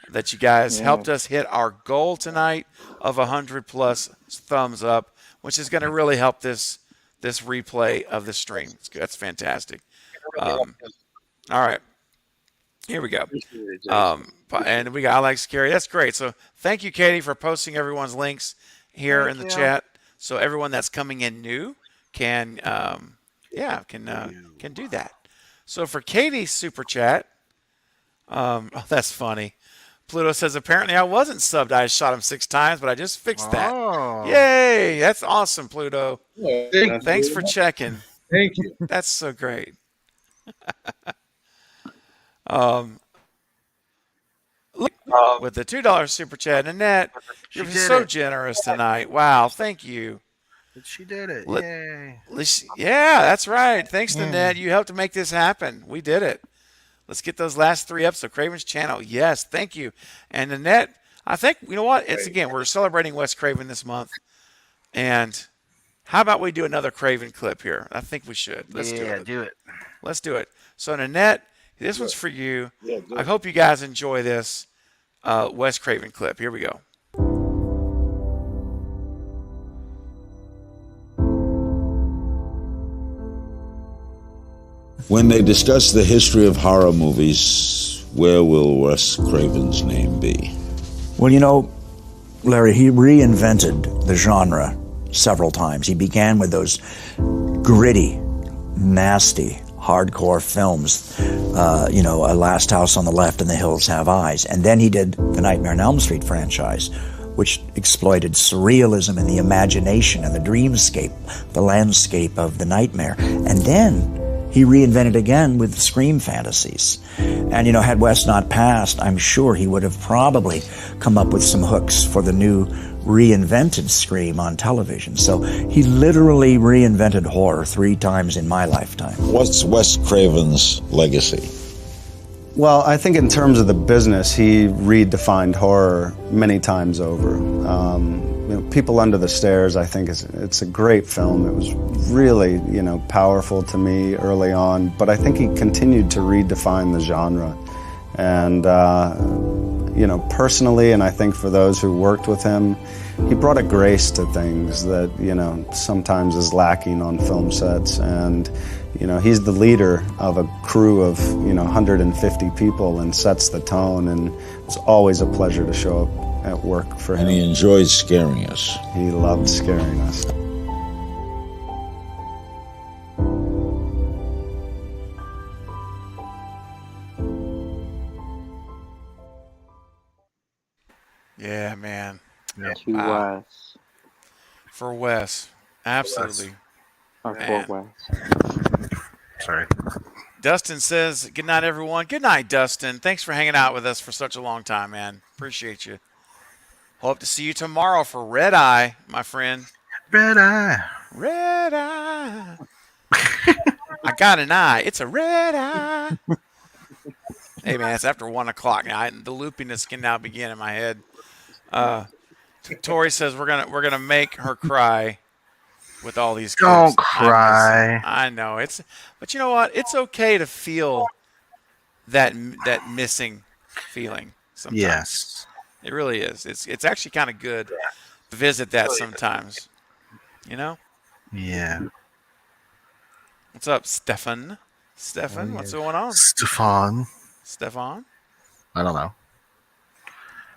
that you guys helped us hit our goal tonight of 100 plus thumbs up, which is going to really help this replay of the stream. That's fantastic. All right. Here we go. And we got I Like Scary. That's great. So thank you, Katie, for posting everyone's links here in the chat. So everyone that's coming in new can do that. So for Katie's super chat, that's funny. Pluto says, apparently I wasn't subbed. I shot him 6 times, but I just fixed that. Oh. Yay. That's awesome, Pluto. Yeah, Thanks for checking. Thank you. That's so great. With the $2 super chat, Annette, you're did so it. generous tonight. Wow, thank you. She did it. Yay. Yeah, that's right. Thanks, Annette. You helped to make this happen. We did it. Let's get those last 3 episodes of Craven's channel. Yes, thank you. And Annette, I think, you know what? It's again, we're celebrating Wes Craven this month. And how about we do another Craven clip here? I think we should. Let's do it. do it. Let's do it. So, Annette, this one's for you. Yeah, I hope you guys enjoy this Wes Craven clip. Here we go. When they discuss the history of horror movies, where will Wes Craven's name be? Well, you know, Larry, he reinvented the genre several times. He began with those gritty, nasty, hardcore films, you know, A Last House on the Left and The Hills Have Eyes. And then he did the Nightmare on Elm Street franchise, which exploited surrealism and the imagination and the dreamscape, the landscape of the nightmare. And then he reinvented again with Scream fantasies. And, you know, had Wes not passed, I'm sure he would have probably come up with some hooks for the new reinvented Scream on television. So he literally reinvented horror 3 times in my lifetime. What's Wes Craven's legacy? Well, I think in terms of the business, he redefined horror many times over. You know, People Under the Stairs, I think, it's a great film. It was really, you know, powerful to me early on, but I think he continued to redefine the genre. And, you know, personally, and I think for those who worked with him, he brought a grace to things that, you know, sometimes is lacking on film sets. And, you know, he's the leader of a crew of, you know, 150 people and sets the tone. And it's always a pleasure to show up at work for him. And he enjoyed scaring us. He loved scaring us. Yeah, man. To Wes. For Wes. Absolutely. Or Man. for Wes. Sorry. Dustin says, good night, everyone. Good night, Dustin. Thanks for hanging out with us for such a long time, man. Appreciate you. Hope to see you tomorrow for Red Eye, my friend. Red Eye. Red Eye. I got an eye. It's a red eye. Hey, man, it's after 1 o'clock now. The loopiness can now begin in my head. Tori says we're gonna make her cry with all these clips. Don't cry. I know but you know what? It's okay to feel that missing feeling sometimes. Yes. It really is. It's actually kind of good to visit that sometimes. You know? Yeah. What's up, Stefan? Stefan, what's going on? Stefan? I don't know.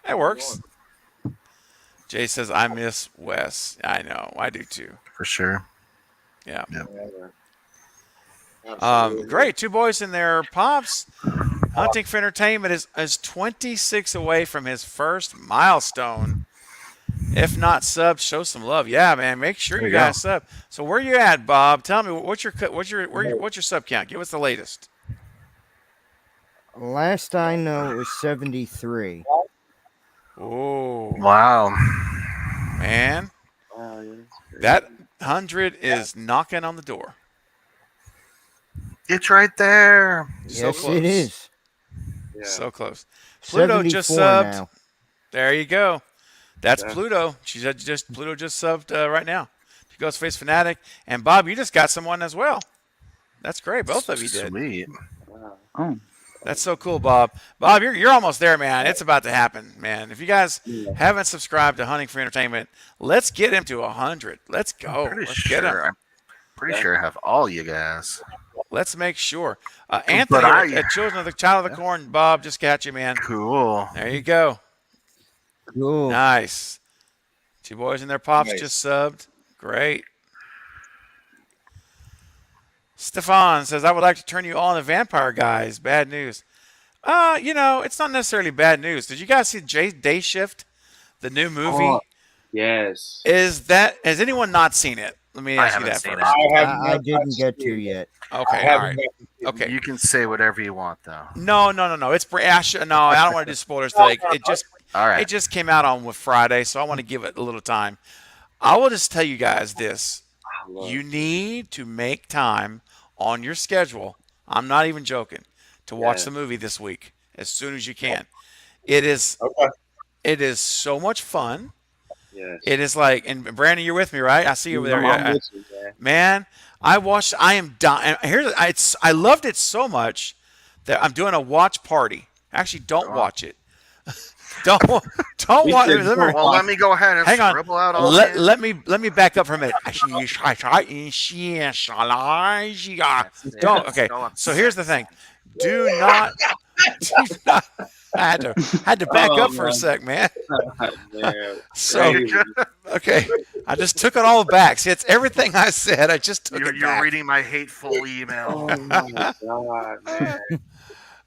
That works. Jay says, I miss Wes. I know. I do too. For sure. Yeah. Absolutely. Great. 2 boys in there. Pops, Hunting for Entertainment is 26 away from his first milestone. If not subbed, show some love. Yeah, man. Make sure There you you go. guys sub. So where you at, Bob? Tell me what's your sub count? Give us the latest. Last I know, it was 73. Oh. Wow. Man. That 100 is knocking on the door. It's right there. So Yes, close. it is. So close. Pluto just 74 subbed. now. There you go. That's Yeah. Pluto. Pluto just subbed right now. Ghostface Fanatic. And Bob, you just got someone as well. That's great. Both of you did. Sweet. Oh. That's so cool, Bob. Bob, you're almost there, man. It's about to happen, man. If you guys haven't subscribed to Hunting for Entertainment, let's get him to 100. Let's go. Let's get him. I'm pretty sure I have all you guys. Let's make sure. Anthony at Children of the Child of the Corn, Bob, just got you, man. Cool. There you go. Cool. Nice. 2 boys and their pops Nice. just subbed. Great. Stefan says, I would like to turn you on to Vampire Guys. Bad news. You know, it's not necessarily bad news. Did you guys see Day Shift, the new movie? Oh, yes. Has anyone not seen it? Let me ask you that first. I didn't get to yet. Okay, all right. Okay. You can say whatever you want, though. No. It's no. I don't want to do spoilers today. All right. It just came out on Friday, so I want to give it a little time. I will just tell you guys this: you need to make time on your schedule. I'm not even joking to watch Yeah. the movie this week as soon as you can. It is so much fun. Yes. It is like, and Brandon, you're with me, right? I see you over there. I'm Yeah. with you, man. Man, I am dying. I loved it so much that I'm doing a watch party. Actually, don't watch it. don't watch it. Well, let me go ahead and Hang on. scribble out all Let me back up for a minute. Don't. Okay. So here's the thing. Do not. I had to back up for a sec, man. Man. So okay, I just took it all back. See, it's everything I said. I just took it You're back. reading my hateful email. Oh my God, man.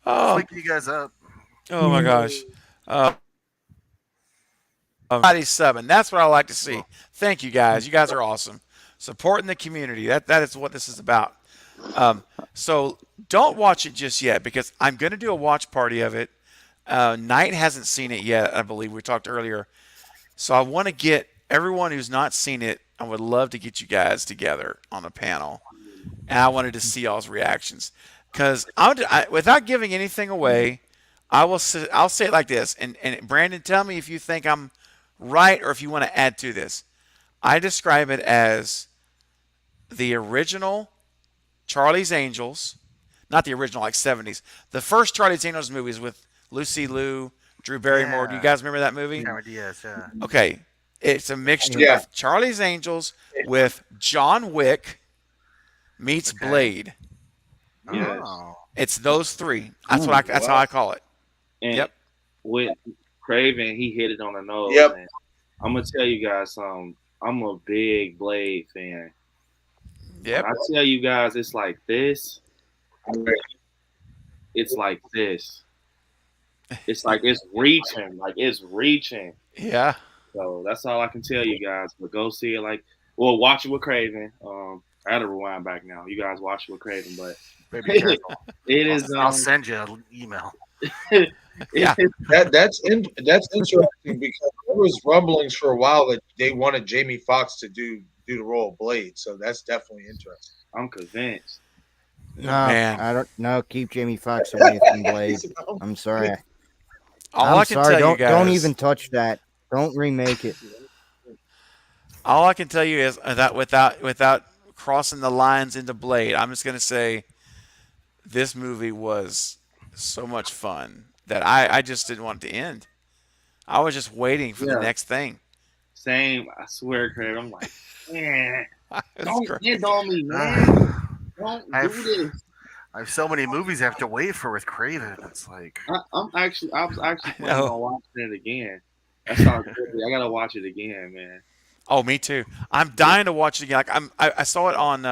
Oh. Wake you guys up. Oh my gosh. Body subbing. That's what I like to see. Thank you guys. You guys are awesome. Supporting the community. That is what this is about. So don't watch it just yet because I'm going to do a watch party of it. Knight hasn't seen it yet, I believe. We talked earlier. So I want to get everyone who's not seen it, I would love to get you guys together on a panel. And I wanted to see y'all's reactions. Because without giving anything away, I'll say it like this. And Brandon, tell me if you think I'm right or if you want to add to this. I describe it as the original Charlie's Angels. Not the original, like 70s. The first Charlie's Angels movies with Lucy Liu, Drew Barrymore. Do you guys remember that movie? Yes, yeah. Okay. It's a mixture Yeah. of Charlie's Angels with John Wick meets Blade. Yes. Oh. It's those three. That's how I call it. And Yep. with Craven, he hit it on the nose. Yep. Man. I'm gonna tell you guys something. I'm a big Blade fan. Yep. When I tell you guys, it's like this. It's like this. It's like it's reaching. Like it's reaching. Yeah. So that's all I can tell you guys. But go see it. Watch it with Craven. I had to rewind back now. You guys watch it with Craven, but Be careful. it is. I'll send you an email. Yeah. That's interesting because there was rumblings for a while that they wanted Jamie Foxx to do the role of Blade. So that's definitely interesting. I'm convinced. No, Man. I don't. No, keep Jamie Foxx away from Blade. I'm sorry. All I'm I can sorry. tell you Don't guys. even touch that. Don't remake it. All I can tell you is that without crossing the lines into Blade, I'm just gonna say this movie was so much fun that I just didn't want it to end. I was just waiting for the next thing. Same. I swear, Craven. I'm like, man, It's don't great. end on me, man. Don't I do have- this. I have so many movies I have to wait for with Craven. It's like I was actually planning know. on watching it again. That's how good. I gotta watch it again, man. Oh, me too. I'm dying to watch it again. Like I saw it on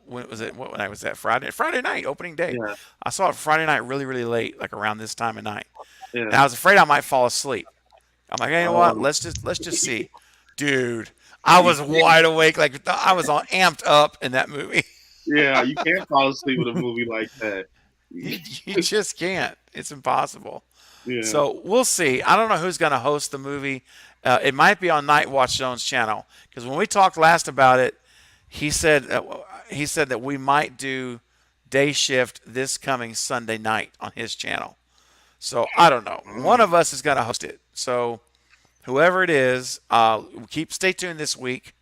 when was it? What night was that? Friday night, opening day. Yeah. I saw it Friday night, really, really late, like around this time of night. Yeah. And I was afraid I might fall asleep. I'm like, hey, you know what? Oh. Let's just see, dude. I was wide awake, like I was all amped up in that movie. Yeah, you can't fall asleep with a movie like that. You just can't. It's impossible. Yeah. So we'll see. I don't know who's going to host the movie. It might be on Night Watch Zone's channel because when we talked last about it, he said that we might do day shift this coming Sunday night on his channel. So I don't know. One of us is going to host it. So whoever it is, stay tuned this week.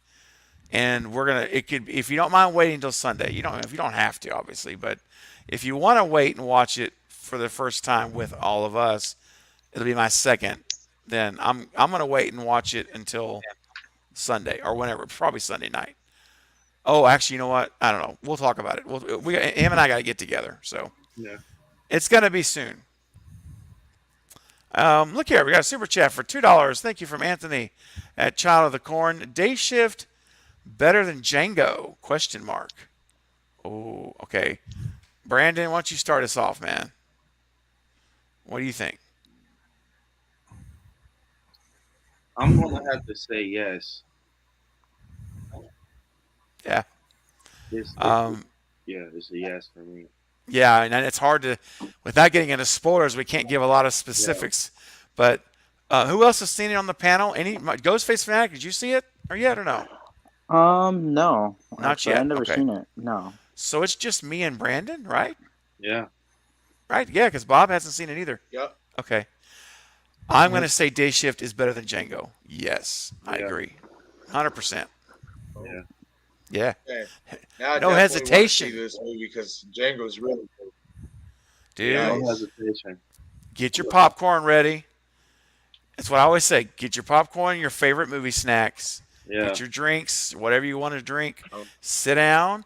And if you don't mind waiting until Sunday, if you don't have to, obviously, but if you want to wait and watch it for the first time with all of us, it'll be my second. Then I'm going to wait and watch it until Sunday or whenever, probably Sunday night. Oh, actually, you know what? I don't know. We'll talk about it. Him and I got to get together. So Yeah. it's going to be soon. Look here. We got a super chat for $2. Thank you from Anthony at Child of the Corn. Day shift better than Django? ? Oh, okay. Brandon, why don't you start us off, man? What do you think? I'm gonna have to say yes. Yeah. It's Um, a yes for me. Yeah, and it's hard to, without getting into spoilers, we can't give a lot of specifics. But who else has seen it on the panel? Ghostface Fanatic? Did you see it or yet or no? No. Not Actually, yet. I've never Okay. seen it. No. So it's just me and Brandon, right? Yeah. right? Yeah, because Bob hasn't seen it either. Yep. Okay. I'm going to say Day Shift is better than Django. Yes, I agree. 100%. Yeah. Yeah. Okay. Now I No definitely wanna hesitation. see this movie because Django's really good. Dude, No hesitation. get your popcorn ready. That's what I always say. Get your popcorn, your favorite movie snacks. Yeah. Get your drinks, whatever you want to drink. Sit down,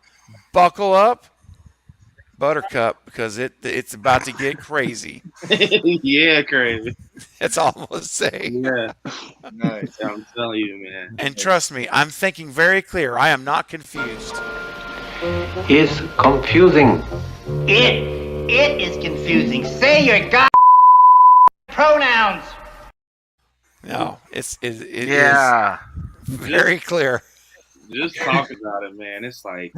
buckle up, Buttercup, because it's about to get crazy. Yeah, crazy. That's all I'm going to say. Yeah. Nice. I'm telling you, man. And trust me, I'm thinking very clear. I am not confused. Is confusing. It is confusing. Say your god pronouns. No, it Yeah. is very clear. Just talk about it, man. It's like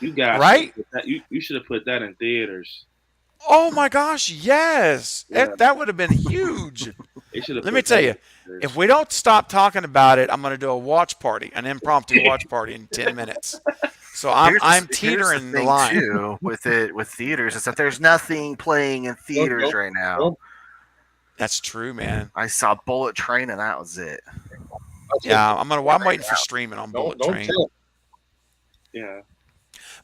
you got Right? You should have put that in theaters. Oh my gosh, yes. Yeah. That would have been huge. They should have. Let me tell you, if we don't stop talking about it, I'm going to do a watch party, an impromptu watch party in 10 minutes. So I'm Here's teetering the thing, line. too, with theaters is that there's nothing playing in theaters right now. That's true, man. I saw Bullet Train and that was it. Yeah, I'm waiting for streaming on Bullet Train. Yeah.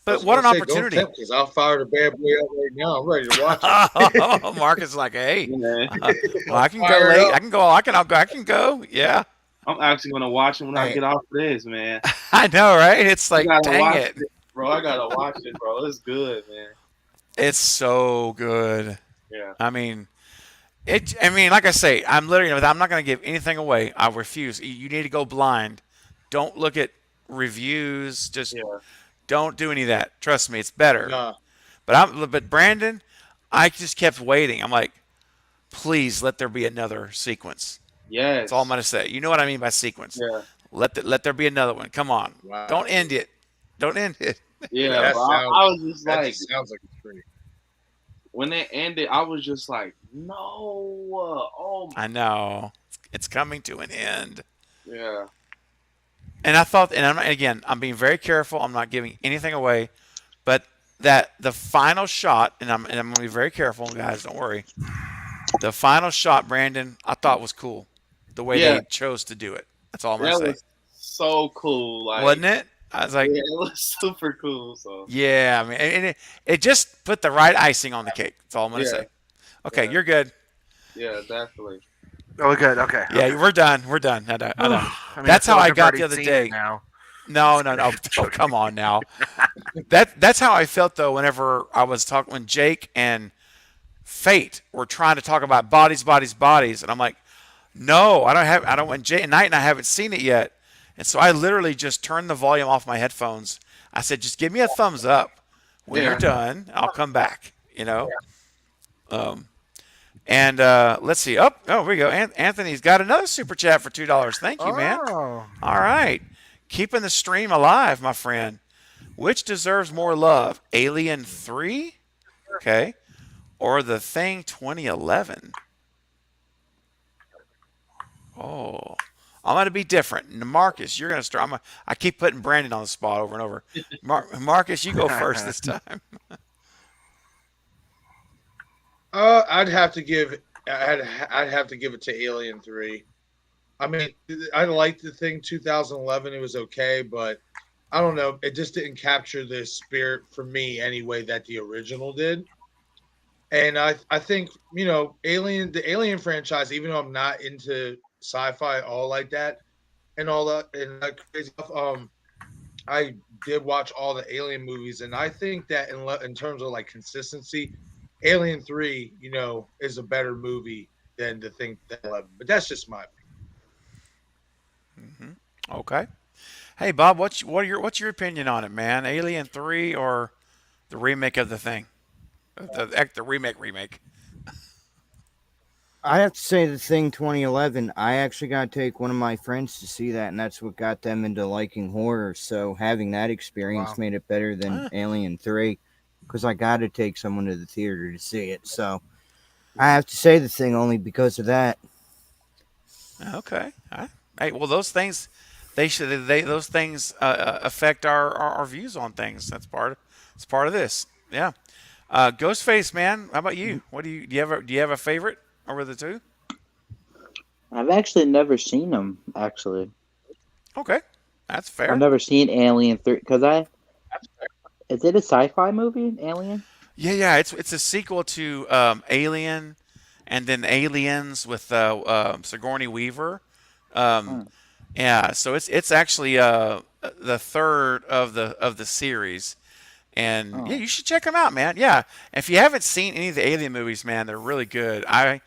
But what an opportunity. Because I'll fire the bad boy up right now. I'm ready to watch it. Oh, Marcus is like, hey, well, I can go Fire it late. up. I can go. Yeah. I'm actually gonna watch it when I get off this, man. I know, right? It's like, I gotta dang watch it. bro. I gotta watch it, bro. It's good, man. It's so good. Yeah. I mean, like I say, I'm not going to give anything away. I refuse. You need to go blind. Don't look at reviews. Just don't do any of that. Trust me, it's better. Nah. But Brandon, I just kept waiting. I'm like, please let there be another sequence. Yes. That's all I'm going to say. You know what I mean by sequence. Yeah. Let there be another one. Come on. Wow. Don't end it. Don't end it. Yeah, That bro. I was just that like, just sounds like it's pretty. when they ended, I was just like, no. Oh, I know. It's coming to an end. yeah. And I thought, and I'm being very careful. I'm not giving anything away, but that the final shot, and I'm going to be very careful, guys. Don't worry. The final shot, Brandon, I thought was cool. The way they chose to do it. That's all I'm going to say. Was so cool, like, wasn't it? I was like, yeah, it was super cool. So yeah, I mean, and it just put the right icing on the cake. That's all I'm going to say. Okay, you're good. yeah, definitely. Oh, good. Okay. Yeah, we're done. We're done. I know. I mean, That's I feel how like I I've got already the other seen day. it now. No. Oh, come on now. That's how I felt though. Whenever I was talking, when Jake and Fate were trying to talk about bodies, and I'm like, no, I don't. And Jake and Knight and I haven't seen it yet, and so I literally just turned the volume off my headphones. I said, just give me a thumbs up when you're done. I'll come back. You know. And let's see. Oh, here we go. Anthony's got another super chat for $2. Thank you, man. Oh. All right. Keeping the stream alive, my friend. Which deserves more love? Alien 3? Okay. Or The Thing 2011? Oh. I'm going to be different. Marcus, you're going to start. I keep putting Brandon on the spot over and over. Marcus, you go first this time. I'd have to give it to Alien 3. I mean, I liked the thing 2011. It was okay, but I don't know. It just didn't capture the spirit for me anyway that the original did. And I think, the Alien franchise, even though I'm not into sci-fi all like that and all that and that crazy stuff, I did watch all the Alien movies, and I think that in terms of like consistency, Alien 3, is a better movie than The Thing 11. But that's just my opinion. Okay. Hey, Bob, what's your opinion on it, man? Alien 3 or the remake of The Thing? The remake. I have to say The Thing 2011, I actually got to take one of my friends to see that, and that's what got them into liking horror. So having that experience made it better than Alien 3, because I got to take someone to the theater to see it. So I have to say The Thing only because of that. Okay. Hey, well, those things, those things affect our views on things. It's part of this. Yeah. Ghostface, man. How about you? What do you have a favorite over the two? I've actually never seen them. Actually, Okay, that's fair. I've never seen Alien 3 because is it a sci-fi movie? Alien? Yeah. It's a sequel to Alien, and then Aliens with Sigourney Weaver. Yeah, so it's actually the third of the series, and yeah, you should check them out, man. Yeah, if you haven't seen any of the Alien movies, man, they're really good. I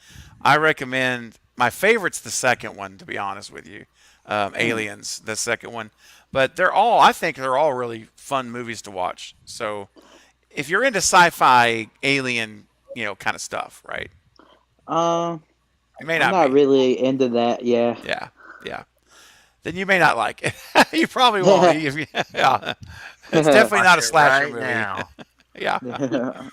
recommend. My favorite's the second one, to be honest with you. Aliens, the second one, but I think they're all really fun movies to watch. So if you're into sci-fi, alien, kind of stuff, right? You may I'm not really into that. Yeah. Yeah. Then you may not like it. You probably won't. Yeah. It's definitely not a slasher movie. Now. Yeah.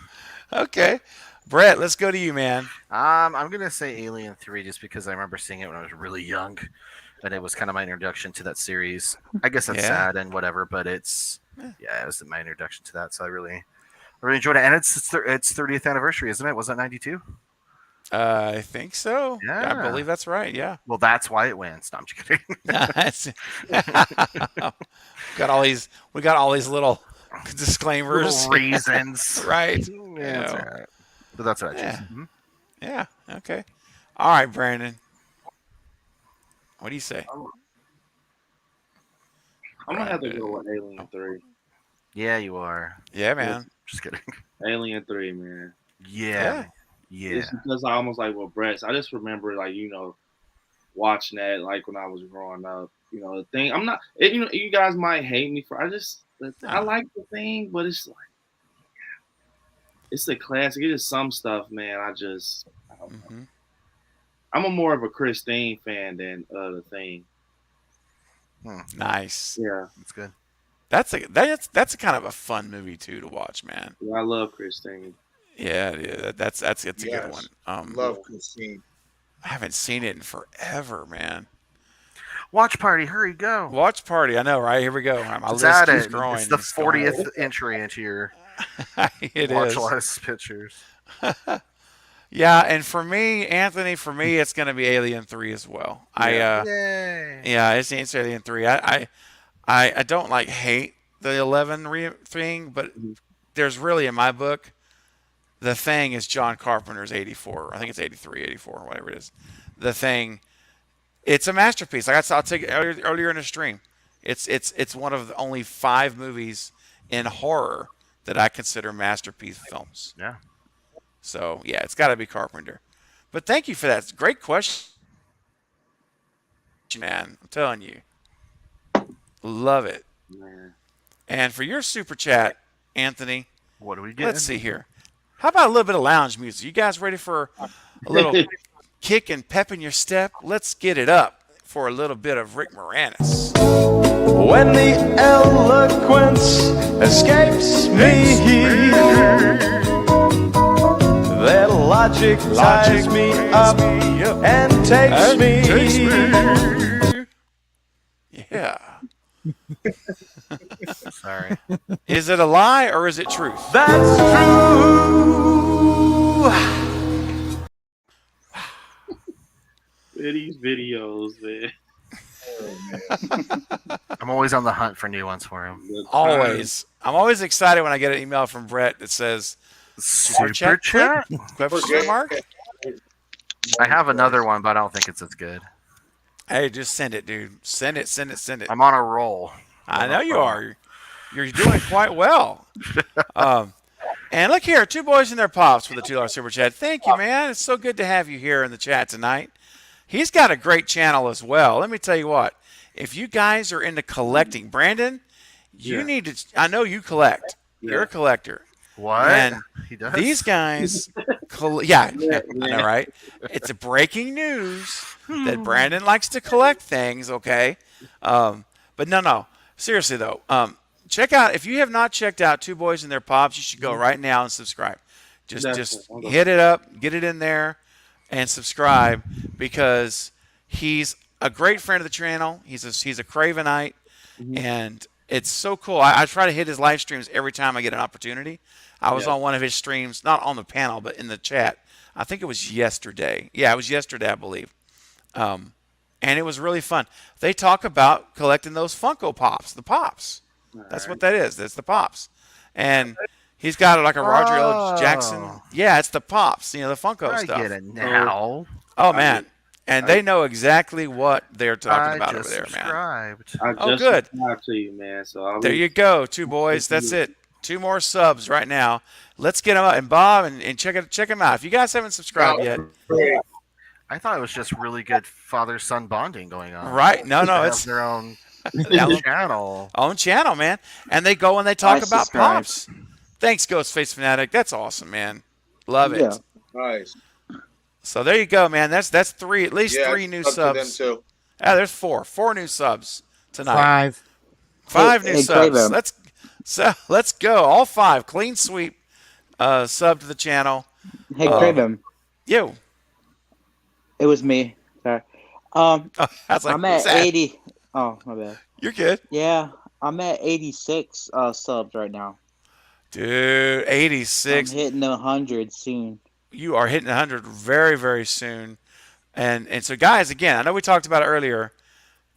Okay. Brett, let's go to you, man. I'm gonna say Alien 3 just because I remember seeing it when I was really young, and it was kind of my introduction to that series. I guess that's sad and whatever, but it was my introduction to that, so I really enjoyed it. And it's 30th anniversary, isn't it? Was that 92? I think so. Yeah. I believe that's right. Yeah. Well, that's why it wins. No, I'm just kidding. We got all these little disclaimers, little reasons, right? Yeah, that's all right. But that's what I choose. Yeah. Mm-hmm. Yeah. Okay. All right, Brandon. What do you say? I'm gonna have to go with Alien 3. Yeah, you are. Yeah, man. Just kidding. Alien 3, man. Yeah. It's because I almost like with Brett. I just remember watching that when I was growing up. The thing. I'm not. You guys might hate me for. I like the thing, but it's it's a classic. It is some stuff, man. I don't know. I'm more of a Christine fan than the thing. Nice. Yeah, that's good. That's a kind of a fun movie too to watch, man. Yeah, I love Christine. Yeah, that's a good one. Love Christine. I haven't seen it in forever, man. Watch party, hurry, go. Watch party, I know, right? Here we go. My It's list at keeps it. growing. It's the 40th entry into your It watch is. list pictures. Yeah, and for me, Anthony, it's going to be Alien 3 as well. Yay. Yeah, it's Alien 3. I don't hate the 11 thing, but there's really, in my book, The Thing is John Carpenter's 84. I think it's 83, 84, whatever it is. The Thing, it's a masterpiece. I'll take it earlier in the stream. It's one of the only 5 movies in horror that I consider masterpiece films. Yeah. So, yeah, it's got to be Carpenter. But thank you for that. It's a great question, man. I'm telling you. Love it. Man. And for your super chat, Anthony, what do we get? Let's see here. How about a little bit of lounge music? You guys ready for a little kick and pep in your step? Let's get it up for a little bit of Rick Moranis. When the eloquence escapes me, that logic ties me up and takes me. Yeah. Sorry. Is it a lie or is it truth? That's true. These videos, man. I'm always on the hunt for new ones for him. Always. I'm always excited when I get an email from Brett that says Super chat? Question mark? I have another one, but I don't think it's as good. Hey, just send it, dude. Send it. I'm on a roll. I know you are. You're doing quite well. And look here, 2 boys and their pops for the $2 super chat. Thank you, man. It's so good to have you here in the chat tonight. He's got a great channel as well. Let me tell you what. If you guys are into collecting, Brandon, you need to. I know you collect. You're a collector. What? And He does? these guys, I know, right? It's a breaking news that Brandon likes to collect things. Okay, but no. Seriously though, check out, if you have not checked out 2 Boys and Their Pops, you should go right now and subscribe. Just hit it up, get it in there, and subscribe, because he's a great friend of the channel. He's a Cravenite, and it's so cool. I try to hit his live streams every time I get an opportunity. I was Yeah. on one of his streams, not on the panel, but in the chat. I think it was yesterday. Yeah, it was yesterday, I believe. And it was really fun. They talk about collecting those Funko Pops, the Pops. That's what that is. That's the Pops. And he's got like a Roger L. Jackson. Yeah, it's the Pops, the Funko I stuff. get it now. Oh, man. And they know exactly what they're talking about over there, man. Subscribed. I Oh, just good. subscribed to you, man. So I'll There you go, two boys. That's it. 2 more subs right now. Let's get them up. And Bob, and check them out. If you guys haven't subscribed yet, I thought it was just really good father-son bonding going on. right? No, They have it's their own Own- channel. own channel, man. And they go and they talk I about subscribe. Pops. Thanks, Ghostface Fanatic. That's awesome, man. Love it. Yeah. Nice. So there you go, man. That's 3, at least Yeah, 3 new up to them subs. too. Yeah, there's 4 new subs tonight. 5. 5 Hey, new hey, subs. Craven. Let's go. All 5 clean sweep. Sub to the channel. Hey, Craven. You. It was me. Sorry. I was like, I'm who's at that? 80. Oh, my bad. You're good, Yeah, I'm at 86 subs right now. dude. I'm 86. hitting 100 soon. You are hitting 100 very, very soon. And so, guys, again, I know we talked about it earlier.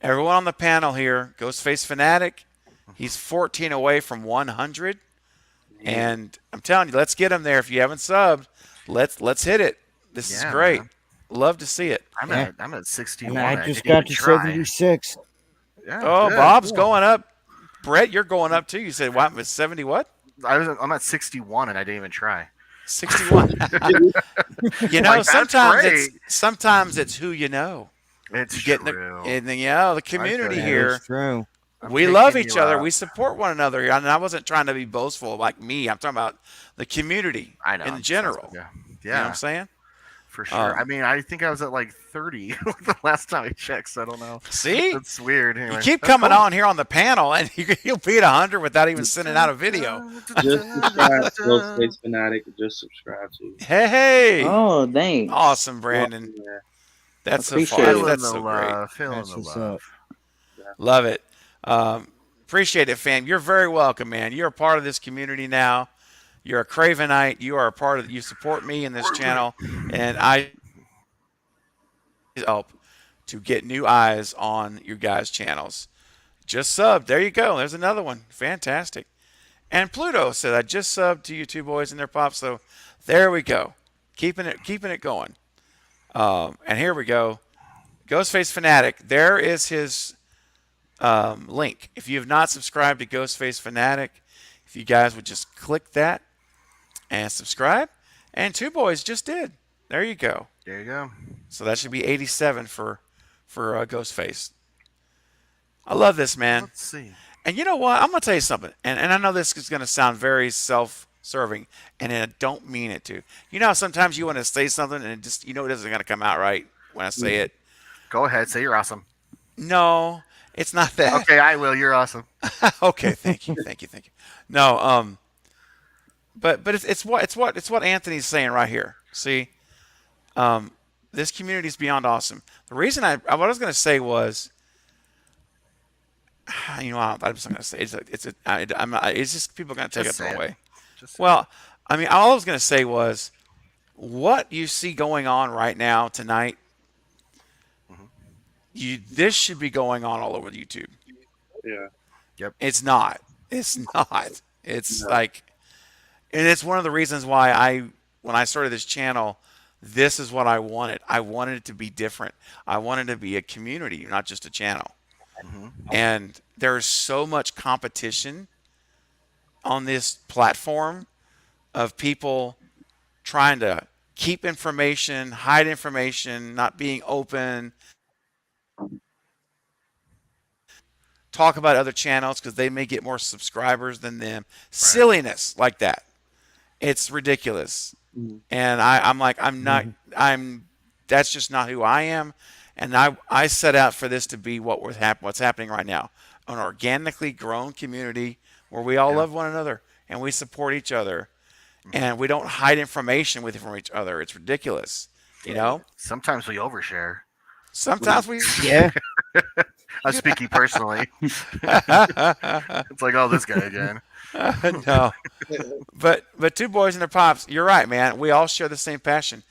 Everyone on the panel here, Ghostface Fanatic, he's 14 away from 100. And I'm telling you, let's get him there. If you haven't subbed, let's hit it. This is Yeah, great. man. Love to see it. I'm Yeah. at 61. And I just didn't got even to try. 76. Yeah, Oh, good. Bob's going up. Brett, you're going up too. You said what? Was 70 what? I'm at 61 and I didn't even try. 61. You know, Like, that's sometimes it's who you know. It's You get true. in the the community feel you. here. That's true. I'm We love picking each you other. up. We support one another. And I wasn't trying to be boastful like me. I'm talking about the community I know. in general. Yeah. You know what I'm saying? For sure. Um, I mean, I think I was at like 30 the last time I checked, so I don't know. See? That's weird. Anyway, You keep that's coming cool. on here on the panel, and you'll be at 100 without even sending out a video. Just subscribe, Ghostface Fanatic. Just subscribe to you. Hey! Oh, thanks. Awesome, Brandon. Yeah. That's so Appreciate fun. it. Feeling That's the so great. love. Feeling That's the what's love. up. Love it. Appreciate it, fam. You're very welcome, man. You're a part of this community now. You're a Cravenite. You are a part of. You support me in this channel, and I help to get new eyes on your guys' channels. Just subbed. There you go. There's another one. Fantastic. And Pluto said, "I just subbed to you two boys and their pops." So there we go. Keeping it going. And here we go. Ghostface Fanatic. There is his link. If you have not subscribed to Ghostface Fanatic, if you guys would just click that and subscribe. And two boys just did. There you go. There you go. So that should be 87 for Ghostface. I love this, man. Let's see. And you know what? I'm going to tell you something. And I know this is going to sound very self-serving, and I don't mean it to. You know how sometimes you want to say something and it just, it isn't going to come out right when I say it? Go ahead. Say you're awesome. No, it's not that. Okay, I will. You're awesome. Okay, thank you. No, but it's what Anthony's saying right here. See, this community is beyond awesome. The reason what I was going to say was, I'm just not going to say it's just people are going to take Just it say the it. way. Just say Well, I mean, all I was going to say was, what you see going on right now tonight, this should be going on all over YouTube. Yeah. Yep. It's not. It's not. It's like, and it's one of the reasons why when I started this channel, this is what I wanted. I wanted it to be different. I wanted it to be a community, not just a channel. And there's so much competition on this platform of people trying to keep information, hide information, not being open, talk about other channels because they may get more subscribers than them. Silliness like that. It's ridiculous. And I'm like, that's just not who I am. And I set out for this to be what's happening right now. An organically grown community where we all love one another and we support each other. And we don't hide information from each other. It's ridiculous. You know? Sometimes we overshare. Sometimes we... Yeah. I'm speaking personally. It's like, oh, this guy again. No, but Two Boys and Their Pops. You're right, man. We all share the same passion,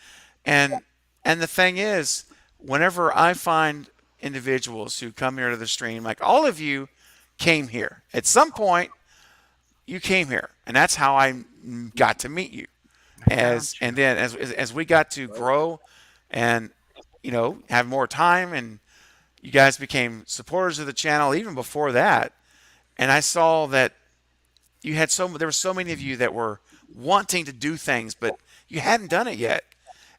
and the thing is, whenever I find individuals who come here to the stream, like all of you came here at some point, you came here, and that's how I got to meet you. And then as we got to grow, and have more time, and you guys became supporters of the channel even before that, and I saw that there were so many of you that were wanting to do things, but you hadn't done it yet.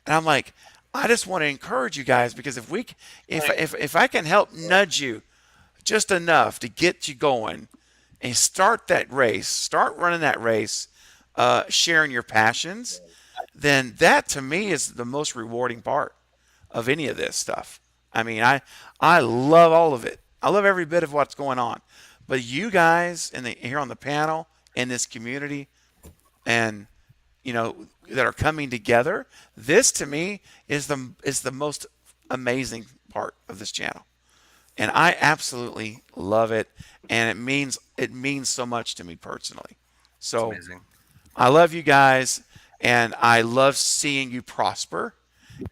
And I'm like, I just want to encourage you guys, because if I can help nudge you just enough to get you going and start running that race, sharing your passions, then that to me is the most rewarding part of any of this stuff. I mean, I love all of it. I love every bit of what's going on. But you guys here on the panel, in this community, and that are coming together, this to me is the most amazing part of this channel. And I absolutely love it, and it means so much to me personally. So I love you guys, and I love seeing you prosper,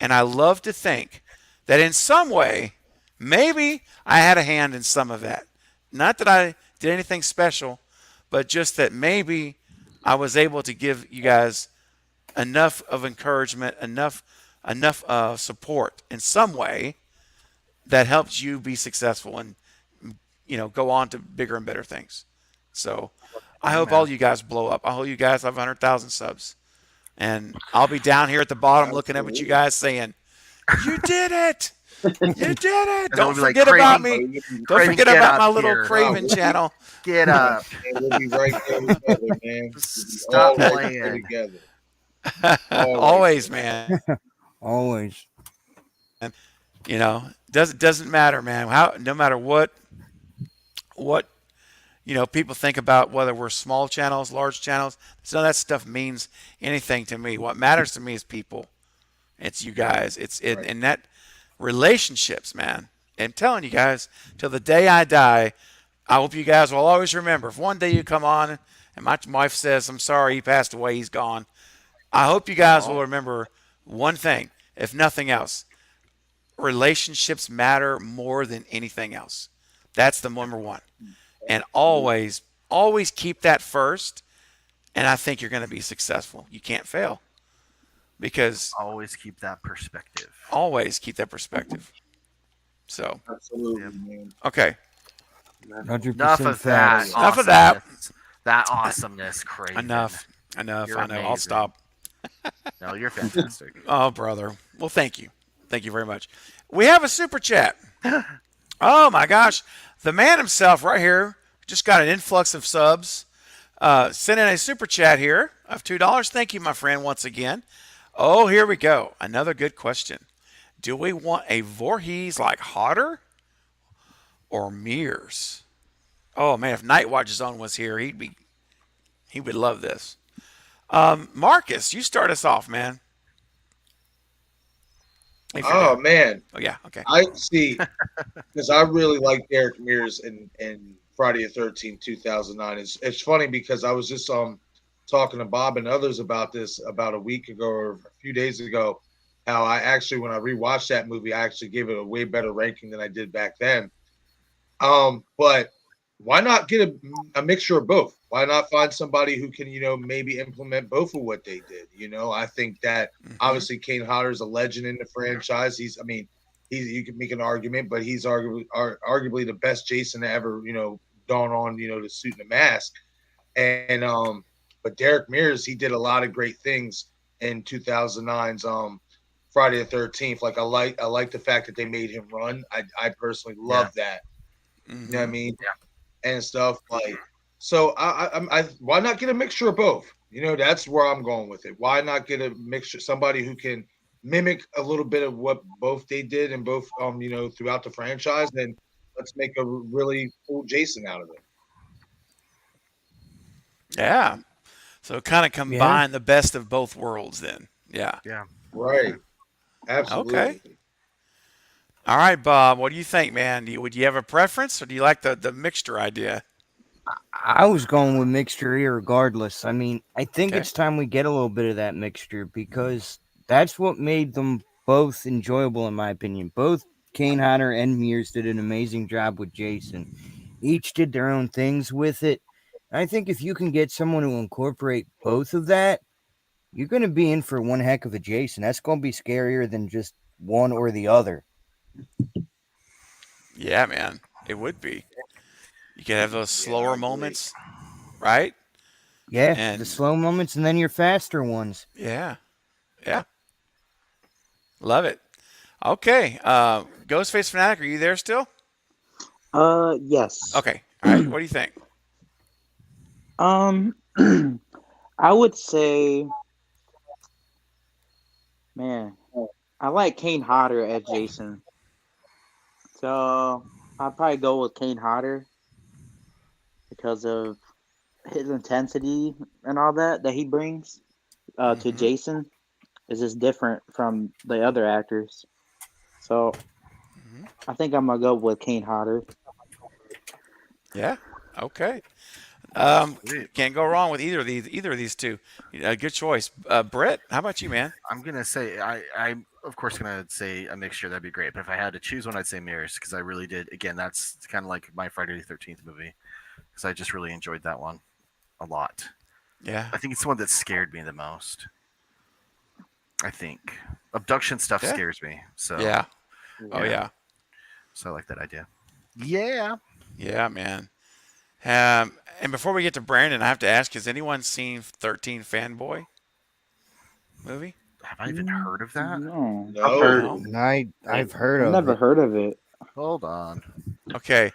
and I love to think that in some way, maybe I had a hand in some of that. Not that I did anything special, but just that maybe I was able to give you guys enough of encouragement, enough support in some way that helps you be successful and go on to bigger and better things. So I hope all you guys blow up. I hope you guys have 100,000 subs, and I'll be down here at the bottom looking up at you guys saying, "You did it! You did it! Don't forget about me. Don't forget about my little Craven channel. Get up! We'll be right there together, man. Stop playing together. Always, man. Always. And doesn't matter, man. No matter what people think about whether we're small channels, large channels. None of that stuff means anything to me. What matters to me is people. It's you guys. And that relationships, man. I'm telling you guys, till the day I die, I hope you guys will always remember. If one day you come on and my wife says, "I'm sorry, he passed away, he's gone," I hope you guys will remember one thing, if nothing else. Relationships matter more than anything else. That's the number one. And always keep that first, and I think you're going to be successful. You can't fail. Because always keep that perspective. Always keep that perspective. So absolutely, man. Okay. 100% Enough of that. Enough of that. That awesomeness, crazy. Enough. You're I know. amazing. I'll stop. No, you're fantastic. Oh, brother. Well, thank you. Thank you very much. We have a super chat. Oh my gosh, the man himself right here just got an influx of subs. Sent in a super chat here of $2. Thank you, my friend, once again. Oh, here we go. Another good question. Do we want a Voorhees like Hodder or Mears? Oh man, if Nightwatch Zone was here, he would love this. Marcus, you start us off, man. Oh man. Oh yeah. Okay. I see, because I really like Derek Mears in Friday the 13th, 2009. It's funny because I was just talking to Bob and others about this about a week ago or a few days ago, how I actually, when I rewatched that movie, I actually gave it a way better ranking than I did back then. But why not get a mixture of both? Why not find somebody who can, maybe implement both of what they did? I think that obviously Kane Hodder is a legend in the franchise. You can make an argument, but he's arguably the best Jason to ever, dawn on, the suit and the mask. And but Derek Mears, he did a lot of great things in 2009's Friday the 13th. Like I like the fact that they made him run. I personally love that. Mm-hmm. You know what I mean? Yeah. And stuff like. So I why not get a mixture of both? That's where I'm going with it. Why not get a mixture? Somebody who can mimic a little bit of what both they did and both throughout the franchise. Then let's make a really cool Jason out of it. Yeah. So kind of combine the best of both worlds then. Yeah. Yeah. Right. Absolutely. Okay. All right, Bob. What do you think, man? Would you have a preference, or do you like the mixture idea? I was going with mixture regardless. I mean, I think Okay. it's time we get a little bit of that mixture because that's what made them both enjoyable, in my opinion. Both Kane Hodder and Mears did an amazing job with Jason. Each did their own things with it. I think if you can get someone to incorporate both of that, you're going to be in for one heck of a Jason. That's going to be scarier than just one or the other. Yeah, man, it would be. You could have those slower moments, right? Yeah, And the slow moments and then your faster ones. yeah, yeah, love it. Okay, Ghostface Fanatic, are you there still? Yes. Okay, all right. What do you think? I would say, man, I like Kane Hodder as Jason. So I'll probably go with Kane Hodder because of his intensity and all that he brings to Jason is just different from the other actors. So I think I'm gonna go with Kane Hodder. Yeah. Okay. Can't go wrong with either of these two. Good choice. Brett, how about you, man? I'm gonna say I'm of course gonna say a mixture. That'd be great. But if I had to choose one, I'd say Mirrors because I really did. Again, that's kind of like my Friday the 13th movie because I just really enjoyed that one a lot. Yeah. I think it's the one that scared me the most. I think abduction stuff Yeah. scares me. So Yeah. Oh yeah. So I like that idea. Yeah. Yeah, man. And before we get to Brandon, I have to ask: has anyone seen 13 Fanboy movie? Have I even heard of that? No, I've heard I've of never it. heard of it. Hold on. Okay,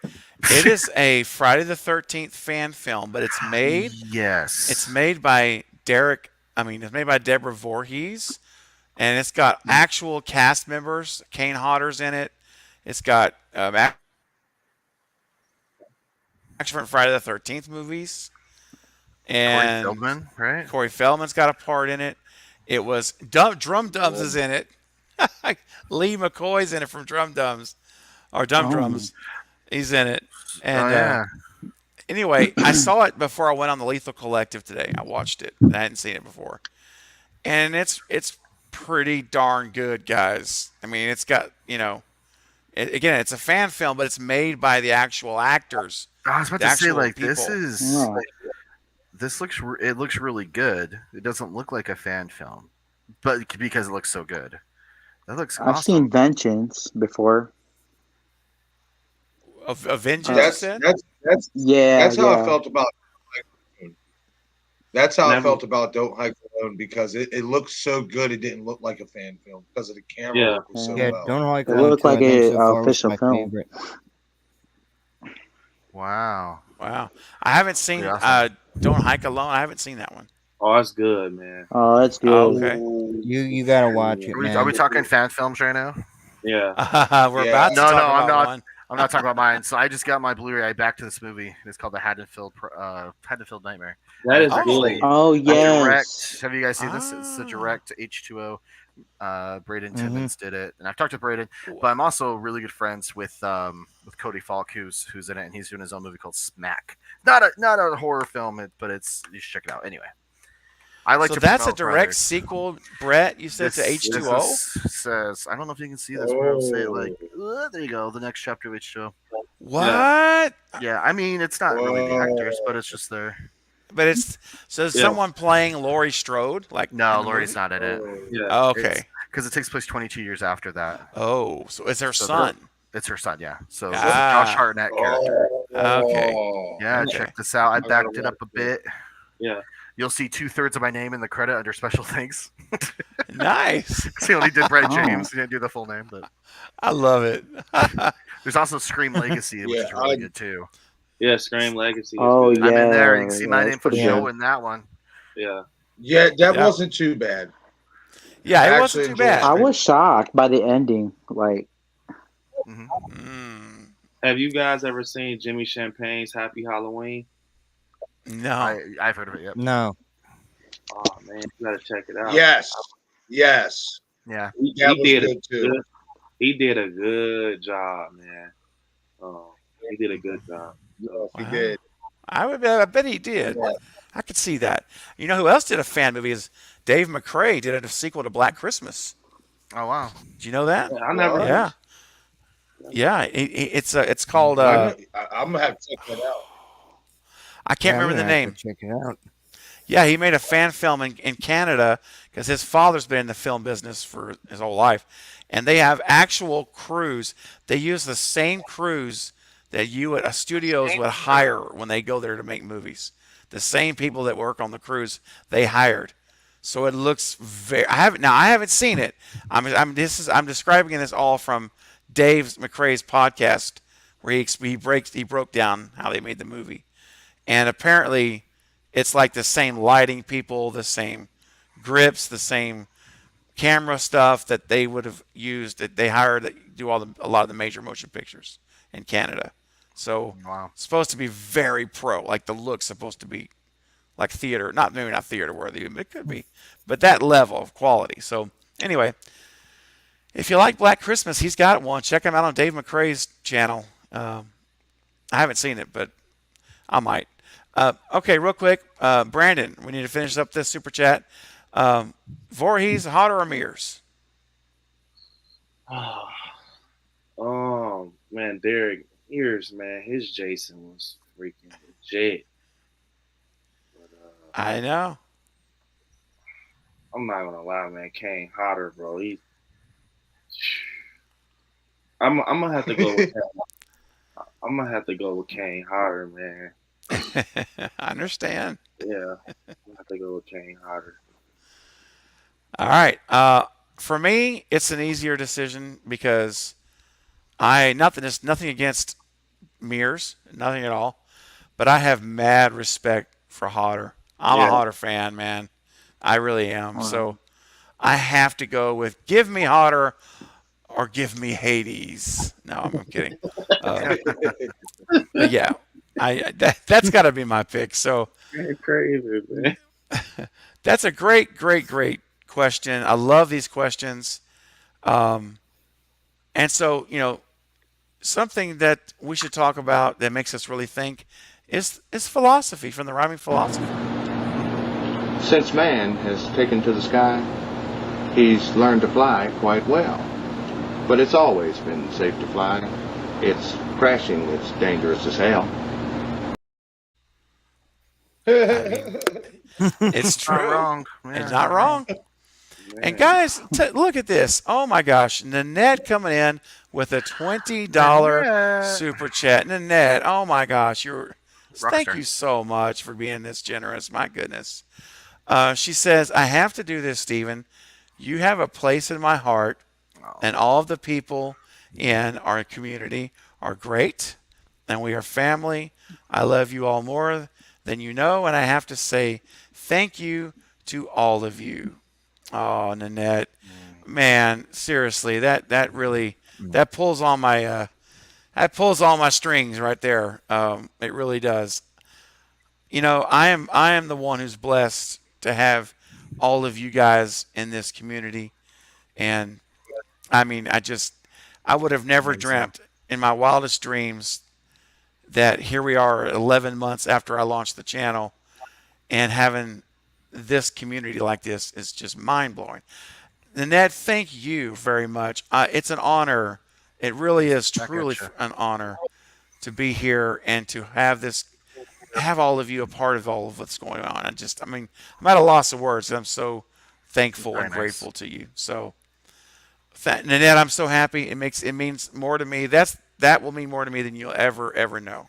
it is a Friday the 13th fan film, but it's made. Yes. It's made by it's made by Deborah Voorhees, and it's got actual cast members. Kane Hodder's in it. It's got action from Friday the 13th movies. And Corey Feldman, right? Corey Feldman's got a part in it. It was Drum Dums is in it. Lee McCoy's in it from Drum Dums, or Dum Drums. He's in it. And anyway, I saw it before I went on the Lethal Collective today. I watched it. I hadn't seen it before, and it's pretty darn good, guys. I mean, it's got again, it's a fan film, but it's made by the actual actors. I was about the to say, actual like, people. this looks really good. It doesn't look like a fan film, but because it looks so good, that looks I've awesome. seen Vengeance before. Of Vengeance, you said? That's how I felt about. That's how I felt about Don't Hike Alone because it looked so good. It didn't look like a fan film because of the camera work was so well. Don't Hike It Alone looked 2, like I think, a so far was official my film. favorite. Wow. I haven't seen Don't Hike Alone. I haven't seen that one. Oh, that's good, man. Oh, that's good. Okay. You gotta watch it, man. Are we talking fan films right now? Yeah. We're about to talk about I'm not. one. I'm not talking about mine. So I just got my Blu-ray back to this movie. It's called The Haddonfield Nightmare. That is Actually, good. Oh, a yes. direct. Have you guys seen this? It's a direct H2O. Braden Timmons did it, and I've talked to Braden, but I'm also really good friends with Cody Falk, who's in it, and he's doing his own movie called Smack. Not a horror film, but you should check it out. Anyway, I like. So to that's a promote direct brothers. sequel, Brett. You said to H2O. This says, I don't know if you can see this, but I'll say it like, there you go, the next chapter of H2O. What? Yeah, I mean, it's not really the actors, but it's just there. But it's is someone playing Laurie Strode? Like No, in the Laurie's movie? not in it. Oh, okay. Because it takes place 22 years after that. Oh, so it's her So son. It's her son, yeah. So it's a Ah. Josh Hartnett character. Okay. Yeah, Okay. check this out. I backed it up a bit. Yeah. You'll see 2/3 of my name in the credit under special things. Nice. He only did Brett James. He didn't do the full name, but I love it. there's also Scream Legacy, which is really good too. Yeah, Scream Legacy. Oh, is good. I'm in there. You can yeah, see my that's name for pretty show good. in that one. Yeah. Yeah, that Yeah. wasn't too bad. Yeah, I it actually wasn't too enjoyed bad. I was shocked by the ending. Like, Mm, Have you guys ever seen Jimmy Champagne's Happy Halloween? no. I've heard of it. Yep. No. Oh man, you gotta check it out. Yes. Yeah, That was good too. he did a good job, man. He did a good job. So, He did. I bet he did. I could see that. You know who else did a fan movie is Dave McRae did a sequel to Black Christmas. Oh wow! Did you know that? I never. Yeah. Yeah. It's called. I'm gonna have to check that out. I can't Yeah, I'm remember the gonna have name. to check it out. Yeah, he made a fan film in Canada because his father's been in the film business for his whole life. And they have actual crews. They use the same crews that studios would hire when they go there to make movies. The same people that work on the crews they hired. So it looks very. I haven't seen it. I'm describing this all from Dave McRae's podcast where he broke down how they made the movie, and apparently it's like the same lighting people, the same grips, the same camera stuff that they would have used that they hired that do a lot of the major motion pictures in Canada. So it's supposed to be very pro. Like the look's supposed to be like theater, maybe not theater worthy, but it could be, but that level of quality. So anyway, if you like Black Christmas, he's got one. Check him out on Dave McRae's channel. I haven't seen it, but I might. Okay, real quick, Brandon, we need to finish up this super chat. Voorhees, Hodder or Mears? Oh man, Derek Mears, man, his Jason was freaking legit. I know. I'm not gonna lie, man. Kane Hodder, bro. I'm gonna have to go with I'm gonna have to go with Kane Hodder, man. I understand. Yeah, I'm gonna have to go with Kane Hodder. All right. For me, it's an easier decision because nothing against Mears, nothing at all, but I have mad respect for Hodder. I'm a Hodder fan, man. I really am. So I have to go with give me Hodder or give me Hades. No, I'm kidding. But yeah, that's got to be my pick. So You're crazy, man. that's a great question. I love these questions. And so, something that we should talk about that makes us really think is philosophy from the rhyming philosopher. Since man has taken to the sky, he's learned to fly quite well. But it's always been safe to fly. It's crashing that's dangerous as hell. It's true. Not wrong. It's not wrong. And guys, look at this. Oh my gosh. Nanette coming in with a $20 super chat. Nanette, oh my gosh. Thank you so much for being this generous. My goodness. She says, I have to do this, Stephen. You have a place in my heart, and all of the people in our community are great, and we are family. I love you all more than you know, and I have to say thank you to all of you. Oh, Nanette, man, seriously, that really pulls on my strings right there. It really does. I am the one who's blessed to have all of you guys in this community, and I mean, I would have never dreamt in my wildest dreams that here we are 11 months after I launched the channel, and having this community like this is just mind-blowing. Nanette, thank you very much. It's an honor. It really is truly an honor to be here and to have all of you a part of all of what's going on. I'm at a loss of words. I'm so thankful and grateful to you. So, Nanette, I'm so happy. It means more to me. That will mean more to me than you'll ever know.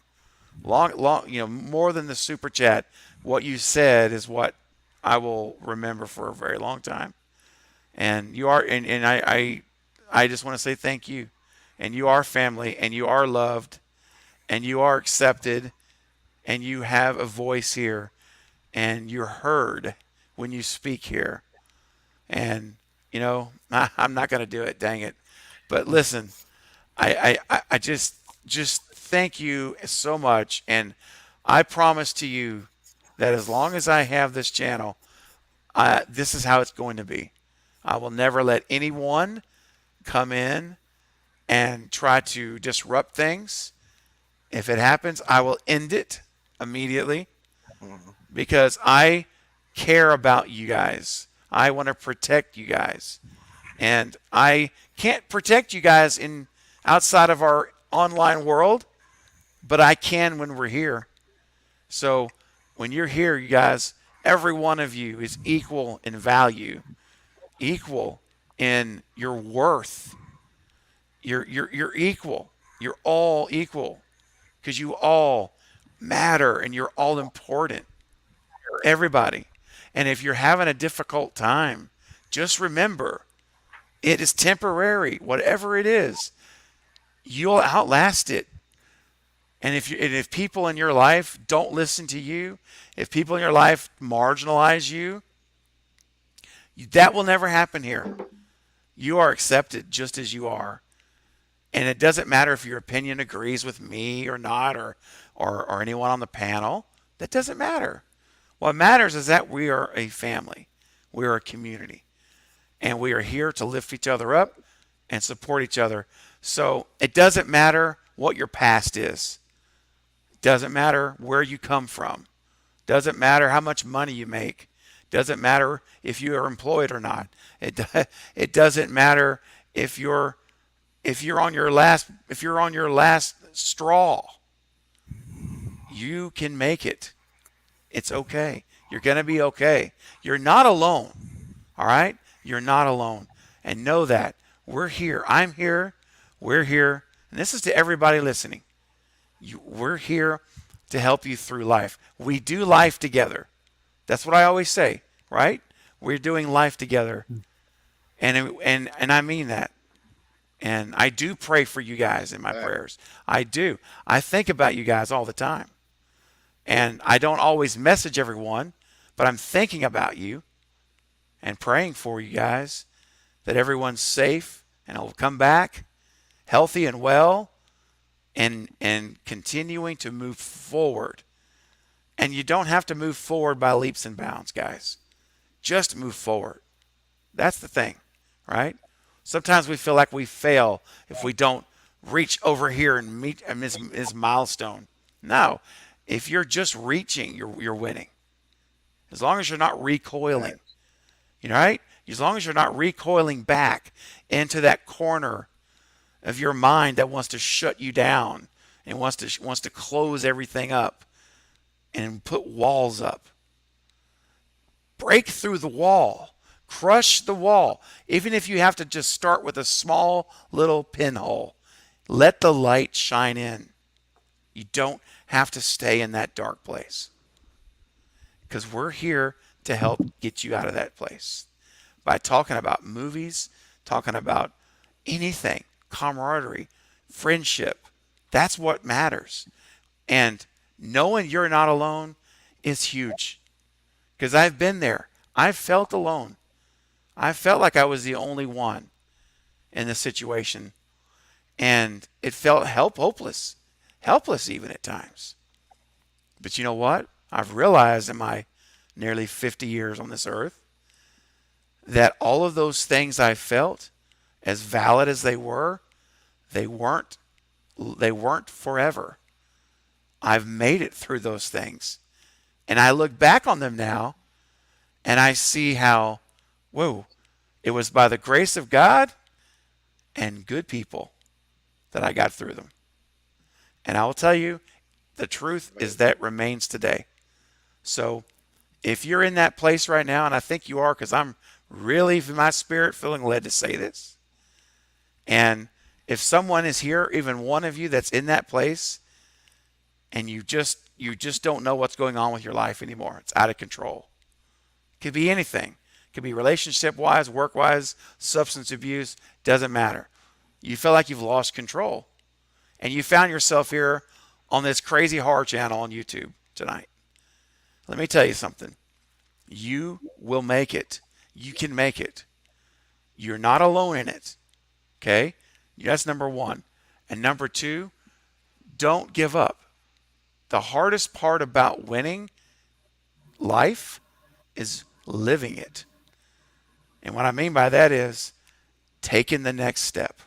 More than the super chat. What you said is what I will remember for a very long time. And you are, and I just want to say thank you. And you are family, and you are loved, and you are accepted, and you have a voice here, and you're heard when you speak here. And I'm not going to do it, dang it. But listen, I just thank you so much, and I promise to you that as long as I have this channel, this is how it's going to be. I will never let anyone come in and try to disrupt things. If it happens, I will end it immediately because I care about you guys. I want to protect you guys. And I can't protect you guys in outside of our online world, but I can when we're here. So when you're here, you guys, every one of you is equal in value, equal in your worth. You're equal. You're all equal because you all matter and you're all important. Everybody. And if you're having a difficult time, just remember it is temporary. Whatever it is, you'll outlast it. And if people in your life don't listen to you, if people in your life marginalize you, that will never happen here. You are accepted just as you are. And it doesn't matter if your opinion agrees with me or not, or anyone on the panel. That doesn't matter. What matters is that we are a family. We are a community. And we are here to lift each other up and support each other. So it doesn't matter what your past is. It doesn't matter where you come from. It doesn't matter how much money you make. It doesn't matter if you are employed or not. It doesn't matter if you're on your last straw. You can make it. It's okay. You're going to be okay. You're not alone. All right? You're not alone. And know that. We're here. I'm here. We're here. And this is to everybody listening. We're here to help you through life. We do life together. That's what I always say, right? We're doing life together. And I mean that. And I do pray for you guys in my prayers. I do. I think about you guys all the time. And I don't always message everyone, but I'm thinking about you and praying for you guys that everyone's safe and will come back healthy and well and continuing to move forward. And you don't have to move forward by leaps and bounds, guys. Just move forward. That's the thing, right? Sometimes we feel like we fail if we don't reach over here and meet this milestone. No. If you're just reaching, you're winning. As long as you're not recoiling. You know, right? As long as you're not recoiling back into that corner of your mind that wants to shut you down and wants to close everything up and put walls up. Break through the wall. Crush the wall. Even if you have to just start with a small little pinhole. Let the light shine in. You don't have to stay in that dark place. Because we're here to help get you out of that place. By talking about movies, talking about anything, camaraderie, friendship. That's what matters. And knowing you're not alone is huge. Because I've been there. I've felt alone. I felt like I was the only one in the situation. And it felt hopeless. Helpless even at times. But you know what? I've realized in my nearly 50 years on this earth that all of those things I felt, as valid as they weren't forever. I've made it through those things. And I look back on them now and I see how, whoa, it was by the grace of God and good people that I got through them. And I will tell you, the truth is that remains today. So if you're in that place right now, and I think you are because I'm really, in my spirit, feeling led to say this. And if someone is here, even one of you that's in that place, and you just don't know what's going on with your life anymore. It's out of control. It could be anything. It could be relationship-wise, work-wise, substance abuse. Doesn't matter. You feel like you've lost control. And you found yourself here on this crazy horror channel on YouTube tonight. Let me tell you something. You will make it. You can make it. You're not alone in it. Okay? That's number one. And number two, don't give up. The hardest part about winning life is living it. And what I mean by that is taking the next step.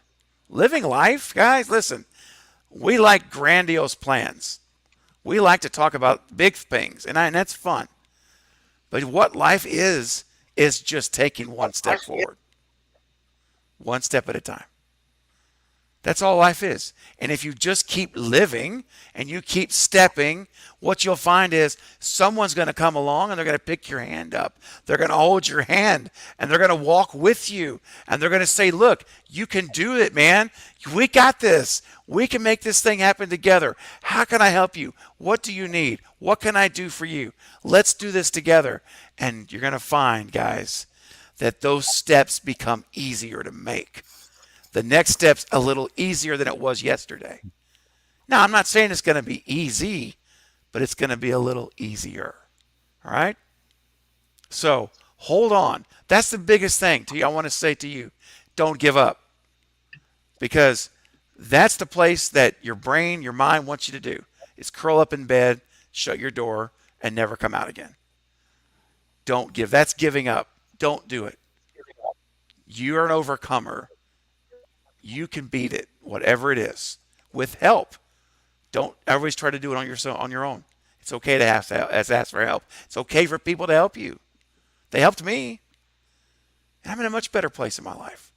living life, guys, listen, we like grandiose plans. We like to talk about big things, and that's fun. But what life is just taking one step forward. One step at a time. That's all life is. And if you just keep living and you keep stepping, what you'll find is someone's going to come along and they're going to pick your hand up. They're going to hold your hand and they're going to walk with you. And they're going to say, look, you can do it, man. We got this. We can make this thing happen together. How can I help you? What do you need? What can I do for you? Let's do this together. And you're going to find, guys, that those steps become easier to make. The next step's a little easier than it was yesterday. Now, I'm not saying it's going to be easy, but it's going to be a little easier. All right? So, hold on. That's the biggest thing to you. I want to say to you, don't give up. Because that's the place that your brain, your mind wants you to do. Is curl up in bed, shut your door, and never come out again. Don't give. That's giving up. Don't do it. You're an overcomer. You can beat it, whatever it is, with help. Don't always try to do it on your own. It's okay to ask for help. It's okay for people to help you. They helped me, and I'm in a much better place in my life.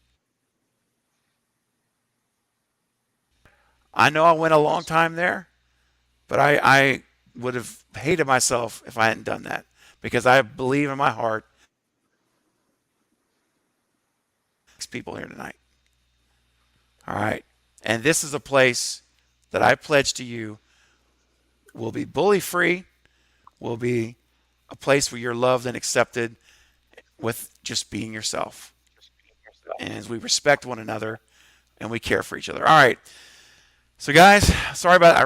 I know I went a long time there, but I would have hated myself if I hadn't done that, because I believe in my heart people here tonight. All right. And this is a place that I pledge to you will be bully free, will be a place where you're loved and accepted with just being yourself. And as we respect one another and we care for each other. All right. So guys, sorry about it. I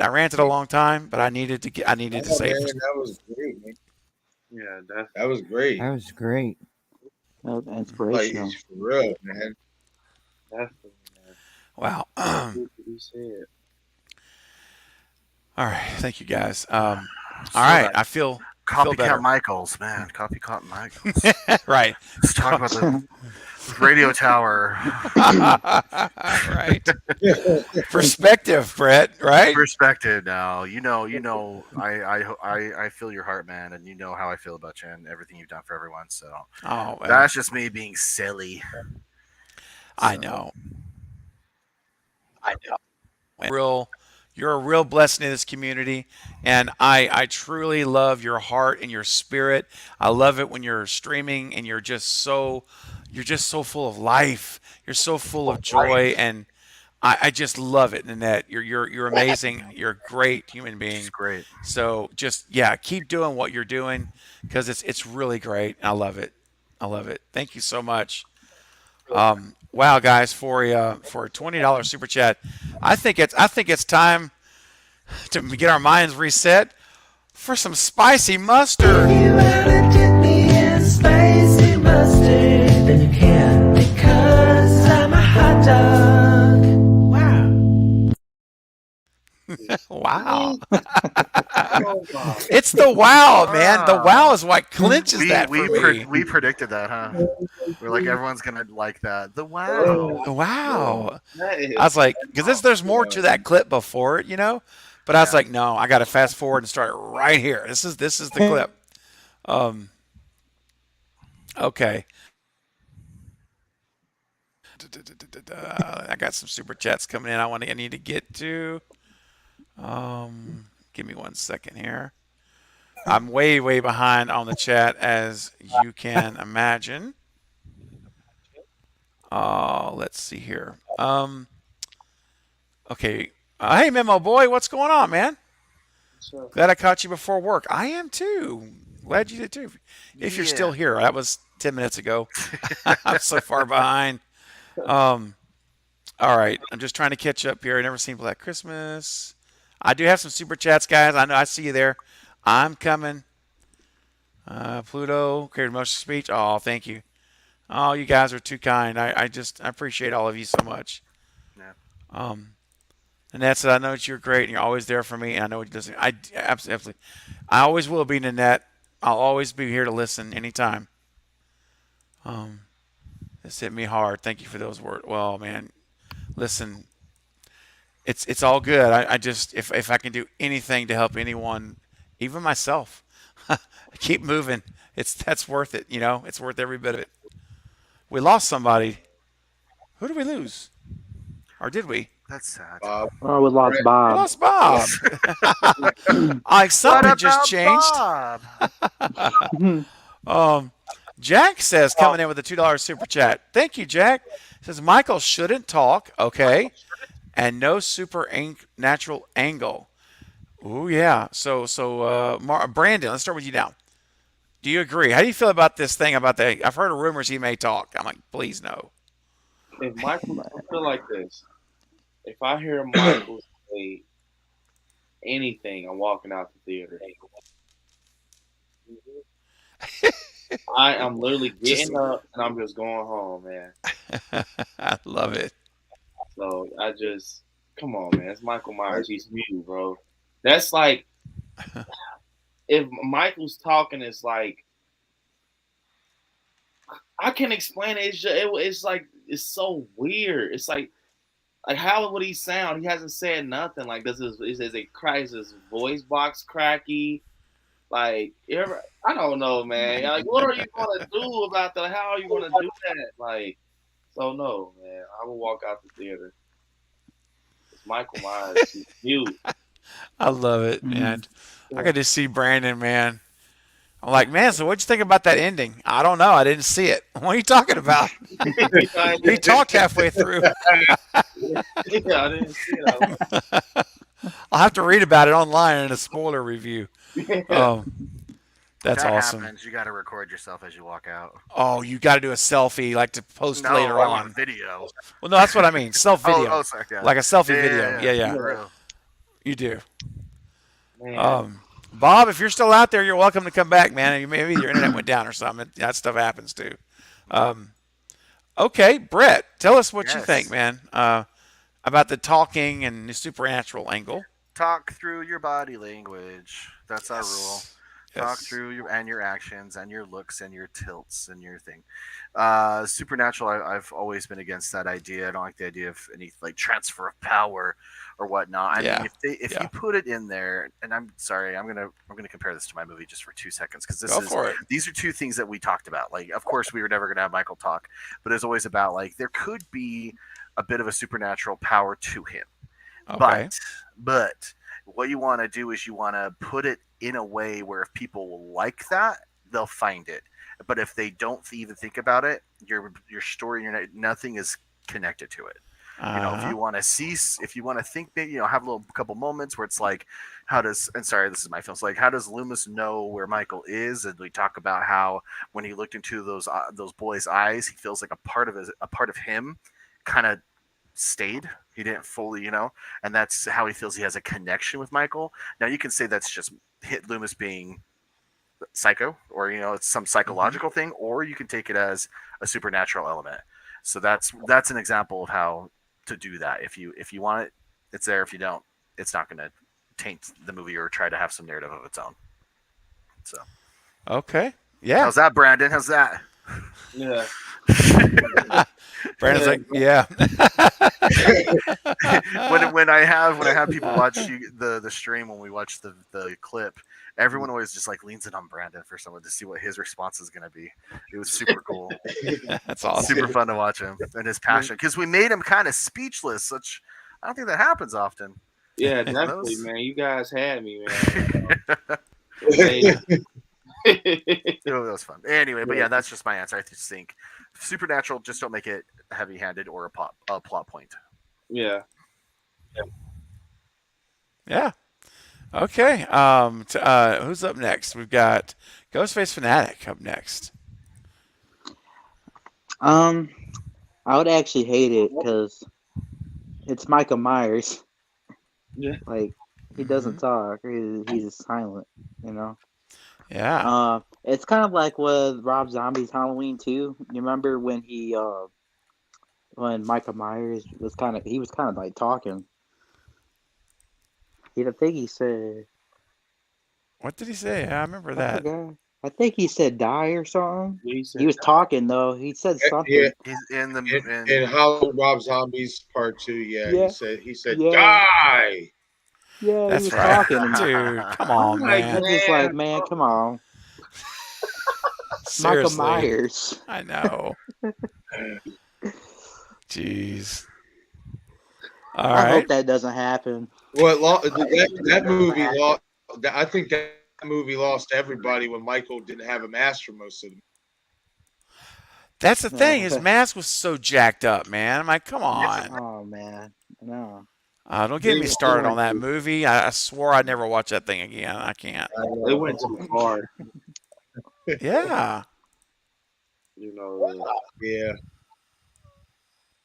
ranted a long time, but I needed to say it. That was great, man. Yeah, definitely. That was great. That was great. Well, inspirational. Like, for real, man. Definitely, man. Wow. You said. All right. Thank you, guys. All right. I feel better. Copycat Michaels, man. Copycat Michaels. Right. Let's talk about the radio tower. Right. Perspective, Brett. Right. Perspective. Now you know. I feel your heart, man, and you know how I feel about you and everything you've done for everyone. So that's just me being silly. I know. You're a real blessing in this community, and I truly love your heart and your spirit. I love it when you're streaming and you're just so full of life. You're so full of joy, and I just love it, Nanette. You're amazing. You're a great human being. She's great. So just keep doing what you're doing, because it's really great. I love it. I love it. Thank you so much. Wow, guys, for a $20 super chat, I think it's time to get our minds reset for some spicy mustard. You ever dip me in spicy mustard? Then you can, because I'm a hot dog. Wow. Wow. It's the wow, man. The wow is what clinches that for me. We predicted that, huh? We're like, everyone's gonna like that. The wow. Wow. I was like, because there's more to that clip before it, But I was like, no, I got to fast forward and start right here. This is the clip. Okay. I got some super chats coming in. I need to get to. Give me 1 second here. I'm way behind on the chat, as you can imagine. Let's see here. Okay. Hey, Memo Boy, what's going on, man? Glad I caught you before work. I am too. Glad you did too. If you're still here, that was 10 minutes ago. I'm so far behind. All right. I'm just trying to catch up here. I never seen Black Christmas. I do have some super chats, guys. I know I see you there. I'm coming. Pluto, created motion speech. Oh, thank you. Oh, you guys are too kind. I appreciate all of you so much. Yeah. Nanette said, I know that you're great and you're always there for me. And I know it doesn't. I absolutely. I always will be, Nanette. I'll always be here to listen anytime. This hit me hard. Thank you for those words. Well, man, Listen, it's all good. I just if I can do anything to help anyone, even myself, keep moving. That's worth it. You know, it's worth every bit of it. We lost somebody. Who did we lose? Or did we? That's sad. Bob. Oh, we lost We Bob. lost Bob. Something just changed. Bob? Jack says coming in with a $2 super chat. Thank you, Jack. Says Michael shouldn't talk. Okay, and no natural angle. Oh yeah. So Brandon, let's start with you now. Do you agree? How do you feel about this thing about the? I've heard of rumors he may talk. I'm like, please no. If Michael, I feel like this. If I hear Michael say anything, I'm walking out the theater. I am literally getting up and I'm just going home, man. I love it. So come on, man. It's Michael Myers. He's new, bro. That's like, if Michael's talking, it's like, I can't explain it. It's like, it's so weird. It's like how would he sound? He hasn't said nothing. Like, is his voice box cracky? Like, I don't know, man. Like, what are you gonna do about that? How are you gonna do that? Like, so no, man. I will walk out the theater. It's Michael Myers. He's cute. I love it, man. I could just see Brandon, man. I'm like, man, so what'd you think about that ending? I don't know. I didn't see it. What are you talking about? He talked halfway through. Yeah, I didn't see it. I'll have to read about it online in a spoiler review. That's that awesome. Happens, you got to record yourself as you walk out. Oh, you got to do a selfie, like to post No, later I on. want video. Well, no, that's what I mean. Self-video. Sorry, yeah. Like a selfie Yeah, video. yeah. Yeah. You do. Man. Bob, if you're still out there, you're welcome to come back, man. Maybe your internet went down or something. That stuff happens too. Okay, Brett, tell us what you think, man, about the talking and the supernatural angle. Talk through your body language. That's our rule. Talk through your actions and your looks and your tilts and your thing. Supernatural, I've always been against that idea. I don't like the idea of any like transfer of power or whatnot. I mean, if you put it in there, and I'm sorry, I'm gonna compare this to my movie just for 2 seconds because these are two things that we talked about. Like, of course, we were never gonna have Michael talk, but it's always about like there could be a bit of a supernatural power to him. Okay. But what you want to do is you want to put it in a way where if people like that, they'll find it. But if they don't even think about it, your story, nothing is connected to it. You know, if you want to think, maybe, have a couple moments where it's like, this is my film. It's like, how does Loomis know where Michael is? And we talk about how when he looked into those boys' eyes, he feels like a part of him kind of stayed. He didn't fully, and that's how he feels he has a connection with Michael. Now you can say that's just Loomis being psycho, or it's some psychological thing, or you can take it as a supernatural element. So that's an example of how to do that. If you want it, it's there. If you don't, it's not going to taint the movie or try to have some narrative of its own. So okay, yeah. How's that, Brandon? How's that? Yeah. Brandon's like, yeah. when I have people watch the stream, when we watch the clip, everyone always just like leans in on Brandon for someone to see what his response is going to be. It was super cool. That's awesome. Super fun to watch him and his passion, because we made him kind of speechless, which I don't think that happens often. Yeah, definitely, man. You guys had me, man. That was fun. Anyway, but yeah, that's just my answer. I just think supernatural, just don't make it heavy-handed or a plot point. Yeah. Yeah. Okay. Who's up next? We've got Ghostface Fanatic up next. I would actually hate it because it's Michael Myers. Yeah. Like, he doesn't talk. He's silent, Yeah. It's kind of like with Rob Zombie's Halloween 2. You remember when when Michael Myers was kind of like talking. I think he said. What did he say? I remember that. I think he said die or something. He He was talking though. He said something. Yeah, He's in the in Howling Rob Zombies Part 2. Yeah, Yeah. he said Yeah. die. Yeah, he That's was right. talking. And Dude, come on, man. I'm just like, man, come on. Michael Seriously. Myers. I know. Jeez. All I right. hope that doesn't happen. Well, that movie lost. I think that movie lost everybody when Michael didn't have a mask for most of them. That's the thing. His mask was so jacked up, man. I'm like, come on. Oh man, no. Don't get me started on that movie. I swore I'd never watch that thing again. I can't. They went too far. Yeah, You know. Yeah.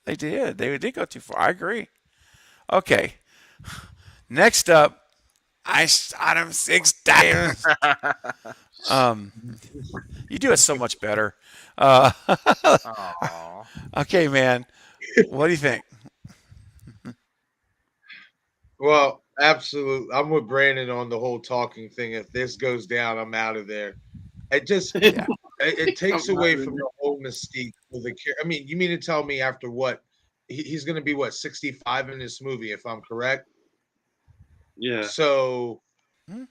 they did. They did go too far. I agree. Okay. Next up, I shot him 6 times. You do it so much better. Okay, man. What do you think? Well, absolutely. I'm with Brandon on the whole talking thing. If this goes down, I'm out of there. It just it takes away from the whole mystique of the character. I mean, you mean to tell me after what he's going to be 65 in this movie, if I'm correct? Yeah. So yeah,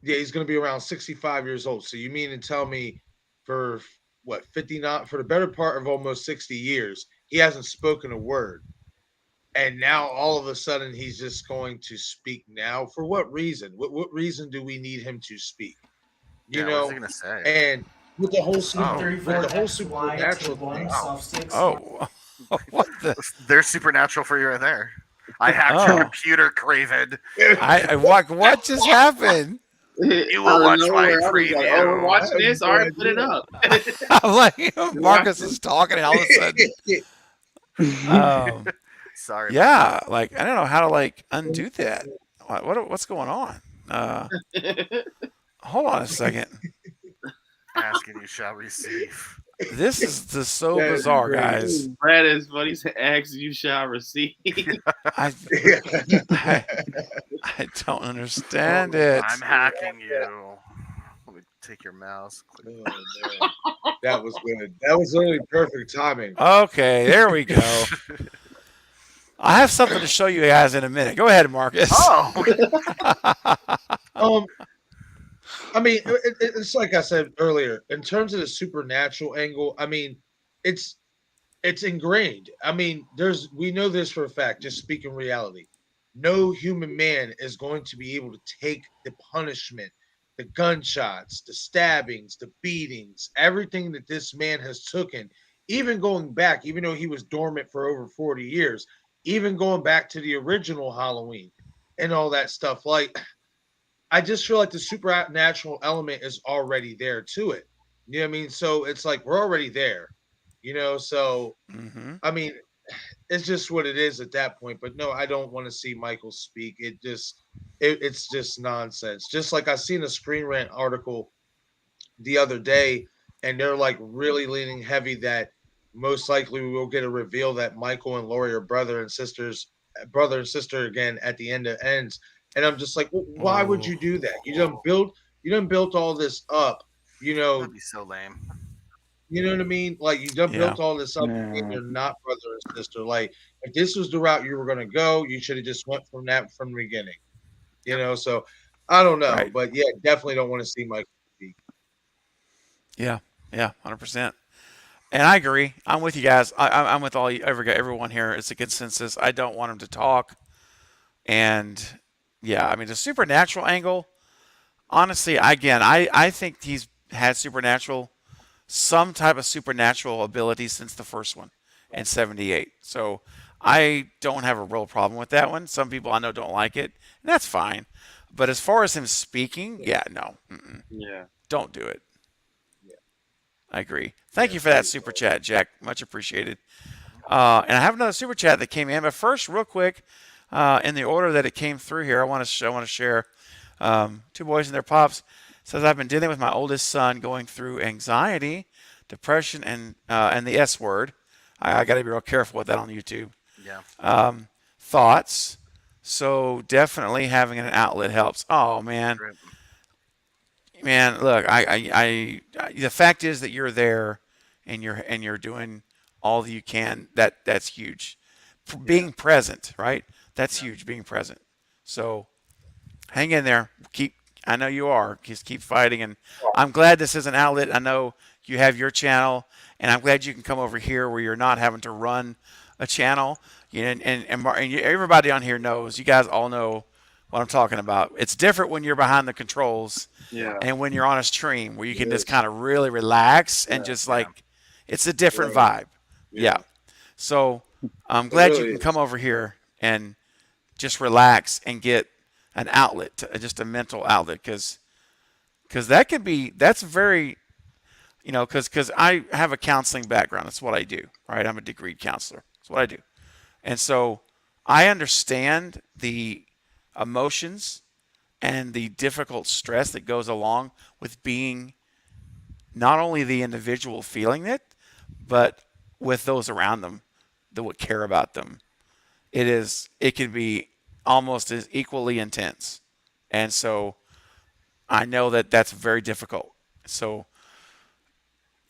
he's going to be around 65 years old. So you mean to tell me for what 59 for the better part of almost 60 years, he hasn't spoken a word. And now all of a sudden he's just going to speak now. For what reason? What reason do we need him to speak? You know, what was he gonna say? and with the whole supernatural thing. Oh, what the? There's supernatural for you right there. I hacked your computer, Craven. What just happened? You will watch my preview. Like, oh, we're watching this. All right, put it up. I'm like, Marcus is talking, and all of a sudden, sorry. Yeah, like I don't know how to like undo that. What's going on? Hold on a second. Asking you shall receive. This is just so bizarre, guys. Brad is funny. He said, "Ask you shall receive." I don't understand it. I'm hacking you. Let me take your mouse. That was good. That was literally perfect timing. Okay, there we go. I have something to show you guys in a minute. Go ahead, Marcus. I mean, it's like I said earlier. In terms of the supernatural angle, I mean, it's ingrained. I mean, we know this for a fact. Just speaking reality, no human man is going to be able to take the punishment, the gunshots, the stabbings, the beatings, everything that this man has taken. Even going back, even though he was dormant for over 40 years, even going back to the original Halloween and all that stuff, like. I just feel like the supernatural element is already there to it. You know what I mean? So it's like we're already there, you know? So, I mean, it's just what it is at that point. But no, I don't want to see Michael speak. It's just nonsense. Just like I seen a Screen Rant article the other day, and they're like really leaning heavy that most likely we will get a reveal that Michael and Laurie are brother and sister again at the end of Ends. And I'm just like, well, why would you do that? You done built all this up, you know. That'd be so lame. You know what I mean? Like you done built all this up, and you're not brother and sister. Like if this was the route you were gonna go, you should have just went from that from the beginning. You know, so I don't know, but yeah, definitely don't want to see Michael speak. Yeah, 100%. And I agree. I'm with you guys. I'm with everyone here. It's a consensus. I don't want him to talk. And yeah, I mean the supernatural angle. Honestly, I think he's had some type of supernatural ability since the first one in '78. So I don't have a real problem with that one. Some people I know don't like it, and that's fine. But as far as him speaking, no. Yeah. Don't do it. I agree. Thank you for that super chat, Jack. Much appreciated. And I have another super chat that came in. But first, real quick, in the order that it came through here, I want to share. Two boys and their pops says I've been dealing with my oldest son going through anxiety, depression, and the S word. I got to be real careful with that on YouTube. Yeah. Thoughts. So definitely having an outlet helps. Oh man. Man, look, the fact is that you're there, and you're doing all that you can. That's huge. Being present, right? That's huge. Being present. So, hang in there. I know you are. Just keep fighting, and I'm glad this is an outlet. I know you have your channel, and I'm glad you can come over here where you're not having to run a channel. Everybody on here knows. You guys all know what I'm talking about. It's different when you're behind the controls, and when you're on a stream where you can just kind of really relax and just it's a different vibe. Yeah. So I'm glad you can come over here and just relax and get an outlet, just a mental outlet, because that's very, because I have a counseling background. That's what I do, right? I'm a degreed counselor. That's what I do. And so I understand the emotions and the difficult stress that goes along with being not only the individual feeling it, but with those around them that would care about them. It can be almost as equally intense. And so I know that that's very difficult. So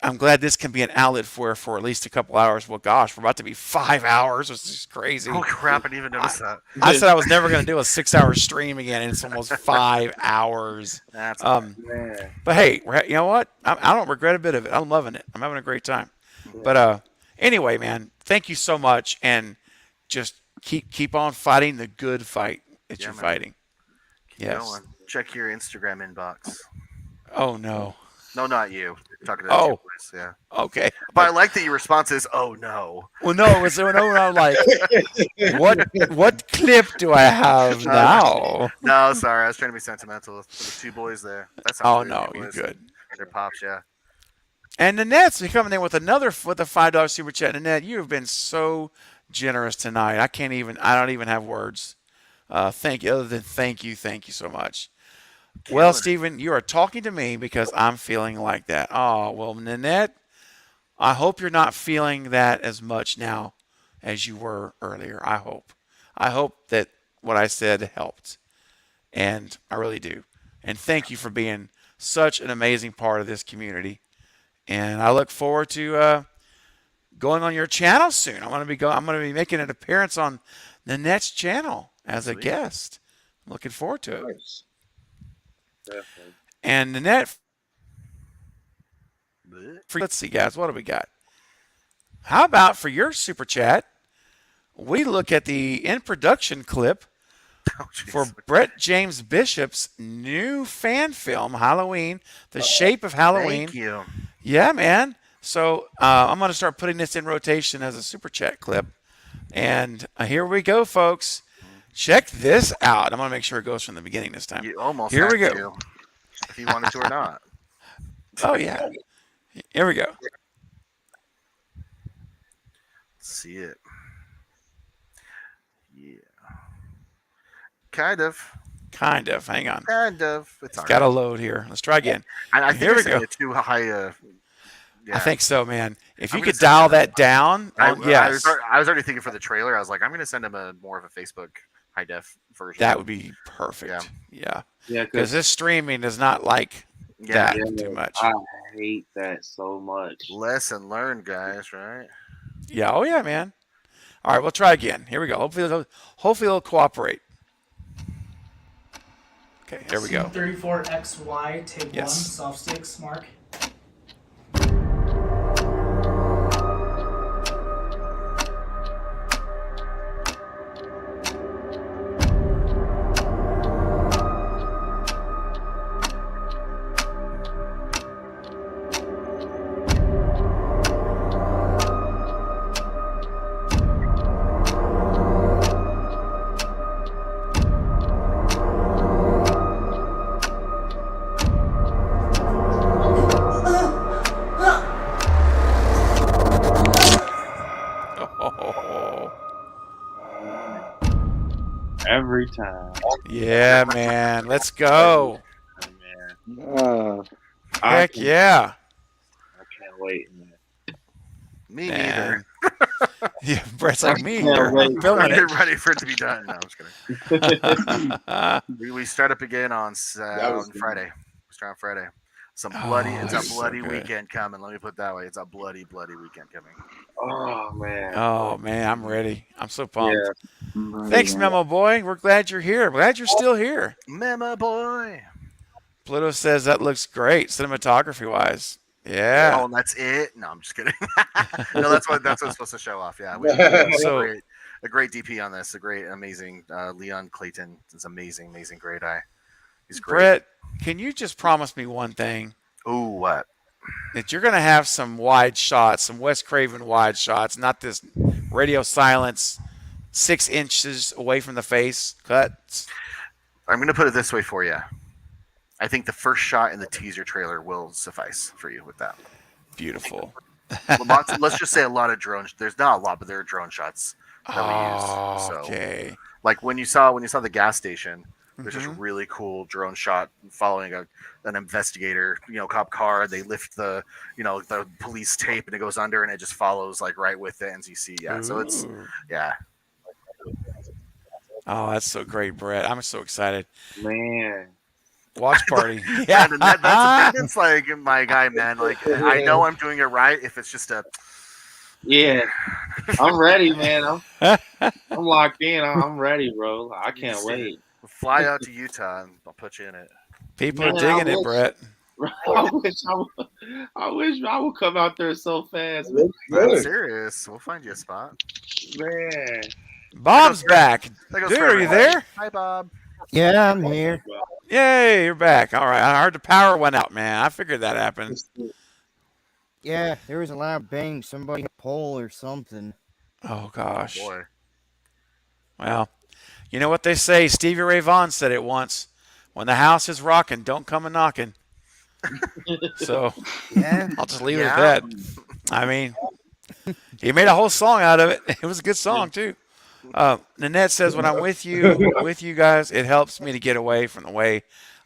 I'm glad this can be an outlet for at least a couple hours. Well, gosh, we're about to be 5 hours, which is crazy. Oh crap! I didn't even notice that. I said I was never going to do a 6-hour stream again, and it's almost 5 hours. That's but hey, you know what? I don't regret a bit of it. I'm loving it. I'm having a great time. But anyway, man, thank you so much, and just keep on fighting the good fight that you're fighting. Keep going. Check your Instagram inbox. Oh no. No, not you. Talking to the two boys, yeah. Okay. But I like that your response is, "Oh no." Well, no, it was I'm like, what clip do I have now? No, sorry, I was trying to be sentimental for the two boys there. That sounds no, you're good. They're pops, yeah. And Nanette's coming in with a $5 super chat. Nanette, you have been so generous tonight. I don't even have words. Thank you. Other than thank you so much. Well, Stephen, you are talking to me because I'm feeling like that. Oh, well, Nanette, I hope you're not feeling that as much now as you were earlier. I hope that what I said helped. And I really do. And thank you for being such an amazing part of this community. And I look forward to going on your channel soon. I'm going to be making an appearance on Nanette's channel as a guest. I'm looking forward to it. Nice. Definitely. And Nanette, let's see, guys, what do we got? How about for your super chat, we look at the in production clip for Brett James Bishop's new fan film, Halloween, The Shape of Halloween. Thank you. Yeah, man. So I'm going to start putting this in rotation as a super chat clip. And here we go, folks. Check this out. I'm going to make sure it goes from the beginning this time. You almost here we had go. to, if you wanted to or not. Oh, yeah. Here we go. Let's see it. Yeah. Kind of. Hang on. Kind of. It's got to load here. Let's try again. I think here we go. Too high. Yeah. I think so, man. If you could dial that down, yes. I was already thinking for the trailer. I was like, I'm going to send him more of a Facebook high def version. That would be perfect. Yeah. Because this streaming is not like that too much. I hate that so much. Lesson learned, guys. Right? Yeah. Oh yeah, man. All right, we'll try again. Here we go. Hopefully they'll cooperate. Okay, here we go. 34XY, take 1, soft sticks, Mark. Every time. Yeah, man. Let's go. Heck yeah. I can't wait, man. Me neither. Yeah, Brett's like me. I'm filming it. ready for it to be done. No, I'm just kidding. we start up again on Friday. Mr. On Friday. It's a bloody, Oh, it's that's a so bloody good. weekend coming. Let me put it that way. It's a bloody, bloody weekend coming. Oh man. Oh man, I'm ready. I'm so pumped. Yeah. Thanks, Memo Boy. We're glad you're here. Glad you're still here. Memo Boy. Pluto says that looks great, cinematography wise. Yeah. Oh, and that's it. No, I'm just kidding. No, that's what it's supposed to show off. Yeah. So- A great DP on this. A great, amazing Leon Clayton. It's amazing, amazing, great eye. He's great. Brett, can you just promise me one thing? Ooh, what? That you're going to have some wide shots, some Wes Craven wide shots, not this radio silence 6 inches away from the face cuts. I'm going to put it this way for you. I think the first shot in the teaser trailer will suffice for you with that. Beautiful. Let's just say a lot of drone. There's not a lot, but there are drone shots that we use. So, Okay. like when you saw the gas station, there's this Mhm. really cool drone shot following an investigator, cop car. They lift the police tape and it goes under and it just follows like right with it. And you see, yeah. So it's, Ooh. yeah. Oh, that's so great, Brett. I'm so excited. Man. Watch party. Yeah. Brandon, that's like my guy, man. Like I know I'm doing it right. If it's just a, Yeah. I'm ready, man. I'm locked in. I'm ready, bro. I can't wait. fly out to Utah and I'll put you in it. People Man, are digging I it, wish- Brett. I wish I would come out there so fast. I'm serious. We'll find you a spot. Man. Bob's back. That goes Dude, for are you everybody. there? Hi, Bob. Yeah, I'm here. Yay, you're back. All right. I heard the power went out, man. I figured that happened. Yeah, there was a loud bang. Somebody hit a pole or something. Oh, gosh. Boy. Well, you know what they say? Stevie Ray Vaughan said it once. When the house is rocking, don't come a knocking. So Yeah. I'll just leave it at that. I mean, he made a whole song out of it. It was a good song, too. Nanette says, when I'm with you guys, it helps me to get away from the way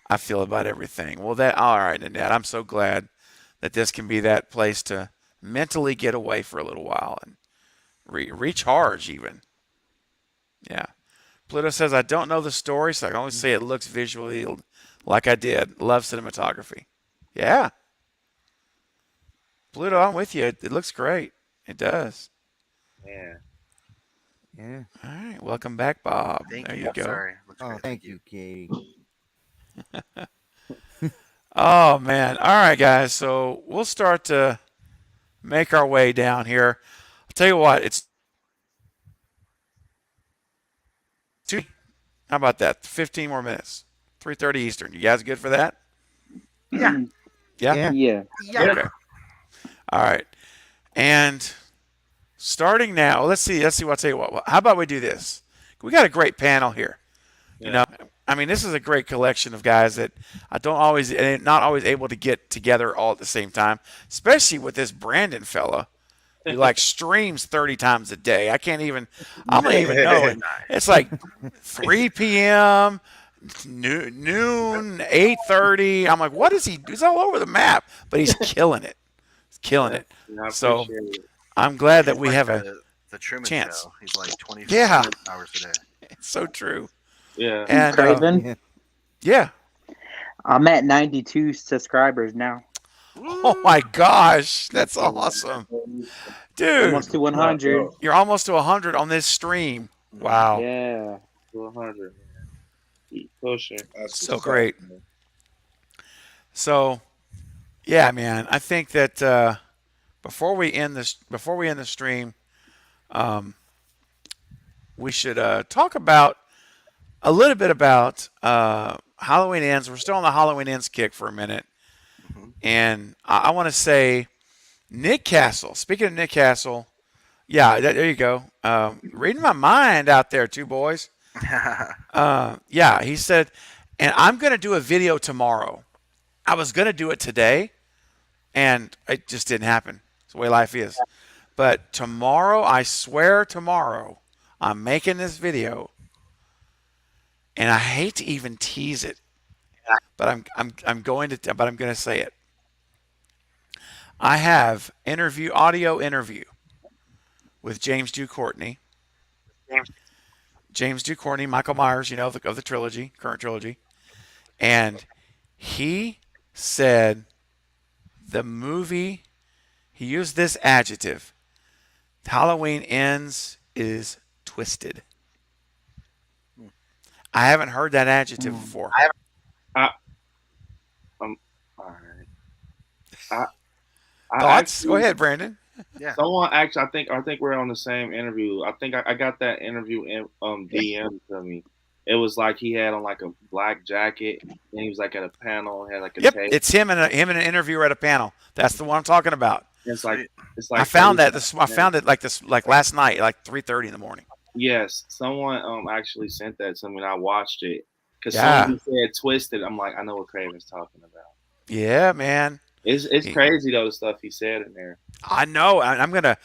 I feel about everything. Well, all right, Nanette, I'm so glad that this can be that place to mentally get away for a little while and recharge even. Yeah. Pluto says, I don't know the story, so I can only say it looks visually like I did. Love cinematography. Yeah. Pluto, I'm with you. It looks great. It does. Yeah. Yeah. All right. Welcome back, Bob. Thank there you. you go. Sorry. Looks Oh, great. thank you, Katie. Oh, man. All right, guys. So we'll start to make our way down here. I'll tell you what. It's two. How about that? 15 more minutes. 3:30 Eastern. You guys good for that? Yeah. Yeah? Yeah. Okay. All right. And starting now, let's see what I'll tell you what. How about we do this? We got a great panel here. You know, I mean, this is a great collection of guys that I don't always, and not always able to get together all at the same time, especially with this Brandon fella who like streams 30 times a day. I don't even know it. It's like 3 p.m., noon, 8:30. I'm like, what is he? He's all over the map, but he's killing it. He's killing it. I So appreciate it. I'm glad that we Like have a the Truman chance. Show. He's like 24 Yeah. hours a day. It's so true. Yeah. And Craven, yeah. I'm at 92 subscribers now. Oh my gosh, that's awesome, dude! Almost to 100. You're almost to 100 on this stream. Wow, Yeah. 100. Keep pushing. so great. So, yeah, man, I think that before we end the stream, we should talk about a little bit about Halloween Ends. We're still on the Halloween Ends kick for a minute. And I want to say Nick Castle. Speaking of Nick Castle, yeah, there you go. Reading my mind out there, two boys. Yeah, he said, and I'm going to do a video tomorrow. I was going to do it today, and it just didn't happen. It's the way life is. But tomorrow, I swear tomorrow, I'm making this video, and I hate to even tease it, but I'm going to say it. I have audio interview with James Ducourney. James Ducourney, Michael Myers, of the trilogy, current trilogy. And he said the movie, he used this adjective, Halloween Ends is twisted. I haven't heard that adjective before. All right. Thoughts? Go ahead, Brandon. Yeah. Someone actually, I think we're on the same interview. I think I got that interview in DM to me. It was like he had on like a black jacket, and he was like at a panel, and had like a Yep, tape. it's him and an interviewer at a panel. That's the one I'm talking about. It's like I found that I found it like last night, like 3:30 in the morning. Yes, someone actually sent that to me, and I watched it because Yeah. someone said twisted. I'm like, I know what Craven's talking about. Yeah, man. It's crazy though, the stuff he said in there. I know. I'm gonna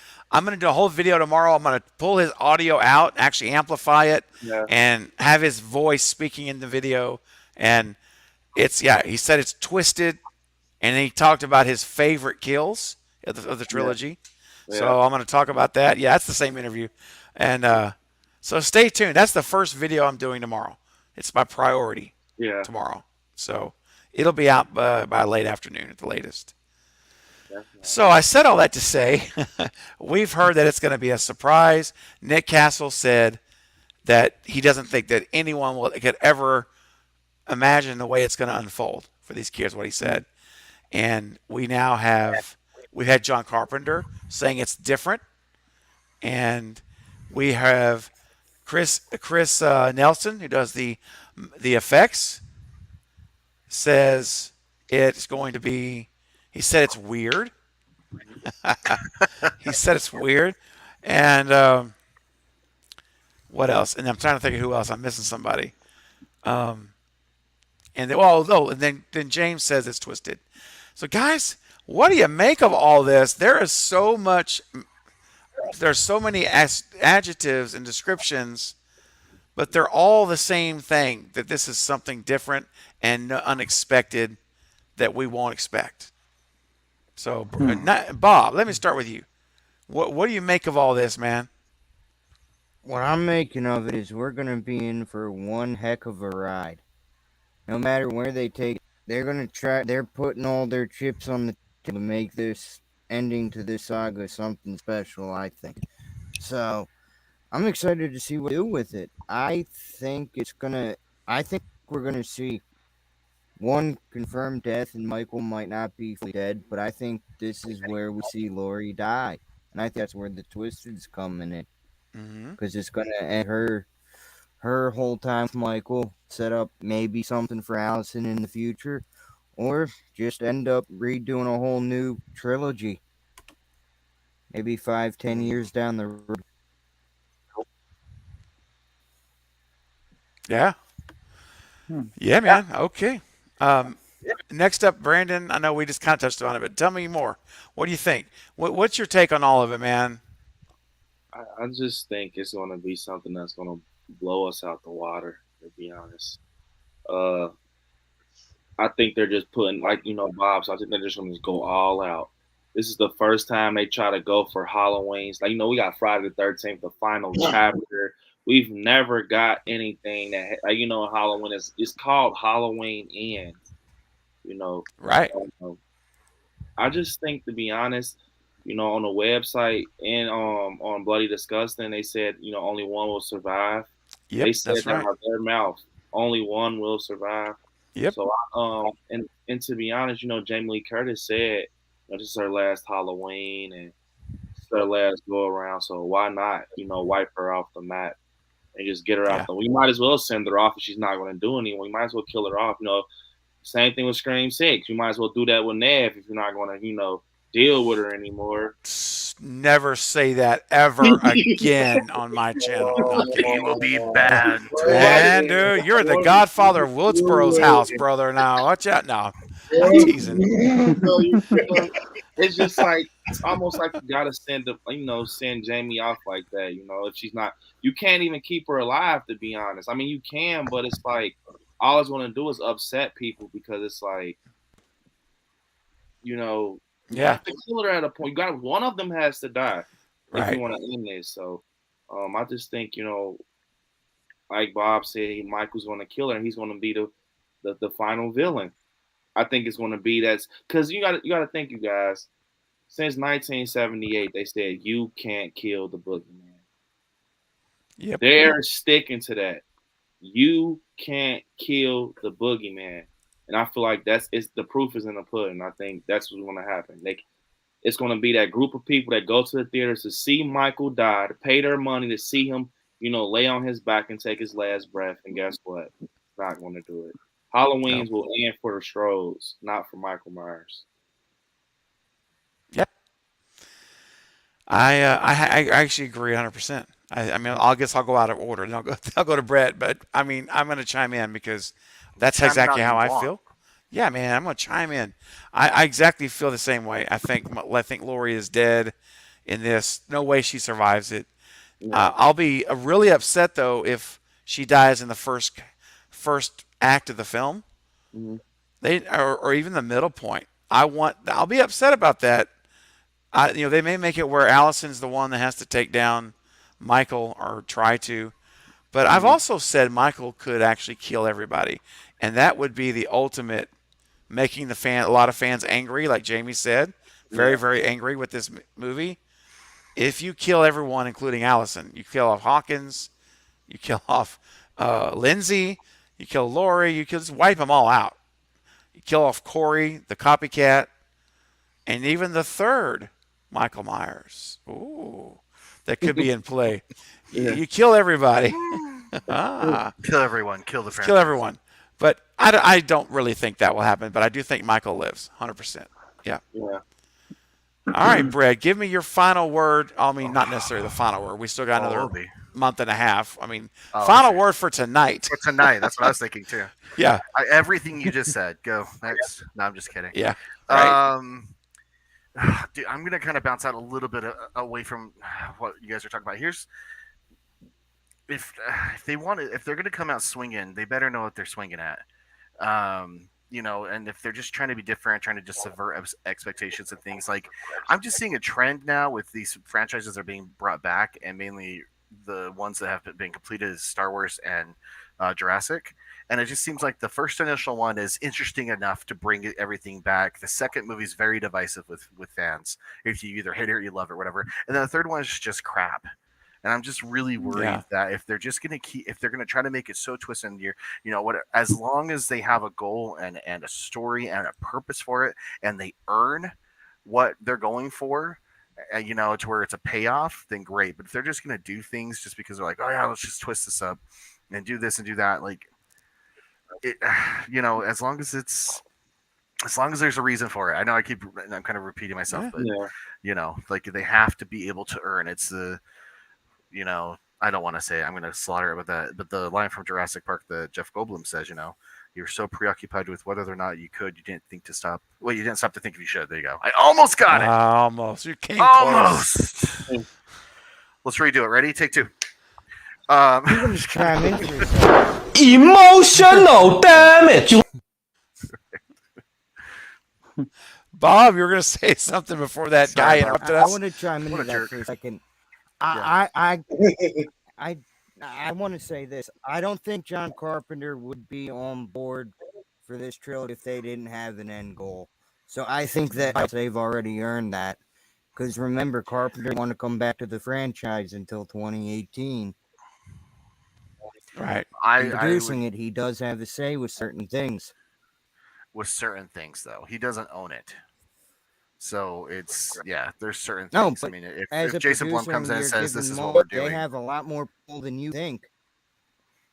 do a whole video tomorrow. I'm gonna pull his audio out, actually amplify it, Yeah. and have his voice speaking in the video. And he said it's twisted, and then he talked about his favorite kills of the trilogy. Yeah. So I'm gonna talk about that. Yeah, that's the same interview. And so stay tuned. That's the first video I'm doing tomorrow. It's my priority. Yeah. Tomorrow. So it'll be out by late afternoon at the latest. So I said all that to say, we've heard that it's going to be a surprise. Nick Castle said that he doesn't think that anyone could ever imagine the way it's going to unfold for these kids, what he said. And we've had John Carpenter saying it's different. And we have Chris Nelson, who does the effects, says it's going to be, he said it's weird. He said it's weird. And what else? And I'm trying to think of who else. I'm missing somebody. And then James says it's twisted. So guys, what do you make of all this? There's so many adjectives and descriptions, but they're all the same thing, that this is something different and unexpected that we won't expect. So, Bob, let me start with you. What do you make of all this, man? What I'm making of it is we're going to be in for one heck of a ride. No matter where they take it, they're putting all their chips on the table to make this ending to this saga something special, I think. So, I'm excited to see what they do with it. I think we're going to see one confirmed death, and Michael might not be fully dead, but I think this is where we see Laurie die. And I think that's where the twist is coming in. Because it's going to end her whole time with Michael, set up maybe something for Allison in the future, or just end up redoing a whole new trilogy. Maybe 5-10 years down the road. Yeah. Yeah, man. Okay. Next up, Brandon, I know we just kind of touched on it, but tell me more. What do you think? What's your take on all of it, man? I just think it's going to be something that's going to blow us out the water, to be honest. I think they're just putting, Bob, so I think they're just going to go all out. This is the first time they try to go for Halloween's. We got Friday the 13th, the final chapter. We've never got anything that, Halloween it's called Halloween Ends. Right. I just think, to be honest, on the website and on Bloody Disgusting, they said, only one will survive. Yep, they said that's that right. out of their mouth. Only one will survive. Yep. So, and to be honest, Jamie Lee Curtis said, this is her last Halloween and it's her last go around. So why not, wipe her off the map and just get her out there? We might as well send her off if she's not going to do anything. We might as well kill her off. Same thing with Scream 6. You might as well do that with Nev if you're not going to, deal with her anymore. Never say that ever again on my channel. He will be bad. Man, dude, you're the godfather of Woodsboro's house, brother. Now, watch out. No, I'm teasing. It's just like, it's almost like you got to send Jamie off like that. If she's not, you can't even keep her alive, to be honest. I mean, you can, but it's like, all it's going to do is upset people because it's like, you have to kill her at a point. One of them has to die if you want to end this. So, I just think, like Bob said, Michael's going to kill her, and he's going to be the final villain. I think it's going to be that's because you got to think, you guys. Since 1978, they said you can't kill the boogeyman. Yep. They're sticking to that. You can't kill the boogeyman, and I feel like the proof is in the pudding. I think that's what's going to happen. It's going to be that group of people that go to the theaters to see Michael die, to pay their money to see him, lay on his back and take his last breath. And guess what? Not going to do it. Halloween's will end for the Strodes, not for Michael Myers. Yep. I actually agree 100%. I mean, I guess I'll go out of order and I'll go to Brett, but I mean, I'm going to chime in because that's exactly how I feel. Yeah, man, I'm going to chime in. I exactly feel the same way. I think Laurie is dead in this. No way she survives it. I'll be really upset though if she dies in the first act of the film, or even the middle point. I'll be upset about that. They may make it where Allison's the one that has to take down Michael or try to, but I've also said Michael could actually kill everybody, and that would be the ultimate, making a lot of fans angry, like Jamie said, very, very angry with this movie. If you kill everyone, including Allison, you kill off Hawkins, you kill off Lindsay, you kill Laurie, you can just wipe them all out. You kill off Corey, the copycat, and even the third Michael Myers. Ooh, that could be in play. You kill everybody. Kill everyone. Kill the franchise. Kill everyone. But I don't really think that will happen, but I do think Michael lives, 100%. Yeah. Yeah. All right, Brad, give me your final word. I mean, not necessarily the final word. We still got another month and a half. I mean, final word for tonight. For tonight. That's what I was thinking, too. Yeah. Everything you just said. Go. Next. No, I'm just kidding. Yeah. Right. Dude, I'm going to kind of bounce out a little bit away from what you guys are talking about. Here's if they're going to come out swinging, they better know what they're swinging at. And if they're just trying to be different, trying to just subvert expectations and things, like I'm just seeing a trend now with these franchises that are being brought back, and mainly the ones that have been completed is Star Wars and Jurassic. And it just seems like the first initial one is interesting enough to bring everything back. The second movie is very divisive with fans. If you either hate it or you love it, or whatever. And then the third one is just crap. And I'm just really worried that if they're just going to try to make it so twisted, and as long as they have a goal and a story and a purpose for it, and they earn what they're going for, to where it's a payoff, then great. But if they're just going to do things just because they're like, oh yeah, let's just twist this up and do this and do that, like it, as long as there's a reason for it. I know I'm kind of repeating myself, but like they have to be able to earn. It's the I don't want to say it. I'm going to slaughter it with that. But the line from Jurassic Park that Jeff Goldblum says, you're so preoccupied with whether or not you didn't think to stop. Well, you didn't stop to think if you should. There you go. I almost got it. Almost. You came almost. Let's redo it. Ready? Take two. Emotional damage. Bob, you were going to say something before that guy interrupted us. I want to chime into that for a second. I want to say this. I don't think John Carpenter would be on board for this trilogy if they didn't have an end goal. So I think that they've already earned that. Because remember, Carpenter didn't want to come back to the franchise until 2018. Right. Producing it, he does have a say with certain things. With certain things, though. He doesn't own it. So there's certain things. No, but I mean, if Jason Blum comes in and says this is what we're doing, they have a lot more pull than you think.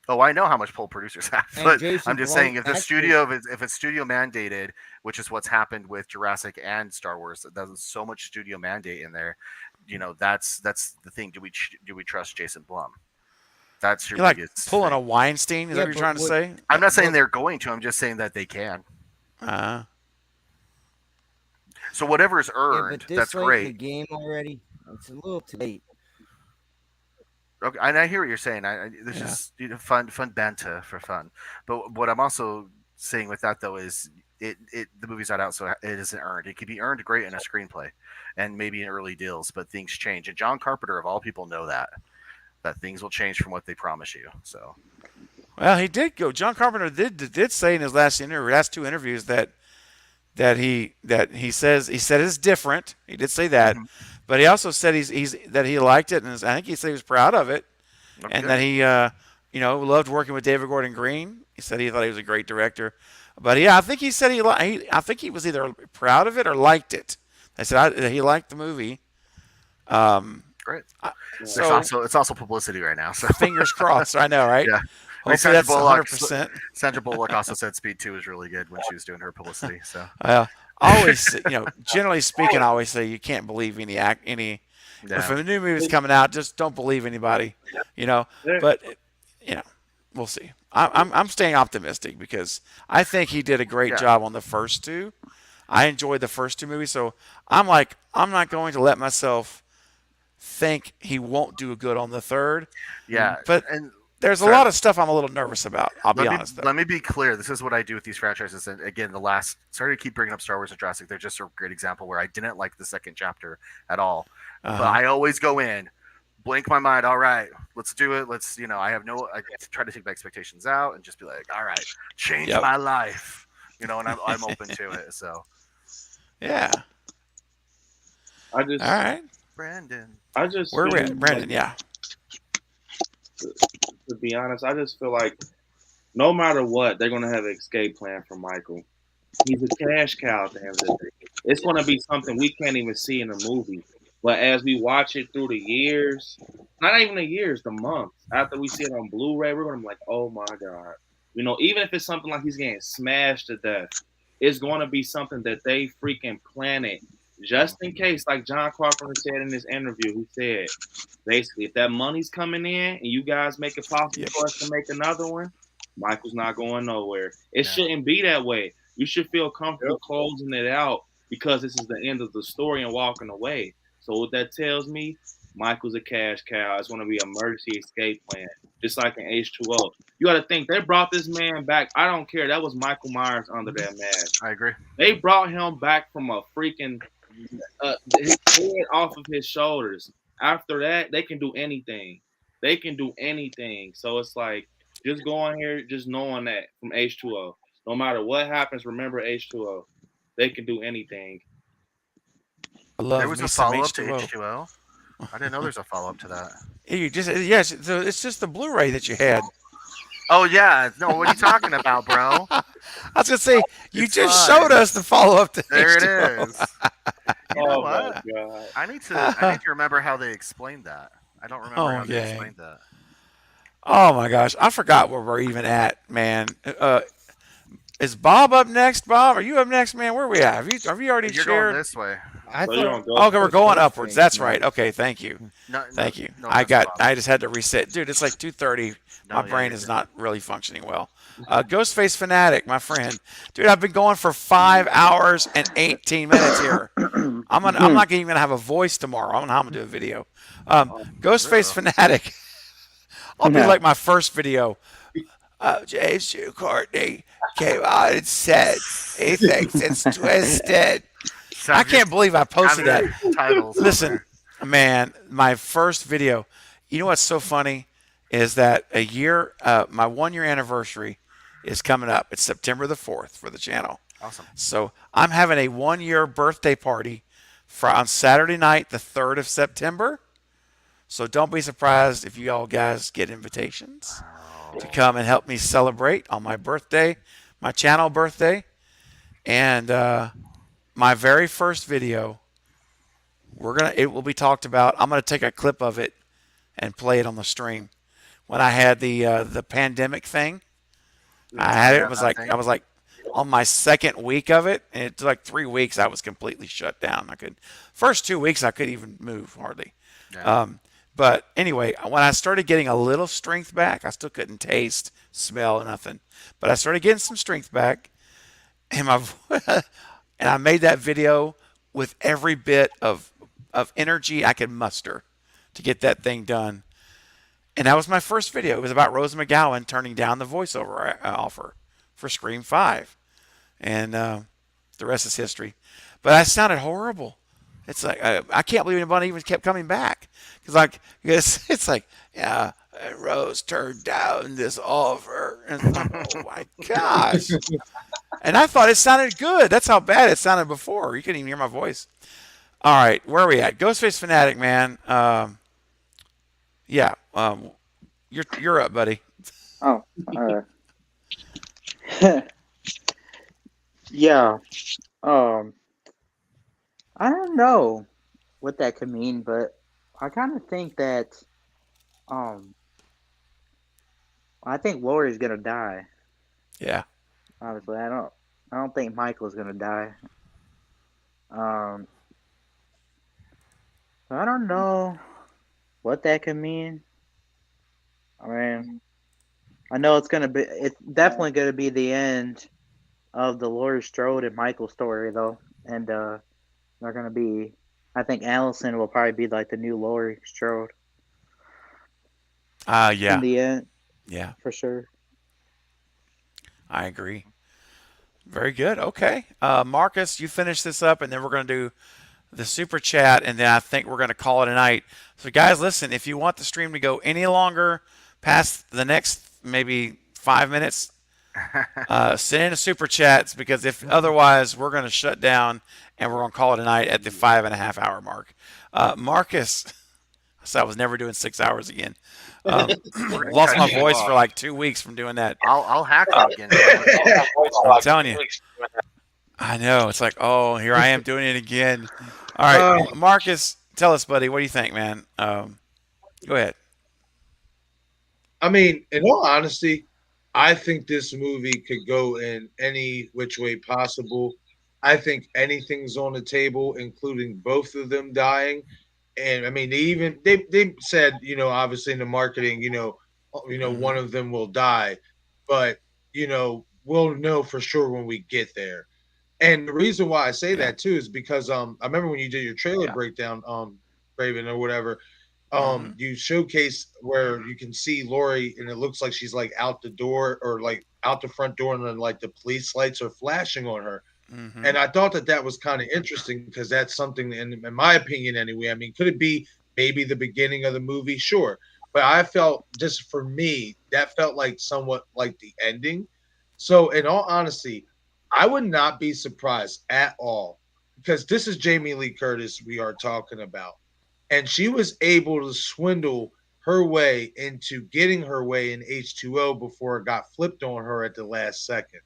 Oh, I know how much pull producers have, but I'm just saying if it's studio mandated, which is what's happened with Jurassic and Star Wars, there's so much studio mandate in there. That's the thing. Do we trust Jason Blum? That's your You're biggest like pulling thing. a Weinstein. Is that what you're trying to say? I'm not saying they're going to. I'm just saying that they can. So whatever's earned, that's great. The game already, it's a little too late. Okay, and I hear what you're saying. This is fun banter for fun. But what I'm also saying with that though is the movie's not out, so it isn't earned. It could be earned great in a screenplay and maybe in early deals, but things change. And John Carpenter, of all people, know that things will change from what they promise you. So, well, he did go. John Carpenter did say in his last two interviews that that he said it's different. He did say that, but he also said that he liked it, and I think he said he was proud of it, and that he loved working with David Gordon Green. He said he thought he was a great director, but yeah, I think he said I think he was either proud of it or liked it. I said he liked the movie. Great. So it's also publicity right now. So fingers crossed. I know, right? Yeah. Hopefully that's 100%. Sandra Bullock also said Speed 2 was really good when she was doing her publicity. So always, generally speaking, I always say you can't believe any. If a new movie's coming out, just don't believe anybody. But we'll see. I'm staying optimistic because I think he did a great job on the first two. I enjoyed the first two movies, so I'm not going to let myself think he won't do good on the third. Yeah, but there's a lot of stuff I'm a little nervous about. I'll be honest. Let me be clear. This is what I do with these franchises. And again, sorry to keep bringing up Star Wars and Jurassic. They're just a great example where I didn't like the second chapter at all. But I always go in, blink my mind. All right, let's do it. I try to take my expectations out and just be like, all right, change my life. And I'm open to it. So, yeah. All right. Brandon. Brandon, yeah. To be honest, I just feel like no matter what, they're going to have an escape plan for Michael. He's a cash cow at the end of the day. It's going to be something we can't even see in the movie. But as we watch it through the years, not even the years, the months, after we see it on Blu-ray, we're going to be like, oh my God. Even if it's something like he's getting smashed to death, it's going to be something that they freaking planted just in case, like John Carpenter said in his interview. He said, basically, if that money's coming in and you guys make it possible for us to make another one, Michael's not going nowhere. It shouldn't be that way. You should feel comfortable closing it out because this is the end of the story and walking away. So what that tells me, Michael's a cash cow. It's going to be an emergency escape plan, just like in H2O. You got to think, they brought this man back. I don't care. That was Michael Myers under that mask. I agree. They brought him back from a freaking his head off of his shoulders. After that, they can do anything. They can do anything. So it's like, just going here, just knowing that from H2O. No matter what happens, remember H2O. They can do anything. There was a follow-up to H2O? I didn't know there's a follow-up to that. It's just the Blu-ray that you had. Oh, yeah. No, what are you talking about, bro? I was going to say, you just showed us the follow-up to There H2O. it is. You know what? God. I need to remember how they explained that. I don't remember how they explained that. Oh, my gosh. I forgot where we're even at, man. Is Bob up next? Bob, are you up next, man? Where are we at? Have you already You're shared? going this way. Okay, we're going upwards. That's right. Okay, thank you. Thank you. No, I just had to reset. Dude, it's like 2:30. My brain is not really functioning well. Ghostface Fanatic, my friend. Dude, I've been going for 5 hours and 18 minutes here. I'm not even gonna have a voice tomorrow. I don't know how I'm gonna do a video. Ghostface Fanatic. I'll be like my first video. James Stu Courtney came out and said he thinks it's twisted. I can't believe I posted that. Listen, man, my first video. You know what's so funny is that my 1 year anniversary is coming up. It's September the 4th for the channel. Awesome. So I'm having a 1 year birthday party on Saturday night, the 3rd of September. So don't be surprised if you all guys get invitations to come and help me celebrate on my birthday, my channel birthday. And my very first video, it will be talked about. I'm gonna take a clip of it and play it on the stream. When I had the pandemic thing, I had it. I was like on my second week of it, and it took like 3 weeks. I was completely shut down. First 2 weeks I couldn't even move hardly. Yeah. But anyway, when I started getting a little strength back, I still couldn't taste, smell, nothing. But I started getting some strength back, and and I made that video with every bit of energy I could muster to get that thing done. And that was my first video. It was about Rose McGowan turning down the voiceover offer for Scream 5. And the rest is history. But I sounded horrible. It's like, I can't believe anybody even kept coming back. It's like, yeah, Rose turned down this offer. And it's like, oh my gosh. And I thought it sounded good. That's how bad it sounded before. You couldn't even hear my voice. All right, where are we at? Ghostface Fanatic, man. Yeah. You're up, buddy. Oh, yeah. I don't know what that could mean, but I kind of think that, I think Lori's gonna die. Yeah. Obviously, I don't think Michael's gonna die. I don't know what that could mean. I mean, I know it's definitely gonna be the end of the Laurie Strode and Michael story, though, and they're gonna be. I think Allison will probably be like the new Laurie Strode. Yeah. In the end. Yeah. For sure. I agree. Very good. Okay. Marcus, you finish this up, and then we're going to do the super chat, and then I think we're going to call it a night. So, guys, listen, if you want the stream to go any longer past the next maybe 5 minutes, send in a super chats, because if otherwise, we're going to shut down, and we're going to call it a night at the 5.5 hour mark. Marcus, so I was never doing 6 hours again. Lost my voice for like 2 weeks from doing that. I'll hack you again. I'm telling you. I know. It's like, oh, here I am doing it again. All right, Marcus, tell us, buddy, what do you think, man? Go ahead. I mean, in all honesty, I think this movie could go in any which way possible. I think anything's on the table, including both of them dying. And I mean, they said, obviously in the marketing, one of them will die, but we'll know for sure when we get there. And the reason why I say that too is because I remember when you did your trailer breakdown, Raven or whatever, you showcase where you can see Laurie and it looks like she's like out the door or like out the front door, and then like the police lights are flashing on her. Mm-hmm. And I thought that was kind of interesting because that's something, in my opinion anyway, I mean, could it be maybe the beginning of the movie? Sure. But I felt, just for me, that felt like somewhat like the ending. So in all honesty, I would not be surprised at all, because this is Jamie Lee Curtis we are talking about. And she was able to swindle her way into getting her way in H2O before it got flipped on her at the last second.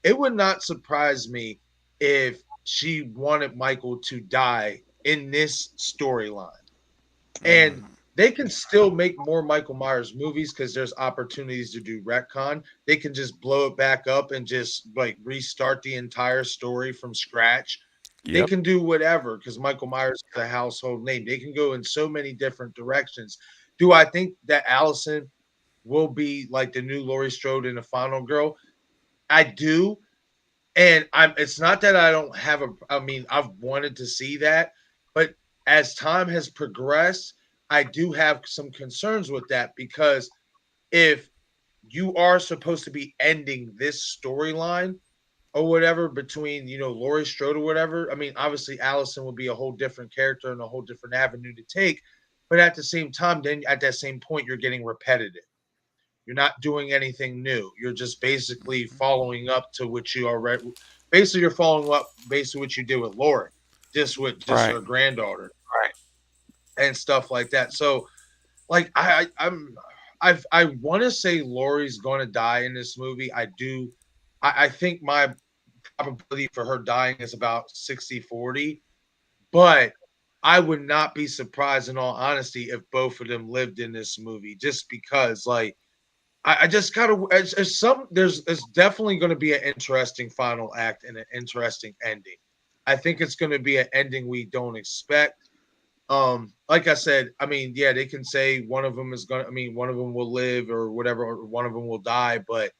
It would not surprise me if she wanted Michael to die in this storyline. And they can still make more Michael Myers movies because there's opportunities to do retcon. They can just blow it back up and just like restart the entire story from scratch. Yep. They can do whatever because Michael Myers is a household name. They can go in so many different directions. Do I think that Allison will be like the new Laurie Strode in the Final Girl? I do. And it's not that I don't have I've wanted to see that, but as time has progressed, I do have some concerns with that, because if you are supposed to be ending this storyline or whatever between, Laurie Strode or whatever, I mean, obviously Allison will be a whole different character and a whole different avenue to take. But at the same time, then at that same point, you're getting repetitive. You're not doing anything new. You're just basically following up to what you already. Basically, you're following up basically what you did with Laurie, just with her granddaughter, right, and stuff like that. So, like, I want to say Laurie's going to die in this movie. I do. I think my probability for her dying is about 60-40, but I would not be surprised, in all honesty, if both of them lived in this movie, just because, like. I just gotta. There's definitely going to be an interesting final act and an interesting ending. I think it's going to be an ending we don't expect. Like I said, I mean, yeah, they can say one of them is going to. I mean, one of them will live or whatever, or one of them will die, but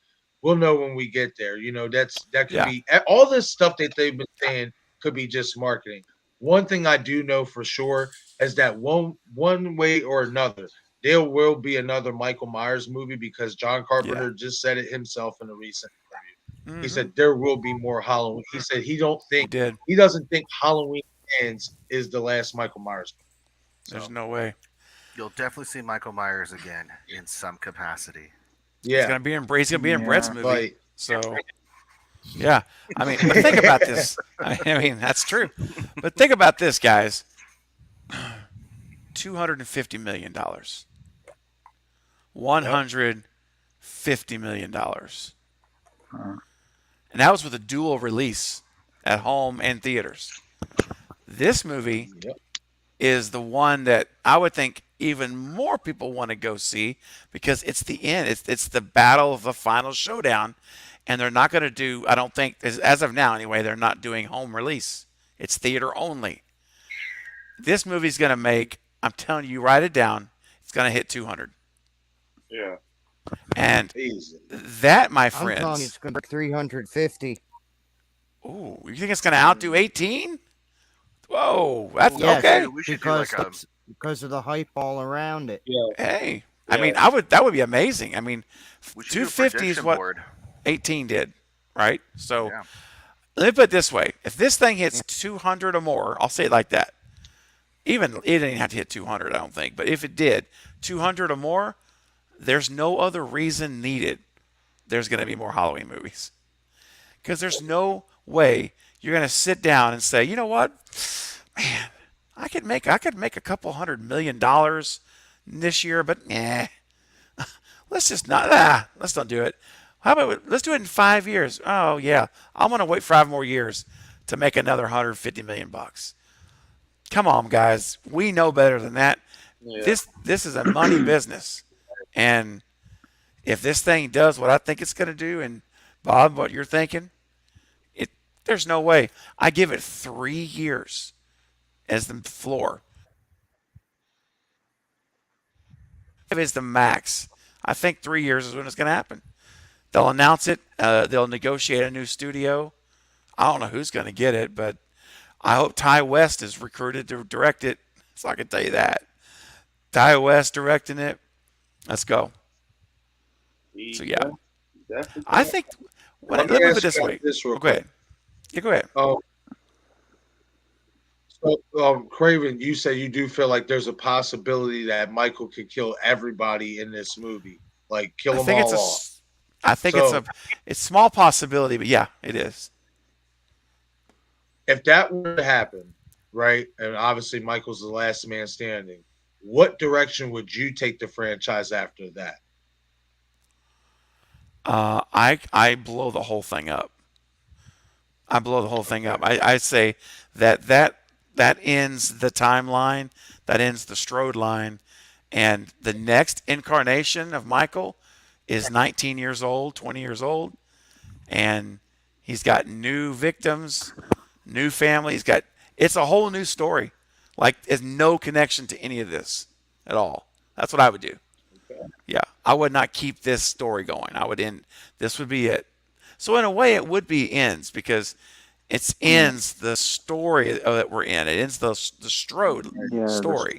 we'll know when we get there. That could be all this stuff that they've been saying could be just marketing. One thing I do know for sure is that one way or another, there will be another Michael Myers movie, because John Carpenter just said it himself in a recent interview. He said there will be more Halloween. He said he doesn't think Halloween Ends is the last Michael Myers movie. So, there's no way. You'll definitely see Michael Myers again in some capacity. Yeah, he's gonna be in Brett's movie. So Yeah. I mean, but think about this. I mean, that's true. But think about this, guys. $250 million. $150 million. And that was with a dual release at home and theaters. This movie is the one that I would think even more people want to go see because it's the end. It's the battle of the final showdown. And they're not going to do, I don't think, as of now anyway, they're not doing home release. It's theater only. This movie's going to make, I'm telling you, write it down, it's going to hit 200. Yeah. And that, my I'm telling you, friends. it's going to be 350. Ooh, you think it's going to outdo 18? Whoa, that's Yes, okay. Because of the hype all around it. Yeah. Hey, I mean, that would be amazing. I mean, 250 is what 18 did, right? So let me put it this way. If this thing hits 200 or more, I'll say it like that. Even it didn't have to hit 200, I don't think. But if it did, 200 or more, there's no other reason needed. There's going to be more Halloween movies. Because there's no way you're going to sit down and say, you know what? Man, I could make a couple $100 million this year, but let's just not. Let's not do it. How about let's do it in 5 years? Oh yeah, I'm gonna wait 5 more years to make another $150 million. Come on, guys, we know better than that. Yeah. This is a money business, and if this thing does what I think it's gonna do, and Bob, what you're thinking, there's no way. I give it 3 years as the floor. If it's the max, I think 3 years is when it's gonna happen. They'll announce it. They'll negotiate a new studio. I don't know who's going to get it, but I hope Ty West is recruited to direct it. So I can tell you that. Ty West directing it. Let's go. So yeah, I think. Let me put it this way. Go ahead. Yeah, go ahead. So, Craven, you say you do feel like there's a possibility that Michael could kill everybody in this movie, like kill them all off. I think it's a small possibility, but yeah, it is. If that were to happen, right, and obviously Michael's the last man standing, what direction would you take the franchise after that? I blow the whole thing up. I say that ends the timeline, that ends the Strode line, and the next incarnation of Michael is 19 years old, 20 years old, and he's got new victims, new family. It's a whole new story. Like, there's no connection to any of this at all. That's what I would do. Yeah, I would not keep this story going. I would end. This would be it. So in a way, it would be ends because it ends the story that we're in. It ends the Strode story.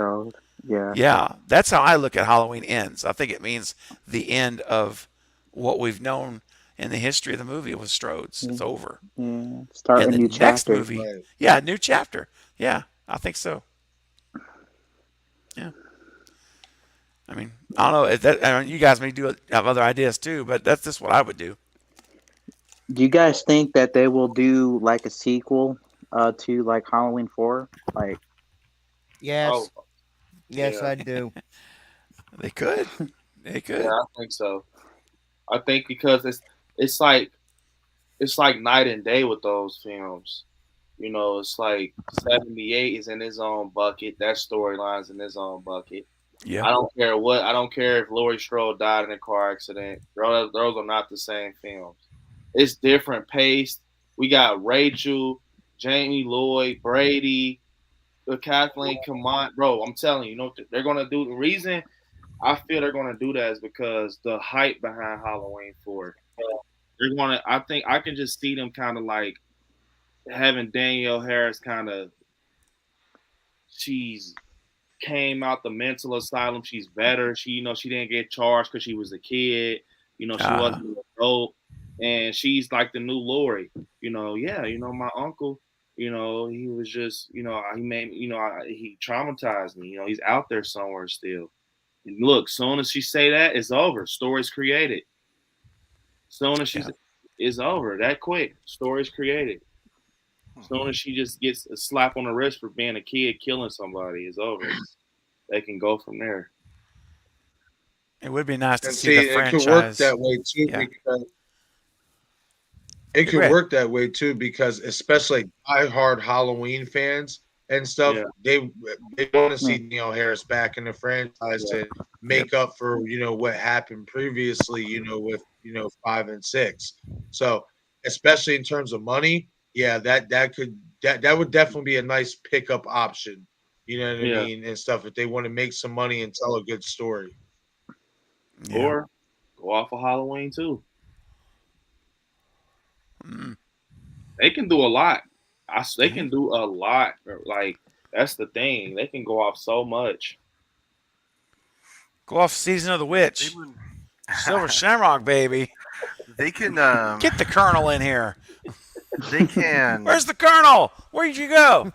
Yeah, that's how I look at Halloween Ends. I think it means the end of what we've known in the history of the movie with Strode's. It's over. Start and a new next chapter. movie, a new chapter. Yeah, I think so. Yeah. I mean, I don't know. I mean, you guys may have other ideas too, but that's just what I would do. Do you guys think that they will do like a sequel to like Halloween 4? Like, yes, yes, I do. They could. They could. Yeah, I think so. I think because it's like night and day with those films. You know, it's like 78 is in his own bucket. That storyline's in his own bucket. Yeah. I don't care if Laurie Strode died in a car accident. Those are not the same films. It's different paced. We got Rachel, Jamie Lloyd, Brady, Kathleen Kamont. Bro, I'm telling you, they're gonna do. The reason I feel they're gonna do that is because the hype behind Halloween 4. They're gonna. I think I can just see them kind of like having Danielle Harris kind of. She's came out the mental asylum. She's better. She didn't get charged because she was a kid. She wasn't an adult. And she's like the new Lori, my uncle, he was just, he traumatized me, he's out there somewhere still. And look, soon as she say that, it's over. Story's created. Soon as she's, it's over that quick. Story's created. As soon as she just gets a slap on the wrist for being a kid killing somebody, it's over. They can go from there. It would be nice to And see the it franchise. could work that way too. Yeah. Because it Go could ahead. work that way too, because especially diehard Halloween fans and stuff, Yeah. they want to see Neil Harris back in the franchise Yeah. to make up for what happened previously, with 5 and 6. So especially in terms of money, yeah, that would definitely be a nice pickup option. You know what I Yeah. mean, and stuff, if they want to make some money and tell a good story. Or go off of Halloween too. They can do a lot. They can do a lot. Like, that's the thing. They can go off so much. Go off Season of the Witch. Silver Shamrock, baby. They can Get the Colonel in here. They can. Where's the Colonel? Where did you go?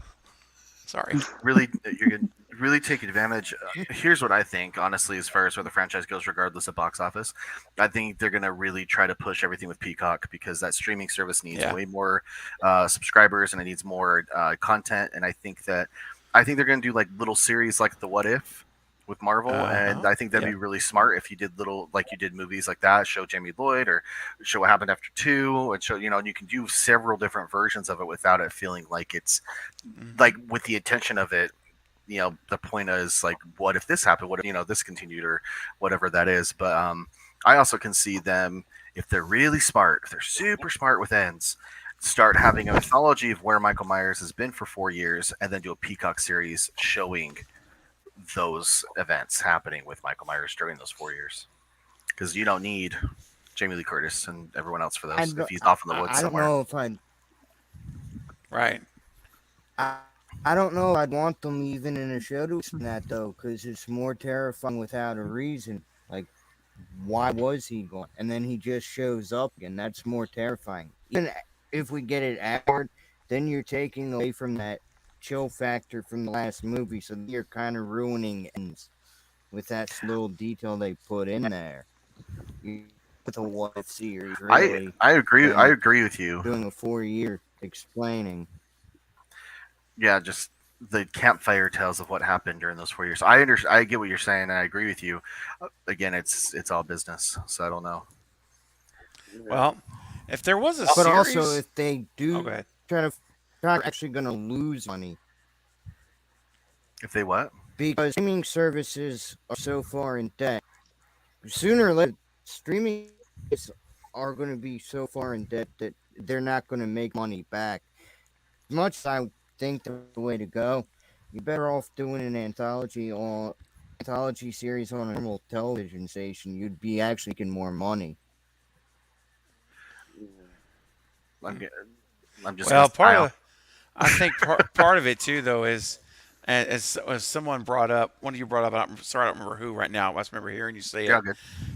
Sorry. Really, you're gonna really take advantage. Here's what I think, honestly, as far as where the franchise goes, regardless of box office. I think they're gonna really try to push everything with Peacock, because that streaming service needs way more subscribers, and it needs more content. And I think they're gonna do like little series like the What If with Marvel, and I think that'd be really smart if you did like you did movies like that, show Jamie Lloyd or show what happened after 2, and show, and you can do several different versions of it without it feeling like it's like, with the intention of it, the point is like, what if this happened? What if, this continued, or whatever that is. But I also can see them, if they're really smart, if they're super smart with ends, start having a mythology of where Michael Myers has been for 4 years, and then do a Peacock series showing those events happening with Michael Myers during those 4 years. Because you don't need Jamie Lee Curtis and everyone else for those if he's off in the woods I don't somewhere. know if I'd. Right. I don't know if I'd want them even in a show to explain that, though, because it's more terrifying without a reason. Like, why was he gone? And then he just shows up again. That's more terrifying. Even if we get it afterward, then you're taking away from that chill factor from the last movie, so you're kind of ruining ends with that little detail they put in there. With a What If series, really. I agree. I agree with you. Doing a 4-year explaining. Yeah, just the campfire tales of what happened during those 4 years. I get what you're saying, and I agree with you. Again, it's all business, so I don't know. Well, if there was a but series... also, if they do go ahead. try to, they're actually going to lose money. If they what? Because streaming services are so far in debt. Sooner or later, streaming are going to be so far in debt that they're not going to make money back. As much as I think the way to go, you're better off doing an anthology series on a normal television station. You'd be actually getting more money. I'm just Well, I think part of it too, though, is as someone brought up, one of you brought up. I don't remember who right now. I just remember hearing you say it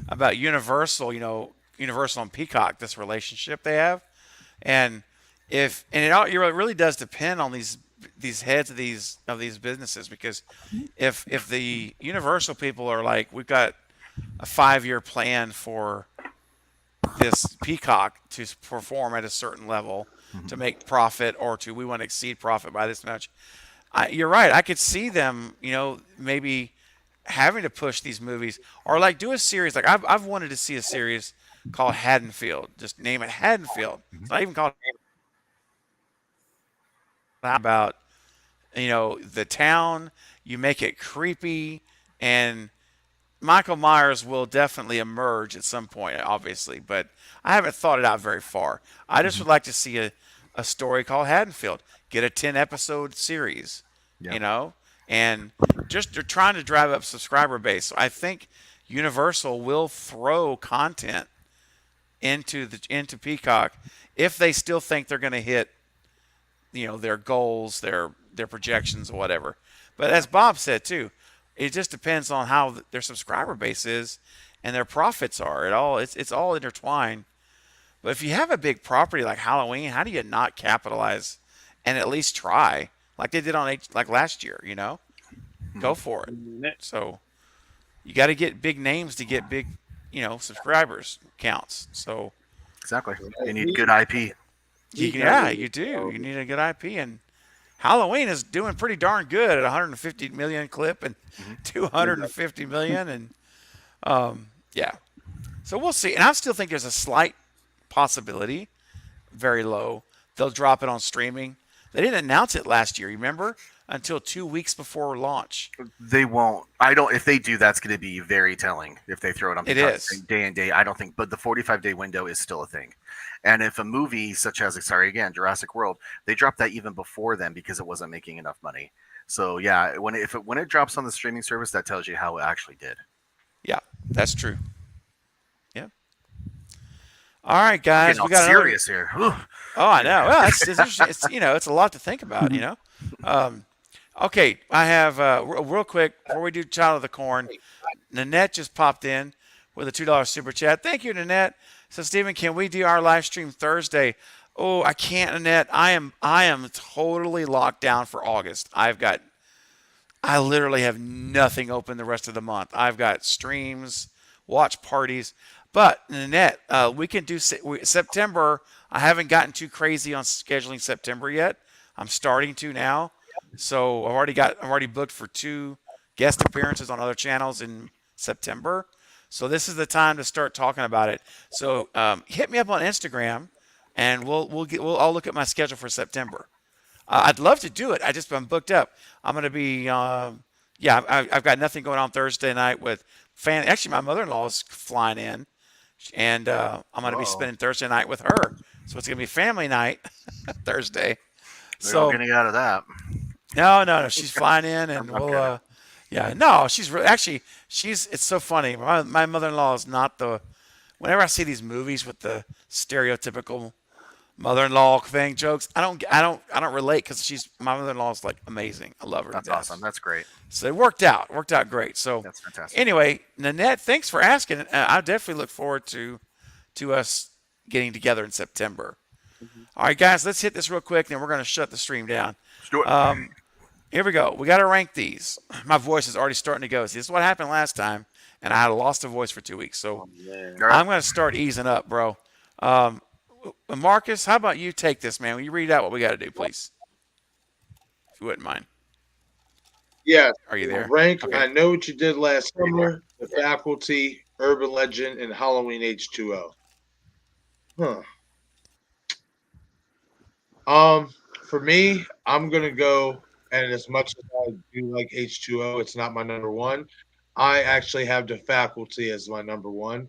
about Universal. Universal and Peacock, this relationship they have, and it really does depend on these heads of these businesses, because if the Universal people are like, we've got a 5-year plan for this Peacock to perform at a certain level to make profit, or we want to exceed profit by this much. You're right. I could see them, maybe having to push these movies, or like do a series. Like I've wanted to see a series called Haddonfield. Just name it Haddonfield. It's not even called about the town. You make it creepy, and Michael Myers will definitely emerge at some point, obviously, but I haven't thought it out very far. I just would like to see a story called Haddonfield. Get a 10-episode series, and just they're trying to drive up subscriber base. So I think Universal will throw content into Peacock if they still think they're going to hit, their goals, their projections, or whatever. But as Bob said too, it just depends on how their subscriber base is and their profits are. It's all intertwined. But if you have a big property like Halloween, how do you not capitalize and at least try, like they did on like last year? Go for it. So you got to get big names to get big, subscribers counts. So Exactly. You need good IP. Yeah, you do. You need a good IP, and Halloween is doing pretty darn good at 150 million clip and 250 million, and yeah. So we'll see. And I still think there's a slight possibility, very low, they'll drop it on streaming. They didn't announce it last year, remember? Until 2 weeks before launch. They won't. I don't. If they do, that's going to be very telling. If they throw it on It Peacock is. day and day, I don't think. But the 45-day window is still a thing. And if a movie such as, Jurassic World, they dropped that even before then because it wasn't making enough money. So yeah, when it drops on the streaming service, that tells you how it actually did. Yeah, that's true. Yeah. All right, guys, Getting we got all serious here. Oh, I know. Well, it's interesting. It's it's a lot to think about. Okay, I have real quick before we do Child of the Corn. Nanette just popped in with a $2 super chat. Thank you, Nanette. So, Stephen, can we do our live stream Thursday? Oh, I can't, Nanette. I am totally locked down for August. I literally have nothing open the rest of the month. I've got streams, watch parties. But, Nanette, we can do September. I haven't gotten too crazy on scheduling September yet. I'm starting to now. So I'm already booked for 2 guest appearances on other channels in September. So this is the time to start talking about it. So hit me up on Instagram, and I'll look at my schedule for September. I'd love to do it. I'm booked up. I'm going to be I've got nothing going on Thursday night with Actually, my mother-in-law is flying in, and I'm going to be spending Thursday night with her. So it's going to be family night Thursday. So getting out of that. No. She's flying in, and we'll. No, she's really It's so funny. My mother-in-law is not the. Whenever I see these movies with the stereotypical mother-in-law thing jokes, I don't relate because my mother-in-law is like amazing. I love her. That's awesome. That's great. So it worked out great. So that's fantastic. Anyway, Nanette, thanks for asking. I definitely look forward to us getting together in September. Mm-hmm. All right, guys, let's hit this real quick, then we're going to shut the stream down. Let's do it. Here we go. We got to rank these. My voice is already starting to go. See, this is what happened last time, and I had lost a voice for 2 weeks. So I'm going to start easing up, bro. Marcus, how about you take this, man? Will you read out what we got to do, please? If you wouldn't mind. Yeah. Are you there? Rank, Okay. I Know What You Did Last Summer, The Faculty, Urban Legend, and Halloween H2O. For me, I'm going to go, and as much as I do like H2O, it's not my number one. I actually have The Faculty as my number one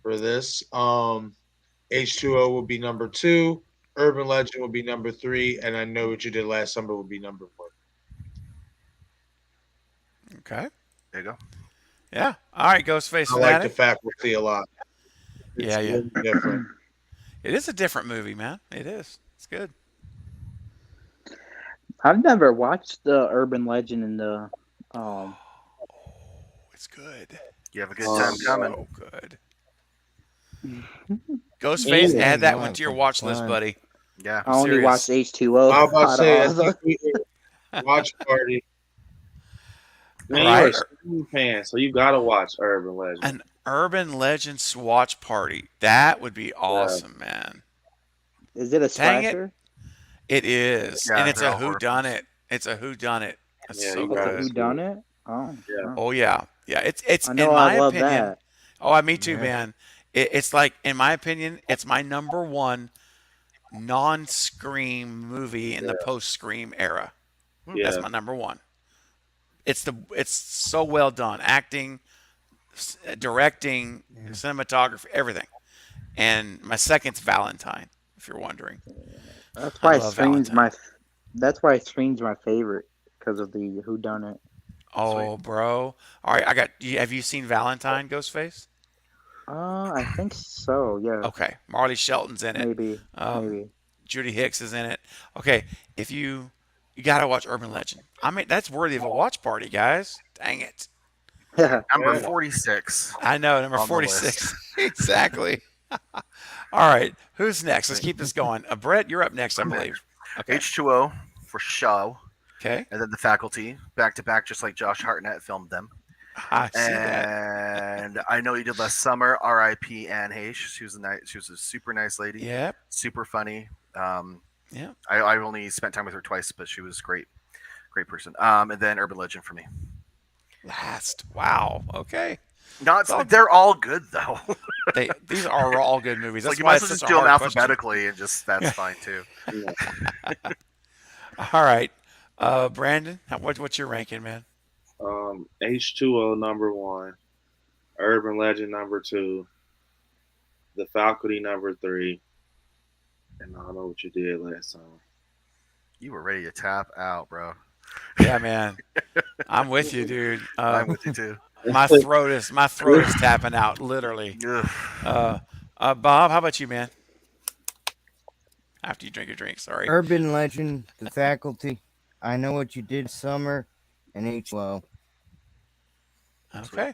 for this. H2O will be number 2, Urban Legend will be number 3, and I Know What You Did Last Summer will be number 4. Okay. There you go. Yeah. All right, Ghostface I Fanatic. like The Faculty a lot. It's really different. It is a different movie, man. It is. It's good. I've never watched the Urban Legend and the. It's good. You have a good time coming. So good. Ghostface, add that one to your watch list, buddy. Yeah. I only watched H2O. I was about to say, out of all the- watch party. Man, Right. you're a Scream fan, so you gotta watch Urban Legend. An Urban Legend swatch party. That would be awesome, man. Is it a Dang it. slasher? It is. Yeah, And it's they're a all horror whodunit. It's a whodunit. That's Yeah, so you It's got a good. Who Done It? Oh. Yeah. Oh yeah. Yeah. It's I know. in my I love opinion. that. Oh, me too, man. It's like, in my opinion, it's my number one non-Scream movie in the post-Scream era. Yeah. That's my number one. It's so well done, acting, directing, cinematography, everything. And my second's Valentine, if you're wondering. That's I why love Scream's Valentine. my favorite because of the Who Done It. Oh, bro. All right, have you seen Valentine, Ghostface? I think so. Yeah. Okay, Marley Shelton's in it. Maybe. Maybe. Judy Hicks is in it. Okay, if you gotta watch Urban Legend. I mean, that's worthy of a watch party, guys. Dang it. Number 46. I know, number On the 46. Exactly. All right, who's next? Let's keep this going. Brett, you're up next, I believe. Okay. H2O for show. Okay. And then The Faculty, back to back, just like Josh Hartnett filmed them. I see that. And I know you did last summer. R.I.P. Anne Heche. She was a super nice lady. Yep. Super funny. Yeah. I only spent time with her twice, but she was great person. And then Urban Legend for me. Last. Wow. Okay. They're all good though. These are all good movies. That's Like you why might it's as well just such do a them hard question. alphabetically, and that's fine too. All right, Brandon, what's your ranking, man? H2O number 1, Urban Legend number 2, The Faculty number 3, and I don't know what you did last time. You were ready to tap out, bro. Yeah, man. I'm with you, dude. I'm with you too. My throat is tapping out, literally. Bob, how about you, man? After you drink your drink, sorry. Urban Legend, The Faculty, I Know What You Did Summer, and H2O. Okay.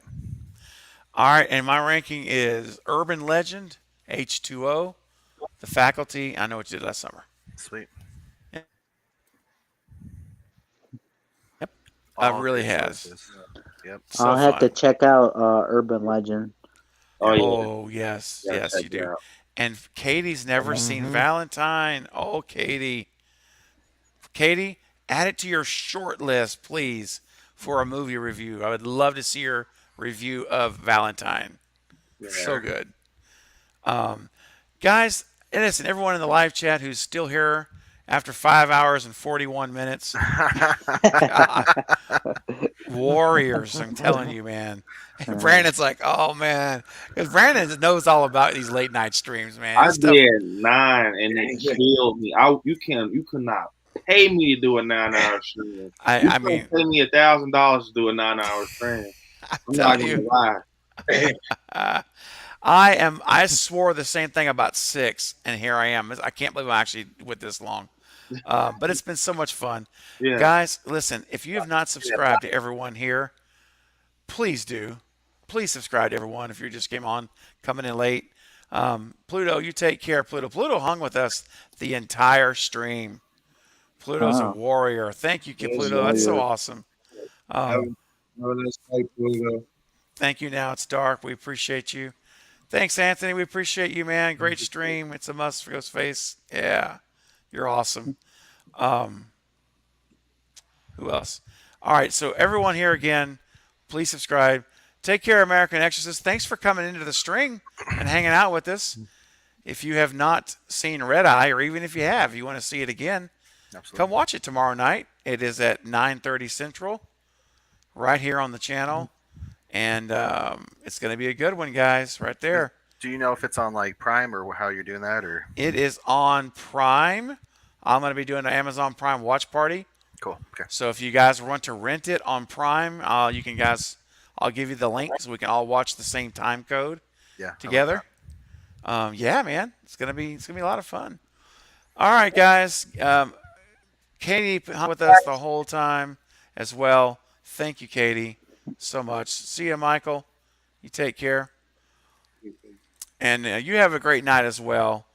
All right, and my ranking is Urban Legend, H2O, The Faculty, I Know What You Did Last Summer. Sweet. Yep. All I really good has. choices. Yep. So I'll have fun. to check out Urban Legend. Oh, yes. Yeah, Yes, check you it do. out. And Katie's never seen Valentine. Oh, Katie. Katie, add it to your short list, please, for a movie review. I would love to see your review of Valentine. So good. Guys, and listen, everyone in the live chat who's still here after 5 hours and 41 minutes. Warriors, I'm telling you, man. And Brandon's like, oh, man. Because Brandon knows all about these late night streams, man. I This stuff- did 9 and it killed me. You could not pay me to do a 9-hour stream. I You mean, couldn't pay me $1,000 to do a 9-hour stream. I'm not tell gonna you. lie. I swore the same thing about 6, and here I am. I can't believe I'm actually with this long. But it's been so much fun. Yeah. Guys, listen, if you have not subscribed to everyone here, please do. Please subscribe to everyone if you just coming in late. Pluto, you take care. Pluto hung with us the entire stream. Pluto's a warrior. Thank you, Pluto. That's so awesome. Have a nice night, Pluto. Thank you. Now it's dark. We appreciate you. Thanks, Anthony. We appreciate you, man. Great stream. It's a must for Ghostface. Yeah, you're awesome. Who else? All right. So everyone here again, please subscribe. Take care, American Exorcist. Thanks for coming into the string and hanging out with us. If you have not seen Red Eye, or even if you have, you want to see it again, come watch it tomorrow night. It is at 9:30 Central, right here on the channel. And it's going to be a good one, guys, right there. Do you know if it's on like Prime or how you're doing that, or? It is on Prime. I'm going to be doing an Amazon Prime watch party. Cool. Okay. So if you guys want to rent it on Prime, I'll give you the link so we can all watch the same time code together. Yeah, man, it's gonna be a lot of fun. All right, guys. Katie hung with us the whole time as well. Thank you, Katie, so much. See you, Michael. You take care. And you have a great night as well.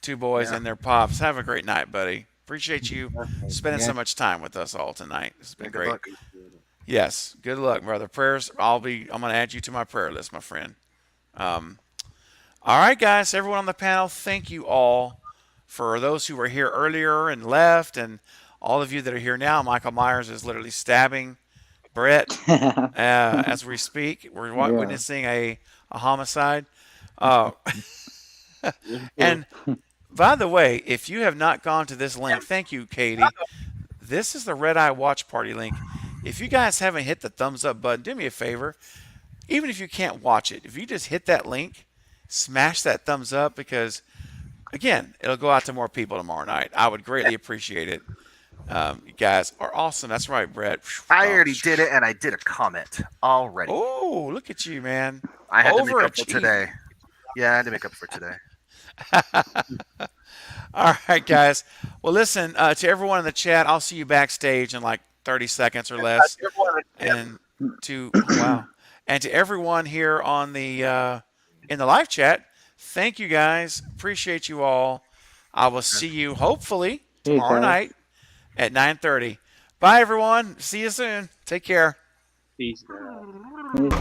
Two boys and their pops. Have a great night, buddy. Appreciate you spending so much time with us all tonight. It's been great. Luck. Yes. Good luck, brother. Prayers. I'm going to add you to my prayer list, my friend. All right, guys. Everyone on the panel, thank you all. For those who were here earlier and left, and all of you that are here now, Michael Myers is literally stabbing Brett as we speak. We're witnessing a homicide. And by the way, if you have not gone to this link, thank you, Katie. This is the Red Eye Watch Party link. If you guys haven't hit the thumbs up button, do me a favor. Even if you can't watch it, if you just hit that link, smash that thumbs up, because, again, it'll go out to more people tomorrow night. I would greatly appreciate it. You guys are awesome. That's right, Brett. I already did it, and I did a comment already. Oh, look at you, man. I had to make up for today. Yeah, I had to make up for today. All right, guys. Well, listen, to everyone in the chat, I'll see you backstage in like 30 seconds or less. And to everyone here on the in the live chat, thank you guys. Appreciate you all. I will see you hopefully tomorrow night at 9:30. Bye, everyone. See you soon. Take care. Peace. Peace.